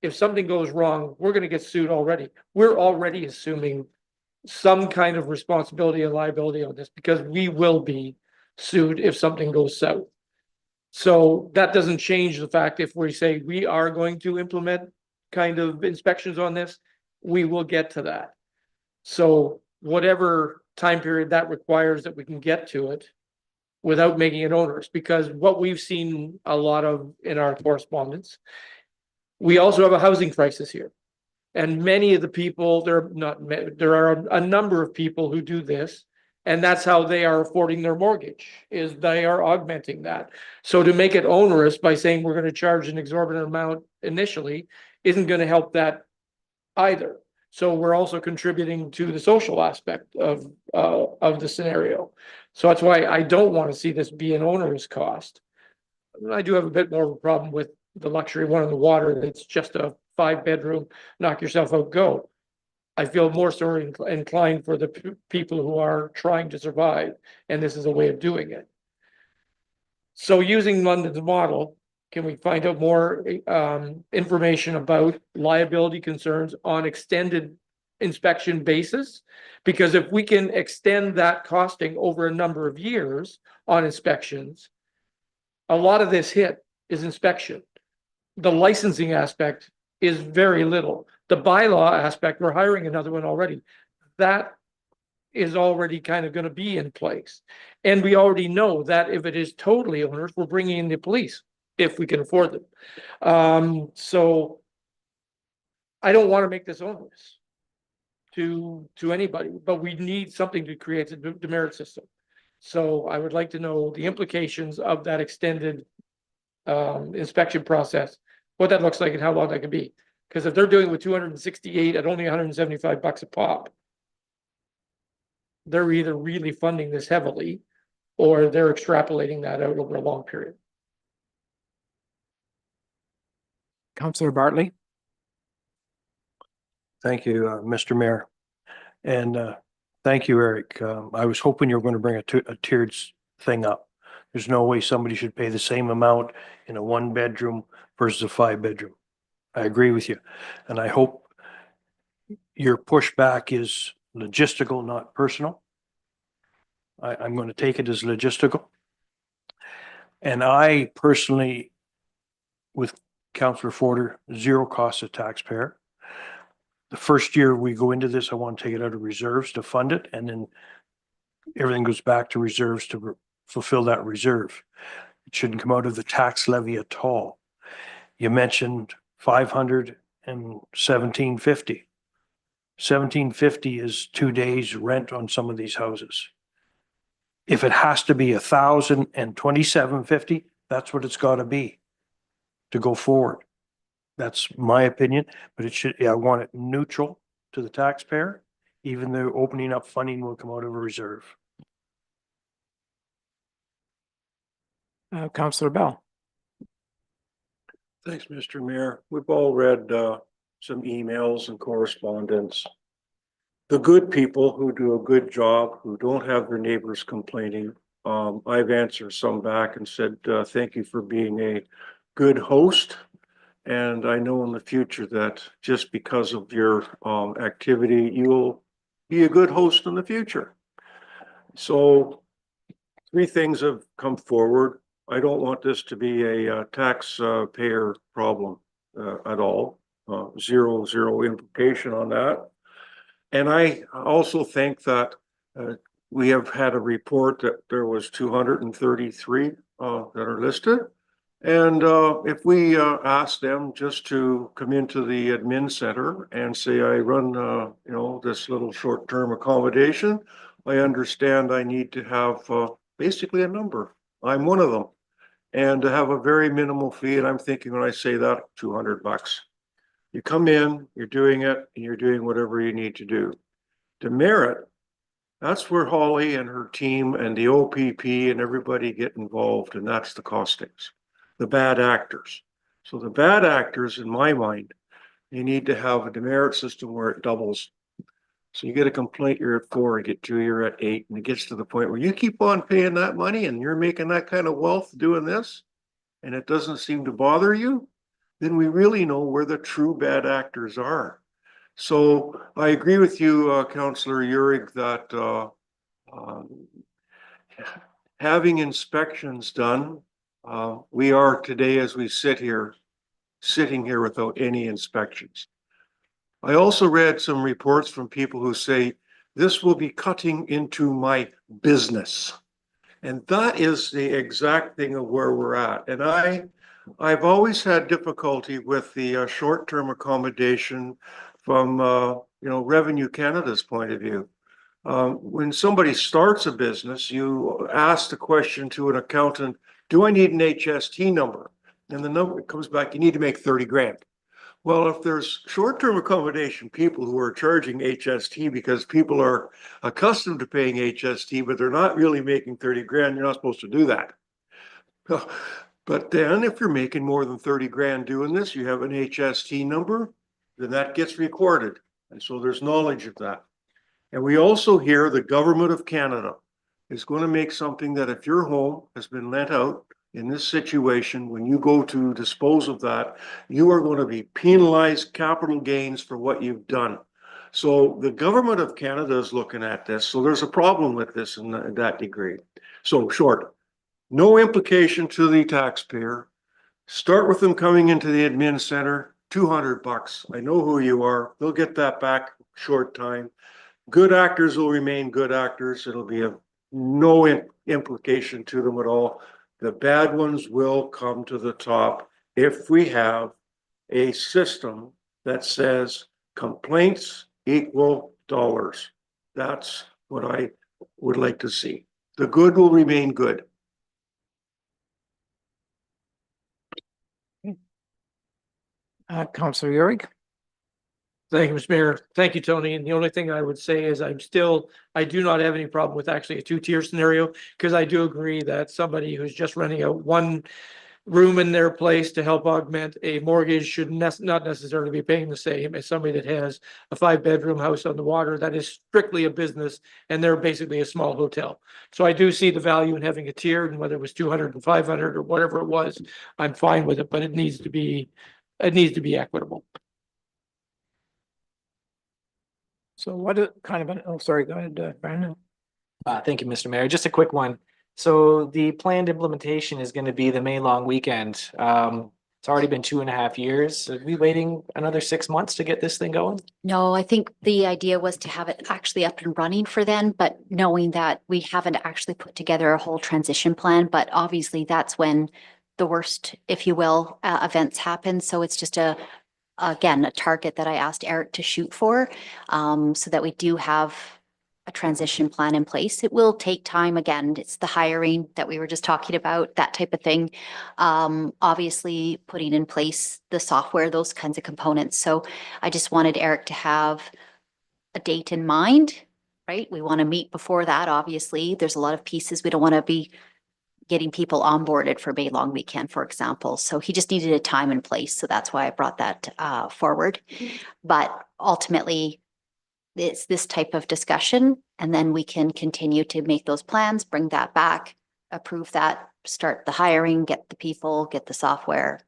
If something goes wrong, we're going to get sued already. We're already assuming some kind of responsibility and liability on this because we will be sued if something goes south. So that doesn't change the fact if we say we are going to implement kind of inspections on this, we will get to that. So whatever time period that requires that we can get to it without making it onerous, because what we've seen a lot of in our correspondence, we also have a housing crisis here. And many of the people, there are a number of people who do this, and that's how they are affording their mortgage, is they are augmenting that. So to make it onerous by saying we're going to charge an exorbitant amount initially isn't going to help that either. So we're also contributing to the social aspect of the scenario. So that's why I don't want to see this be an onerous cost. I do have a bit more of a problem with the luxury one in the water. It's just a 5-bedroom, knock yourself out, go. I feel more so inclined for the people who are trying to survive, and this is a way of doing it. So using London's model, can we find out more information about liability concerns on extended inspection basis? Because if we can extend that costing over a number of years on inspections, a lot of this hit is inspection. The licensing aspect is very little. The bylaw aspect, we're hiring another one already. That is already kind of going to be in place. And we already know that if it is totally onerous, we're bringing in the police if we can afford them. So I don't want to make this onerous to anybody, but we need something to create a demerit system. So I would like to know the implications of that extended inspection process, what that looks like and how long that can be. Because if they're doing it with 268 at only $175 a pop, they're either really funding this heavily or they're extrapolating that out over a long period. Councillor Bartley. Thank you, Mr. Mayor. And thank you, Eric. I was hoping you were going to bring a tiered thing up. There's no way somebody should pay the same amount in a 1-bedroom versus a 5-bedroom. I agree with you. And I hope your pushback is logistical, not personal. I'm going to take it as logistical. And I personally, with Councillor Forder, zero cost to taxpayer. The first year we go into this, I want to take it out of reserves to fund it, and then everything goes back to reserves to fulfill that reserve. It shouldn't come out of the tax levy at all. You mentioned 500 and 1750. 1750 is 2 days rent on some of these houses. If it has to be 1,000 and 2750, that's what it's got to be to go forward. That's my opinion, but it should, I want it neutral to the taxpayer, even though opening up funding will come out of a reserve. Councillor Bell. Thanks, Mr. Mayor. We've all read some emails and correspondence. The good people who do a good job, who don't have their neighbors complaining. I've answered some back and said, thank you for being a good host. And I know in the future that just because of your activity, you'll be a good host in the future. So 3 things have come forward. I don't want this to be a taxpayer problem at all. Zero implication on that. And I also think that we have had a report that there was 233 that are listed. And if we ask them just to come into the admin center and say, I run, this little short-term accommodation, I understand I need to have basically a number. I'm one of them. And to have a very minimal fee, and I'm thinking when I say that, $200. You come in, you're doing it, and you're doing whatever you need to do. Demerit, that's where Holly and her team and the OPP and everybody get involved, and that's the costings, the bad actors. So the bad actors, in my mind, you need to have a demerit system where it doubles. So you get a complaint, you're at 4, you get 2, you're at 8, and it gets to the point where you keep on paying that money and you're making that kind of wealth doing this, and it doesn't seem to bother you, then we really know where the true bad actors are. So I agree with you, Councillor Uhrig, that having inspections done, we are today, as we sit here, sitting here without any inspections. I also read some reports from people who say, this will be cutting into my business. And that is the exact thing of where we're at. And I've always had difficulty with the short-term accommodation from, Revenue Canada's point of view. When somebody starts a business, you ask the question to an accountant, do I need an HST number? And the number comes back, you need to make 30 grand. Well, if there's short-term accommodation people who are charging HST because people are accustomed to paying HST, but they're not really making 30 grand, you're not supposed to do that. But then if you're making more than 30 grand doing this, you have an HST number, then that gets recorded. And so there's knowledge of that. And we also hear the government of Canada is going to make something that if your home has been lent out in this situation, when you go to dispose of that, you are going to be penalized capital gains for what you've done. So the government of Canada is looking at this. So there's a problem with this in that degree. So short, no implication to the taxpayer. Start with them coming into the admin center, $200. I know who you are. They'll get that back short time. Good actors will remain good actors. It'll be of no implication to them at all. The bad ones will come to the top if we have a system that says complaints equal dollars. That's what I would like to see. The good will remain good. Councillor Uhrig. Thank you, Mr. Mayor. Thank you, Tony. And the only thing I would say is I do not have any problem with actually a 2-tier scenario, because I do agree that somebody who's just renting out one room in their place to help augment a mortgage should not necessarily be paying the same as somebody that has a 5-bedroom house on the water that is strictly a business and they're basically a small hotel. So I do see the value in having a tier, and whether it was 200 and 500 or whatever it was, I'm fine with it, but it needs to be equitable. So what kind of oh, sorry, go ahead, Brandon. Thank you, Mr. Mayor. Just a quick one. So the planned implementation is going to be the May long weekend. It's already been 2.5 years. Are we waiting another 6 months to get this thing going? No, I think the idea was to have it actually up and running for then, but knowing that we haven't actually put together a whole transition plan, but obviously that's when the worst, if you will, events happen. So it's just again, a target that I asked Eric to shoot for, so that we do have a transition plan in place. It will take time. Again, it's the hiring that we were just talking about, that type of thing. Obviously putting in place the software, those kinds of components. So I just wanted Eric to have a date in mind, right? We want to meet before that. Obviously, there's a lot of pieces. We don't want to be getting people onboarded for May long weekend, for example. So he just needed a time and place. So that's why I brought that forward. But ultimately, it's this type of discussion, and then we can continue to make those plans, bring that back, approve that, start the hiring, get the people, get the software,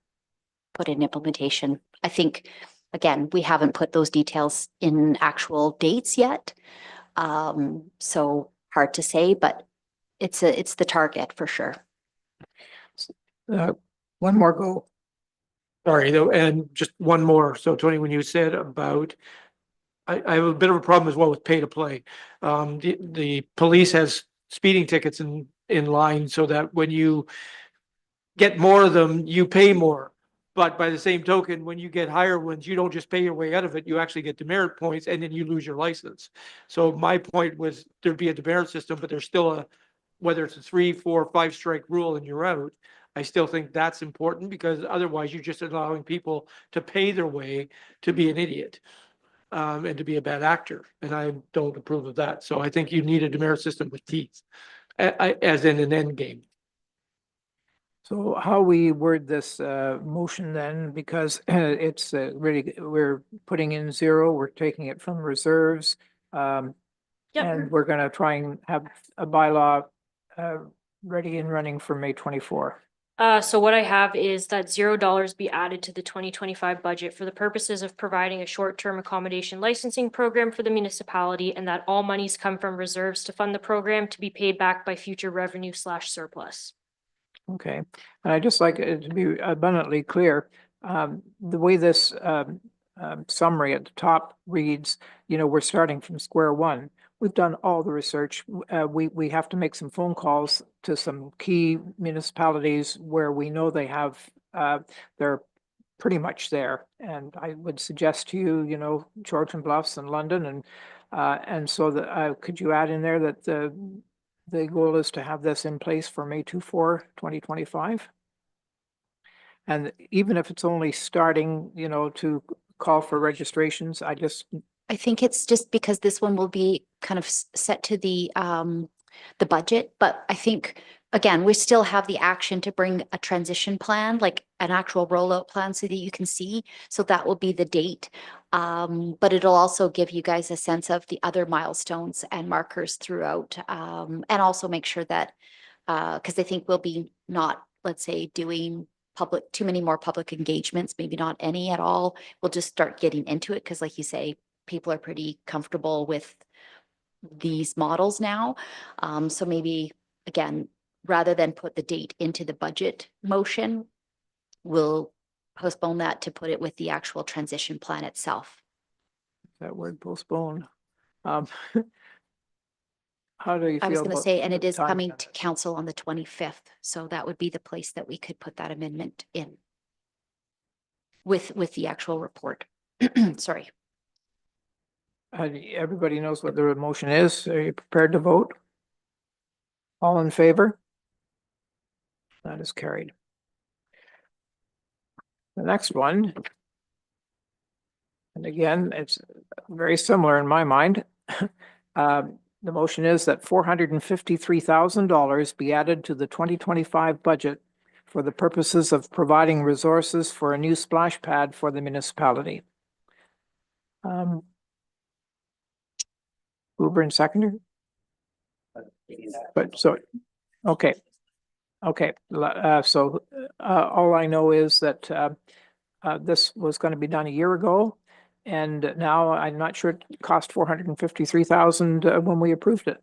put in implementation. I think, again, we haven't put those details in actual dates yet, So hard to say, but it's the target for sure. One more go. Sorry, though, and just one more. So Tony, when you said about, I have a bit of a problem as well with pay to play. The police has speeding tickets in line so that when you get more of them, you pay more. But by the same token, when you get higher ones, you don't just pay your way out of it, you actually get demerit points and then you lose your license. So my point was there'd be a demerit system, but there's still a, whether it's a 3, 4, 5 strike rule and you're out. I still think that's important because otherwise you're just allowing people to pay their way to be an idiot. And to be a bad actor, and I don't approve of that. So I think you need a demerit system with teeth, as in an end game. So how we word this motion then, because it's really, we're putting in 0, we're taking it from reserves. And we're gonna try and have a bylaw ready and running for May 24. So what I have is that $0 be added to the 2025 budget for the purposes of providing a short-term accommodation licensing program for the municipality, and that all monies come from reserves to fund the program to be paid back by future revenue/surplus. Okay, and I'd just like it to be abundantly clear, the way this summary at the top reads, you know, we're starting from square one. We've done all the research. We have to make some phone calls to some key municipalities where we know they have, they're pretty much there. And I would suggest to you, you know, Georgian Bluffs and London, and so that could you add in there that the goal is to have this in place for May 24, 2025? And even if it's only starting, you know, to call for registrations, I think it's just because this one will be kind of set to the budget, but I think, again, we still have the action to bring a transition plan, like an actual rollout plan so that you can see. So that will be the date. But it'll also give you guys a sense of the other milestones and markers throughout, and also make sure that, because I think we'll be not, let's say, doing too many more public engagements, maybe not any at all. We'll just start getting into it because, like you say, people are pretty comfortable with these models now. So maybe, again, rather than put the date into the budget motion, we'll postpone that to put it with the actual transition plan itself. That word postpone. How do you feel? I was going to about say, and it the is time? coming to council on the 25th. So that would be the place that we could put that amendment in with the actual report. Sorry. Everybody knows what the motion is. Are you prepared to vote? All in favor? That is carried. The next one, and again, it's very similar in my mind. The motion is that $453,000 be added to the 2025 budget for the purposes of providing resources for a new splash pad for the municipality. Mover and seconder? But so, okay. Okay, so all I know is that this was going to be done a year ago. And now I'm not sure it cost $453,000 when we approved it.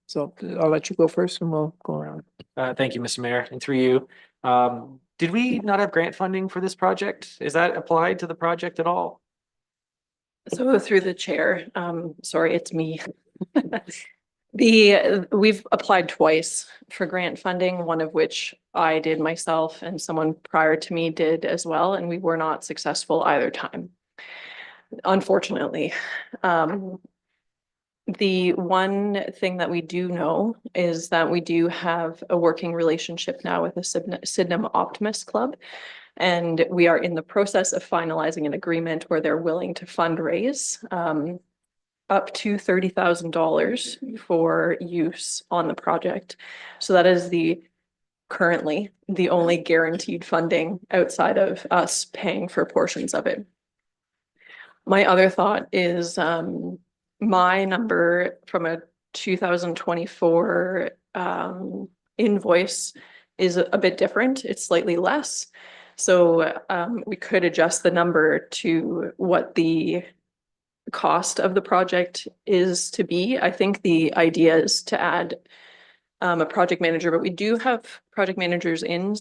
So I'll let you go first and we'll go around. Thank you, Mr. Mayor, and through you. Did we not have grant funding for this project? Is that applied to the project at all? So through the chair, sorry, it's me. We've applied twice for grant funding, one of which I did myself and someone prior to me did as well, and we were not successful either time. Unfortunately, the one thing that we do know is that we do have a working relationship now with the Sydenham Optimist Club, and we are in the process of finalizing an agreement where they're willing to fundraise up to $30,000 for use on the project. So that is currently the only guaranteed funding outside of us paying for portions of it. My other thought is my number from a 2024 invoice is a bit different. It's slightly less. So we could adjust the number to what the cost of the project is to be. I think the idea is to add a project manager, but we do have project managers in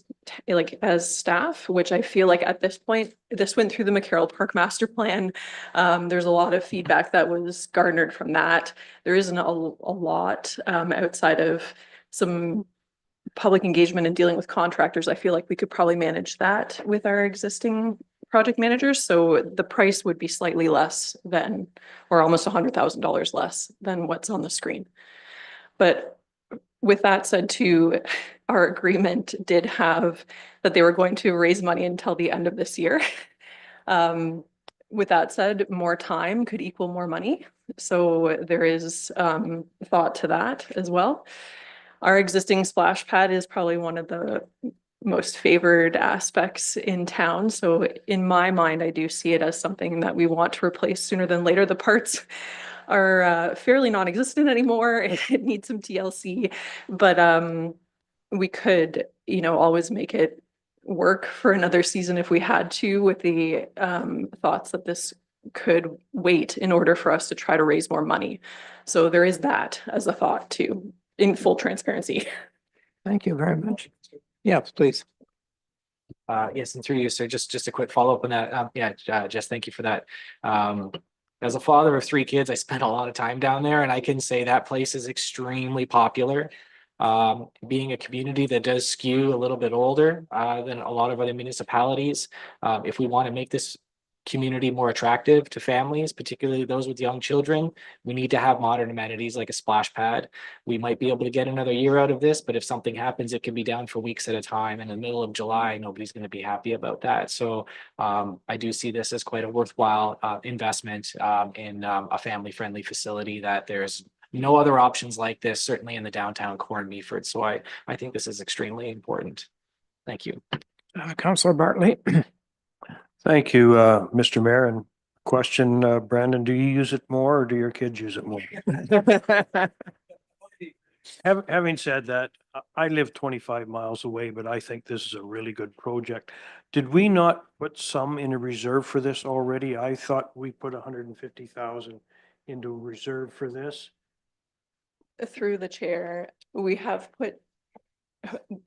like as staff, which I feel like at this point, this went through the McCarroll Park Master Plan. There's a lot of feedback that was garnered from that. There isn't a lot outside of some public engagement and dealing with contractors. I feel like we could probably manage that with our existing project managers. So the price would be slightly less than, or almost $100,000 less than what's on the screen. But with that said too, our agreement did have that they were going to raise money until the end of this year. With that said, more time could equal more money. So there is thought to that as well. Our existing splash pad is probably one of the most favored aspects in town. So in my mind, I do see it as something that we want to replace sooner than later. The parts are fairly non-existent anymore. It needs some TLC, but we could, you know, always make it work for another season if we had to, with the thoughts that this could wait in order for us to try to raise more money. So there is that as a thought too, in full transparency. Thank you very much. Yes, please. Yes, and through you, sir, just a quick follow-up on that. Jess, thank you for that. As a father of 3 kids, I spent a lot of time down there, and I can say that place is extremely popular. Being a community that does skew a little bit older than a lot of other municipalities, if we want to make this community more attractive to families, particularly those with young children, we need to have modern amenities like a splash pad. We might be able to get another year out of this, but if something happens, it can be down for weeks at a time. In the middle of July, nobody's going to be happy about that. So I do see this as quite a worthwhile investment in a family-friendly facility that there's no other options like this, certainly in the downtown core in Meaford. So I think this is extremely important. Thank you. Councillor Bartley. Thank you, Mr. Mayor. And question, Brandon, do you use it more or do your kids use it more? Having said that, I live 25 miles away, but I think this is a really good project. Did we not put some in a reserve for this already? I thought we put 150,000 into a reserve for this. Through the chair, we have put,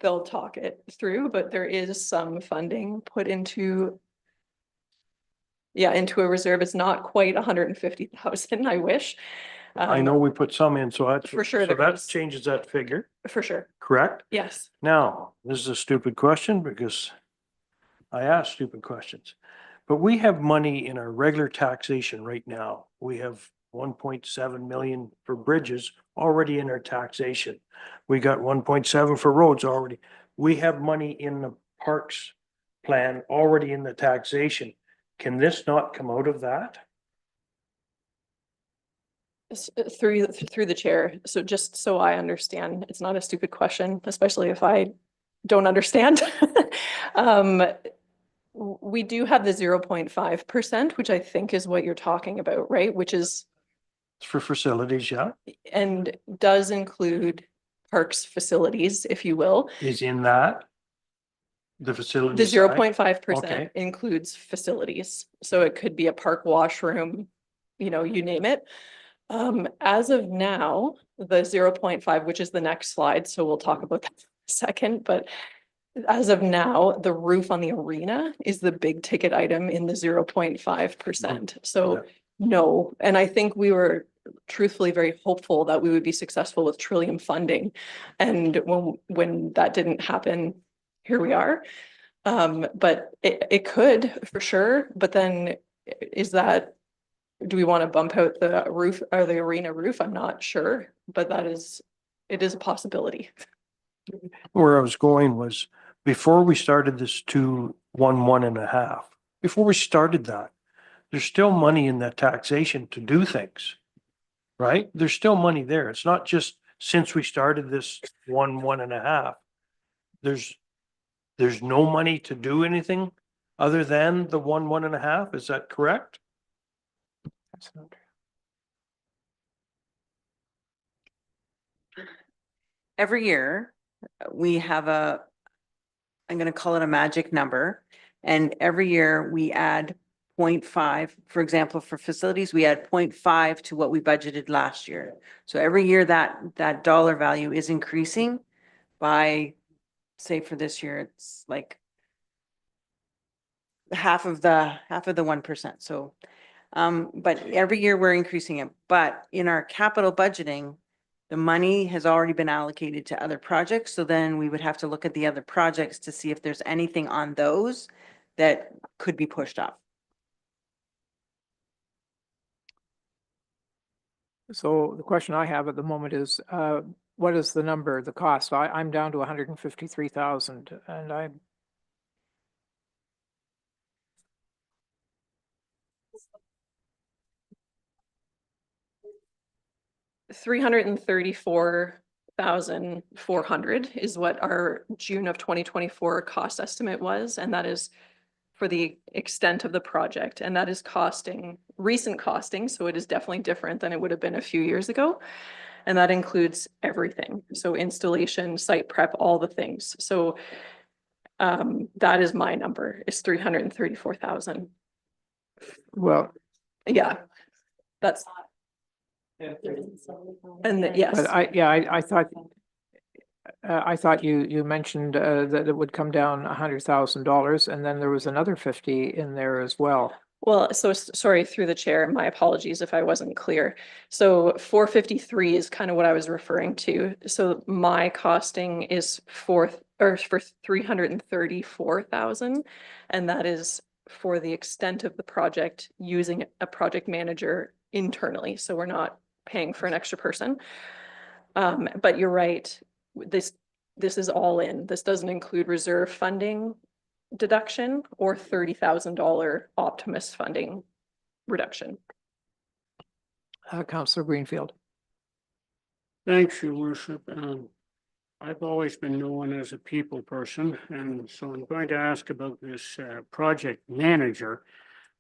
they'll talk it through, but there is some funding put into into a reserve. It's not quite 150,000, I wish. I know we put some in, so that's For sure so there that is. changes that figure, For sure. correct? Yes. Now, this is a stupid question because I ask stupid questions. But we have money in our regular taxation right now. We have 1.7 million for bridges already in our taxation. We got 1.7 for roads already. We have money in the parks plan already in the taxation. Can this not come out of that? Through the chair. So just so I understand, it's not a stupid question, especially if I don't understand. We do have the 0.5%, which I think is what you're talking about, right? Which is for facilities, yeah. And does include parks facilities, if you will. Is in that the facility? The 0.5% includes facilities. So it could be a park washroom, you know, you name it. As of now, the 0.5, which is the next slide, so we'll talk about that in a second, but as of now, the roof on the arena is the big ticket item in the 0.5%. So no, and I think we were truthfully very hopeful that we would be successful with Trillium funding. And when that didn't happen, here we are. But it could for sure, but then do we want to bump out the roof or the arena roof? I'm not sure, but it is a possibility. Where I was going was before we started this 1.5, before we started that, there's still money in that taxation to do things, right? There's still money there. It's not just since we started this 1.5. There's no money to do anything other than the 1.5. Is that correct? That's not true. Every year, we have I'm going to call it a magic number. And every year we add 0.5, for example, for facilities, we add 0.5 to what we budgeted last year. So every year that dollar value is increasing by, say for this year, it's like half of the 1%. So, but every year we're increasing it, but in our capital budgeting, the money has already been allocated to other projects. So then we would have to look at the other projects to see if there's anything on those that could be pushed off. So the question I have at the moment is, what is the number, the cost? I'm down to 153,000 and I. $334,400 is what our June of 2024 cost estimate was, and that is for the extent of the project, and that is recent costing, so it is definitely different than it would have been a few years ago. And that includes everything. So installation, site prep, all the things. So that is my number, is 334,000. Well, yeah, that's. And yes. But I thought you mentioned that it would come down $100,000 and then there was another 50 in there as well. Well, so sorry, through the chair, my apologies if I wasn't clear. So 453 is kind of what I was referring to. So my costing is for 334,000, and that is for the extent of the project using a project manager internally. So we're not paying for an extra person. But you're right, this is all in. This doesn't include reserve funding deduction or $30,000 Optimus funding reduction. Councillor Greenfield. Thanks, Your Worship. I've always been known as a people person, and so I'm going to ask about this project manager.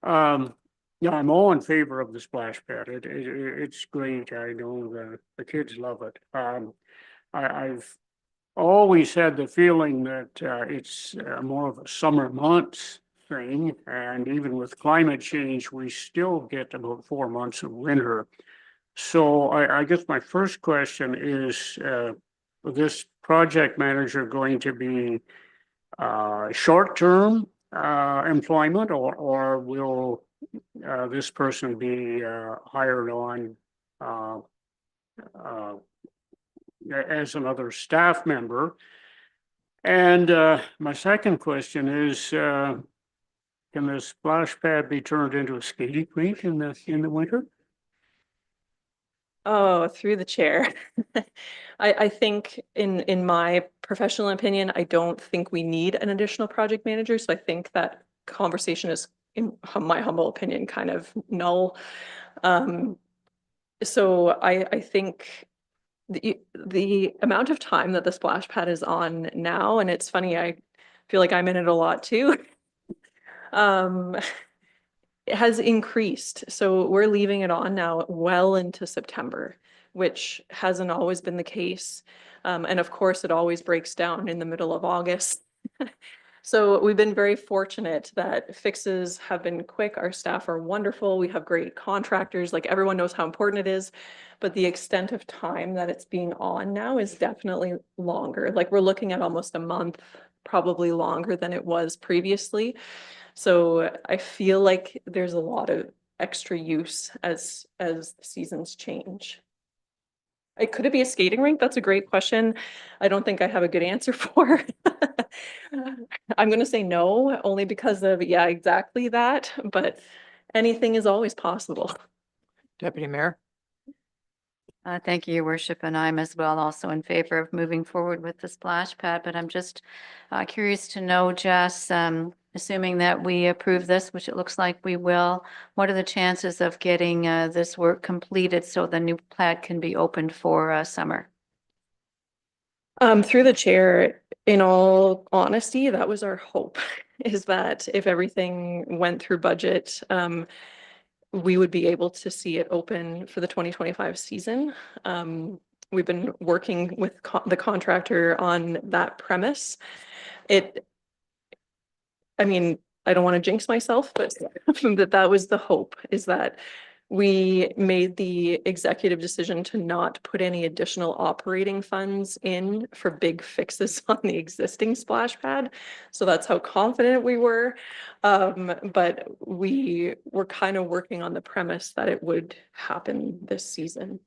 Yeah, I'm all in favor of the splash pad. It's great. I know the kids love it. I've always had the feeling that it's more of a summer months thing, and even with climate change, we still get about 4 months of winter. So I guess my first question is, this project manager going to be short-term employment, or will this person be hired on as another staff member? And my second question is, can the splash pad be turned into a skating rink in the winter? Oh, through the chair. I think in my professional opinion, I don't think we need an additional project manager. So I think that conversation is, in my humble opinion, kind of null. So I think the amount of time that the splash pad is on now, and it's funny, I feel like I'm in it a lot too. It has increased. So we're leaving it on now well into September, which hasn't always been the case. And of course, it always breaks down in the middle of August. So we've been very fortunate that fixes have been quick. Our staff are wonderful. We have great contractors. Like, everyone knows how important it is, but the extent of time that it's being on now is definitely longer. Like, we're looking at almost a month, probably longer than it was previously. So I feel like there's a lot of extra use as the seasons change. Could it be a skating rink? That's a great question. I don't think I have a good answer for. I'm going to say no, only because of, yeah, exactly that, but anything is always possible. Deputy Mayor. Thank you, Your Worship, and I'm as well also in favor of moving forward with the splash pad, but I'm just curious to know, Jess, assuming that we approve this, which it looks like we will, what are the chances of getting this work completed so the new pad can be opened for summer? Through the chair, in all honesty, that was our hope, is that if everything went through budget, we would be able to see it open for the 2025 season. We've been working with the contractor on that premise. I mean, I don't want to jinx myself, but that was the hope, is that we made the executive decision to not put any additional operating funds in for big fixes on the existing splash pad. So that's how confident we were. But we were kind of working on the premise that it would happen this season.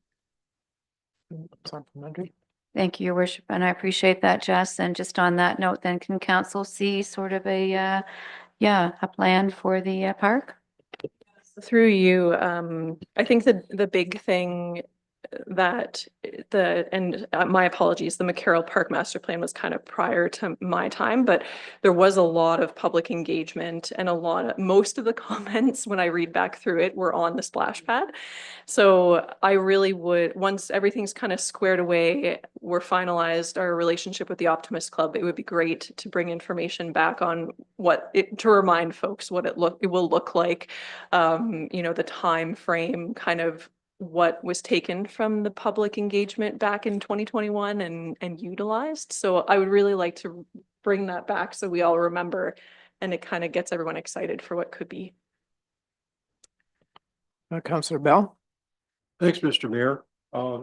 Supplementary. Thank you, Your Worship, and I appreciate that, Jess. And just on that note, then can council see sort of a plan for the park? Through you, I think the big thing that my apologies, the McCarroll Park Master Plan was kind of prior to my time, but there was a lot of public engagement and most of the comments when I read back through it were on the splash pad. So I really would, once everything's kind of squared away, we're finalized our relationship with the Optimist Club, it would be great to bring information back on to remind folks what it will look like, the time frame, kind of what was taken from the public engagement back in 2021 and utilized. So I would really like to bring that back so we all remember, and it kind of gets everyone excited for what could be. Councillor Bell. Thanks, Mr. Mayor.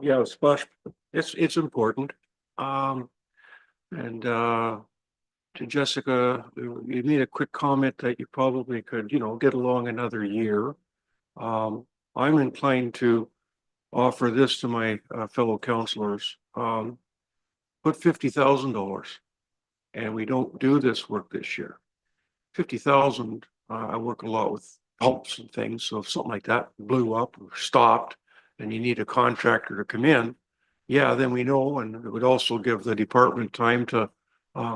Yeah, splash, it's important. To Jessica, you made a quick comment that you probably could, get along another year. I'm inclined to offer this to my fellow councillors. Put $50,000 and we don't do this work this year. 50,000, I work a lot with pumps and things. So if something like that blew up or stopped and you need a contractor to come in, yeah, then we know, and it would also give the department time to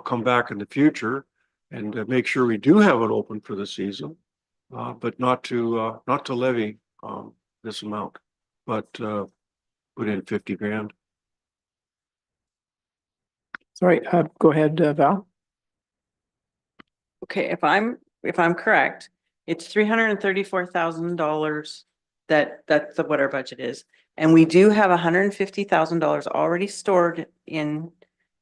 come back in the future and make sure we do have it open for the season, but not to levy this amount, but put in 50 grand. Sorry, go ahead, Val. Okay, if I'm correct, it's $334,000 that's what our budget is. And we do have $150,000 already stored in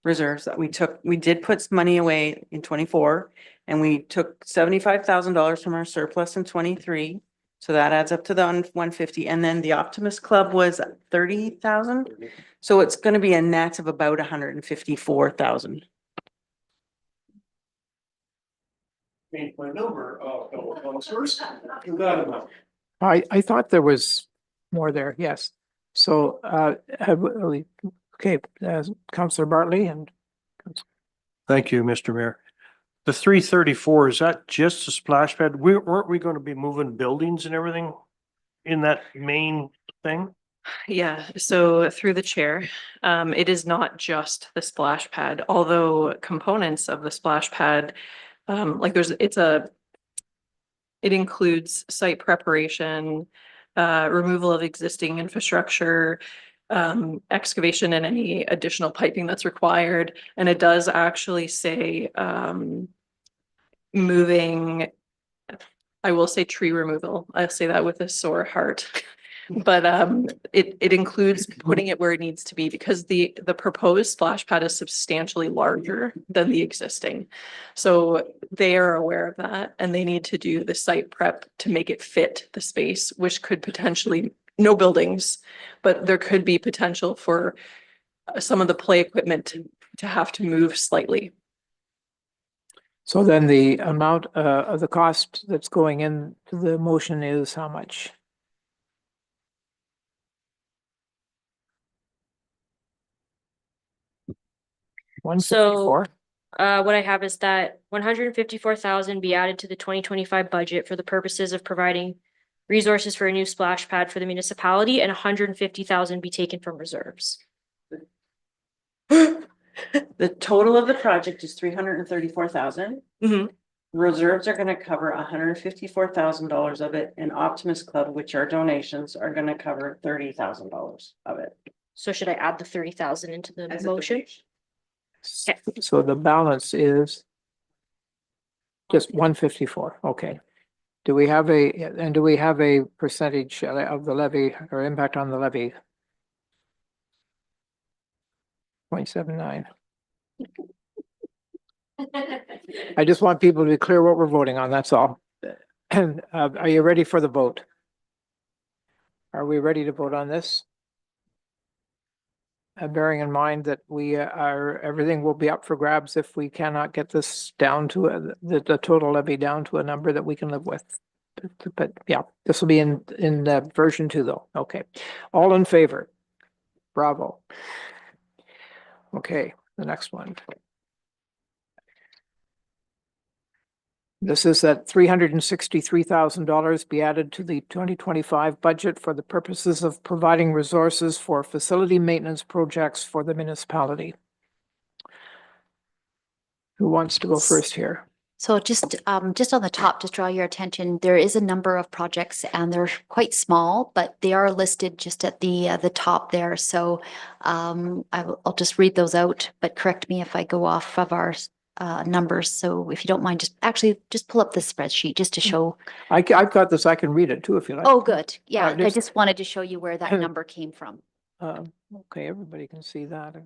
reserves that we did put some money away in 24, and we took $75,000 from our surplus in 23. So that adds up to the 150, and then the Optimist Club was 30,000. So it's going to be a net of about 154,000. Change my number, fellow councillors, to that amount. I thought there was more there, yes. So, Councillor Bartley and. Thank you, Mr. Mayor. The 334, is that just a splash pad? Weren't we going to be moving buildings and everything in that main thing? Yeah, so through the chair, it is not just the splash pad, although components of the splash pad, it includes site preparation, removal of existing infrastructure, excavation and any additional piping that's required. And it does actually say moving, I will say tree removal. I'll say that with a sore heart. But it includes putting it where it needs to be, because the proposed splash pad is substantially larger than the existing. So they are aware of that, and they need to do the site prep to make it fit the space, which could potentially, no buildings, but there could be potential for some of the play equipment to have to move slightly. So then the amount of the cost that's going into the motion is how much? So what I have is that 154,000 be added to the 2025 budget for the purposes of providing resources for a new splash pad for the municipality, and 150,000 be taken from reserves. The total of the project is 334,000. Reserves are going to cover $154,000 of it, and Optimist Club, which are donations, are going to cover $30,000 of it. So should I add the 30,000 into the motion? So the balance is just 154, okay. Do we have a percentage of the levy or impact on the levy? 0.79. I just want people to be clear what we're voting on, that's all. And are you ready for the vote? Are we ready to vote on this? Bearing in mind that everything will be up for grabs if we cannot get this down to the total levy down to a number that we can live with. But yeah, this will be in version 2 though. Okay, all in favor? Bravo. Okay, the next one. This is that $363,000 be added to the 2025 budget for the purposes of providing resources for facility maintenance projects for the municipality. Who wants to go first here? So just on the top, just draw your attention, there is a number of projects and they're quite small, but they are listed just at the top there. So I'll just read those out, but correct me if I go off of our numbers. So if you don't mind, just pull up the spreadsheet just to show. I've got this. I can read it too if you like. Oh, good. Yeah, I I just wanted to show you where that number came from. Okay, everybody can see that.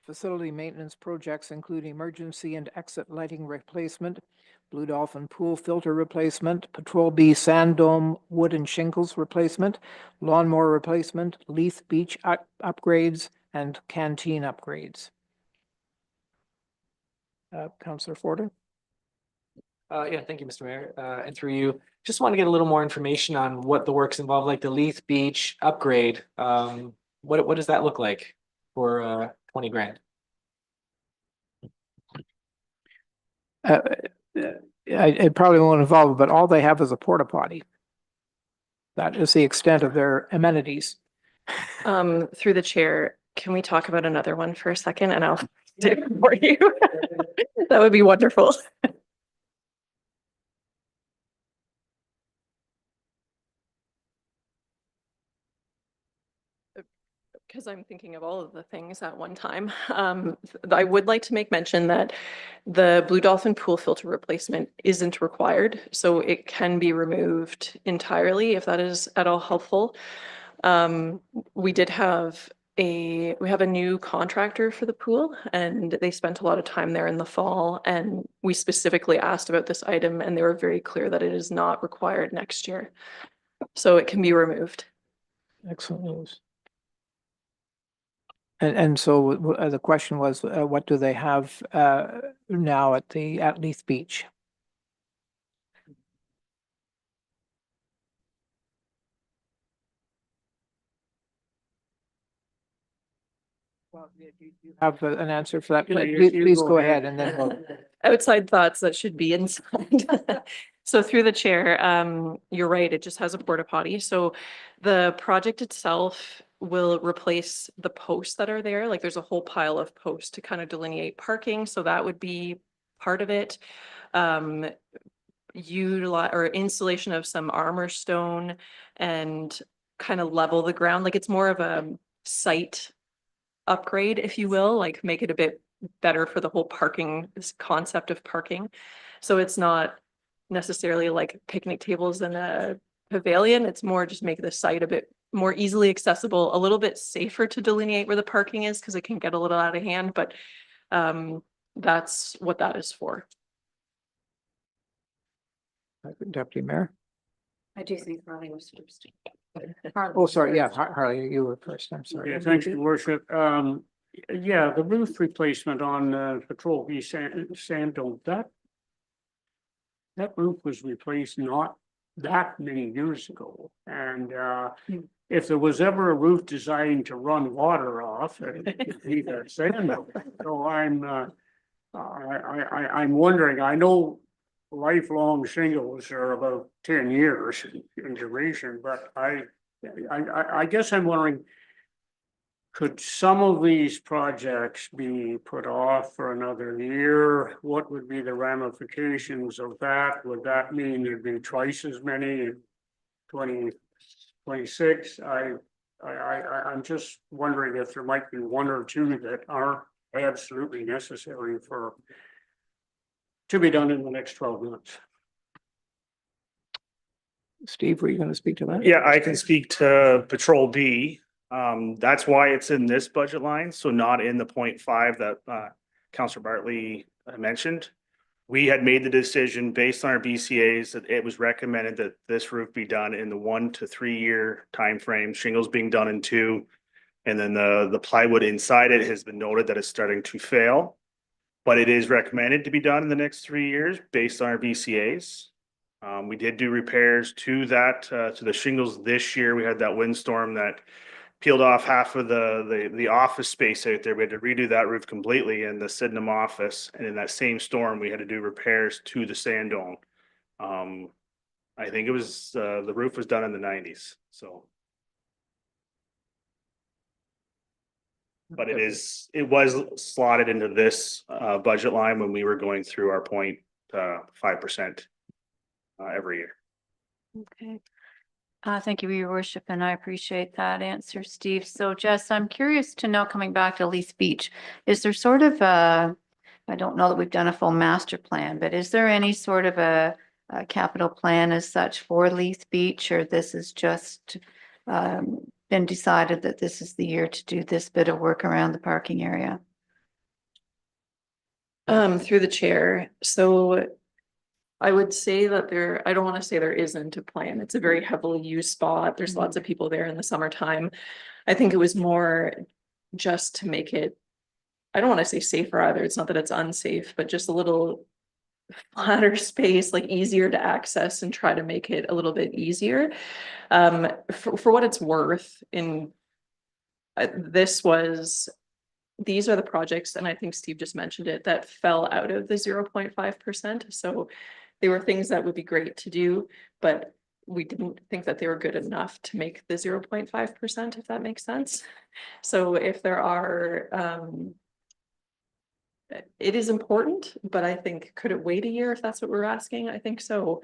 Facility maintenance projects include emergency and exit lighting replacement, Blue Dolphin pool filter replacement, Patrol B sand dome wood and shingles replacement, lawnmower replacement, Leith Beach upgrades, and canteen upgrades. Councillor Forder. Yeah, thank you, Mr. Mayor. And through you, just want to get a little more information on what the works involved, like the Leith Beach upgrade. What does that look like for 20 grand? It probably won't involve, but all they have is a porta potty. That is the extent of their amenities. Through the chair, can we talk about another one for a second and I'll do it for you? That would be wonderful. Because I'm thinking of all of the things at one time. I would like to make mention that the Blue Dolphin pool filter replacement isn't required, so it can be removed entirely if that is at all helpful. We have a new contractor for the pool and they spent a lot of time there in the fall, and we specifically asked about this item and they were very clear that it is not required next year. So it can be removed. Excellent news. And so the question was, what do they have now at Leith Beach? Well, you have an answer for that. Please go ahead and then we'll. Outside thoughts that should be inside. So through the chair, you're right, it just has a porta potty. So the project itself will replace the posts that are there. Like there's a whole pile of posts to kind of delineate parking. So that would be part of it. Utilize or installation of some armor stone and kind of level the ground. Like it's more of a site upgrade, if you will, like make it a bit better for the whole parking, this concept of parking. So it's not necessarily like picnic tables in a pavilion. It's more just make the site a bit more easily accessible, a little bit safer to delineate where the parking is because it can get a little out of hand, but that's what that is for. Deputy Mayor. I do think Harley was first. Oh, sorry. Yeah, Harley, you were first. I'm sorry. Yeah, thanks, Your Worship. Yeah, the roof replacement on Patrol B sand dome, that roof was replaced not that many years ago. And if there was ever a roof designed to run water off, it'd be that sand dome. So I'm wondering, I know lifelong shingles are about 10 years in duration, but I guess I'm wondering, could some of these projects be put off for another year? What would be the ramifications of that? Would that mean there'd be twice as many in 2026? I'm just wondering if there might be one or two that aren't absolutely necessary to be done in the next 12 months. Steve, were you going to speak to that? Yeah, I can speak to Patrol B. That's why it's in this budget line, so not in the 0.5 that Councillor Bartley mentioned. We had made the decision based on our BCAs that it was recommended that this roof be done in the 1 to 3 year timeframe, shingles being done in 2. And then the plywood inside it has been noted that it's starting to fail. But it is recommended to be done in the next 3 years based on our BCAs. We did do repairs to that, to the shingles this year. We had that windstorm that peeled off half of the office space out there. We had to redo that roof completely in the Sydenham office. And in that same storm, we had to do repairs to the sand dome. I think it was, the roof was done in the 90s, so. But it was slotted into this budget line when we were going through our 0.5% every year. Okay. Thank you, Your Worship, and I appreciate that answer, Steve. So Jess, I'm curious to know, coming back to Leith Beach, is there sort of a, I don't know that we've done a full master plan, but is there any sort of a capital plan as such for Leith Beach, or this is just been decided that this is the year to do this bit of work around the parking area? Through the chair. So I would say that I don't want to say there isn't a plan. It's a very heavily used spot. There's lots of people there in the summertime. I think it was more just to make it, I don't want to say safer either. It's not that it's unsafe, but just a little flatter space, like easier to access, and try to make it a little bit easier. For what it's worth, these are the projects, and I think Steve just mentioned it, that fell out of the 0.5%. So they were things that would be great to do, but we didn't think that they were good enough to make the 0.5%, if that makes sense. So if there are, it is important, but I think, could it wait a year if that's what we're asking? I think so,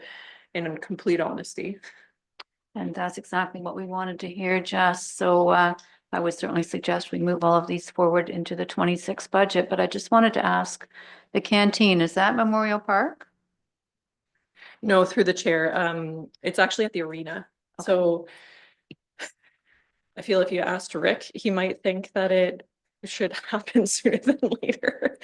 in complete honesty. And that's exactly what we wanted to hear, Jess. So I would certainly suggest we move all of these forward into the 26 budget, but I just wanted to ask, the canteen, is that Memorial Park? No, through the chair. It's actually at the arena. Okay. So I feel if you asked Rick, he might think that it should happen sooner than later.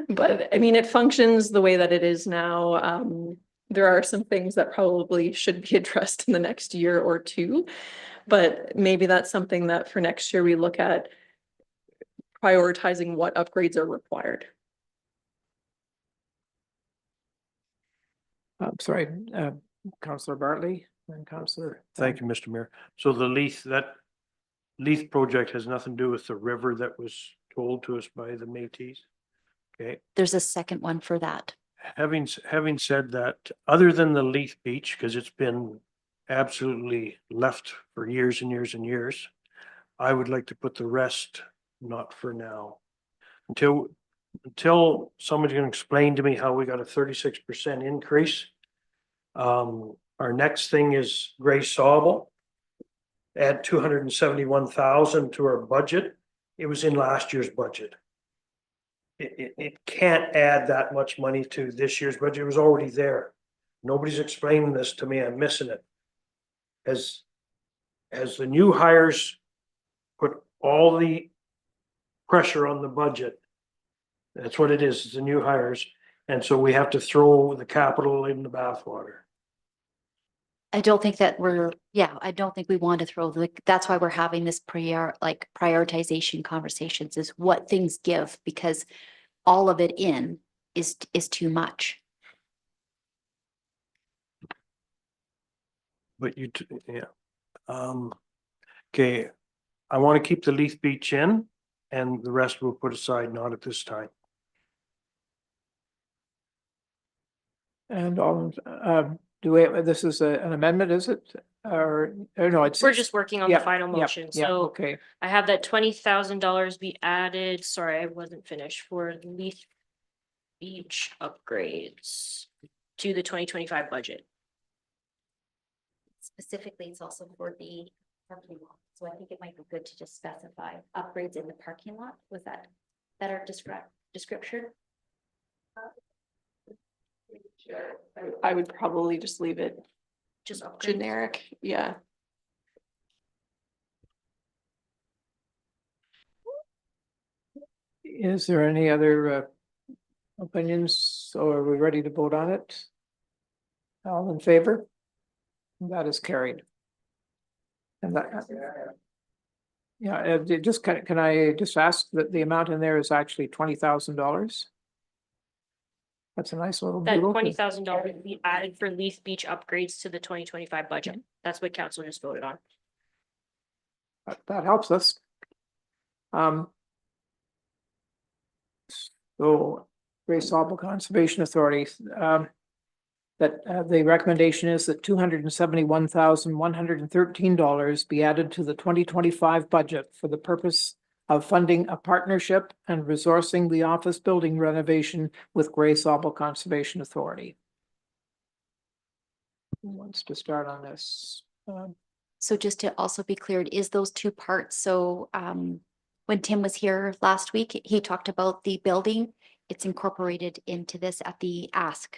But I mean, it functions the way that it is now. There are some things that probably should be addressed in the next year or two, but maybe that's something that for next year we look at prioritizing what upgrades are required. Sorry, Councillor Bartley and Councillor. Thank you, Mr. Mayor. So that Leith project has nothing to do with the river that was told to us by the Métis. Okay. There's a second one for that. Having said that, other than the Leith Beach, because it's been absolutely left for years and years and years, I would like to put the rest not for now. Until somebody can explain to me how we got a 36% increase. Our next thing is Gray Sauble. Add 271,000 to our budget. It was in last year's budget. It can't add that much money to this year's budget. It was already there. Nobody's explaining this to me. I'm missing it. As the new hires put all the pressure on the budget, that's what it is. It's the new hires. And so we have to throw the capital in the bathwater. I don't think that I don't think we want to throw that's why we're having this prioritization conversations, is what things give, because all of it is too much. But okay, I want to keep the Leith Beach in, and the rest we'll put aside, not at this time. And this is an amendment, is it? Or no, We're just working on the final motion. Yeah, So okay. I have that $20,000 be added. Sorry, I wasn't finished, for Leith Beach upgrades to the 2025 budget. Specifically, it's also for the parking lot. So I think it might be good to just specify upgrades in the parking lot. Was that better description? I would probably just leave it just generic. Yeah. Is there any other opinions, or are we ready to vote on it? All in favor? That is carried. And that, yeah, just can I just ask that the amount in there is actually $20,000? That's a nice little That doodle. $20,000 will be added for Leaf Beach upgrades to the 2025 budget. That's what council just voted on. That helps us. So Grace Harbor Conservation Authority, that the recommendation is that $271,113 be added to the 2025 budget for the purpose of funding a partnership and resourcing the office building renovation with Grace Harbor Conservation Authority. Who wants to start on this? So just to also be clear, it is those two parts. So when Tim was here last week, he talked about the building. It's incorporated into this at the ask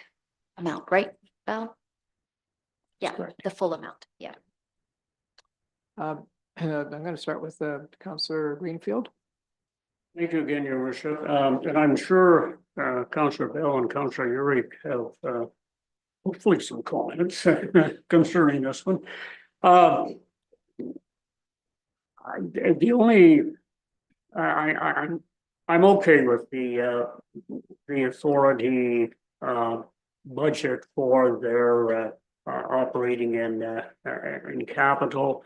amount, right, Val? Yeah, the full amount, yeah. I'm going to start with Councillor Greenfield. Thank you again, Your Worship. And I'm sure Councillor Bell and Councillor Urick have hopefully some comments concerning this one. The only I'm okay with the authority budget for their operating in capital.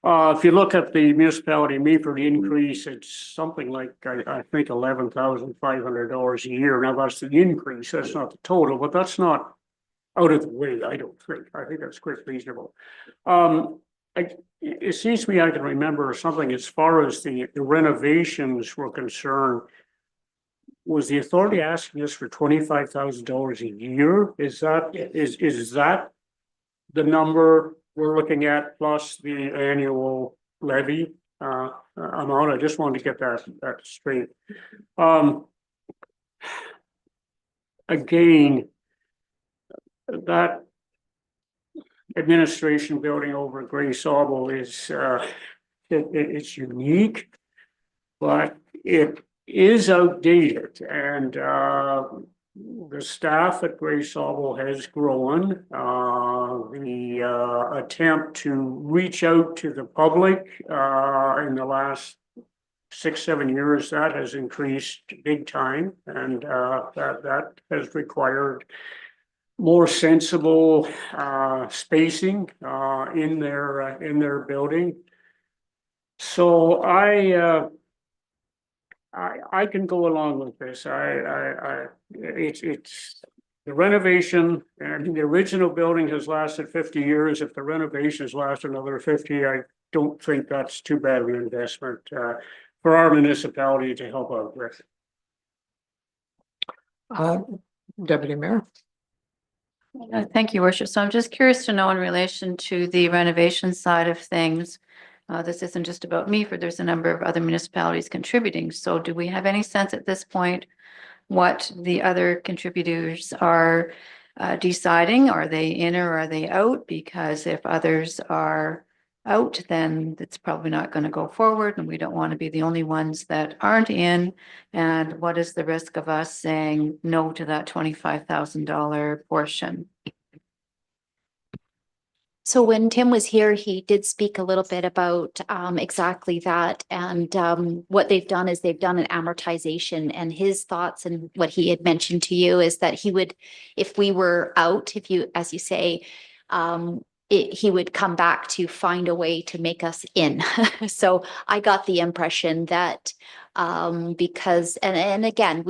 If you look at the municipality Meaford increase, it's something like I think $11,500 a year. Now that's the increase, that's not the total, but that's not out of the way, I don't think. I think that's quite reasonable. It seems to me I can remember something as far as the renovations were concerned. Was the authority asking us for $25,000 a year? Is that the number we're looking at plus the annual levy amount? I just wanted to get that straight. Again, that administration building over at Grace Harbor is it's unique, but it is outdated, and the staff at Grace Harbor has grown. The attempt to reach out to the public in the last 6-7 years, that has increased big time, and that has required more sensible spacing in their building. So I can go along with this. It's the renovation, and the original building has lasted 50 years. If the renovations last another 50, I don't think that's too bad of an investment for our municipality to help out with. Deputy Mayor. Thank you, Worship. So I'm just curious to know in relation to the renovation side of things. This isn't just about Meaford, there's a number of other municipalities contributing. So do we have any sense at this point what the other contributors are deciding? Are they in or are they out? Because if others are out, then it's probably not going to go forward, and we don't want to be the only ones that aren't in. And what is the risk of us saying no to that $25,000 portion? So when Tim was here, he did speak a little bit about exactly that. And what they've done is they've done an amortization, and his thoughts and what he had mentioned to you is that he would, if we were out, if you, as you say, he would come back to find a way to make us in. So I got the impression that because, and again,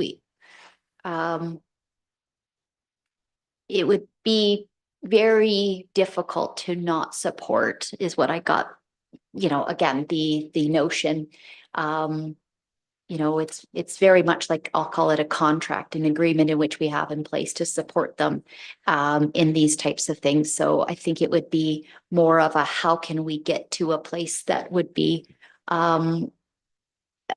it would be very difficult to not support is what I got, again, the notion, it's very much like, I'll call it a contract, an agreement in which we have in place to support them in these types of things. So I think it would be more of a, how can we get to a place that would be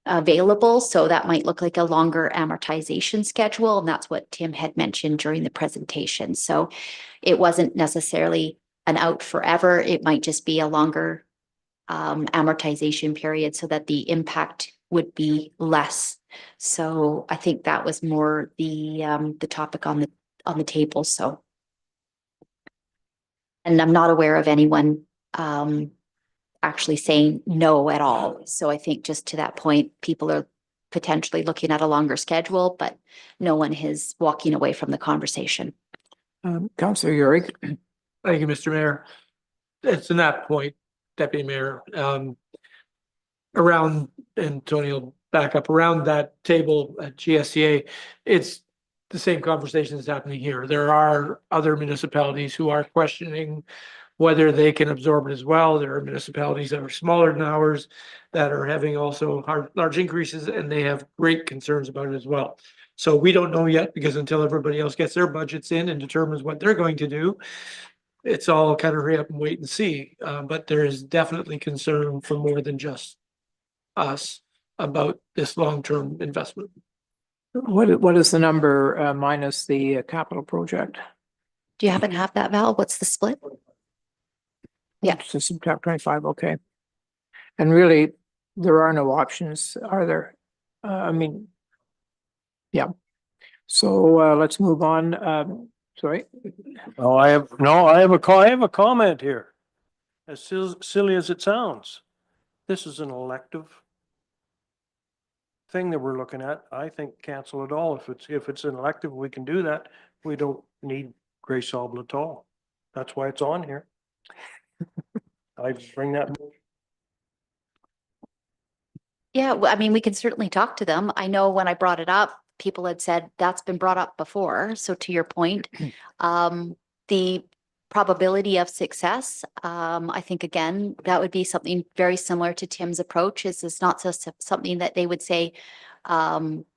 available? So that might look like a longer amortization schedule. And that's what Tim had mentioned during the presentation. So it wasn't necessarily an out forever. It might just be a longer amortization period so that the impact would be less. So I think that was more the topic on the table, so. And I'm not aware of anyone actually saying no at all. So I think just to that point, people are potentially looking at a longer schedule, but no one is walking away from the conversation. Councillor Urick. Thank you, Mr. Mayor. It's in that point, Deputy Mayor, around, and Tony will back up, around that table at GSCA, it's the same conversation that's happening here. There are other municipalities who are questioning whether they can absorb it as well. There are municipalities that are smaller than ours that are having also large increases, and they have great concerns about it as well. So we don't know yet, because until everybody else gets their budgets in and determines what they're going to do, it's all kind of hurry up and wait and see. But there is definitely concern for more than just us about this long-term investment. What is the number minus the capital project? Do you happen to have that, Val? What's the split? Yeah. To subtract 25, okay. And really, there are no options, are there? I mean, yeah. So let's move on. Sorry. Oh, I have a comment here. As silly as it sounds, this is an elective thing that we're looking at. I think cancel it all. If it's an elective, we can do that. We don't need Grace Sable at all. That's why it's on here. I bring that. Yeah, well, I mean, we can certainly talk to them. I know when I brought it up, people had said that's been brought up before. So to your point, the probability of success, I think again, that would be something very similar to Tim's approach. It's not just something that they would say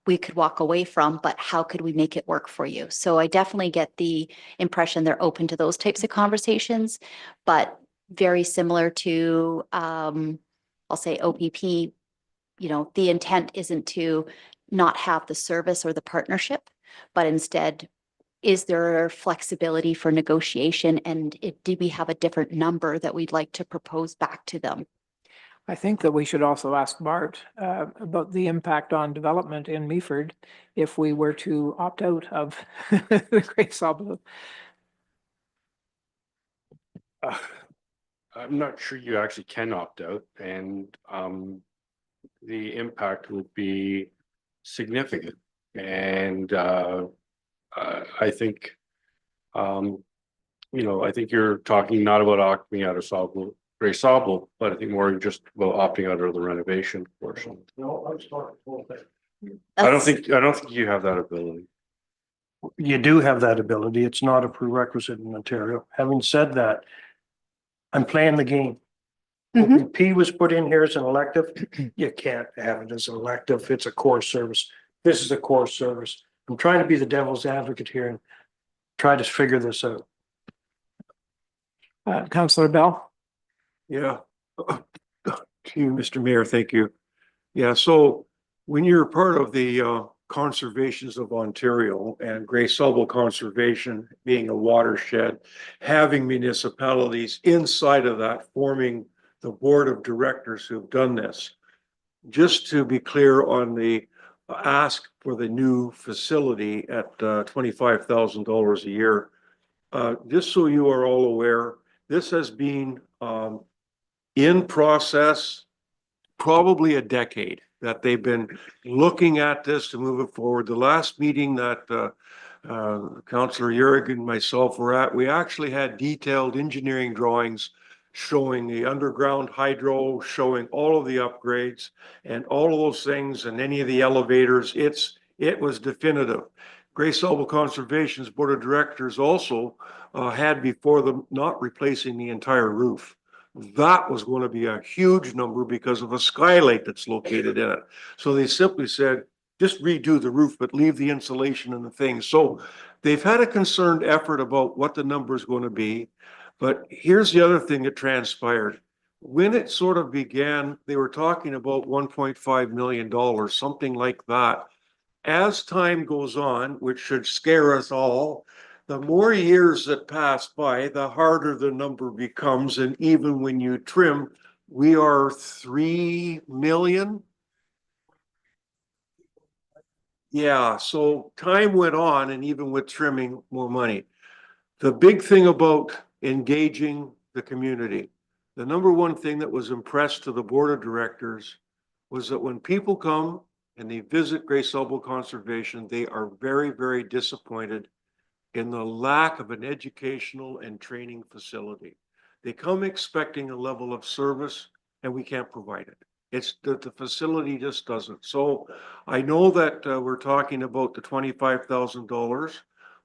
we could walk away from, but how could we make it work for you? So I definitely get the impression they're open to those types of conversations, but very similar to, I'll say OPP. You know, the intent isn't to not have the service or the partnership, but instead, is there flexibility for negotiation? And do we have a different number that we'd like to propose back to them? I think that we should also ask Bart about the impact on development in Meaford if we were to opt out of the Great Sable. I'm not sure you actually can opt out, and the impact would be significant. And I think, I think you're talking not about opting out of Grace Sable, but I think more just about opting out of the renovation portion. No, I'm starting the whole thing. I don't think you have that ability. You do have that ability. It's not a prerequisite in Ontario. Having said that, I'm playing the game. P was put in here as an elective. You can't have it as an elective. It's a core service. This is a core service. I'm trying to be the devil's advocate here and try to figure this out. Councillor Bell. Yeah. To you, Mr. Mayor, thank you. Yeah, so when you're part of the Conservations of Ontario and Grace Sable Conservation being a watershed, having municipalities inside of that forming the board of directors who've done this. Just to be clear on the ask for the new facility at $25,000 a year, just so you are all aware, this has been in process probably a decade that they've been looking at this to move it forward. The last meeting that Councillor Urick and myself were at, we actually had detailed engineering drawings showing the underground hydro, showing all of the upgrades and all of those things and any of the elevators. It was definitive. Grace Sable Conservation's Board of Directors also had before them not replacing the entire roof. That was going to be a huge number because of a skylight that's located in it. So they simply said, just redo the roof, but leave the insulation and the things. So they've had a concerned effort about what the number is going to be. But here's the other thing that transpired. When it sort of began, they were talking about $1.5 million, something like that. As time goes on, which should scare us all, the more years that pass by, the harder the number becomes. And even when you trim, we are 3 million Yeah, so time went on and even with trimming, more money. The big thing about engaging the community, the number one thing that was impressed to the board of directors was that when people come and they visit Grace Elbow Conservation, they are very, very disappointed in the lack of an educational and training facility. They come expecting a level of service and we can't provide it. It's the facility just doesn't. So I know that we're talking about the $25,000.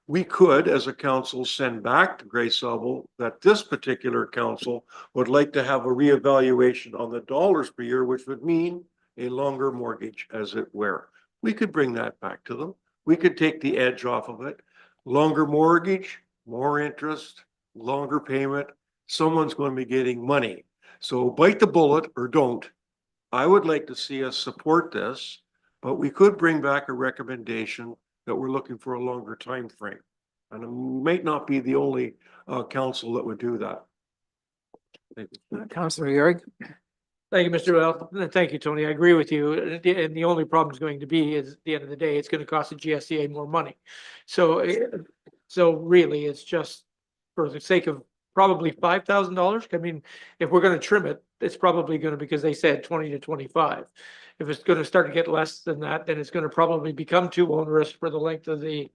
We could, as a council, send back to Grace Elbow that this particular council would like to have a reevaluation on the dollars per year, which would mean a longer mortgage, as it were. We could bring that back to them. We could take the edge off of it. Longer mortgage, more interest, longer payment. Someone's going to be getting money. So bite the bullet or don't. I would like to see us support this, but we could bring back a recommendation that we're looking for a longer time frame. And it might not be the only council that would do that. Thank you. Councillor Yurg. Thank you, Mr. Well, thank you, Tony. I agree with you. And the only problem is going to be is at the end of the day, it's going to cost the GSCA more money. So, so really, it's just for the sake of probably $5,000. I mean, if we're going to trim it, it's probably going to, because they said 20 to 25. If it's going to start to get less than that, then it's going to probably become too onerous for the length of the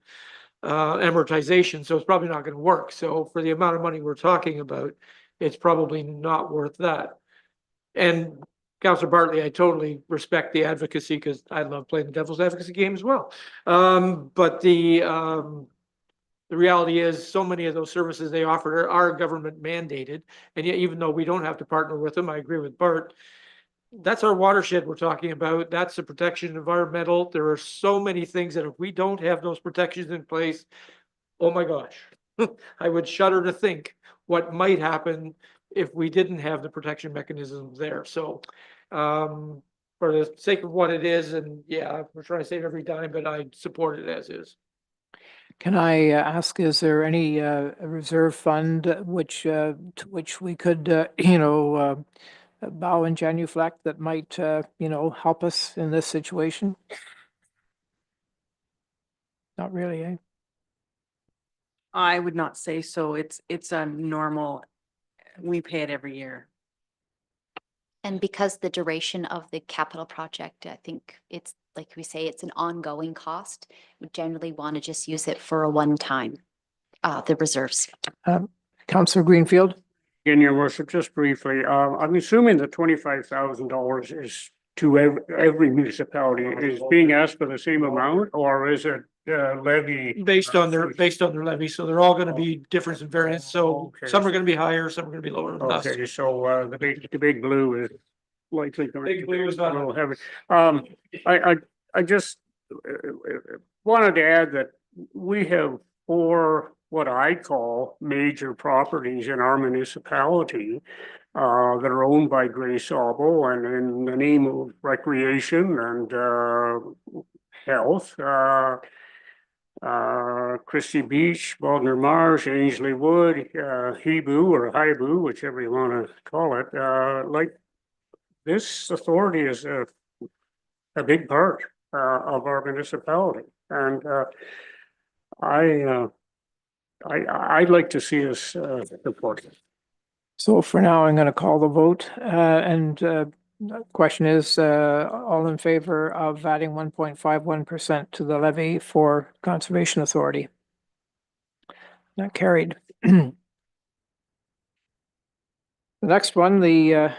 amortization. So it's probably not going to work. So for the amount of money we're talking about, it's probably not worth that. And Councillor Bartley, I totally respect the advocacy because I love playing the devil's advocacy game as well. But the reality is so many of those services they offer are government mandated. And yet, even though we don't have to partner with them, I agree with Bart. That's our watershed we're talking about. That's the protection environmental. There are so many things that if we don't have those protections in place, oh my gosh, I would shudder to think what might happen if we didn't have the protection mechanisms there. So for the sake of what it is, and yeah, we're trying to save every dime, but I support it as is. Can I ask, is there any reserve fund to which we could, bow and genuflect that might, help us in this situation? Not really, eh? I would not say so. It's a normal, we pay it every year. And because the duration of the capital project, I think it's, like we say, it's an ongoing cost. We generally want to just use it for a one-time, the reserves. Councillor Greenfield? In your worship, just briefly, I'm assuming the $25,000 is to every municipality is being asked for the same amount, or is it levy? Based on their levy. So they're all going to be different and variance. So Okay. some are going to be higher, some are going to be lower than us. Okay, so the big blue is likely going to Big blue is be a not- little heavy. I just wanted to add that we have 4 what I call major properties in our municipality that are owned by Grace Elbow, and in the name of recreation and health, Christie Beach, Baldner Marsh, Ainsley Wood, Hebrew or Hibu, whichever you want to call it. Like this authority is a big part of our municipality, and I'd like to see us support it. So for now, I'm going to call the vote. The question is, all in favor of adding 1.51% to the levy for Conservation Authority? Not carried. The next one, the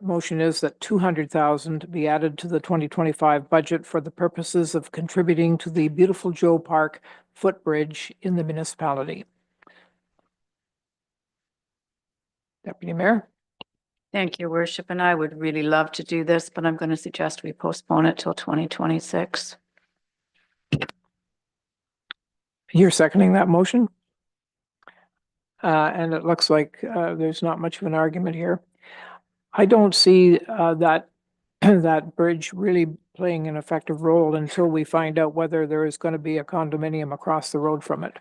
motion is that 200,000 be added to the 2025 budget for the purposes of contributing to the Beautiful Joe Park footbridge in the municipality. Deputy Mayor? Thank you, Worship, and I would really love to do this, but I'm going to suggest we postpone it till 2026. You're seconding that motion? And it looks like there's not much of an argument here. I don't see that that bridge really playing an effective role until we find out whether there is going to be a condominium across the road from it.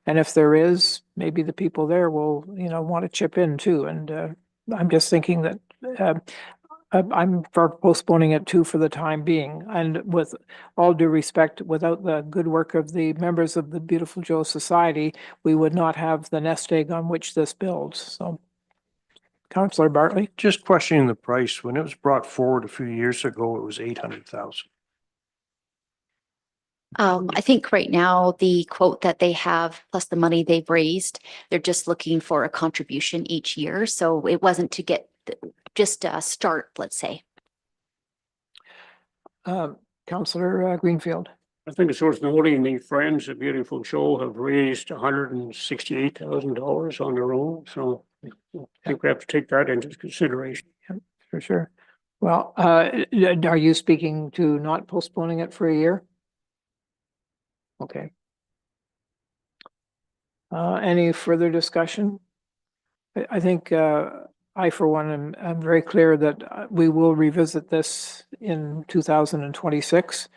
And if there is, maybe the people there will, want to chip in too. And I'm just thinking that I'm for postponing it too for the time being. And with all due respect, without the good work of the members of the Beautiful Joe Society, we would not have the nest egg on which this builds. So, Councillor Bartley? Just questioning the price. When it was brought forward a few years ago, it was 800,000. I think right now, the quote that they have, plus the money they've raised, they're just looking for a contribution each year. So it wasn't to get just a start, let's say. Councillor Greenfield? I think it's worth noting the Friends of Beautiful Joe have raised $168,000 on their own, so I think we have to take that into consideration. Yeah, for sure. Well, are you speaking to not postponing it for a year? Okay. Any further discussion? I think I, for one, am very clear that we will revisit this in 2026.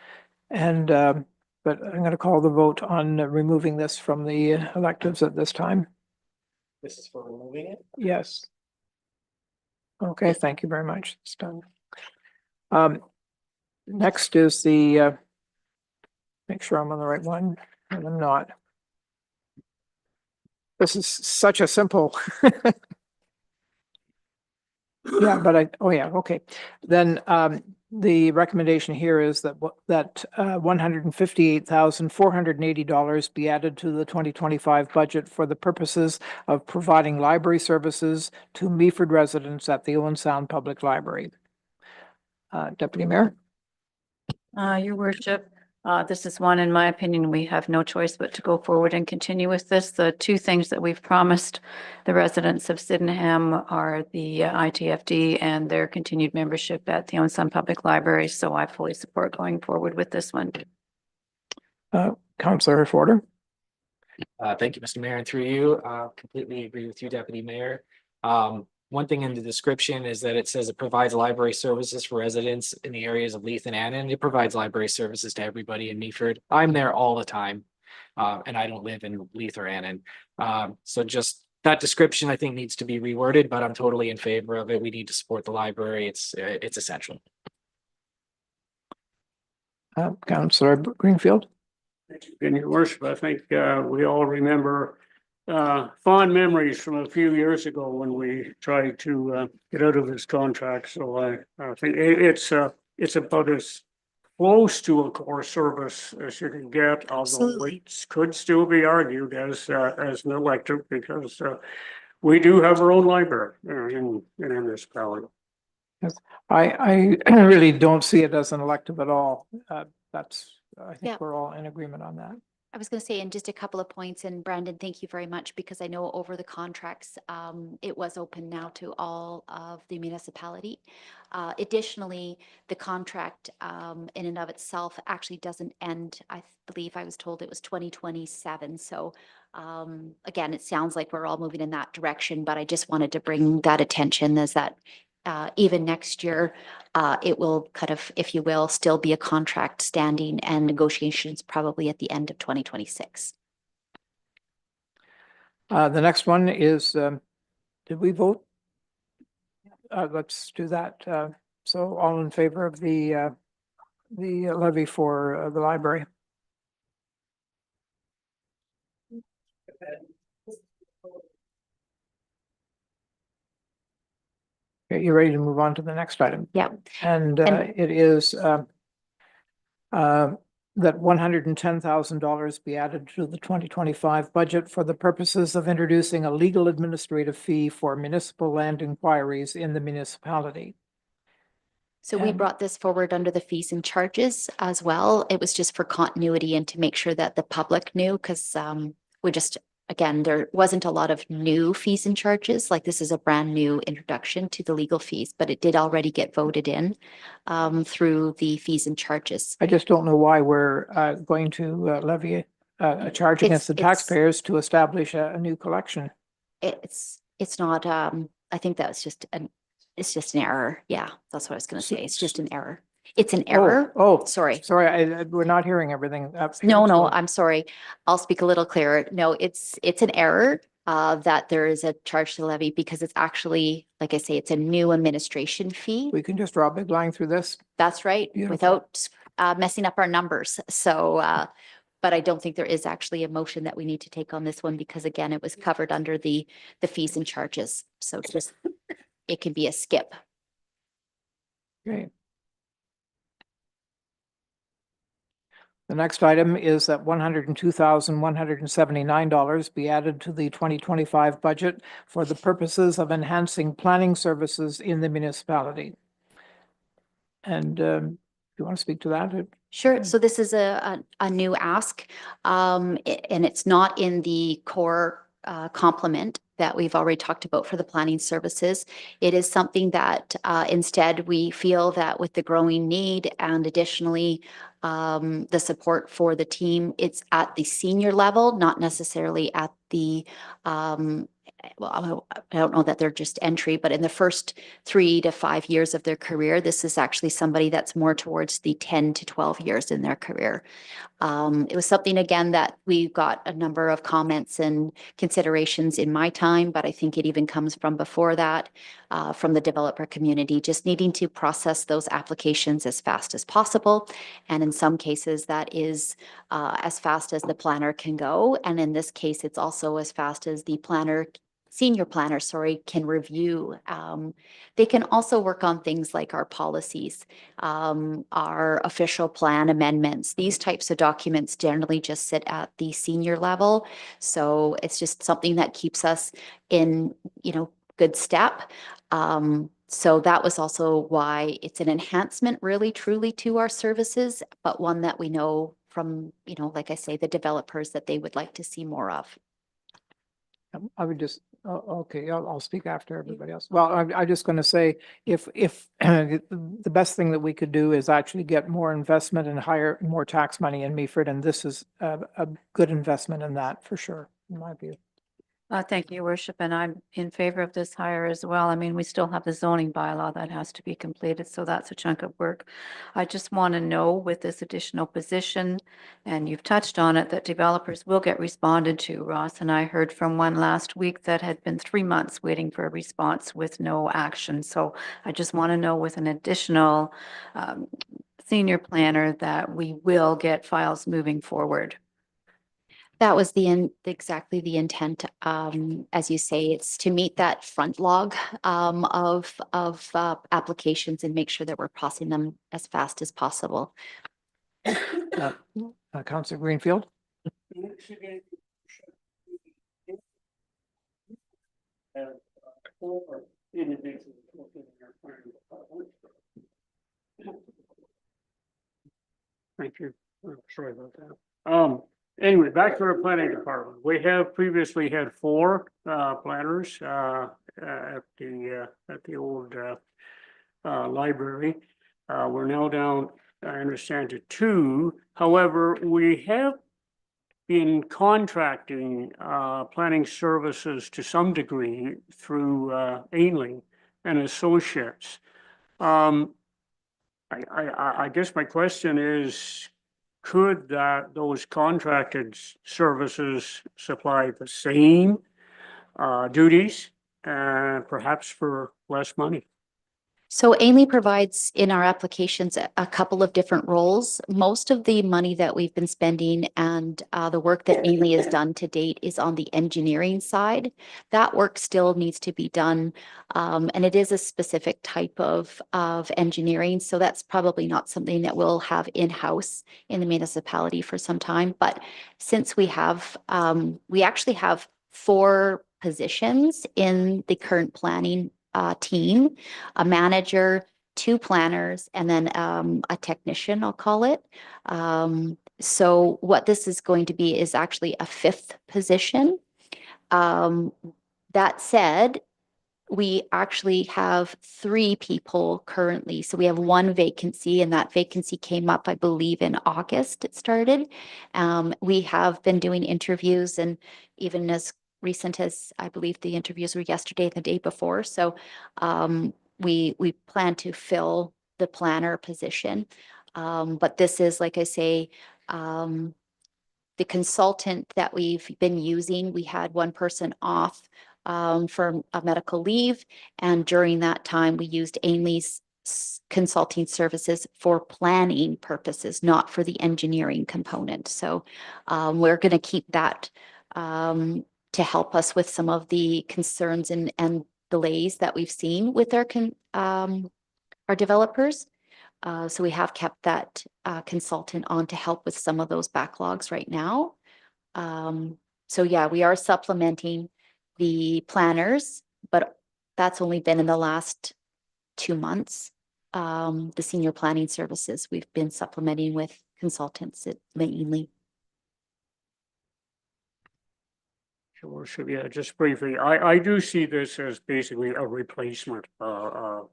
And, but I'm going to call the vote on removing this from the electives at this time. This is for removing it? Yes. Okay, thank you very much. It's done. Next is the, make sure I'm on the right one, and I'm not. This is such a simple. Yeah, but oh yeah, okay. Then the recommendation here is that $158,480 be added to the 2025 budget for the purposes of providing library services to Meaford residents at the Owen Sound Public Library. Deputy Mayor? Your worship, this is one, in my opinion, we have no choice but to go forward and continue with this. The two things that we've promised the residents of Sydenham are the ITFD and their continued membership at the Owen Sound Public Library. So I fully support going forward with this one. Councillor Forder? Thank you, Mr. Mayor, and through you, completely agree with you, Deputy Mayor. One thing in the description is that it says it provides library services for residents in the areas of Leith and Annan. It provides library services to everybody in Meaford. I'm there all the time, and I don't live in Leith or Annan. So just that description, I think, needs to be reworded, but I'm totally in favor of it. We need to support the library. It's essential. Councillor Greenfield? In your worship, I think we all remember fond memories from a few years ago when we tried to get out of this contract. So I think it's about as close to a core service as you can get, although it could still be argued as an elective, because we do have our own library in municipality. Yes, I really don't see it as an elective at all. I think we're all in agreement on that. I was going to say, in just a couple of points, and Brandon, thank you very much, because I know over the contracts, it was open now to all of the municipality. Additionally, the contract in and of itself actually doesn't end. I believe I was told it was 2027. So again, it sounds like we're all moving in that direction, but I just wanted to bring that attention as that even next year, it will kind of, if you will, still be a contract standing, and negotiations probably at the end of 2026. The next one is, did we vote? Let's do that. So all in favor of the levy for the library? Okay, you ready to move on to the next item? Yeah. And it is that $110,000 be added to the 2025 budget for the purposes of introducing a legal administrative fee for municipal land inquiries in the municipality. So we brought this forward under the fees and charges as well. It was just for continuity and to make sure that the public knew, because we just, again, there wasn't a lot of new fees and charges. Like, this is a brand new introduction to the legal fees, but it did already get voted in through the fees and charges. I just don't know why we're going to levy a charge against the taxpayers to establish a new collection. It's not, I think that was just it's just an error. Yeah, that's what I was going to say. It's just an error. It's an error. Oh, sorry. Sorry, we're not hearing everything. No, I'm sorry. I'll speak a little clearer. No, it's an error. that there is a charge to levy because it's actually, like I say, it's a new administration fee. We can just draw a big line through this. That's right, Beautiful. without messing up our numbers. So, but I don't think there is actually a motion that we need to take on this one because again, it was covered under the fees and charges. So just, it can be a skip. Okay. The next item is that $102,179 be added to the 2025 budget for the purposes of enhancing planning services in the municipality. And do you want to speak to that? Sure. So this is a new ask, and it's not in the core complement that we've already talked about for the planning services. It is something that instead we feel that with the growing need and additionally the support for the team, it's at the senior level, not necessarily at the well, I don't know that they're just entry, but in the first 3 to 5 years of their career, this is actually somebody that's more towards the 10 to 12 years in their career. It was something, again, that we got a number of comments and considerations in my time, but I think it even comes from before that, from the developer community, just needing to process those applications as fast as possible. And in some cases, that is as fast as the planner can go. And in this case, it's also as fast as the senior planner, can review. They can also work on things like our policies, our official plan amendments. These types of documents generally just sit at the senior level. So it's just something that keeps us in, good step. So that was also why it's an enhancement really truly to our services, but one that we know from, like I say, the developers that they would like to see more of. I would just, okay, I'll speak after everybody else. Well, I'm just going to say, if the best thing that we could do is actually get more investment and hire more tax money in Meaford, and this is a good investment in that for sure, in my view. Thank you, Your Worship, and I'm in favor of this hire as well. I mean, we still have the zoning bylaw that has to be completed, so that's a chunk of work. I just want to know with this additional position, and you've touched on it, that developers will get responded to. Ross and I heard from one last week that had been 3 months waiting for a response with no action. So I just want to know with an additional senior planner that we will get files moving forward. That was exactly the intent. As you say, it's to meet that front log of applications and make sure that we're processing them as fast as possible. Councillor Greenfield. Thank you. Sorry about that. Anyway, back to our planning department. We have previously had 4 planners at the old library. We're now down, I understand, to 2. However, we have been contracting planning services to some degree through Ainley and Associates. I guess my question is, could those contracted services supply the same duties, perhaps for less money? So Ainley provides in our applications a couple of different roles. Most of the money that we've been spending and the work that Ainley has done to date is on the engineering side. That work still needs to be done, and it is a specific type of engineering. So that's probably not something that we'll have in-house in the municipality for some time. But since we actually have 4 positions in the current planning team, a manager, 2 planners, and then a technician, I'll call it. So what this is going to be is actually a 5th position. That said, we actually have 3 people currently. So we have 1 vacancy, and that vacancy came up, I believe, in August it started. We have been doing interviews, and even as recent as I believe the interviews were yesterday and the day before. So we plan to fill the planner position. But this is, like I say, the consultant that we've been using, we had one person off for a medical leave. And during that time, we used Ainley's consulting services for planning purposes, not for the engineering component. So we're going to keep that to help us with some of the concerns and delays that we've seen with our developers. So we have kept that consultant on to help with some of those backlogs right now. So yeah, we are supplementing the planners, but that's only been in the last 2 months. The senior planning services, we've been supplementing with consultants mainly. Your worship, yeah, just briefly, I do see this as basically a replacement of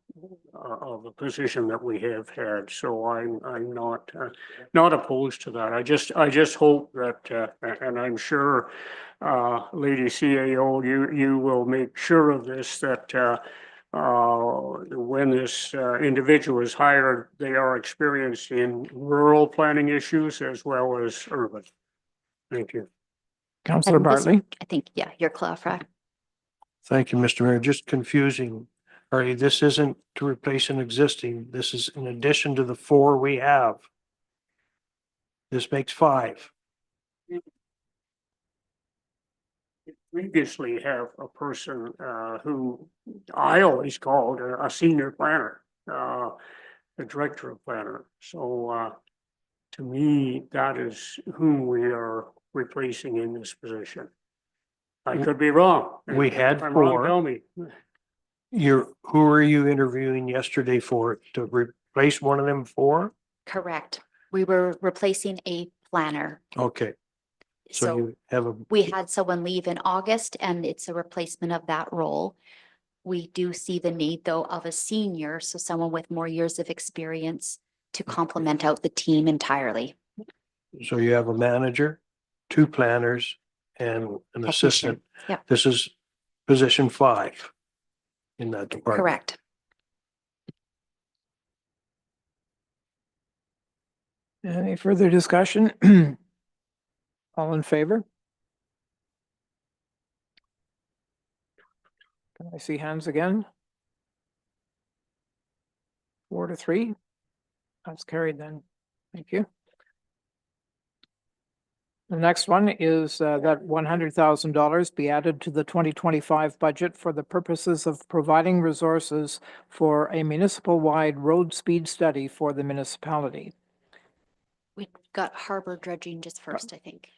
a position that we have had, so I'm not opposed to that. I just hope that, and I'm sure, Lady CAO, you will make sure of this, that when this individual is hired, they are experienced in rural planning issues as well as urban. Thank you. Councillor And this- Bartley. I think, yeah, you're clarified. Thank you, Mr. Mayor. Just confusing. Artie, this isn't to replace an existing. This is in addition to the 4 we have. This makes 5. Previously have a person who I always called a senior planner, a director of planner. So to me, that is whom we are replacing in this position. I could be wrong. We had If I'm wrong, 4. tell me. Who are you interviewing yesterday for to replace one of them 4? Correct. We were replacing a planner. Okay. So So you have a, we had someone leave in August and it's a replacement of that role. We do see the need though of a senior, so someone with more years of experience to complement out the team entirely. so you have a manager, 2 planners and an Technician. assistant. Yep. This is position 5 in that department. Correct. Any further discussion? All in favor? Can I see hands again? 4 to 3. That's carried then. Thank you. The next one is that $100,000 be added to the 2025 budget for the purposes of providing resources for a municipal-wide road speed study for the municipality. We got harbor dredging just first, I think.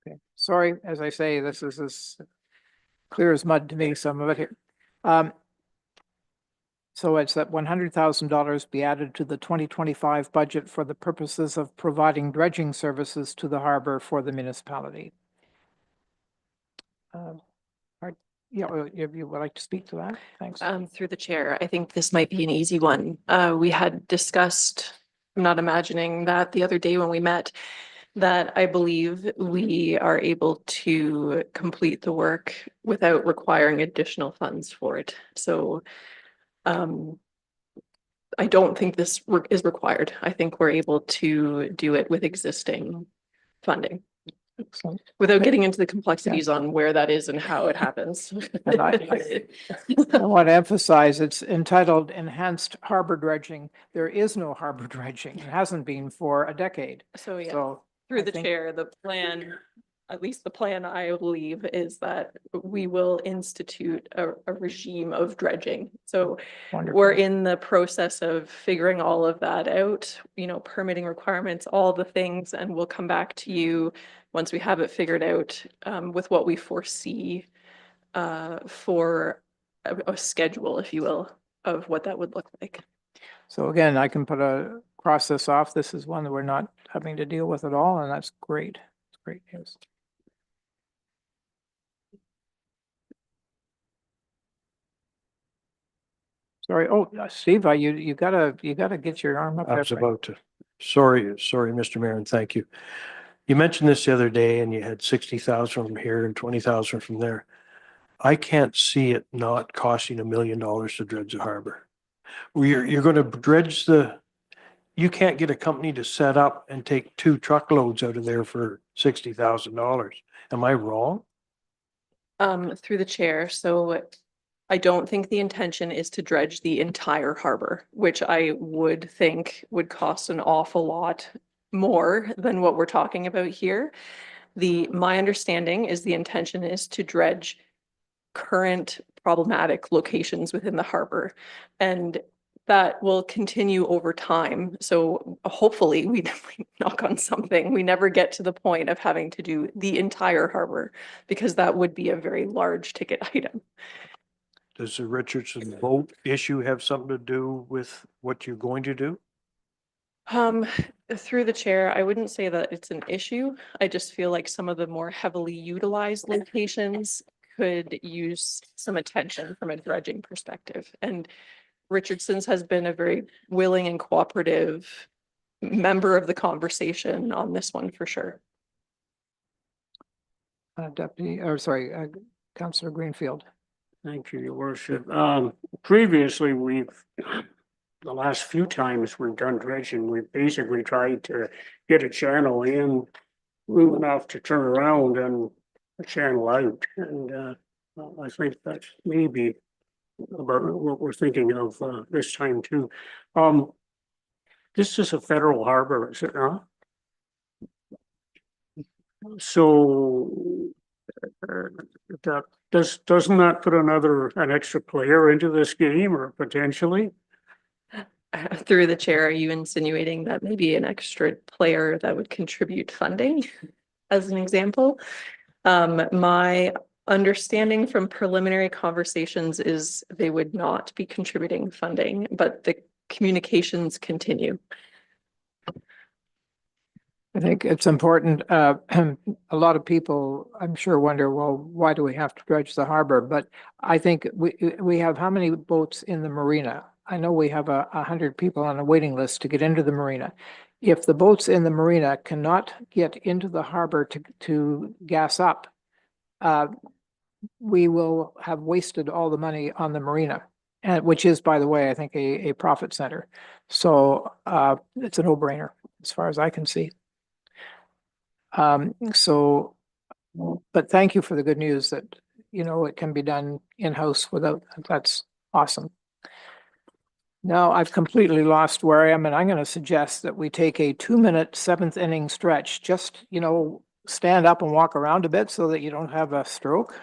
Okay, sorry, as I say, this is as clear as mud to me, some of it here. So it's that $100,000 be added to the 2025 budget for the purposes of providing dredging services to the harbor for the municipality. Yeah, if you would like to speak to that, thanks. Through the chair, I think this might be an easy one. We had discussed, I'm not imagining that the other day when we met, that I believe we are able to complete the work without requiring additional funds for it. So I don't think this is required. I think we're able to do it with existing funding. Excellent. Without getting into the complexities on where that is and how it happens. And I want to emphasize it's entitled Enhanced Harbor Dredging. There is no harbor dredging. It hasn't been for a decade. So yeah, So through I the think- chair, the plan, at least the plan I believe is that we will institute a regime of dredging. So Wonderful. we're in the process of figuring all of that out, permitting requirements, all the things, and we'll come back to you once we have it figured out with what we foresee for a schedule, if you will, of what that would look like. So again, I can cross this off. This is one that we're not having to deal with at all, and that's great. It's great news. Sorry. Oh, Steve, you gotta get your arm up. I was about to. Sorry, Mr. Mayor, and thank you. You mentioned this the other day and you had 60,000 from here and 20,000 from there. I can't see it not costing $1 million to dredge the harbor. You're gonna dredge you can't get a company to set up and take 2 truckloads out of there for $60,000. Am I wrong? Through the chair, so I don't think the intention is to dredge the entire harbor, which I would think would cost an awful lot more than what we're talking about here. My understanding is the intention is to dredge current problematic locations within the harbor. And that will continue over time. So hopefully we knock on something. We never get to the point of having to do the entire harbor because that would be a very large ticket item. Does the Richardson boat issue have something to do with what you're going to do? Through the chair, I wouldn't say that it's an issue. I just feel like some of the more heavily utilized locations could use some attention from a dredging perspective. And Richardson's has been a very willing and cooperative member of the conversation on this one for sure. Councillor Greenfield. Thank you, Your Worship. Previously, the last few times we've done dredging, we've basically tried to get a channel in long enough to turn around and a channel out. And I think that's maybe about what we're thinking of this time too. This is a federal harbor, is it not? So doesn't that put an extra player into this game or potentially? Through the chair, are you insinuating that maybe an extra player that would contribute funding as an example? My understanding from preliminary conversations is they would not be contributing funding, but the communications continue. I think it's important. A lot of people, I'm sure, wonder, well, why do we have to dredge the harbor? But I think we have how many boats in the marina? I know we have 100 people on a waiting list to get into the marina. If the boats in the marina cannot get into the harbor to gas up, we will have wasted all the money on the marina, and which is, by the way, I think a profit center. So it's a no-brainer as far as I can see. But thank you for the good news that, it can be done in-house without, that's awesome. Now I've completely lost where I am, and I'm going to suggest that we take a 2-minute 7th inning stretch. Just, stand up and walk around a bit so that you don't have a stroke.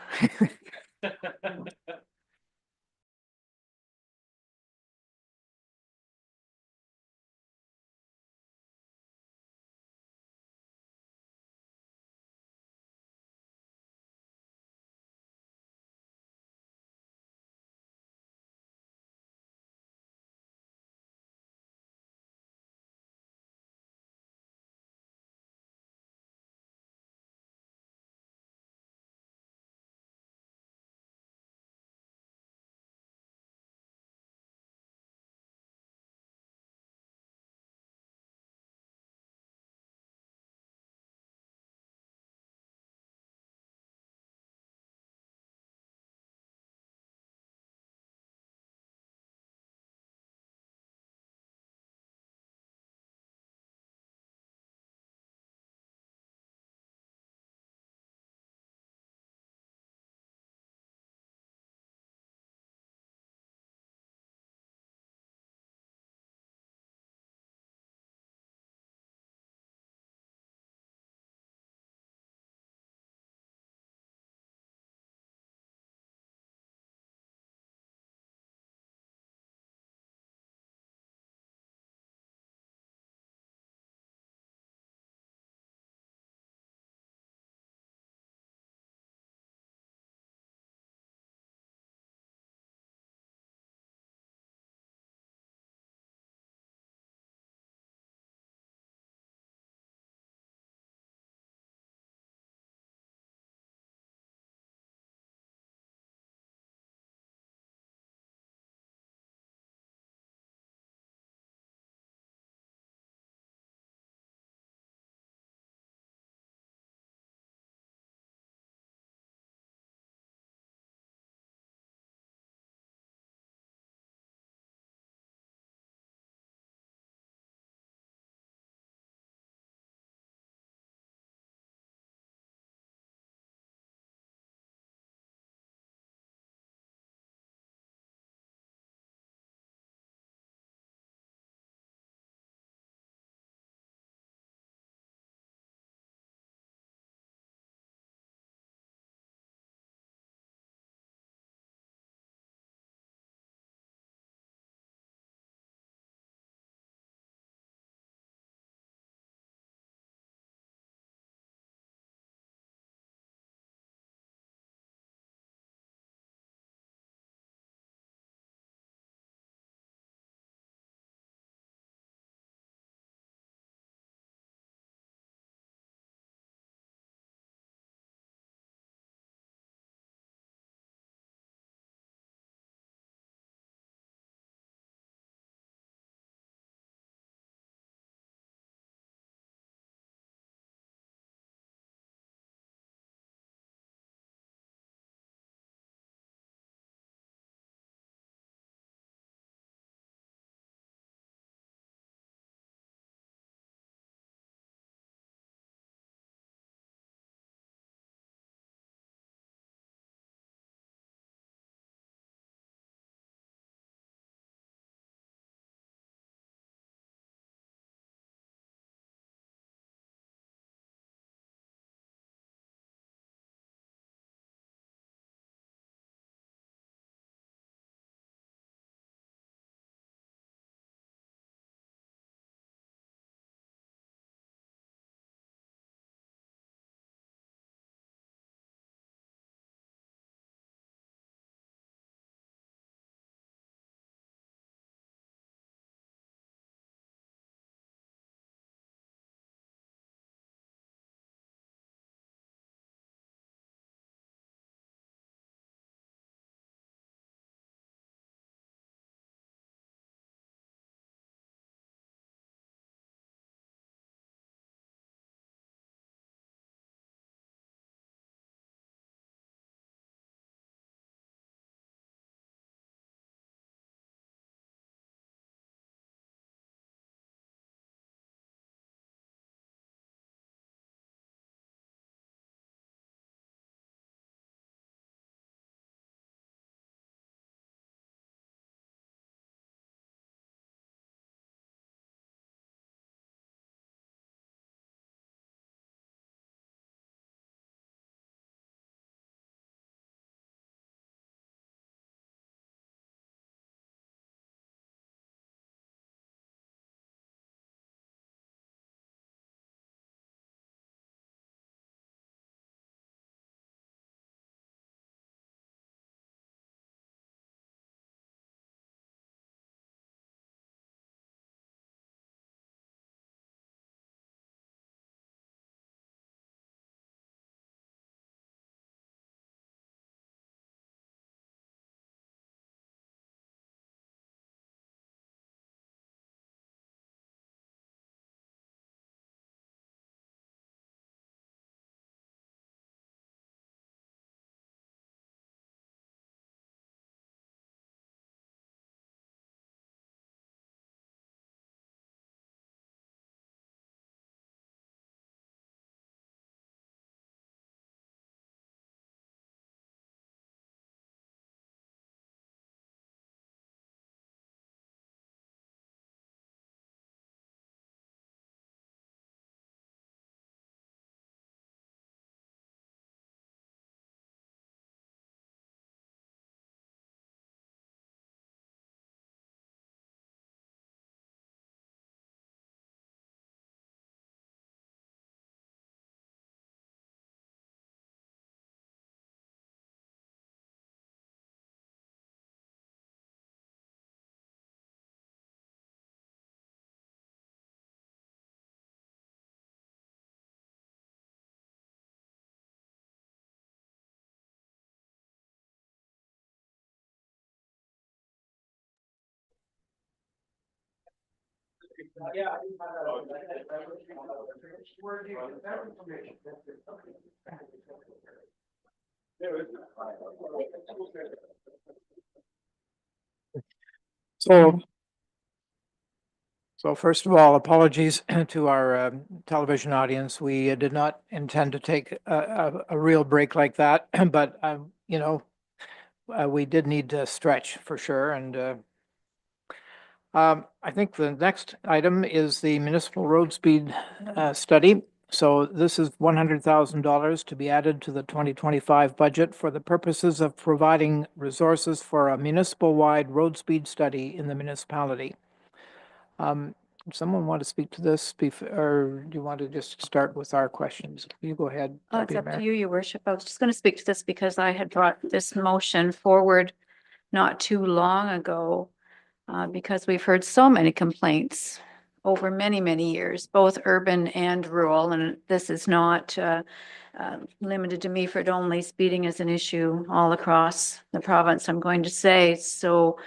So, so first of all, apologies to our television audience. We did not intend to take a real break like that, but you know, we did need to stretch for sure. And I think the next item is the municipal road speed study. So this is $100,000 to be added to the 2025 budget for the purposes of providing resources for a municipal-wide road speed study in the municipality. Someone want to speak to this or do you want to just start with our questions? You go ahead. It's Deputy up to Mayor. you, Your Worship. I was just going to speak to this because I had brought this motion forward not too long ago because we've heard so many complaints over many, many years, both urban and rural. And this is not limited to Meaford only. Speeding is an issue all across the province, I'm going to say. So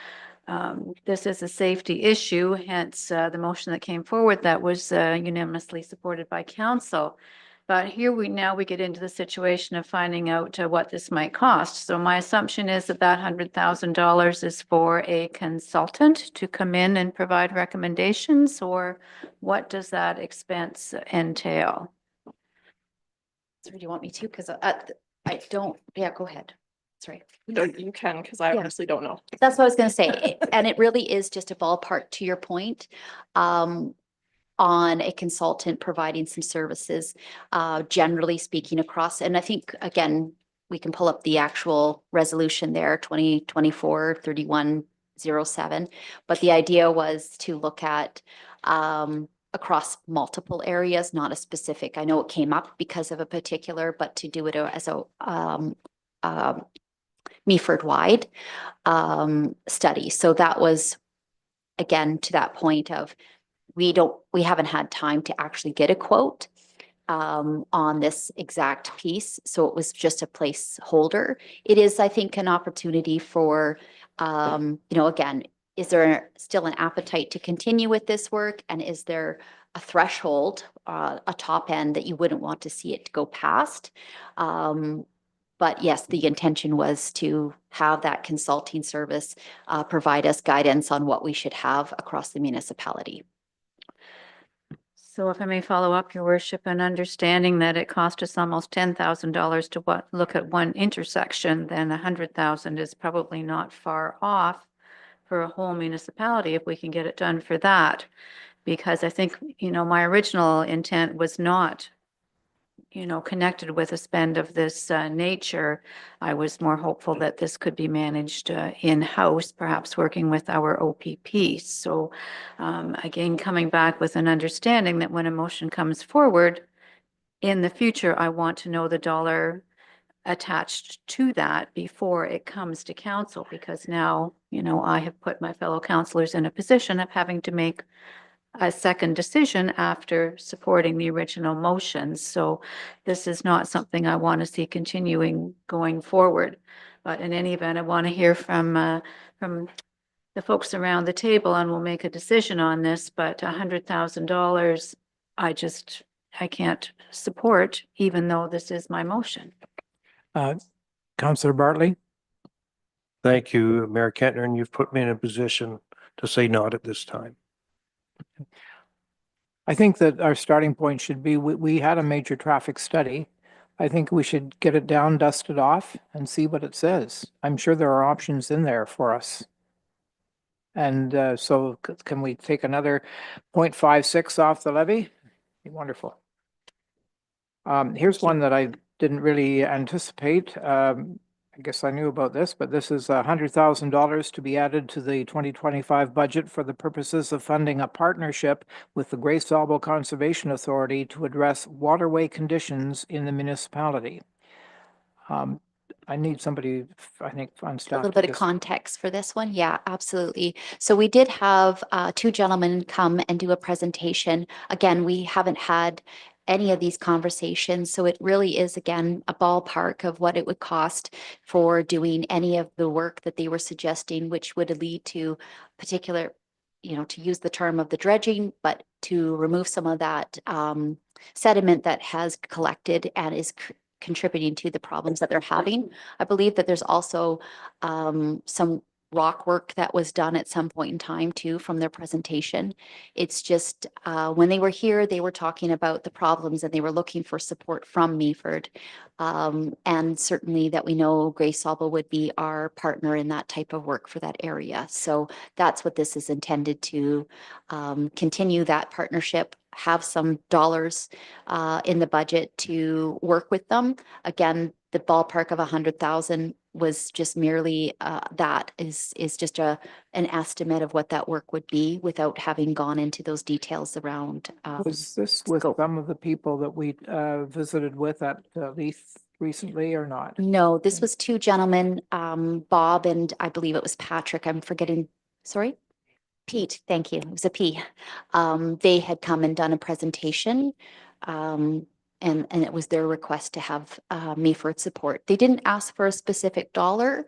this is a safety issue, hence the motion that came forward that was unanimously supported by council. But here we get into the situation of finding out what this might cost. So my assumption is that that $100,000 is for a consultant to come in and provide recommendations, or what does that expense entail? So do you want me to? Because I don't, yeah, go ahead. Sorry. No, you can, because I Yeah. honestly don't know. That's what I was going to say. And it really is just a ballpark to your point. On a consultant providing some services, generally speaking across, and I think, again, we can pull up the actual resolution there, 2024-3107. But the idea was to look at across multiple areas, not a specific. I know it came up because of a particular, but to do it as a Meaford-wide study. So that was, again, to that point of we haven't had time to actually get a quote on this exact piece. So it was just a placeholder. It is, I think, an opportunity for, again, is there still an appetite to continue with this work? And is there a threshold, a top end that you wouldn't want to see it go past? But yes, the intention was to have that consulting service provide us guidance on what we should have across the municipality. So if I may follow up, Your Worship, and understanding that it cost us almost $10,000 to look at one intersection, then $100,000 is probably not far off for a whole municipality if we can get it done for that. Because I think, my original intent was not connected with a spend of this nature. I was more hopeful that this could be managed in-house, perhaps working with our OPP. So again, coming back with an understanding that when a motion comes forward, in the future, I want to know the dollar attached to that before it comes to council, because now, I have put my fellow councillors in a position of having to make a second decision after supporting the original motions. So this is not something I want to see continuing going forward. But in any event, I want to hear from the folks around the table, and we'll make a decision on this. But $100,000, I can't support, even though this is my motion. Councillor Bartley. Thank you, Mayor Kentner, and you've put me in a position to say not at this time. I think that our starting point should be, we had a major traffic study. I think we should get it down, dust it off, and see what it says. I'm sure there are options in there for us. And so can we take another 0.56 off the levy? Wonderful. Here's one that I didn't really anticipate. I guess I knew about this, but this is $100,000 to be added to the 2025 budget for the purposes of funding a partnership with the Grace Falbo Conservation Authority to address waterway conditions in the municipality. I need somebody, I think, on staff. A little bit of context for this one. Yeah, absolutely. So we did have two gentlemen come and do a presentation. Again, we haven't had any of these conversations. So it really is, again, a ballpark of what it would cost for doing any of the work that they were suggesting, which would lead to particular to use the term of the dredging, but to remove some of that sediment that has collected and is contributing to the problems that they're having. I believe that there's also some rock work that was done at some point in time too from their presentation. It's just when they were here, they were talking about the problems and they were looking for support from Meaford. And certainly that we know Grace Sobel would be our partner in that type of work for that area. So that's what this is intended to continue that partnership, have some dollars in the budget to work with them. Again, the ballpark of 100,000 was just merely that is just an estimate of what that work would be without having gone into those details around. Was this with scope. some of the people that we visited with at Leith recently or not? No, this was two gentlemen, Bob and I believe it was Patrick. I'm forgetting. Sorry? Pete, thank you. It was a P. They had come and done a presentation. And it was their request to have Meaford support. They didn't ask for a specific dollar.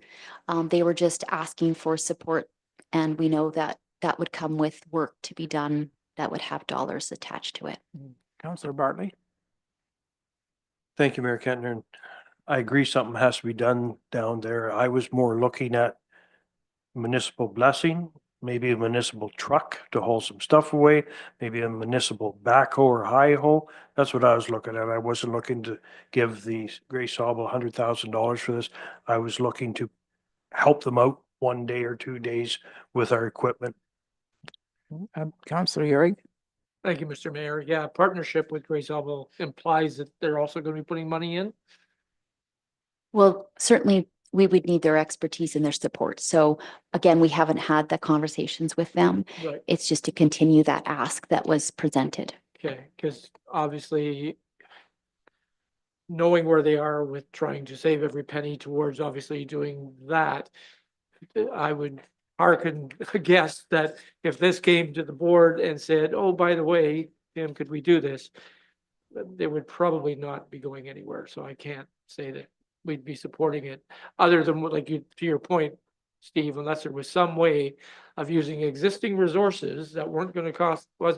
They were just asking for support. And we know that that would come with work to be done that would have dollars attached to it. Councillor Bartley? Thank you, Mayor Kentner. I agree something has to be done down there. I was more looking at municipal blessing, maybe a municipal truck to haul some stuff away, maybe a municipal backhoe or hi-ho. That's what I was looking at. I wasn't looking to give the Grace Sobel $100,000 for this. I was looking to help them out 1 day or 2 days with our equipment. Councillor Yuri? Thank you, Mr. Mayor. Yeah, partnership with Grace Sobel implies that they're also going to be putting money in. Well, certainly we would need their expertise and their support. So again, we haven't had the conversations with them. Right. It's just to continue that ask that was presented. Okay, because obviously knowing where they are with trying to save every penny towards obviously doing that, I would hearken guess that if this came to the board and said, oh, by the way, Tim, could we do this? They would probably not be going anywhere. So I can't say that we'd be supporting it other than what, like you, to your point, Steve, unless there was some way of using existing resources that was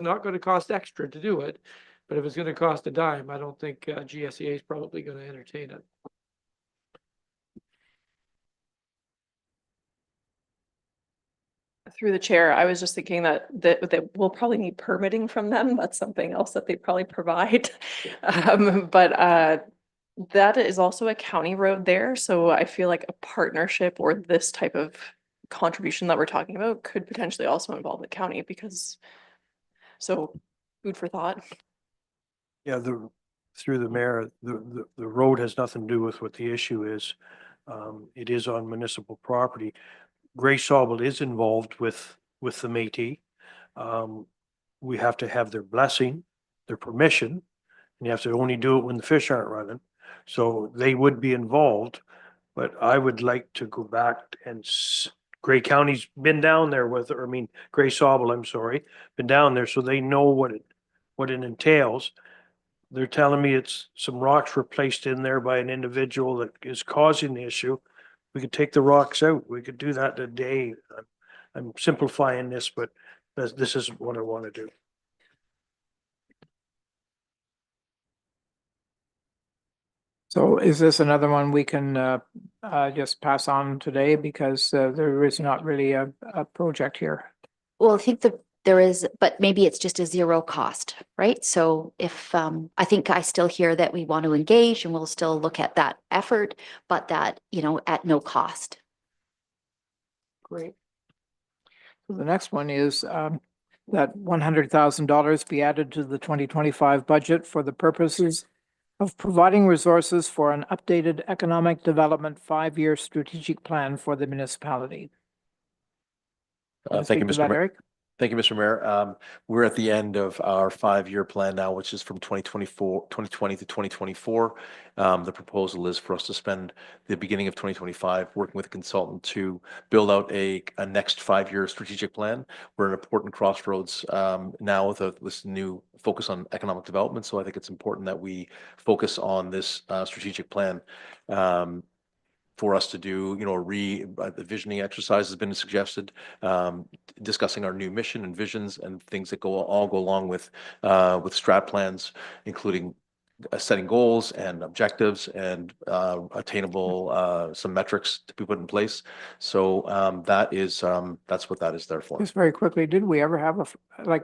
not going to cost extra to do it. But if it's going to cost a dime, I don't think GSEA is probably going to entertain it. Through the chair, I was just thinking that we'll probably need permitting from them. That's something else that they probably provide. But that is also a county road there. So I feel like a partnership or this type of contribution that we're talking about could potentially also involve the county so food for thought. Yeah, through the mayor, the road has nothing to do with what the issue is. It is on municipal property. Grace Sobel is involved with the Métis. We have to have their blessing, their permission, and you have to only do it when the fish aren't running. So they would be involved, but I would like to go back and Grey County's been down there with, or I mean, Grace Sobel, I'm sorry, been down there, so they know what it entails. They're telling me it's some rocks were placed in there by an individual that is causing the issue. We could take the rocks out. We could do that in a day. I'm simplifying this, but this isn't what I want to do. So is this another one we can just pass on today because there is not really a project here? Well, I think that there is, but maybe it's just a zero cost, right? So if I think I still hear that we want to engage and we'll still look at that effort, but that, at no cost. Great. So the next one is that $100,000 be added to the 2025 budget for the purposes of providing resources for an updated economic development 5-year strategic plan for the municipality. Thank you, Mr. Mayor. Thank you, Mr. Mayor. We're at the end of our 5-year plan now, which is from 2020 to 2024. The proposal is for us to spend the beginning of 2025 working with a consultant to build out a next 5-year strategic plan. We're at an important crossroads now with this new focus on economic development. So I think it's important that we focus on this strategic plan. for us to do, the visioning exercise has been suggested, discussing our new mission and visions and things that all go along with strat plans, including setting goals and objectives and attainable some metrics to be put in place. So that's what that is there for. Just very quickly, did we ever have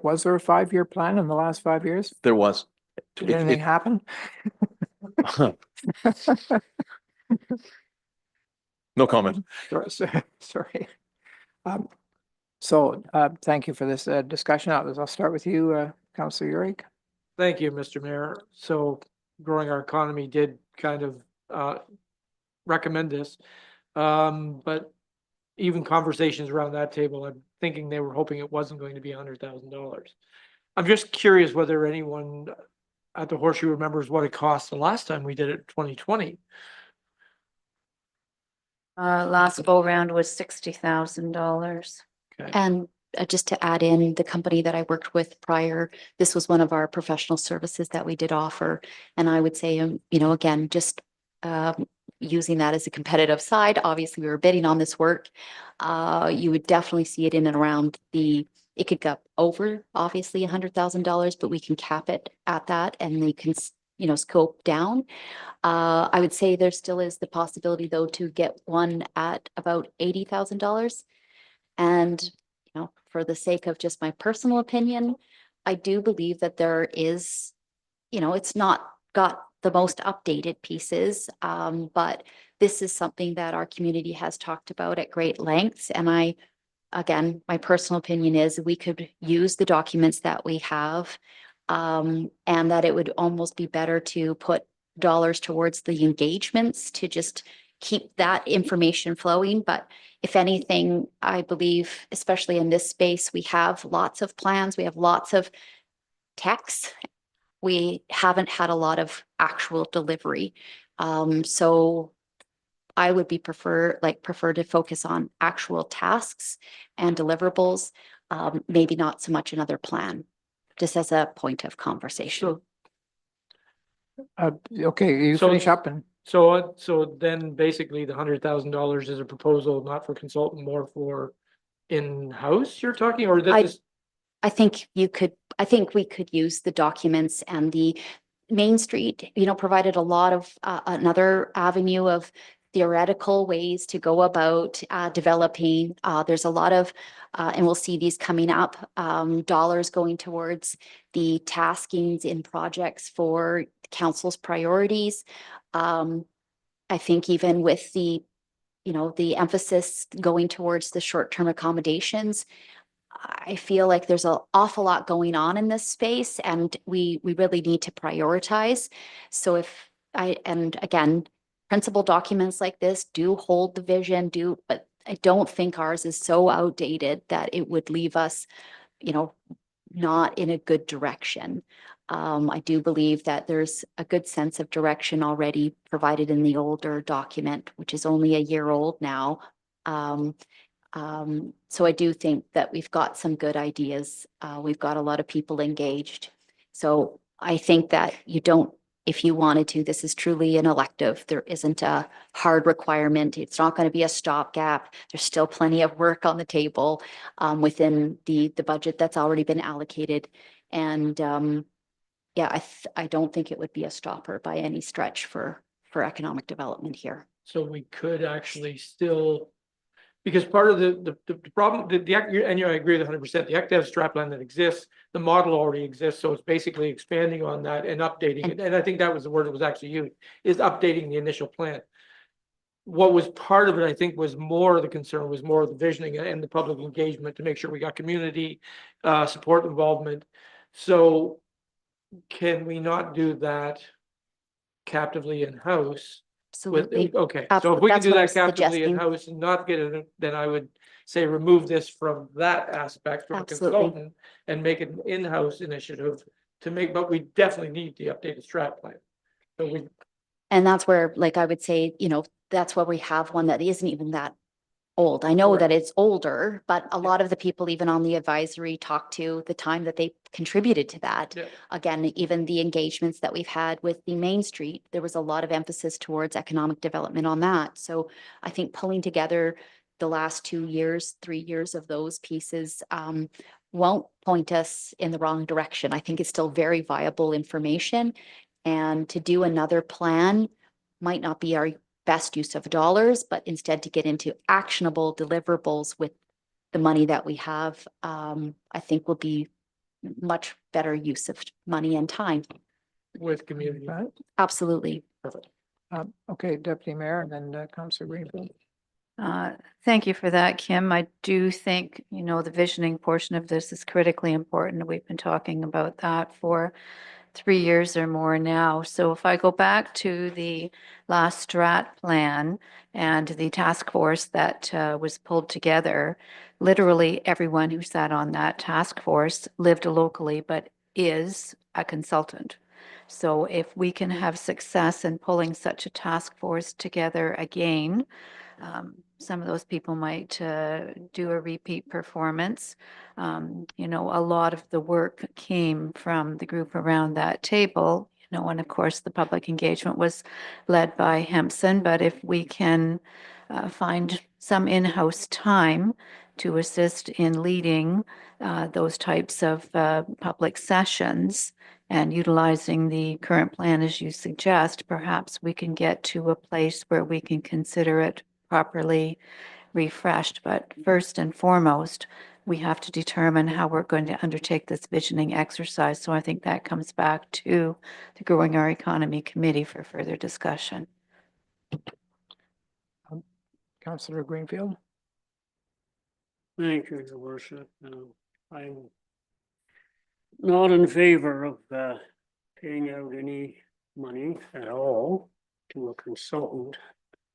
was there a 5-year plan in the last 5 years? There was. Did anything happen? No comment. Sorry. Thank you for this discussion. I'll start with you, Councillor Urick. Thank you, Mr. Mayor. So Growing Our Economy did kind of recommend this. But even conversations around that table, I'm thinking they were hoping it wasn't going to be $100,000. I'm just curious whether anyone at the Horseshoe remembers what it cost the last time we did it, 2020. Last go round was $60,000. Okay. And just to add in, the company that I worked with prior, this was one of our professional services that we did offer. And I would say, again, just using that as a competitive side, obviously we were bidding on this work. You would definitely see it in and around it could go over obviously $100,000, but we can cap it at that and they can, scope down. I would say there still is the possibility though to get one at about $80,000. And, for the sake of just my personal opinion, I do believe that there is, it's not got the most updated pieces, but this is something that our community has talked about at great lengths. And again, my personal opinion is we could use the documents that we have, and that it would almost be better to put dollars towards the engagements to just keep that information flowing. But if anything, I believe, especially in this space, we have lots of plans, we have lots of texts. We haven't had a lot of actual delivery. So I would prefer to focus on actual tasks and deliverables, maybe not so much another plan, just as a point of conversation. Okay, you finish up and. So then basically the $100,000 is a proposal, not for consultant, more for in-house you're talking, or this is? I think we could use the documents, and the Main Street, provided a lot of another avenue of theoretical ways to go about developing. There's a lot of, and we'll see these coming up, dollars going towards the taskings in projects for council's priorities. I think even with the emphasis going towards the short-term accommodations, I feel like there's an awful lot going on in this space, and we really need to prioritize. So and again, principal documents like this do hold the vision, but I don't think ours is so outdated that it would leave us, not in a good direction. I do believe that there's a good sense of direction already provided in the older document, which is only a year old now. So I do think that we've got some good ideas. We've got a lot of people engaged. So I think that if you wanted to, this is truly an elective. There isn't a hard requirement. It's not going to be a stopgap. There's still plenty of work on the table within the budget that's already been allocated. And I don't think it would be a stopper by any stretch for economic development here. So we could actually still, because part of the problem, and I agree with 100%, the active strat plan that exists, the model already exists. So it's basically expanding on that and updating it. And I think that was the word that was actually used, is updating the initial plan. What was part of it, I think, was more the concern was more of the visioning and the public engagement to make sure we got community support involvement. So can we not do that captively in-house? Absolutely. Okay, so if Absolutely. we can That's do what I that was captively suggesting. in-house and not get it, then I would say remove this from that aspect from a Absolutely. consultant and make it an in-house initiative but we definitely need the updated strat plan. So and that's where, I would say, that's where we have one that isn't even that old. I know that it's older, but a lot of the people even on the advisory talk to the time that they contributed to that. Yeah. Again, even the engagements that we've had with the Main Street, there was a lot of emphasis towards economic development on that. So I think pulling together the last 2 years, 3 years of those pieces won't point us in the wrong direction. I think it's still very viable information. And to do another plan might not be our best use of dollars, but instead to get into actionable deliverables with the money that we have, I think will be much better use of money and time. With community. Absolutely. Perfect. Okay, Deputy Mayor, and then Councillor Greenfield. Thank you for that, Kim. I do think, you know, the visioning portion of this is critically important. We've been talking about that for 3 years or more now. So if I go back to the last strat plan and the task force that was pulled together, literally everyone who sat on that task force lived locally, but is a consultant. So if we can have success in pulling such a task force together again, some of those people might do a repeat performance. You know, a lot of the work came from the group around that table, you know, and of course the public engagement was led by Hempson, but if we can find some in-house time to assist in leading those types of public sessions and utilizing the current plan as you suggest, perhaps we can get to a place where we can consider it properly refreshed. But first and foremost, we have to determine how we're going to undertake this visioning exercise. So I think that comes back to the Growing Our Economy Committee for further discussion. Councillor Greenfield. Thank you, Your Worship. I'm not in favor of paying out any money at all to a consultant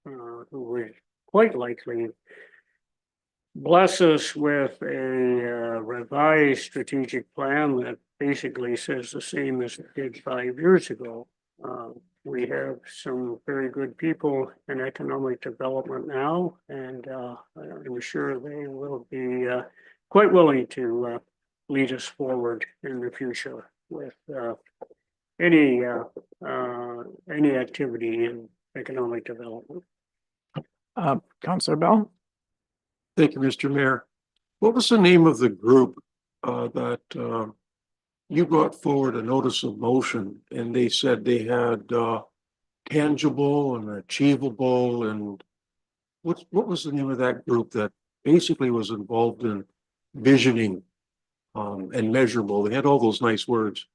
who would quite likely bless us with a revised strategic plan that basically says the same as it did 5 years ago. We have some very good people in economic development now, and I'm sure they will be quite willing to lead us forward in the future with any activity in economic development. Councillor Bell. Thank you, Mr. Mayor. What was the name of the group that you brought forward a notice of motion and they said they had tangible and achievable, and what was the name of that group that basically was involved in visioning and measurable? They had all those nice words.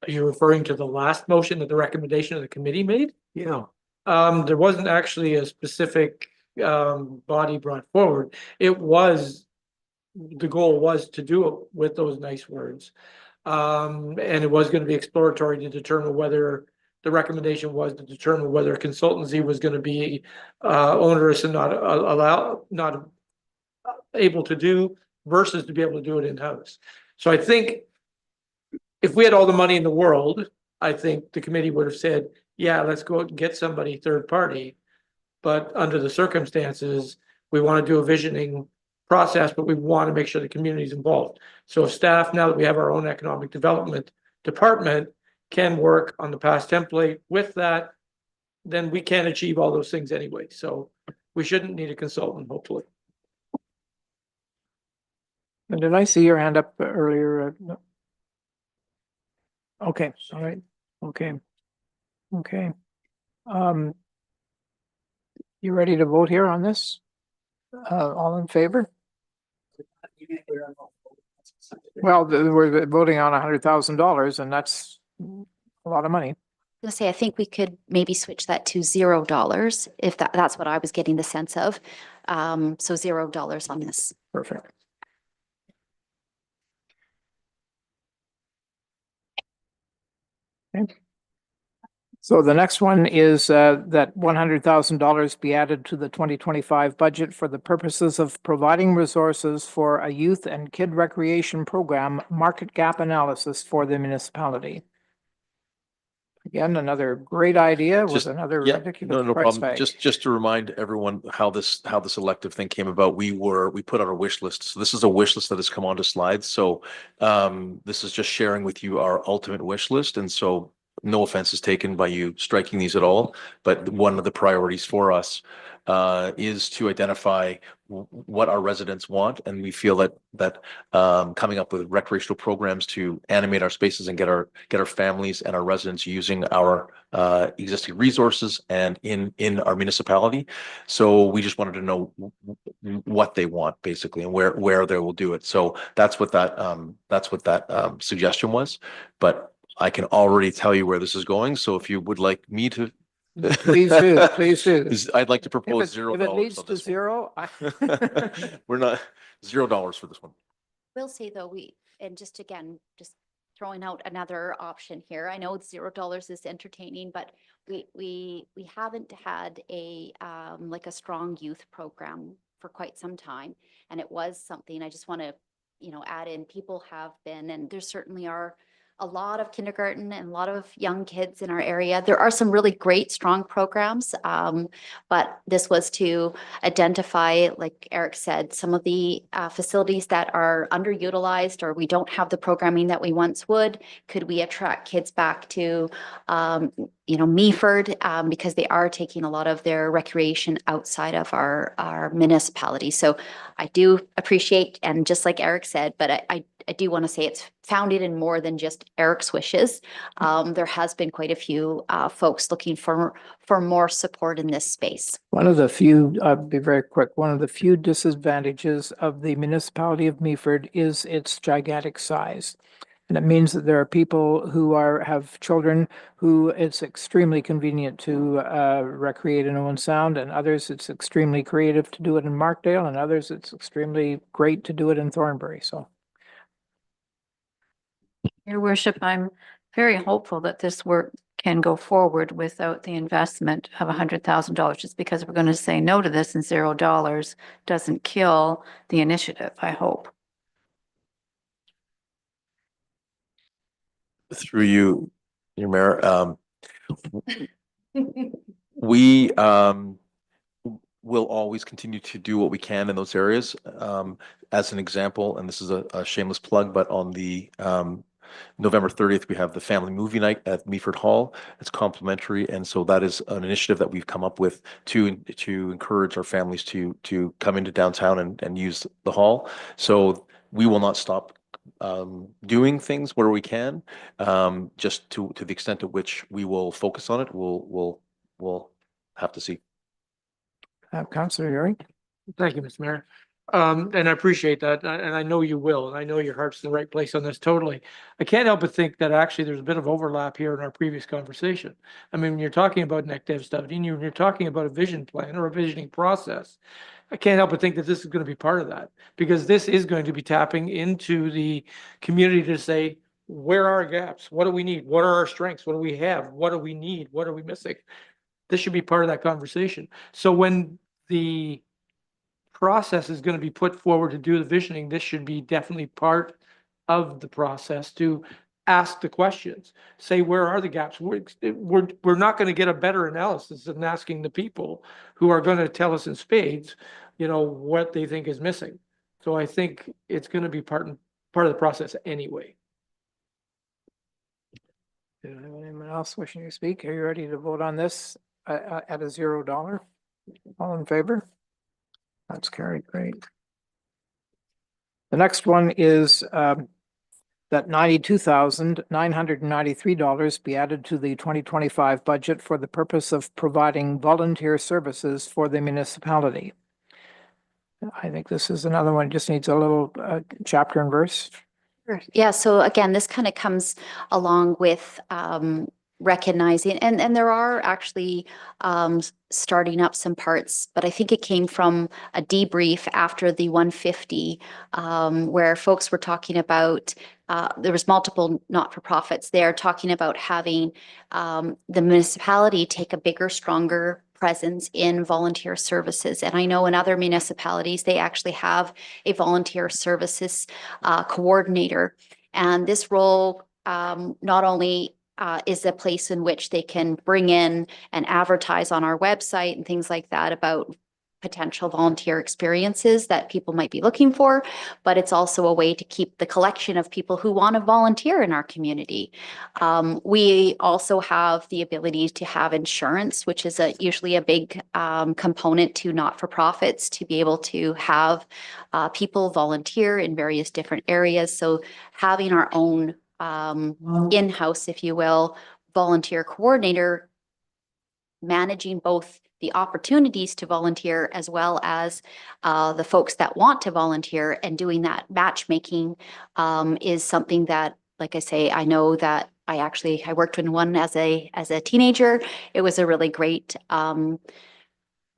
Are you referring to the last motion that the recommendation of the committee made? Yeah. There wasn't actually a specific body brought forward. The goal was to do it with those nice words. And it was going to be exploratory to determine whether the recommendation was to determine whether consultancy was going to be onerous and not able to do versus to be able to do it in-house. So I think if we had all the money in the world, I think the committee would have said, yeah, let's go out and get somebody third party. But under the circumstances, we want to do a visioning process, but we want to make sure the community is involved. So staff, now that we have our own economic development department, can work on the past template with that, then we can achieve all those things anyway. So we shouldn't need a consultant, hopefully. And did I see your hand up earlier? No. Okay, all right, okay. Okay. You ready to vote here on this? All in favor? Well, we're voting on $100,000 and that's a lot of money. I was gonna say, I think we could maybe switch that to $0 if that's what I was getting the sense of. So $0 on this. Perfect. Okay. So the next one is that $100,000 be added to the 2025 budget for the purposes of providing resources for a youth and kid recreation program market gap analysis for the municipality. Again, another great idea with Just- another Yeah, ridiculous no price problem. tag. Just to remind everyone how this elective thing came about, we put out a wish list. So this is a wish list that has come onto slides. So this is just sharing with you our ultimate wish list. And so no offense is taken by you striking these at all, but one of the priorities for us is to identify what our residents want. And we feel that coming up with recreational programs to animate our spaces and get our families and our residents using our existing resources and in our municipality. So we just wanted to know what they want basically and where they will do it. So that's what that suggestion was. But I can already tell you where this is going. So if you would like me to Please do, please do. I'd like to If propose it, $0 if it leads on to this one. zero, We're not $0 for this one. Will say though, and just again, just throwing out another option here. I know $0 is entertaining, but we haven't had a like a strong youth program for quite some time. And it was something I just want to, add in. People have been, and there certainly are a lot of kindergarten and a lot of young kids in our area. There are some really great, strong programs, but this was to identify, like Eric said, some of the facilities that are underutilized or we don't have the programming that we once would. Could we attract kids back to, Meaford, because they are taking a lot of their recreation outside of our municipality. So I do appreciate, and just like Eric said, but I do want to say it's founded in more than just Eric's wishes. There has been quite a few folks looking for more support in this space. one of the few, I'll be very quick, one of the few disadvantages of the municipality of Meaford is its gigantic size. And it means that there are people who have children who it's extremely convenient to recreate in Owen Sound, and others it's extremely creative to do it in Markdale, and others it's extremely great to do it in Thornbury. So, Your worship, I'm very hopeful that this work can go forward without the investment of $100,000, just because we're going to say no to this and $0 doesn't kill the initiative, I hope. Through you, your mayor, we will always continue to do what we can in those areas. As an example, and this is a shameless plug, but on the November 30th, we have the family movie night at Meaford Hall. It's complimentary, and so that is an initiative that we've come up with to encourage our families to come into downtown and use the hall. So we will not stop doing things where we can, just to the extent to which we will focus on it. We'll have to see. Councillor Yuri. Thank you, Mr. Mayor. And I appreciate that, and I know you will, and I know your heart's in the right place on this totally. I can't help but think that actually there's a bit of overlap here in our previous conversation. I mean, when you're talking about an active study, and you're talking about a vision plan or a visioning process, I can't help but think that this is going to be part of that, because this is going to be tapping into the community to say, where are our gaps? What do we need? What are our strengths? What do we have? What do we need? What are we missing? This should be part of that conversation. So when the process is going to be put forward to do the visioning, this should be definitely part of the process to ask the questions, say, where are the gaps? We're not going to get a better analysis than asking the people who are going to tell us in spades, what they think is missing. So I think it's going to be part of the process anyway. Do you have anyone else wishing to speak? Are you ready to vote on this at a $0? All in favor? That's carried. Great. The next one is that $92,993 be added to the 2025 budget for the purpose of providing volunteer services for the municipality. I think this is another one, just needs a little chapter and verse. Yeah, so again, this kind of comes along with recognizing, and there are actually starting up some parts, but I think it came from a debrief after the 150, where folks were talking about, there was multiple not-for-profits there talking about having the municipality take a bigger, stronger presence in volunteer services. And I know in other municipalities, they actually have a volunteer services coordinator. And this role not only is a place in which they can bring in and advertise on our website and things like that about potential volunteer experiences that people might be looking for, but it's also a way to keep the collection of people who want to volunteer in our community. We also have the ability to have insurance, which is usually a big component to not-for-profits, to be able to have people volunteer in various different areas. So having our own in-house, if you will, volunteer coordinator managing both the opportunities to volunteer as well as the folks that want to volunteer, and doing that matchmaking is something that, like I say, I know that I worked in one as a teenager. It was a really great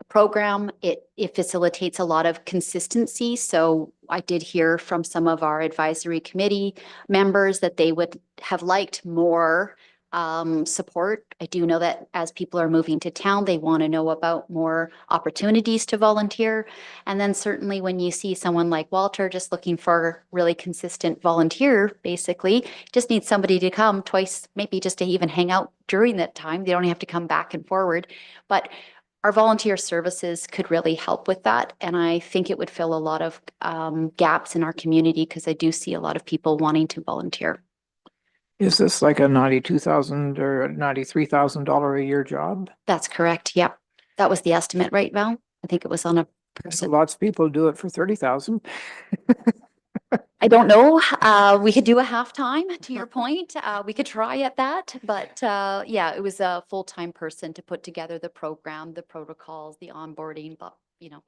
program. It facilitates a lot of consistency. So I did hear from some of our advisory committee members that they would have liked more support. I do know that as people are moving to town, they want to know about more opportunities to volunteer. And then certainly when you see someone like Walter just looking for really consistent volunteer, basically just needs somebody to come twice, maybe just to even hang out during that time. They don't have to come back and forward, but our volunteer services could really help with that. And I think it would fill a lot of gaps in our community, because I do see a lot of people wanting to volunteer. Is this like a $92,000 or $93,000 a year job? That's correct. Yep. That was the estimate, right, Val? I think it was on a person. Lots of people do it for 30,000. I don't know. We could do a half-time, to your point. We could try at that, but yeah, it was a full-time person to put together the program, the protocols, the onboarding, but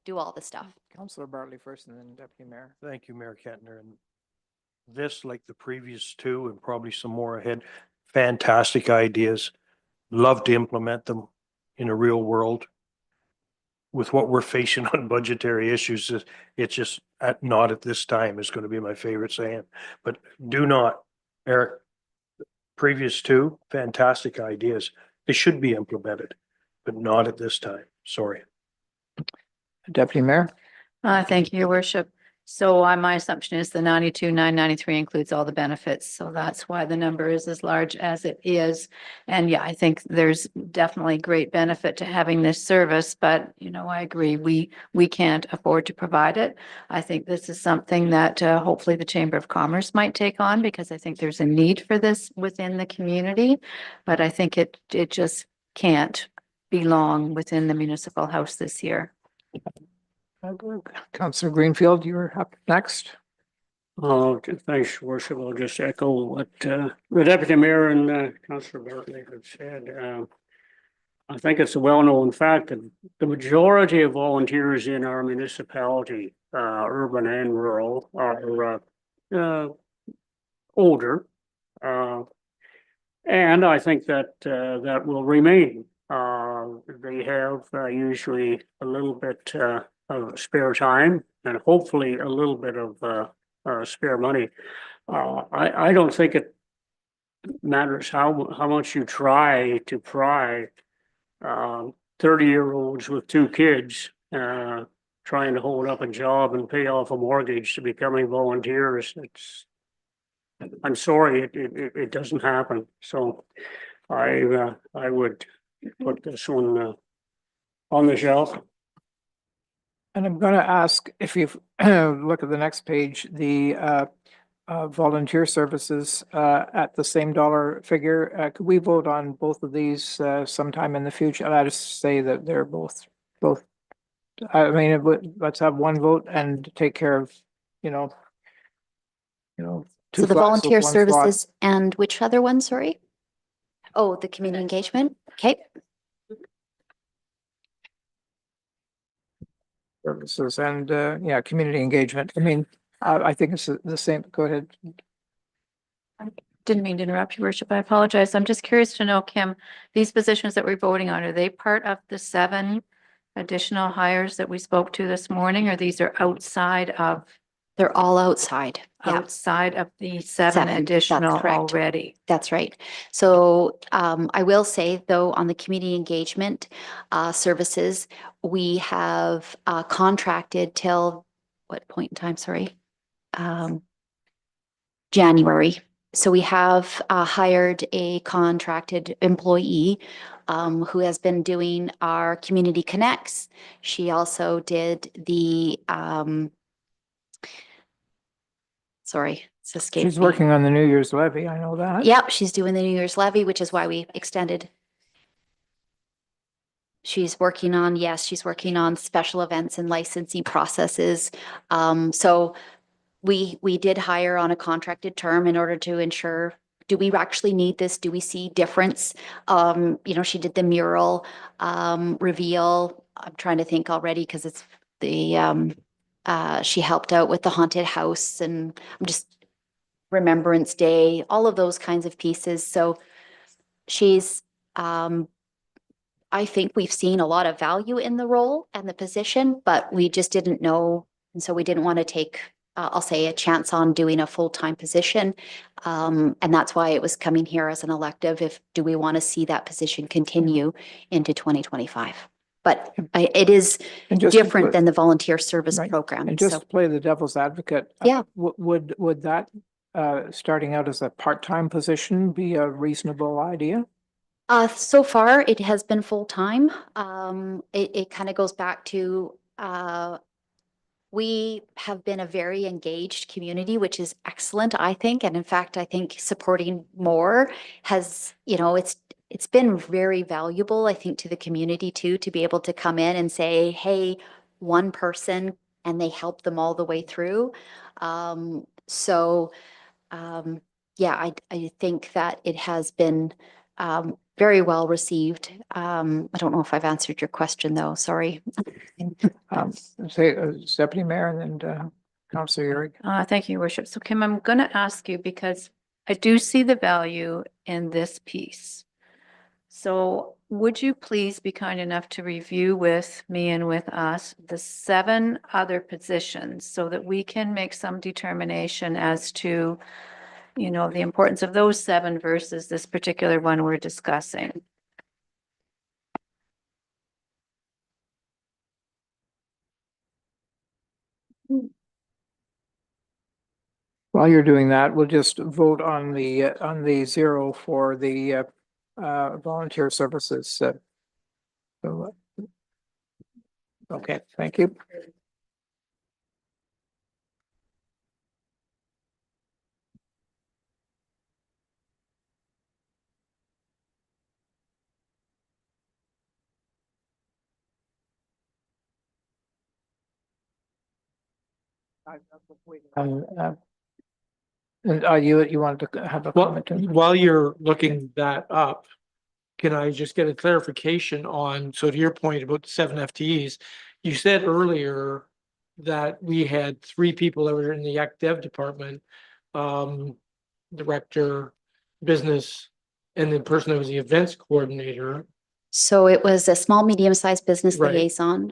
do all the stuff. Councillor Bartley first and then Deputy Mayor. Thank you, Mayor Kentner. And this, like the previous two and probably some more ahead, fantastic ideas. Love to implement them in a real world. With what we're facing on budgetary issues, it's just not at this time is going to be my favorite saying. But do not, Eric, previous two, fantastic ideas. They should be implemented, but not at this time. Sorry. Deputy Mayor. Thank you, Your Worship. So my assumption is the 92,993 includes all the benefits. So that's why the number is as large as it is. And yeah, I think there's definitely great benefit to having this service, but I agree, we can't afford to provide it. I think this is something that hopefully the Chamber of Commerce might take on, because I think there's a need for this within the community, but I think it just can't belong within the municipal house this year. Councillor Greenfield, you're up next. Oh, thanks, Worship. I'll just echo what the Deputy Mayor and Councillor Bartley have said. I think it's a well-known fact that the majority of volunteers in our municipality, urban and rural, are older. And I think that that will remain. They have usually a little bit of spare time and hopefully a little bit of spare money. I don't think it matters how much you try to pry 30-year-olds with two kids trying to hold up a job and pay off a mortgage to becoming volunteers. I'm sorry, it doesn't happen. So I would put this one on the shelf. And I'm going to ask if you look at the next page, the volunteer services at the same dollar figure. Could we vote on both of these sometime in the future? I just say that they're both. I mean, let's have one vote and take care of, two So the flies with volunteer one services swat. and which other one, sorry? Oh, the community engagement. Okay. Services and yeah, community engagement. I mean, I think it's the same. Go ahead. Didn't mean to interrupt, Your Worship. I apologize. I'm just curious to know, Kim, these positions that we're voting on, are they part of the 7 additional hires that we spoke to this morning, or these are outside of? They're all outside. Yeah. Outside of the 7 That's additional correct. already. That's right. So I will say, though, on the community engagement services, we have contracted till what point in time? Sorry. January. So we have hired a contracted employee who has been doing our community connects. She also did the, sorry, it's escaped She's me. working on the New Year's levy, I know that. Yep, she's doing the New Year's levy, which is why we extended. She's working on, yes, she's working on special events and licensing processes. So we did hire on a contracted term in order to ensure, do we actually need this? Do we see difference? You know, she did the mural reveal. I'm trying to think already because it's the she helped out with the haunted house, and I'm just Remembrance Day, all of those kinds of pieces. So she's I think we've seen a lot of value in the role and the position, but we just didn't know. And so we didn't want to take, I'll say, a chance on doing a full-time position. And that's why it was coming here as an elective. Do we want to see that position continue into 2025? But it is different than the volunteer service program. And just So to play the devil's advocate. Yeah. Would that, starting out as a part-time position be a reasonable idea? So far, it has been full-time. It kind of goes back to, we have been a very engaged community, which is excellent, I think. And in fact, I think supporting more has, you know, it's been very valuable, I think, to the community too, to be able to come in and say, hey, one person, and they help them all the way through. Yeah, I think that it has been very well received. I don't know if I've answered your question though, sorry. Say, Deputy Mayor and then Councillor Urick. Thank you, Your Worship. So Kim, I'm going to ask you because I do see the value in this piece. So would you please be kind enough to review with me and with us the 7 other positions so that we can make some determination as to, you know, the importance of those 7 versus this particular one we're discussing? While you're doing that, we'll just vote on the 0 for the volunteer services. So, okay, thank you. And you wanted to have a Well, comment? while you're looking that up, can I just get a clarification on, so to your point about the 7 FTEs, you said earlier that we had 3 people that were in the Act Dev department, director, business, and the person that was the events coordinator. So it was a small, medium-sized business Right. liaison.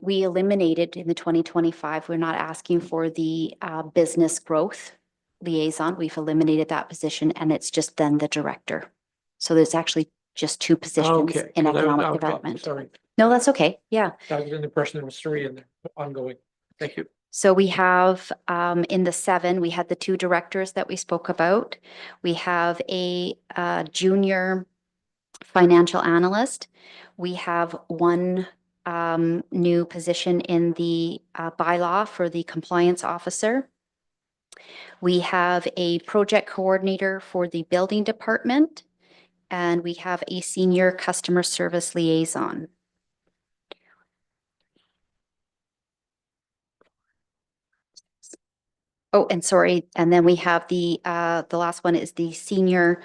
We eliminated in the 2025, we're not asking for the business growth liaison. We've eliminated that position and it's just then the director. So there's actually just 2 positions Okay. in 'Cause I- economic okay, development. Sorry, No, that's okay. Yeah. I was in the impression there was 3 in there, ongoing. Thank you. So we have in the 7, we had the 2 directors that we spoke about. We have a junior financial analyst. We have 1 new position in the bylaw for the compliance officer. We have a project coordinator for the building department, and we have a senior customer service liaison. Oh, and sorry, and then we have the last one is the senior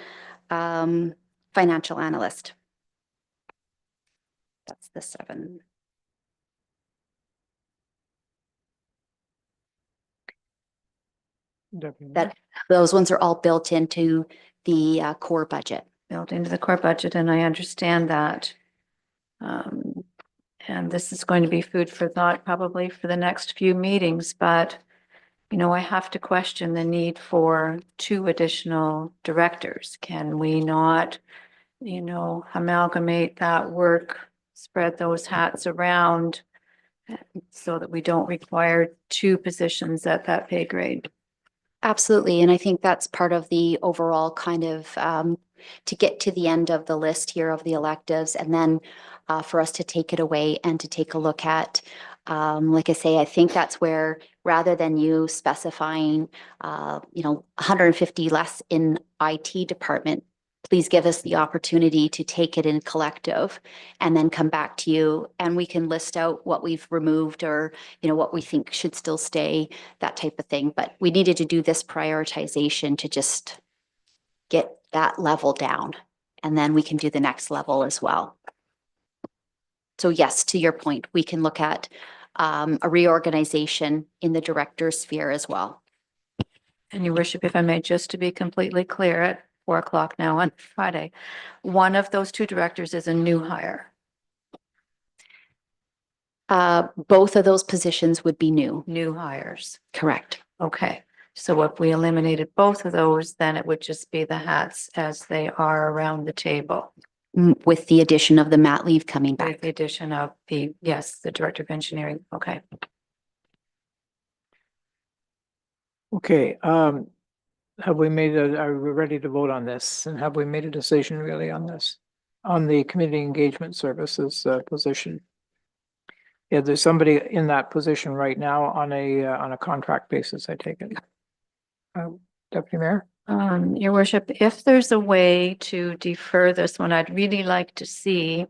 financial analyst. That's the 7. That those ones are all built into the core budget. Built into the core budget, and I understand that. And this is going to be food for thought probably for the next few meetings, but you know, I have to question the need for 2 additional directors. Can we not, you know, amalgamate that work, spread those hats around so that we don't require 2 positions at that pay grade? Absolutely. And I think that's part of the overall kind of, to get to the end of the list here of the electives and then for us to take it away and to take a look at, like I say, I think that's where rather than you specifying, 150 less in IT department, please give us the opportunity to take it in collective and then come back to you and we can list out what we've removed or, what we think should still stay, that type of thing. But we needed to do this prioritization to just get that level down. And then we can do the next level as well. So yes, to your point, we can look at a reorganization in the director's sphere as well. And your worship, if I may, just to be completely clear, at 4 o'clock now on Friday, one of those two directors is a new hire. Both of those positions would be new. New hires. Correct. Okay. So if we eliminated both of those, then it would just be the hats as they are around the table. With the addition of the mat leave coming back. With the addition of the director of engineering. Okay. Okay, have we are we ready to vote on this? And have we made a decision really on this? On the community engagement services position? Yeah, there's somebody in that position right now on a contract basis, I take it. Deputy Mayor? Your worship, if there's a way to defer this one, I'd really like to see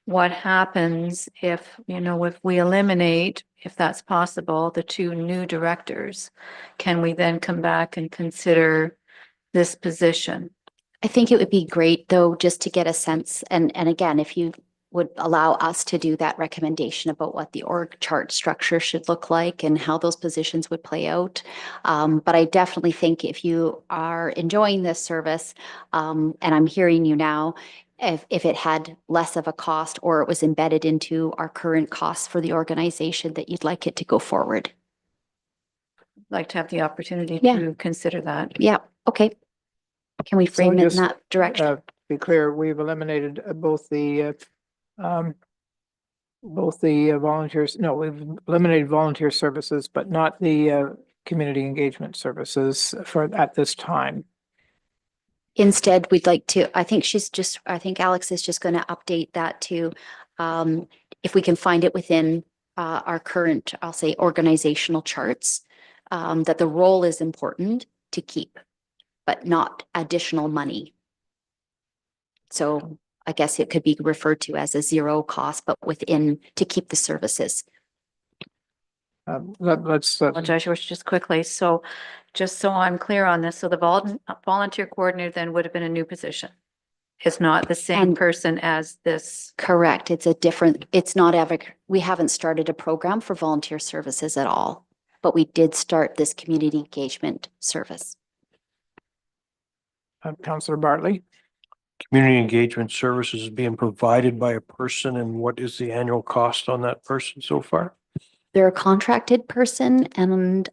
what happens if, if we eliminate, if that's possible, the two new directors. Can we then come back and consider this position? I think it would be great though, just to get a sense, and again, if you would allow us to do that recommendation about what the org chart structure should look like and how those positions would play out. But I definitely think if you are enjoying this service, and I'm hearing you now, if it had less of a cost or it was embedded into our current costs for the organization, that you'd like it to go forward. Like to have the opportunity Yeah. to consider that. Yeah, okay. Can we frame it in just, that direction? Be clear, we've eliminated both the volunteers, no, we've eliminated volunteer services, but not the community engagement services at this time. Instead, we'd like to, I think Alex is just going to update that to, if we can find it within our current, I'll say, organizational charts, that the role is important to keep, but not additional money. So I guess it could be referred to as a zero cost, but within to keep the services. Let's Apologize, Yours, just quickly. So just so I'm clear on this, so the volunteer coordinator then would have been a new position. It's not the same person as this. Correct. It's a different, it's not ever, we haven't started a program for volunteer services at all, but we did start this community engagement service. Councillor Bartley. Community engagement services is being provided by a person, and what is the annual cost on that person so far? They're a contracted person, and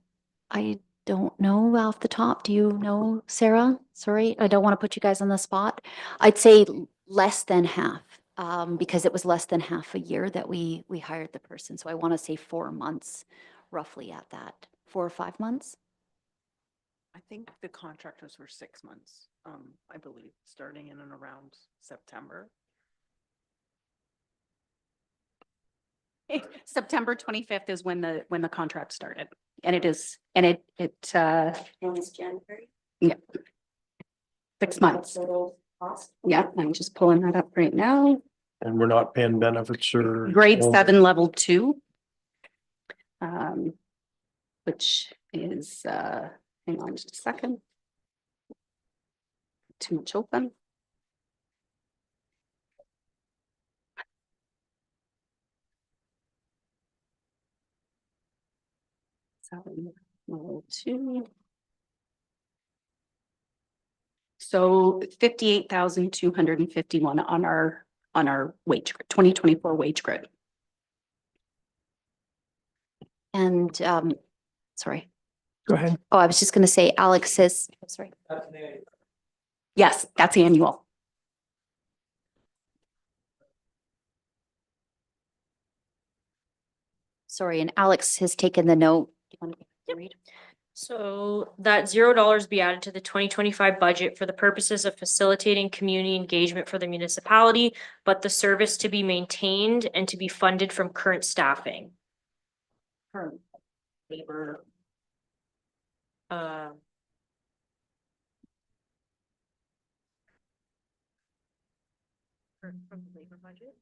I don't know off the top. Do you know, Sarah? Sorry, I don't want to put you guys on the spot. I'd say less than half, because it was less than half a year that we hired the person. So I want to say 4 months, roughly at that, 4 or 5 months. I think the contractors were 6 months, I believe, starting in and around September. September 25th is when the contract started, and it is, and it was January. Yeah. 6 months. Yeah, I'm just pulling that up right now. And we're not paying benefits or. Grade 7, level 2. Which is, hang on just a second. Too much open. Level 2. So 58,251 on our wage grid, 2024 wage grid. And sorry. Go ahead. Oh, I was just going to say, Alex says, oh, sorry. Yes, that's annual. Sorry, and Alex has taken the note. Do you want to read? So that $0 be added to the 2025 budget for the purposes of facilitating community engagement for the municipality, but the service to be maintained and to be funded from current staffing. Current labor. From the labor budget.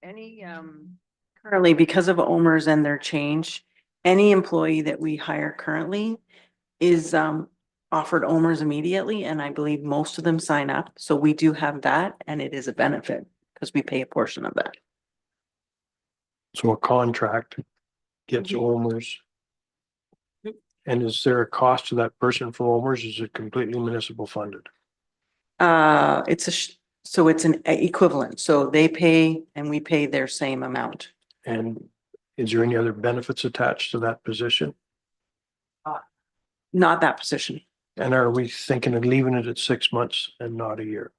Any, currently, because of OMERS and their change, any employee that we hire currently is, offered OMERS immediately, and I believe most of them sign up. So we do have that, and it is a benefit because we pay a portion of that. So a contract gets OMERS. And is there a cost to that person for OMERS? Is it completely municipal funded? So it's an equivalent. So they pay and we pay their same amount. And is there any other benefits attached to that position? Not that position. And are we thinking of leaving it at 6 months and not a year?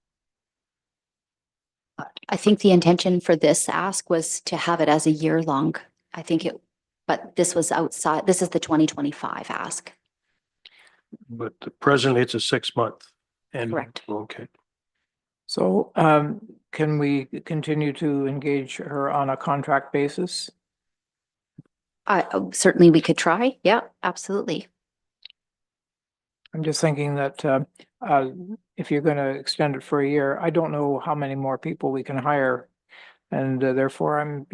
I think the intention for this ask was to have it as a year long. I think it, but this was outside, this is the 2025 ask. But presently it's a 6 month. And Correct. okay. So can we continue to engage her on a contract basis? Certainly we could try. Yeah, absolutely. I'm just thinking that if you're going to extend it for a year, I don't know how many more people we can hire. And therefore, I'm,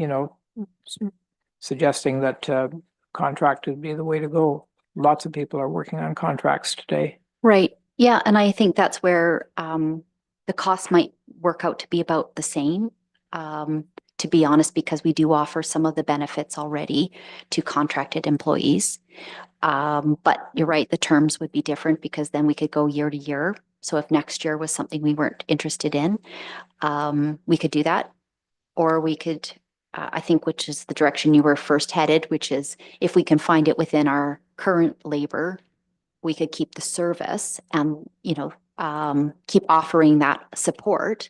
suggesting that contract would be the way to go. Lots of people are working on contracts today. Right. Yeah. And I think that's where the cost might work out to be about the same. To be honest, because we do offer some of the benefits already to contracted employees. But you're right, the terms would be different because then we could go year to year. So if next year was something we weren't interested in, we could do that. Or we could, I think, which is the direction you were first headed, which is if we can find it within our current labor, we could keep the service and, keep offering that support,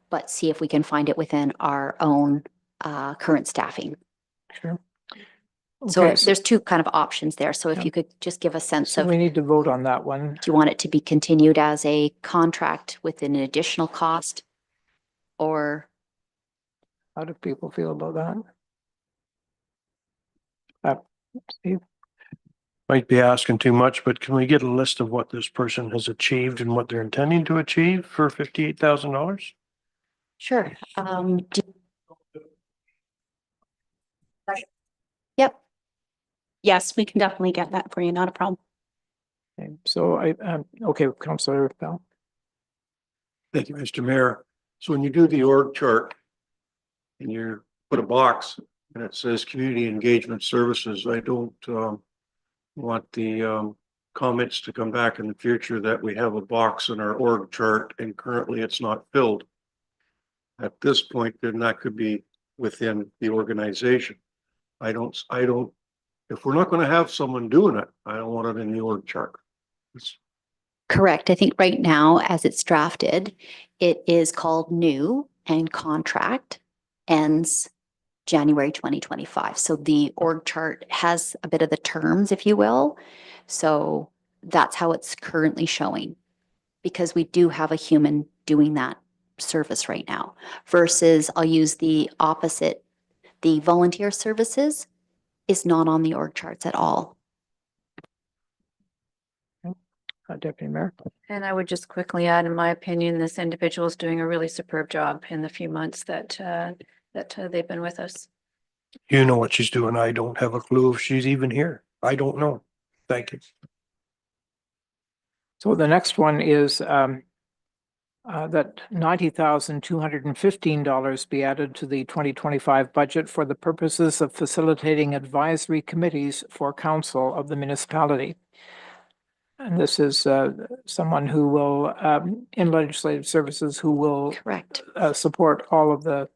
but see if we can find it within our own current staffing. Sure. So Okay, there's two kind of options there. So if you could just give a sense so of, we do need to vote on that one. you want it to be continued as a contract with an additional cost? Or How do people feel about that? Steve? Might be asking too much, but can we get a list of what this person has achieved and what they're intending to achieve for $58,000? sure. Yep. Yes, we can definitely get that for you. Not a problem. Okay, so okay, Councillor Bell. Thank you, Mr. Mayor. So when you do the org chart and you put a box and it says community engagement services, I don't want the comments to come back in the future that we have a box in our org chart and currently it's not filled. At this point, then that could be within the organization. I don't, if we're not going to have someone doing it, I don't want it in the org chart. Correct. I think right now, as it's drafted, it is called new and contract ends January 2025. So the org chart has a bit of the terms, if you will. So that's how it's currently showing, because we do have a human doing that service right now versus I'll use the opposite. The volunteer services is not on the org charts at all. Deputy Mayor. And I would just quickly add, in my opinion, this individual is doing a really superb job in the few months that they've been with us. You know what she's doing. I don't have a clue if she's even here. I don't know. Thank you. So the next one is that $90,215 be added to the 2025 budget for the purposes of facilitating advisory committees for council of the municipality. And this is someone who will, in legislative services, who will Correct. Support all of the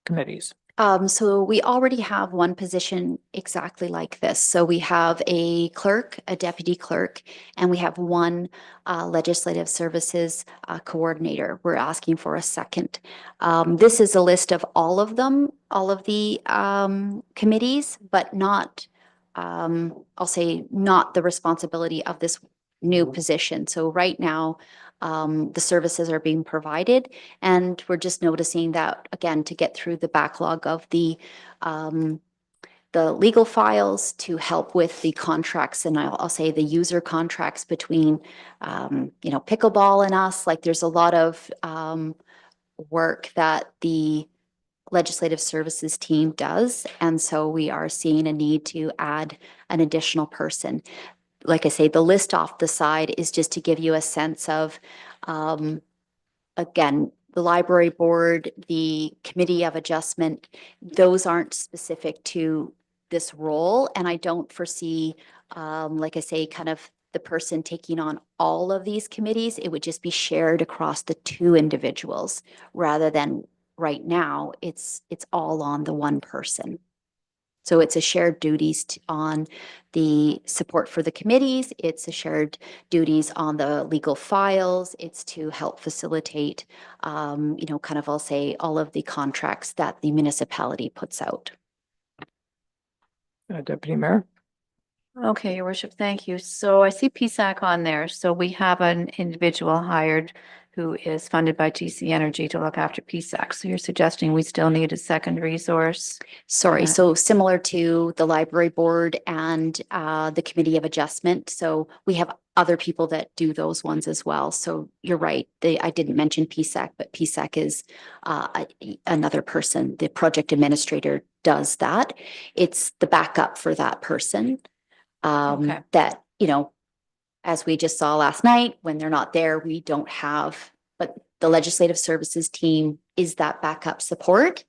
committees. So we already have one position exactly like this. So we have a clerk, a deputy clerk, and we have one legislative services coordinator. We're asking for a second. This is a list of all of them, all of the committees, but not, I'll say, not the responsibility of this new position. So right now, the services are being provided, and we're just noticing that, again, to get through the backlog of the legal files, to help with the contracts, and I'll say the user contracts between pickleball and us. Like, there's a lot of work that the legislative services team does, and so we are seeing a need to add an additional person. Like I say, the list off the side is just to give you a sense of, again, the library board, the committee of adjustment, those aren't specific to this role. And I don't foresee, like I say, kind of the person taking on all of these committees. It would just be shared across the two individuals, rather than right now, it's all on the one person. So it's a shared duties on the support for the committees. It's a shared duties on the legal files. It's to help facilitate, kind of, I'll say, all of the contracts that the municipality puts out. Deputy Mayor? Okay, Your Worship, thank you. So I see PSAC on there. So we have an individual hired who is funded by TC Energy to look after PSAC. So you're suggesting we still need a second resource? Sorry, so similar to the library board and the committee of adjustment. So we have other people that do those ones as well. So you're right. I didn't mention PSAC, but PSAC is another person. The project administrator does that. It's the backup for that person. Okay. That, as we just saw last night, when they're not there, we don't have, but the legislative services team is that backup support.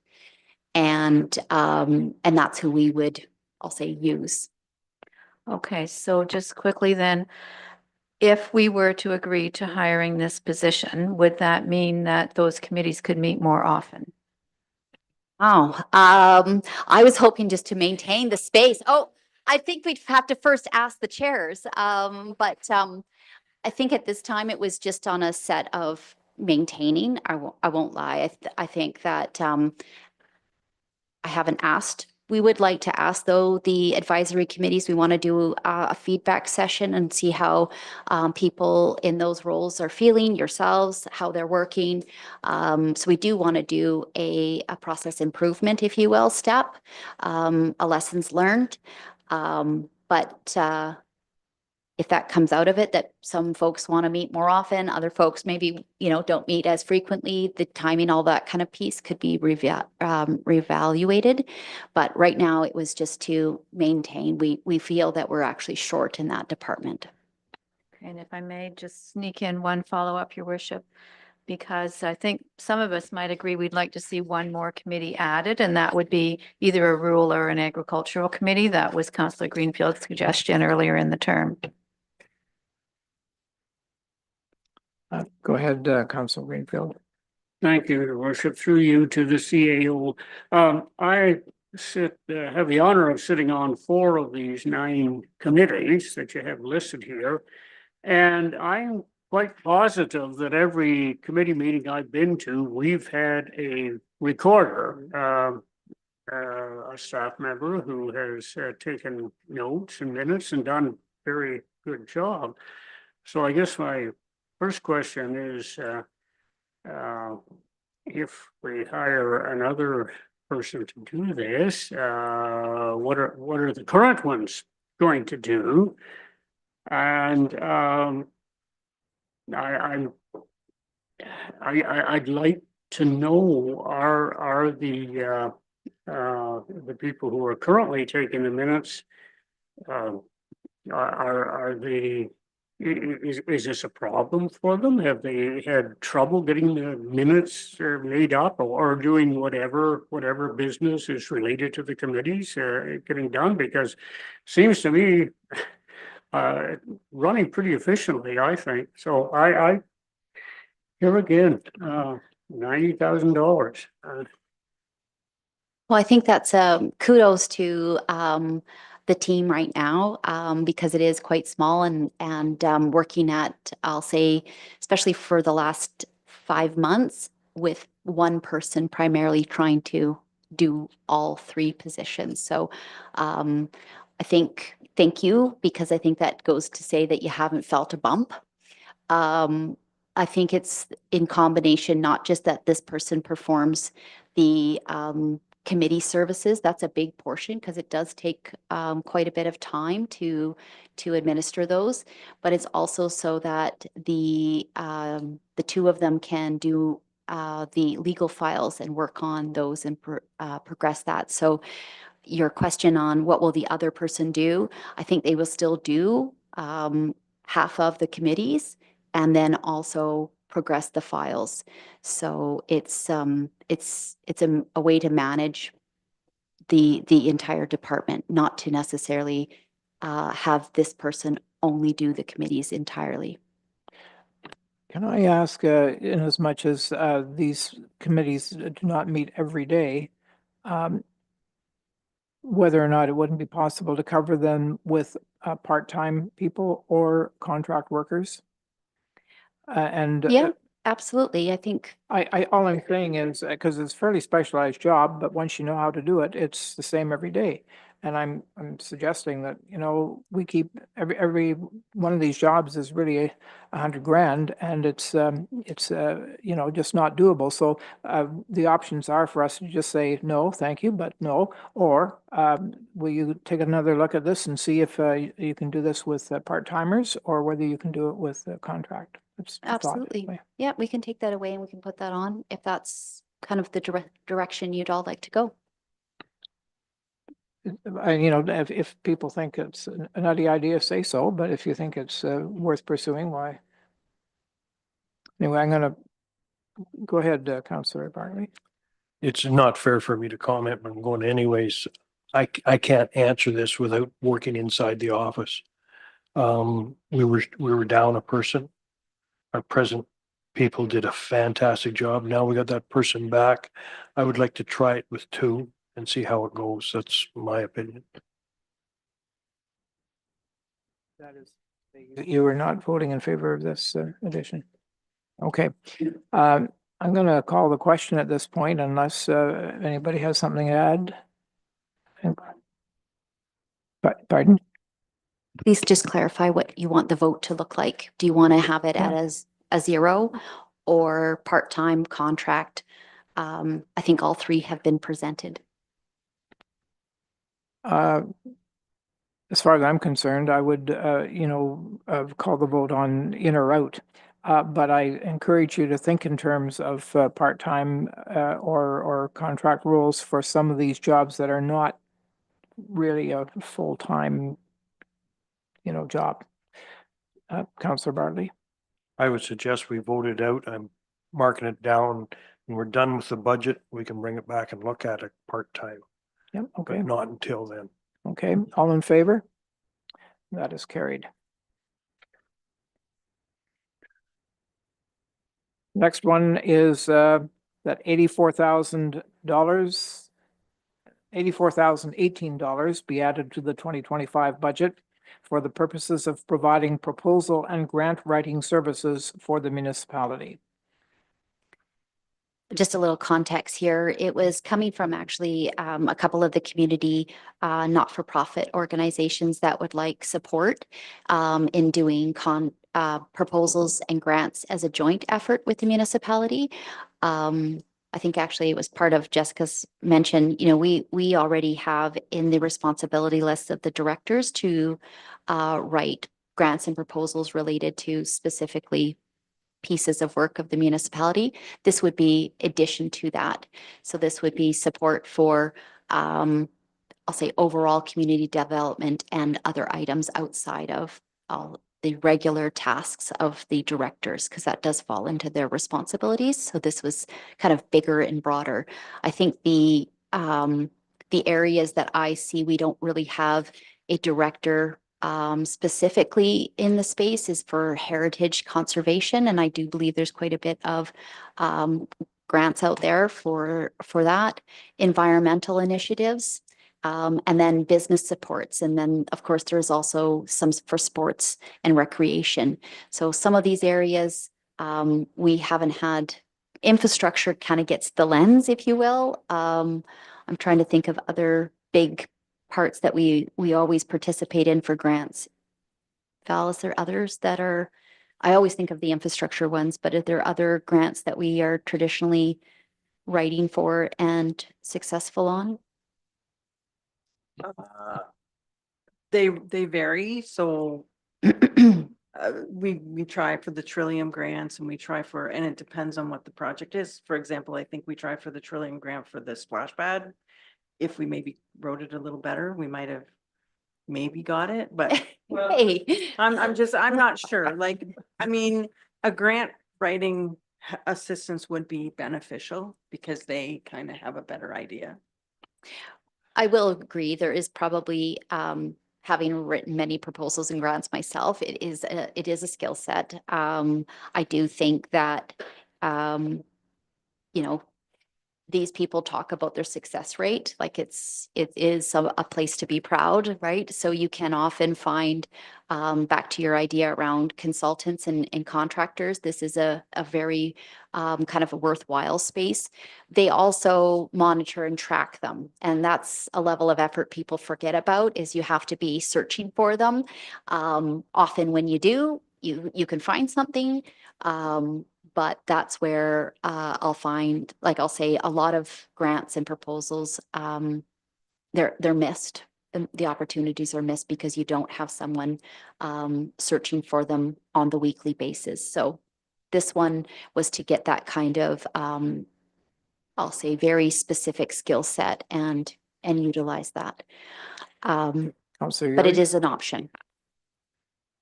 And that's who we would, I'll say, use. Okay, so just quickly then, if we were to agree to hiring this position, would that mean that those committees could meet more often? Oh, I was hoping just to maintain the space. Oh, I think we'd have to first ask the chairs. But I think at this time it was just on a set of maintaining. I won't lie. I think that I haven't asked. We would like to ask, though, the advisory committees. We want to do a feedback session and see how people in those roles are feeling, yourselves, how they're working. So we do want to do a process improvement, if you will, step, a lessons learned. But if that comes out of it, that some folks want to meet more often, other folks maybe, don't meet as frequently, the timing, all that kind of piece could be reevaluated. But right now it was just to maintain. We feel that we're actually short in that department. Okay, and if I may just sneak in one follow-up, Your Worship, because I think some of us might agree we'd like to see one more committee added, and that would be either a rural or an agricultural committee. That was Councillor Greenfield's suggestion earlier in the term. Go ahead, Councillor Greenfield. Thank you, Your Worship. Through you to the CAO. I have the honor of sitting on 4 of these 9 committees that you have listed here. And I'm quite positive that every committee meeting I've been to, we've had a recorder, a staff member who has taken notes and minutes and done a very good job. So I guess my first question is, if we hire another person to do this, what are the current ones going to do? And I'd like to know, are the people who are currently taking the minutes, are they, is this a problem for them? Have they had trouble getting the minutes made up, or doing whatever business is related to the committees getting done? Because it seems to me running pretty efficiently, I think. So I here again, $90,000. Well, I think that's kudos to the team right now because it is quite small and working at, I'll say, especially for the last 5 months with one person primarily trying to do all three positions. So I think thank you because I think that goes to say that you haven't felt a bump. I think it's in combination, not just that this person performs the committee services. That's a big portion because it does take quite a bit of time to administer those. But it's also so that the two of them can do the legal files and work on those and progress that. So your question on what will the other person do, I think they will still do half of the committees and then also progress the files. So it's a way to manage the entire department, not to necessarily have this person only do the committees entirely. Can I ask, in as much as these committees do not meet every day, whether or not it wouldn't be possible to cover them with part-time people or contract workers? And Yeah, absolutely. I think all I'm saying is, because it's a fairly specialized job, but once you know how to do it, it's the same every day. And I'm suggesting that, you know, we keep every one of these jobs is really $100,000 and it's you know, just not doable. So the options are for us to just say, no, thank you, but no, or will you take another look at this and see if you can do this with part-timers or whether you can do it with contract? It's a thought. absolutely. Yeah, we can take that away and we can put that on if that's kind of the direction you'd all like to go. You know, if people think it's a nutty idea, say so, but if you think it's worth pursuing, why? Anyway, I'm gonna go ahead, Councillor Bartley. It's not fair for me to comment, but I'm going anyways. I can't answer this without working inside the office. We were down a person. Our present people did a fantastic job. Now we got that person back. I would like to try it with two and see how it goes. That's my opinion. That is, you were not voting in favor of this addition. Okay. I'm gonna call the question at this point unless anybody has something to add. Pardon? Please just clarify what you want the vote to look like. Do you want to have it at a 0 or part-time contract? I think all three have been presented. As far as I'm concerned, I would, you know, call the vote on in or out. But I encourage you to think in terms of part-time or contract rules for some of these jobs that are not really a full-time, you know, job. Councillor Bartley. I would suggest we vote it out. I'm marking it down. When we're done with the budget, we can bring it back and look at it part-time. Yep, okay. But not until then. Okay, all in favor? That is carried. Next one is that $84,018 be added to the 2025 budget for the purposes of providing proposal and grant writing services for the municipality. Just a little context here. It was coming from actually a couple of the community not-for-profit organizations that would like support in doing proposals and grants as a joint effort with the municipality. I think actually it was part of Jessica's mention, you know, we already have in the responsibility list of the directors to write grants and proposals related to specifically pieces of work of the municipality. This would be addition to that. So this would be support for, I'll say, overall community development and other items outside of all the regular tasks of the directors, because that does fall into their responsibilities. So this was kind of bigger and broader. I think the areas that I see we don't really have a director specifically in the space is for heritage conservation. And I do believe there's quite a bit of grants out there for that, environmental initiatives, and then business supports. And then, of course, there's also some for sports and recreation. So some of these areas, we haven't had infrastructure kind of gets the lens, if you will. I'm trying to think of other big parts that we always participate in for grants. Val, is there others that are, I always think of the infrastructure ones, but are there other grants that we are traditionally writing for and successful on? They vary, so we try for the Trillium grants and we try for, and it depends on what the project is. For example, I think we tried for the Trillium grant for the splash pad. If we maybe wrote it a little better, we might have maybe got it, but Hey, I'm not sure. Like, I mean, a grant writing assistance would be beneficial because they kind of have a better idea. I will agree. There is probably, having written many proposals and grants myself, it is a skill set. I do think that, you know, these people talk about their success rate, like it is a place to be proud, right? So you can often find, back to your idea around consultants and contractors, this is a very kind of a worthwhile space. They also monitor and track them. And that's a level of effort people forget about, is you have to be searching for them. Often when you do, you can find something. But that's where I'll find, like I'll say, a lot of grants and proposals, they're missed. The opportunities are missed because you don't have someone searching for them on the weekly basis. So this one was to get that kind of, I'll say, very specific skill set and utilize that. But it is an option.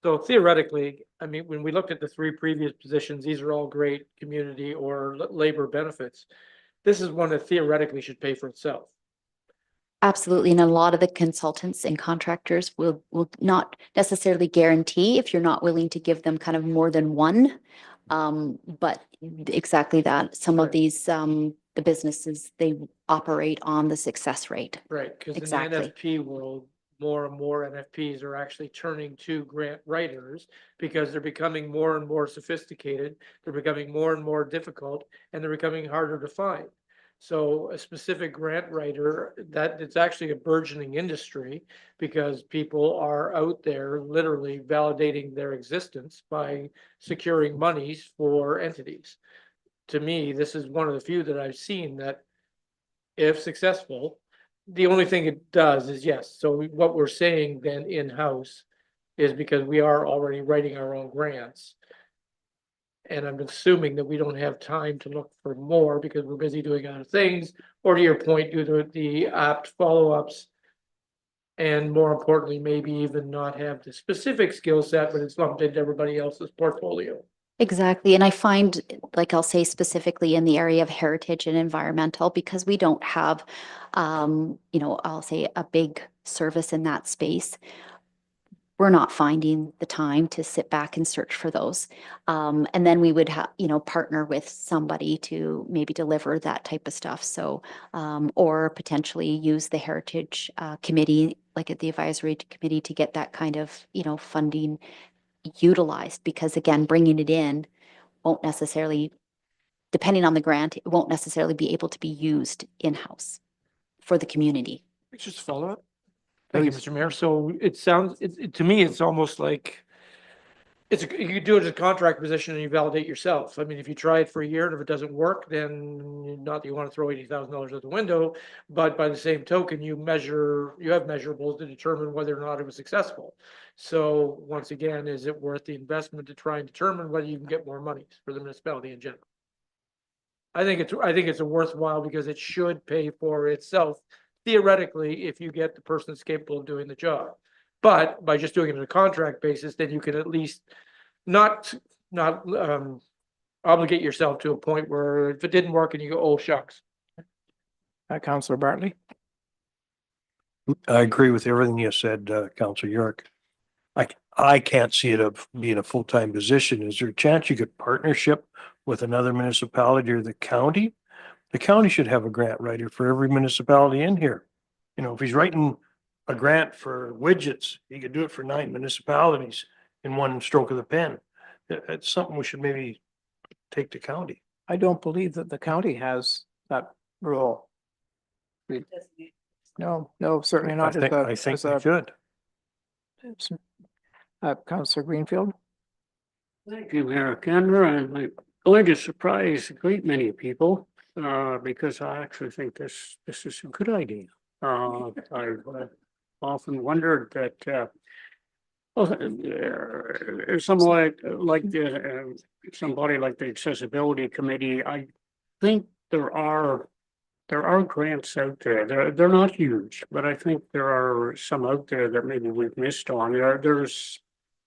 So theoretically, I mean, when we looked at the three previous positions, these are all great community or labor benefits. This is one that theoretically should pay for itself. Absolutely. And a lot of the consultants and contractors will not necessarily guarantee if you're not willing to give them kind of more than one. But exactly that. Some of these, the businesses, they operate on the success rate. Right, because in the Exactly. NFP world, more and more NFPs are actually turning to grant writers because they're becoming more and more sophisticated. They're becoming more and more difficult, and they're becoming harder to find. So a specific grant writer, that it's actually a burgeoning industry because people are out there literally validating their existence by securing monies for entities. To me, this is one of the few that I've seen that, if successful, the only thing it does is, yes, so what we're saying then in-house is because we are already writing our own grants. And I'm assuming that we don't have time to look for more because we're busy doing other things, or to your point, due to the apt follow-ups. And more importantly, maybe even not have the specific skill set, but it's lumped into everybody else's portfolio. Exactly. And I find, like I'll say specifically in the area of heritage and environmental, because we don't have, I'll say a big service in that space. We're not finding the time to sit back and search for those. And then we would have, partner with somebody to maybe deliver that type of stuff. So, or potentially use the heritage committee, like at the advisory committee, to get that kind of, funding utilized, because again, bringing it in won't necessarily, depending on the grant, it won't necessarily be able to be used in-house for the community. Just follow up. Thank you, Mr. Mayor. So it sounds, to me, it's almost like you do it as a contract position and you validate yourself. I mean, if you try it for a year and if it doesn't work, then not that you want to throw $80,000 out the window, but by the same token, you have measurables to determine whether or not it was successful. So once again, is it worth the investment to try and determine whether you can get more money for the municipality in general? I think it's a worthwhile because it should pay for itself theoretically if you get the person that's capable of doing the job. But by just doing it on a contract basis, then you can at least not obligate yourself to a point where if it didn't work and you go, oh shucks. Councillor Bartley. I agree with everything you said, Councillor York. I can't see it being a full-time position. Is there a chance you could partnership with another municipality or the county should have a grant writer for every municipality in here. You know, if he's writing a grant for widgets, he could do it for 9 municipalities in one stroke of the pen. It's something we should maybe take to county. I don't believe that the county has that role. No, certainly not. I think we should. Councillor Greenfield? Thank you, Mayor Kendra, and I'm going to surprise a great many people, because I actually think this is a good idea. I've often wondered that, somebody like the Accessibility Committee, I think there are grants out there. They're not huge, but I think there are some out there that maybe we've missed on. There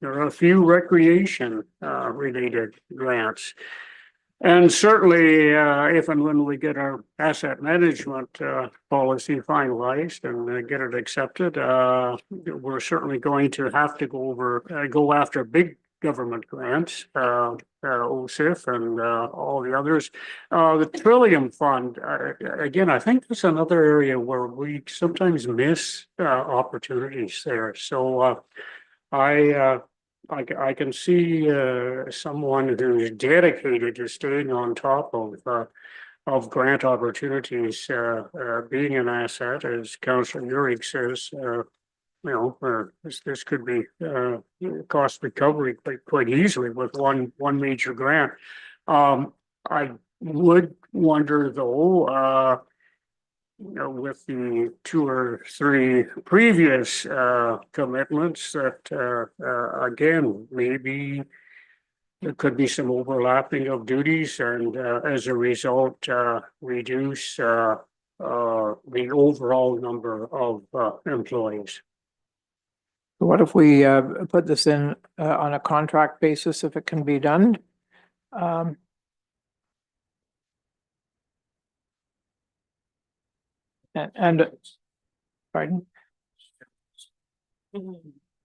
are a few recreation related grants. And certainly, if and when we get our asset management policy finalized and get it accepted, we're certainly going to have to go after big government grants, OSIF and all the others. The Trillium Fund, again, I think that's another area where we sometimes miss opportunities there. So I can see someone who's dedicated to staying on top of grant opportunities being an asset, as Councillor Urick says. This could be cost recovery quite easily with one major grant. I would wonder though, with the 2 or 3 previous commitments that again, maybe there could be some overlapping of duties and as a result reduce the overall number of employees. What if we put this in on a contract basis if it can be done? Pardon?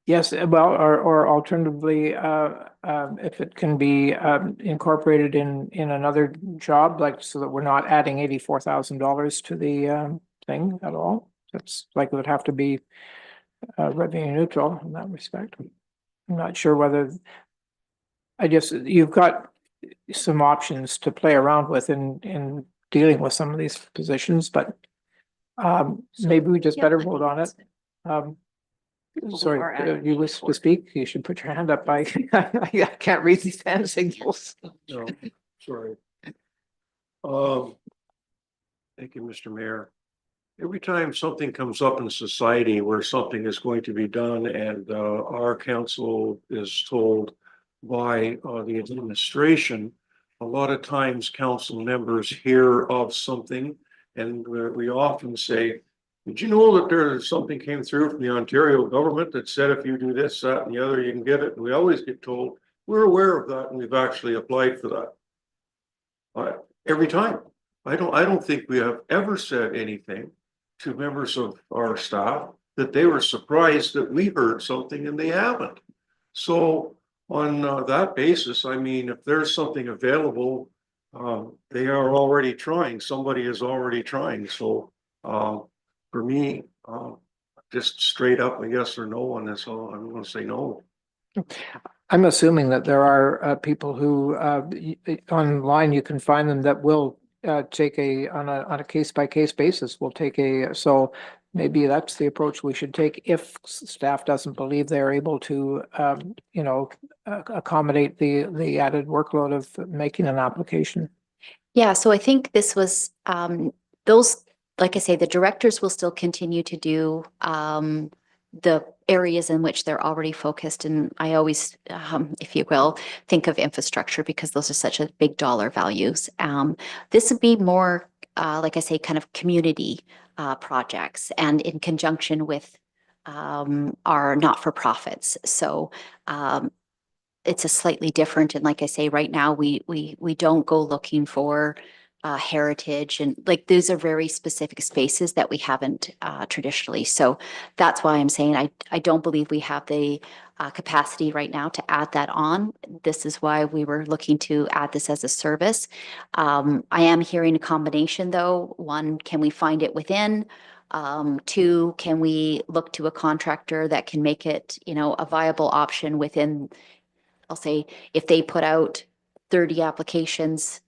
Yes, well, or alternatively, if it can be incorporated in another job, like so that we're not adding $84,000 to the thing at all. It's like it would have to be revenue neutral in that respect. I'm not sure whether, I guess you've got some options to play around with in dealing with some of these positions, but maybe we just better vote on it. Sorry, you wish to speak? You should put your hand up. I can't read these hand signals. No, sorry. Thank you, Mr. Mayor. Every time something comes up in society where something is going to be done and our council is told by the administration, a lot of times council members hear of something and we often say, did you know that there's something came through from the Ontario government that said if you do this, that, and the other, you can get it? And we always get told, we're aware of that and we've actually applied for that. Every time. I don't think we have ever said anything to members of our staff that they were surprised that we heard something and they haven't. So on that basis, I mean, if there's something available, they are already trying. Somebody is already trying. So for me, just straight up a yes or no on this, I'm going to say no. I'm assuming that there are people who online you can find them that will take on a case-by-case basis. We'll take so maybe that's the approach we should take if staff doesn't believe they're able to accommodate the added workload of making an application. Yeah, so I think this was those, like I say, the directors will still continue to do the areas in which they're already focused. And I always, if you will, think of infrastructure because those are such a big dollar values. This would be more, like I say, kind of community projects and in conjunction with our not-for-profits. So it's a slightly different, and like I say, right now we don't go looking for heritage, and like those are very specific spaces that we haven't traditionally. So that's why I'm saying I don't believe we have the capacity right now to add that on. This is why we were looking to add this as a service. I am hearing a combination though. One, can we find it within? Two, can we look to a contractor that can make it, a viable option within, I'll say, if they put out 30 applications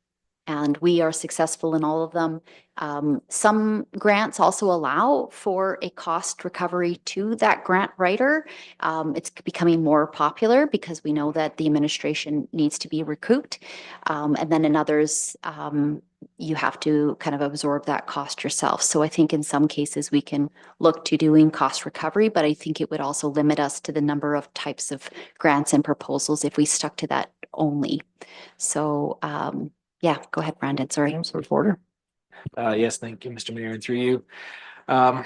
and we are successful in all of them. Some grants also allow for a cost recovery to that grant writer. It's becoming more popular because we know that the administration needs to be recouped. And then in others, you have to kind of absorb that cost yourself. So I think in some cases we can look to doing cost recovery, but I think it would also limit us to the number of types of grants and proposals if we stuck to that only. So, yeah, go ahead, Brandon. Sorry. Councillor Porter. Yes, thank you, Mr. Mayor, and through you. We're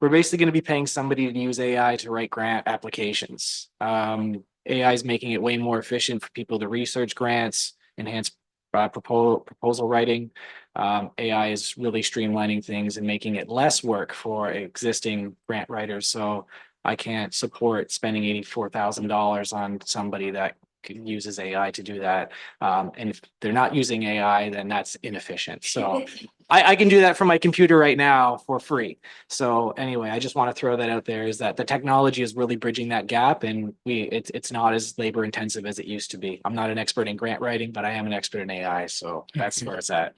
basically going to be paying somebody to use AI to write grant applications. AI is making it way more efficient for people to research grants, enhance proposal writing. AI is really streamlining things and making it less work for existing grant writers. So I can't support spending $84,000 on somebody that uses AI to do that. And if they're not using AI, then that's inefficient. So I can do that from my computer right now for free. So anyway, I just want to throw that out there, is that the technology is really bridging that gap, and it's not as labor intensive as it used to be. I'm not an expert in grant writing, but I am an expert in AI. So that's where it's at.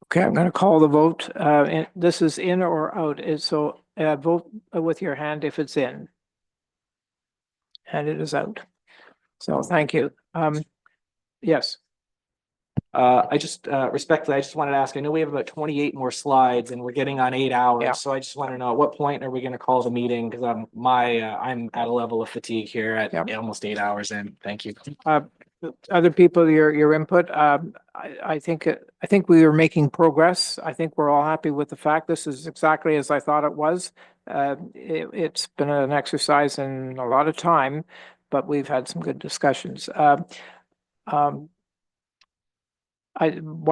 Okay, I'm going to call the vote. This is in or out. So vote with your hand if it's in. And it is out. So thank you. Yes. I just respectfully, I just wanted to ask, I know we have about 28 more slides and we're getting on 8 hours. Yeah. So I just want to know, at what point are we going to call the meeting? Because I'm at a level of fatigue here at almost 8 hours in. Thank you. Other people, your input. I think we are making progress. I think we're all happy with the fact this is exactly as I thought it was. It's been an exercise in a lot of time, but we've had some good discussions. Why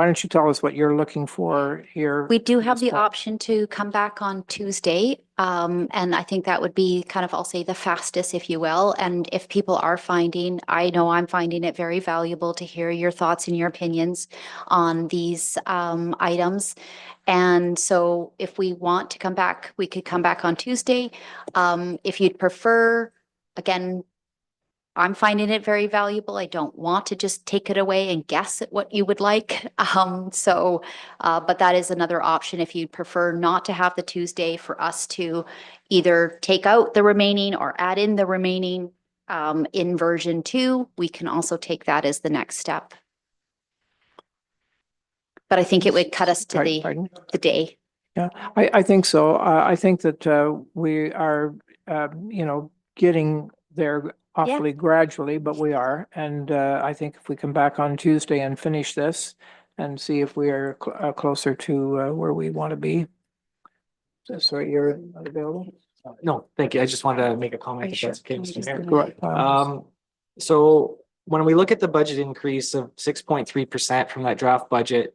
don't you tell us what you're looking for here? We do have the option to come back on Tuesday. And I think that would be kind of, I'll say, the fastest, if you will. And if people are I know I'm finding it very valuable to hear your thoughts and your opinions on these items. And so if we want to come back, we could come back on Tuesday. If you'd prefer, again, I'm finding it very valuable. I don't want to just take it away and guess at what you would like. But that is another option if you'd prefer not to have the Tuesday, for us to either take out the remaining or add in the remaining in version 2. We can also take that as the next step. But I think it would cut us to the day. Yeah, I think so. I think that we are, getting there awfully gradually, but we are. And I think if we come back on Tuesday and finish this and see if we are closer to where we want to be. Sorry, you're not available? No, thank you. I just wanted to make a comment. Sure. That's okay, Mr. Mayor. Go So when we look at the budget increase of 6.3% from that draft budget,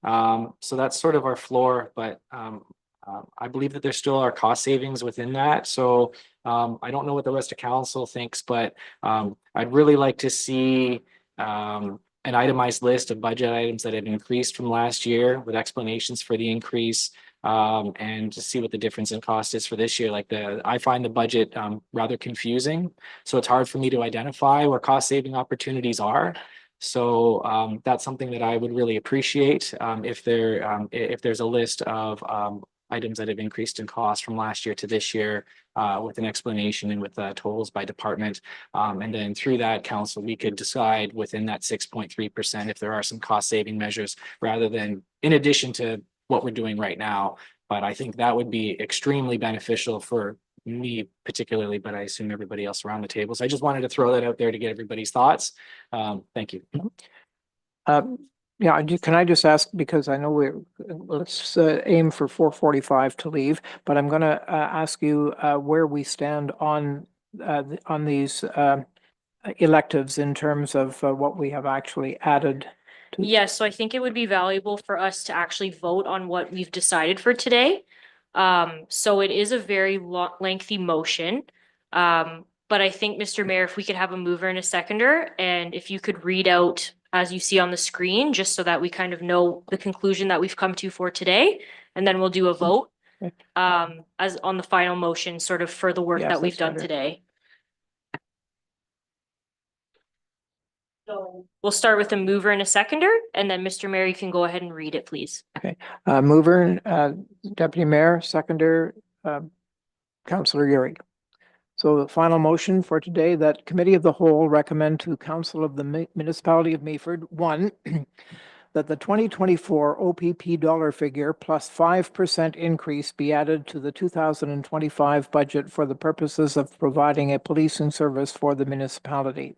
so that's sort of our floor, but I believe that there still are cost savings within that. So I don't know what the rest of council thinks, but I'd really like to see an itemized list of budget items that have increased from last year with explanations for the increase, and to see what the difference in cost is for this year. I find the budget rather confusing, so it's hard for me to identify where cost saving opportunities are. So that's something that I would really appreciate if there's a list of items that have increased in cost from last year to this year, with an explanation and with totals by department. And then through that, council, we could decide within that 6.3% if there are some cost saving measures, rather than in addition to what we're doing right now. But I think that would be extremely beneficial for me particularly, but I assume everybody else around the table. So I just wanted to throw that out there to get everybody's thoughts. Thank you. Yeah, can I just ask, because I know let's aim for 4:45 to leave, but I'm going to ask you where we stand on these electives in terms of what we have actually added. Yes, so I think it would be valuable for us to actually vote on what we've decided for today. So it is a very lengthy motion. But I think, Mr. Mayor, if we could have a mover and a seconder, and if you could read out as you see on the screen, just so that we kind of know the conclusion that we've come to for today, and then we'll do a vote as on the final motion, sort of for the work Yes, that we've that's done better. today. So we'll start with a mover and a seconder, and then Mr. Mayor, you can go ahead and read it, please. Okay, mover, Deputy Mayor, seconder, Councillor Yuri. So the final motion for today, that Committee of the Whole recommend to Council of the Municipality of Meaford, one, that the 2024 OPP dollar figure plus 5% increase be added to the 2025 budget for the purposes of providing a policing service for the municipality.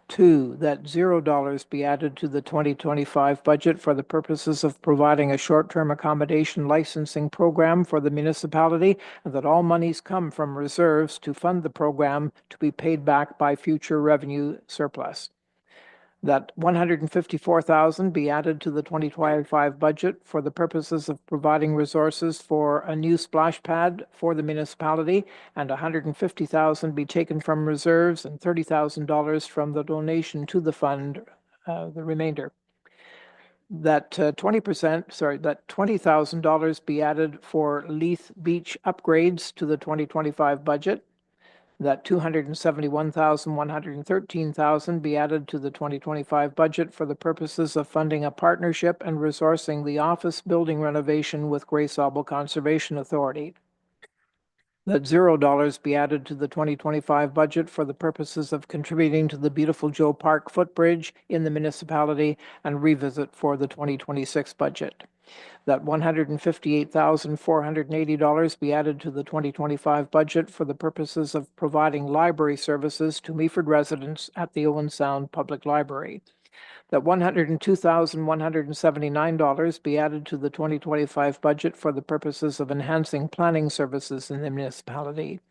Two, that $0 be added to the 2025 budget for the purposes of providing a short-term accommodation licensing program for the municipality, and that all monies come from reserves to fund the program to be paid back by future revenue surplus. That $154,000 be added to the 2025 budget for the purposes of providing resources for a new splash pad for the municipality, and $150,000 be taken from reserves and $30,000 from the donation to the fund, the remainder. That that $20,000 be added for Leith Beach upgrades to the 2025 budget. That $271,113,000 be added to the 2025 budget for the purposes of funding a partnership and resourcing the office building renovation with Grey Sauble Conservation Authority. That $0 be added to the 2025 budget for the purposes of contributing to the Beautiful Joe Park footbridge in the municipality and revisit for the 2026 budget. That $158,480 be added to the 2025 budget for the purposes of providing library services to Meaford residents at the Owen Sound Public Library. That $102,179 be added to the 2025 budget for the purposes of enhancing planning services in the municipality.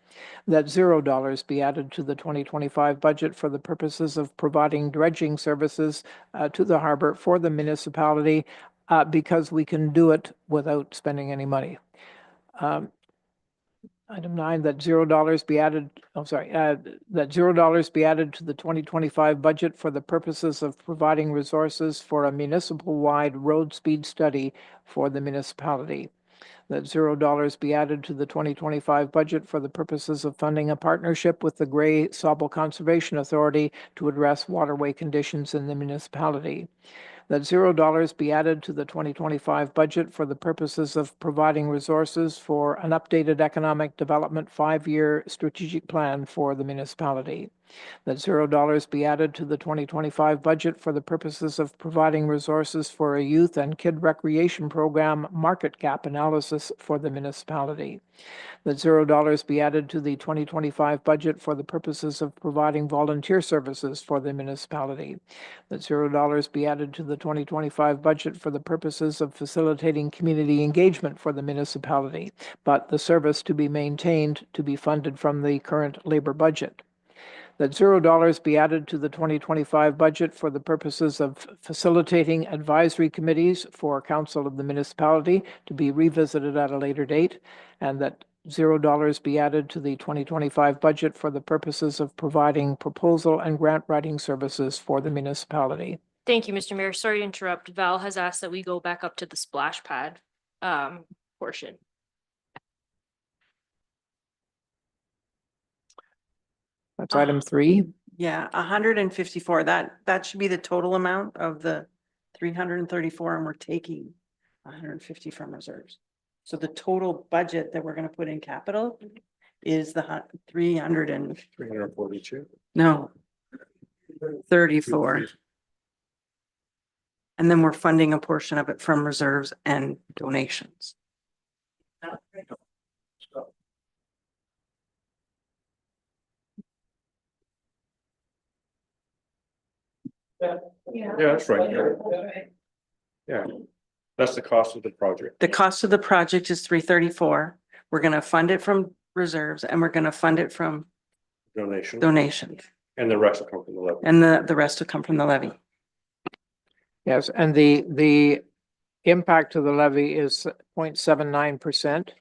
That $0 be added to the 2025 budget for the purposes of providing dredging services to the harbor for the municipality, because we can do it without spending any money. Item 9, that $0 be added, that $0 be added to the 2025 budget for the purposes of providing resources for a municipal-wide road speed study for the municipality. That $0 be added to the 2025 budget for the purposes of funding a partnership with the Grey Sauble Conservation Authority to address waterway conditions in the municipality. That $0 be added to the 2025 budget for the purposes of providing resources for an updated economic development 5-year strategic plan for the municipality. That $0 be added to the 2025 budget for the purposes of providing resources for a youth and kid recreation program market gap analysis for the municipality. That $0 be added to the 2025 budget for the purposes of providing volunteer services for the municipality. That $0 be added to the 2025 budget for the purposes of facilitating community engagement for the municipality, but the service to be maintained to be funded from the current labor budget. That $0 be added to the 2025 budget for the purposes of facilitating advisory committees for council of the municipality to be revisited at a later date, and that $0 be added to the 2025 budget for the purposes of providing proposal and grant writing services for the municipality. Thank you, Mr. Mayor. Sorry to interrupt. Val has asked that we go back up to the splash pad portion. That's item 3. Yeah, 154, that should be the total amount of the 334, and we're taking 150 from reserves. So the total budget that we're gonna put in capital is the 342. No. 34. And then we're funding a portion of it from reserves and donations. Yeah, that's right. Yeah, that's the cost of the project. The cost of the project is 334. We're gonna fund it from reserves and we're gonna fund it from donations. And the rest will come from the levy. And the rest will come from the levy. Yes, and the impact to the levy is 0.79%.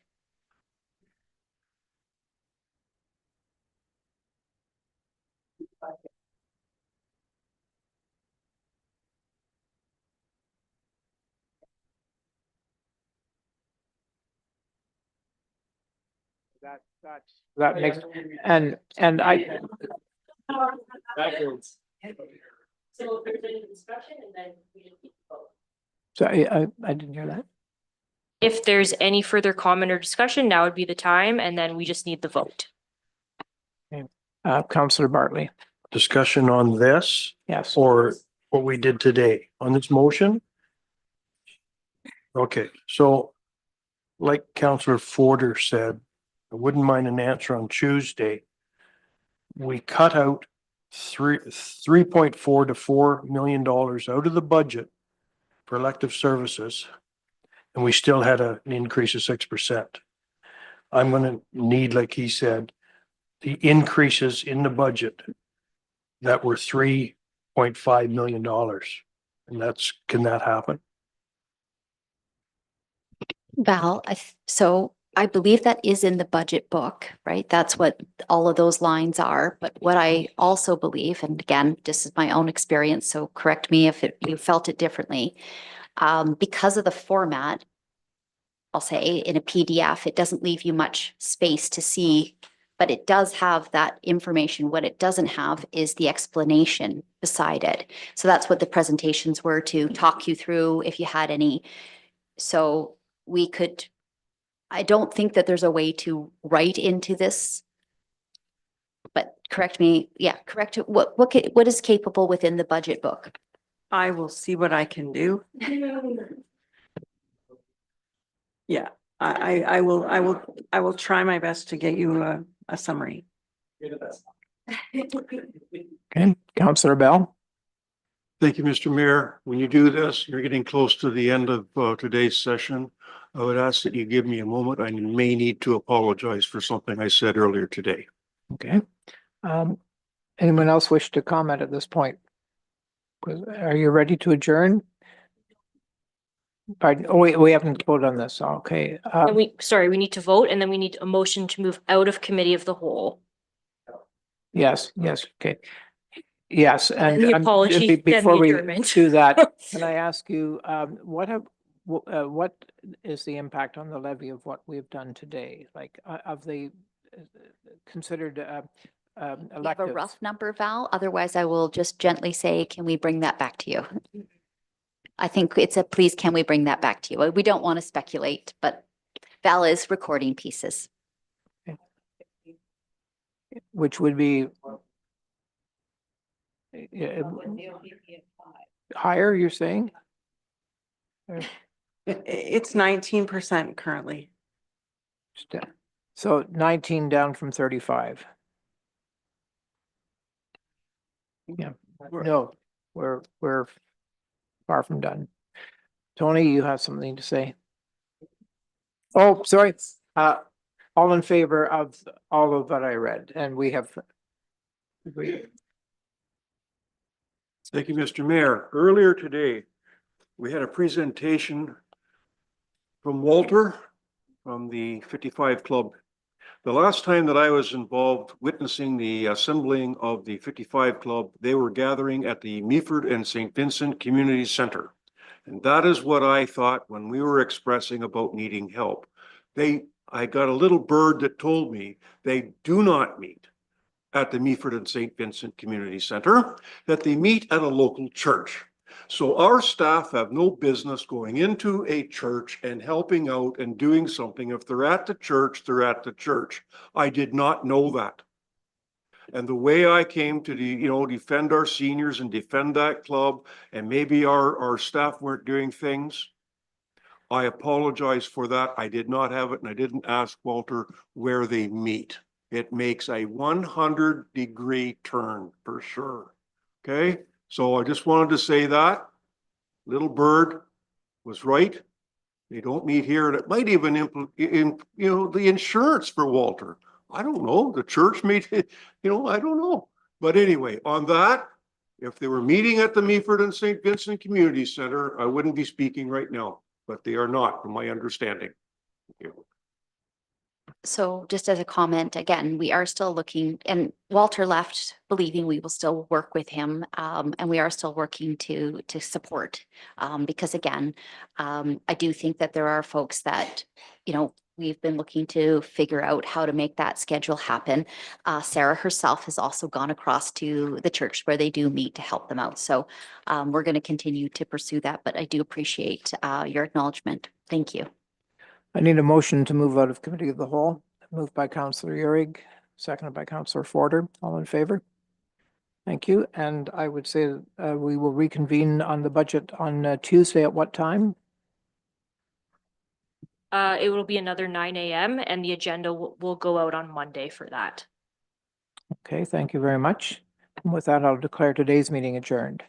That makes, and I, So if there's any discussion and then we just keep the vote. so I didn't hear that. If there's any further comment or discussion, now would be the time, and then we just need the vote. Councillor Bartley. Discussion on this Yes. or what we did today on this motion? Okay, so like Councillor Forder said, I wouldn't mind an answer on Tuesday. We cut out 3.4 to $4 million out of the budget for elective services, and we still had an increase of 6%. I'm gonna need, like he said, the increases in the budget that were $3.5 million. And can that happen? Val, so I believe that is in the budget book, right? That's what all of those lines are. But what I also believe, and again, this is my own experience, so correct me if you felt it differently. Because of the format, I'll say in a PDF, it doesn't leave you much space to see, but it does have that information. What it doesn't have is the explanation beside it. So that's what the presentations were, to talk you through if you had any. So we could, I don't think that there's a way to write into this, but correct me. Yeah, correct. What is capable within the budget book? I will see what I can do. Yeah, I will try my best to get you a summary. Okay, Councillor Bell. Thank you, Mr. Mayor. When you do this, you're getting close to the end of today's session. I would ask that you give me a moment. I may need to apologize for something I said earlier today. Okay. Anyone else wish to comment at this point? Are you ready to adjourn? Pardon? Oh, we haven't voted on this. Okay. And we need to vote, and then we need a motion to move out of committee of the whole. Yes, okay. Yes, and the apology, then before the we adjournment. do that, can I ask you, what is the impact on the levy of what we've done today? Like, of the considered You have a electives? rough number, Val? Otherwise, I will just gently say, can we bring that back to you? I think it's a please, can we bring that back to you? We don't want to speculate, but Val is recording pieces. Which would be higher, you're saying? It's 19% currently. So 19 down from 35. Yeah, no, we're far from done. Tony, you have something to say? Oh, sorry. All in favor of all of that I read, and we have agreed. Thank you, Mr. Mayor. Earlier today, we had a presentation from Walter from the 55 Club. The last time that I was involved witnessing the assembling of the 55 Club, they were gathering at the Meaford and St. Vincent Community Center. And that is what I thought when we were expressing about needing help. I got a little bird that told me they do not meet at the Meaford and St. Vincent Community Center, that they meet at a local church. So our staff have no business going into a church and helping out and doing something. If they're at the church, they're at the church. I did not know that. And the way I came to defend our seniors and defend that club, and maybe our staff weren't doing things, I apologize for that. I did not have it, and I didn't ask Walter where they meet. It makes a 100-degree turn for sure. Okay, so I just wanted to say that little bird was right. They don't meet here, and it might even the insurance for Walter. I don't know. The church made it, I don't know. But anyway, on that, if they were meeting at the Meaford and St. Vincent Community Center, I wouldn't be speaking right now, but they are not, from my understanding. Thank you. So just as a comment, again, we are still looking, and Walter left believing we will still work with him, and we are still working to support. Because again, I do think that there are folks that, we've been looking to figure out how to make that schedule happen. Sarah herself has also gone across to the church where they do meet to help them out. So we're going to continue to pursue that, but I do appreciate your acknowledgement. Thank you. I need a motion to move out of committee of the whole. Moved by Councillor Uhrig, seconded by Councillor Forder. All in favor? Thank you. And I would say we will reconvene on the budget on Tuesday at what time? It will be another 9 a.m. and the agenda will go out on Monday for that. Okay, thank you very much. And with that, I'll declare today's meeting adjourned.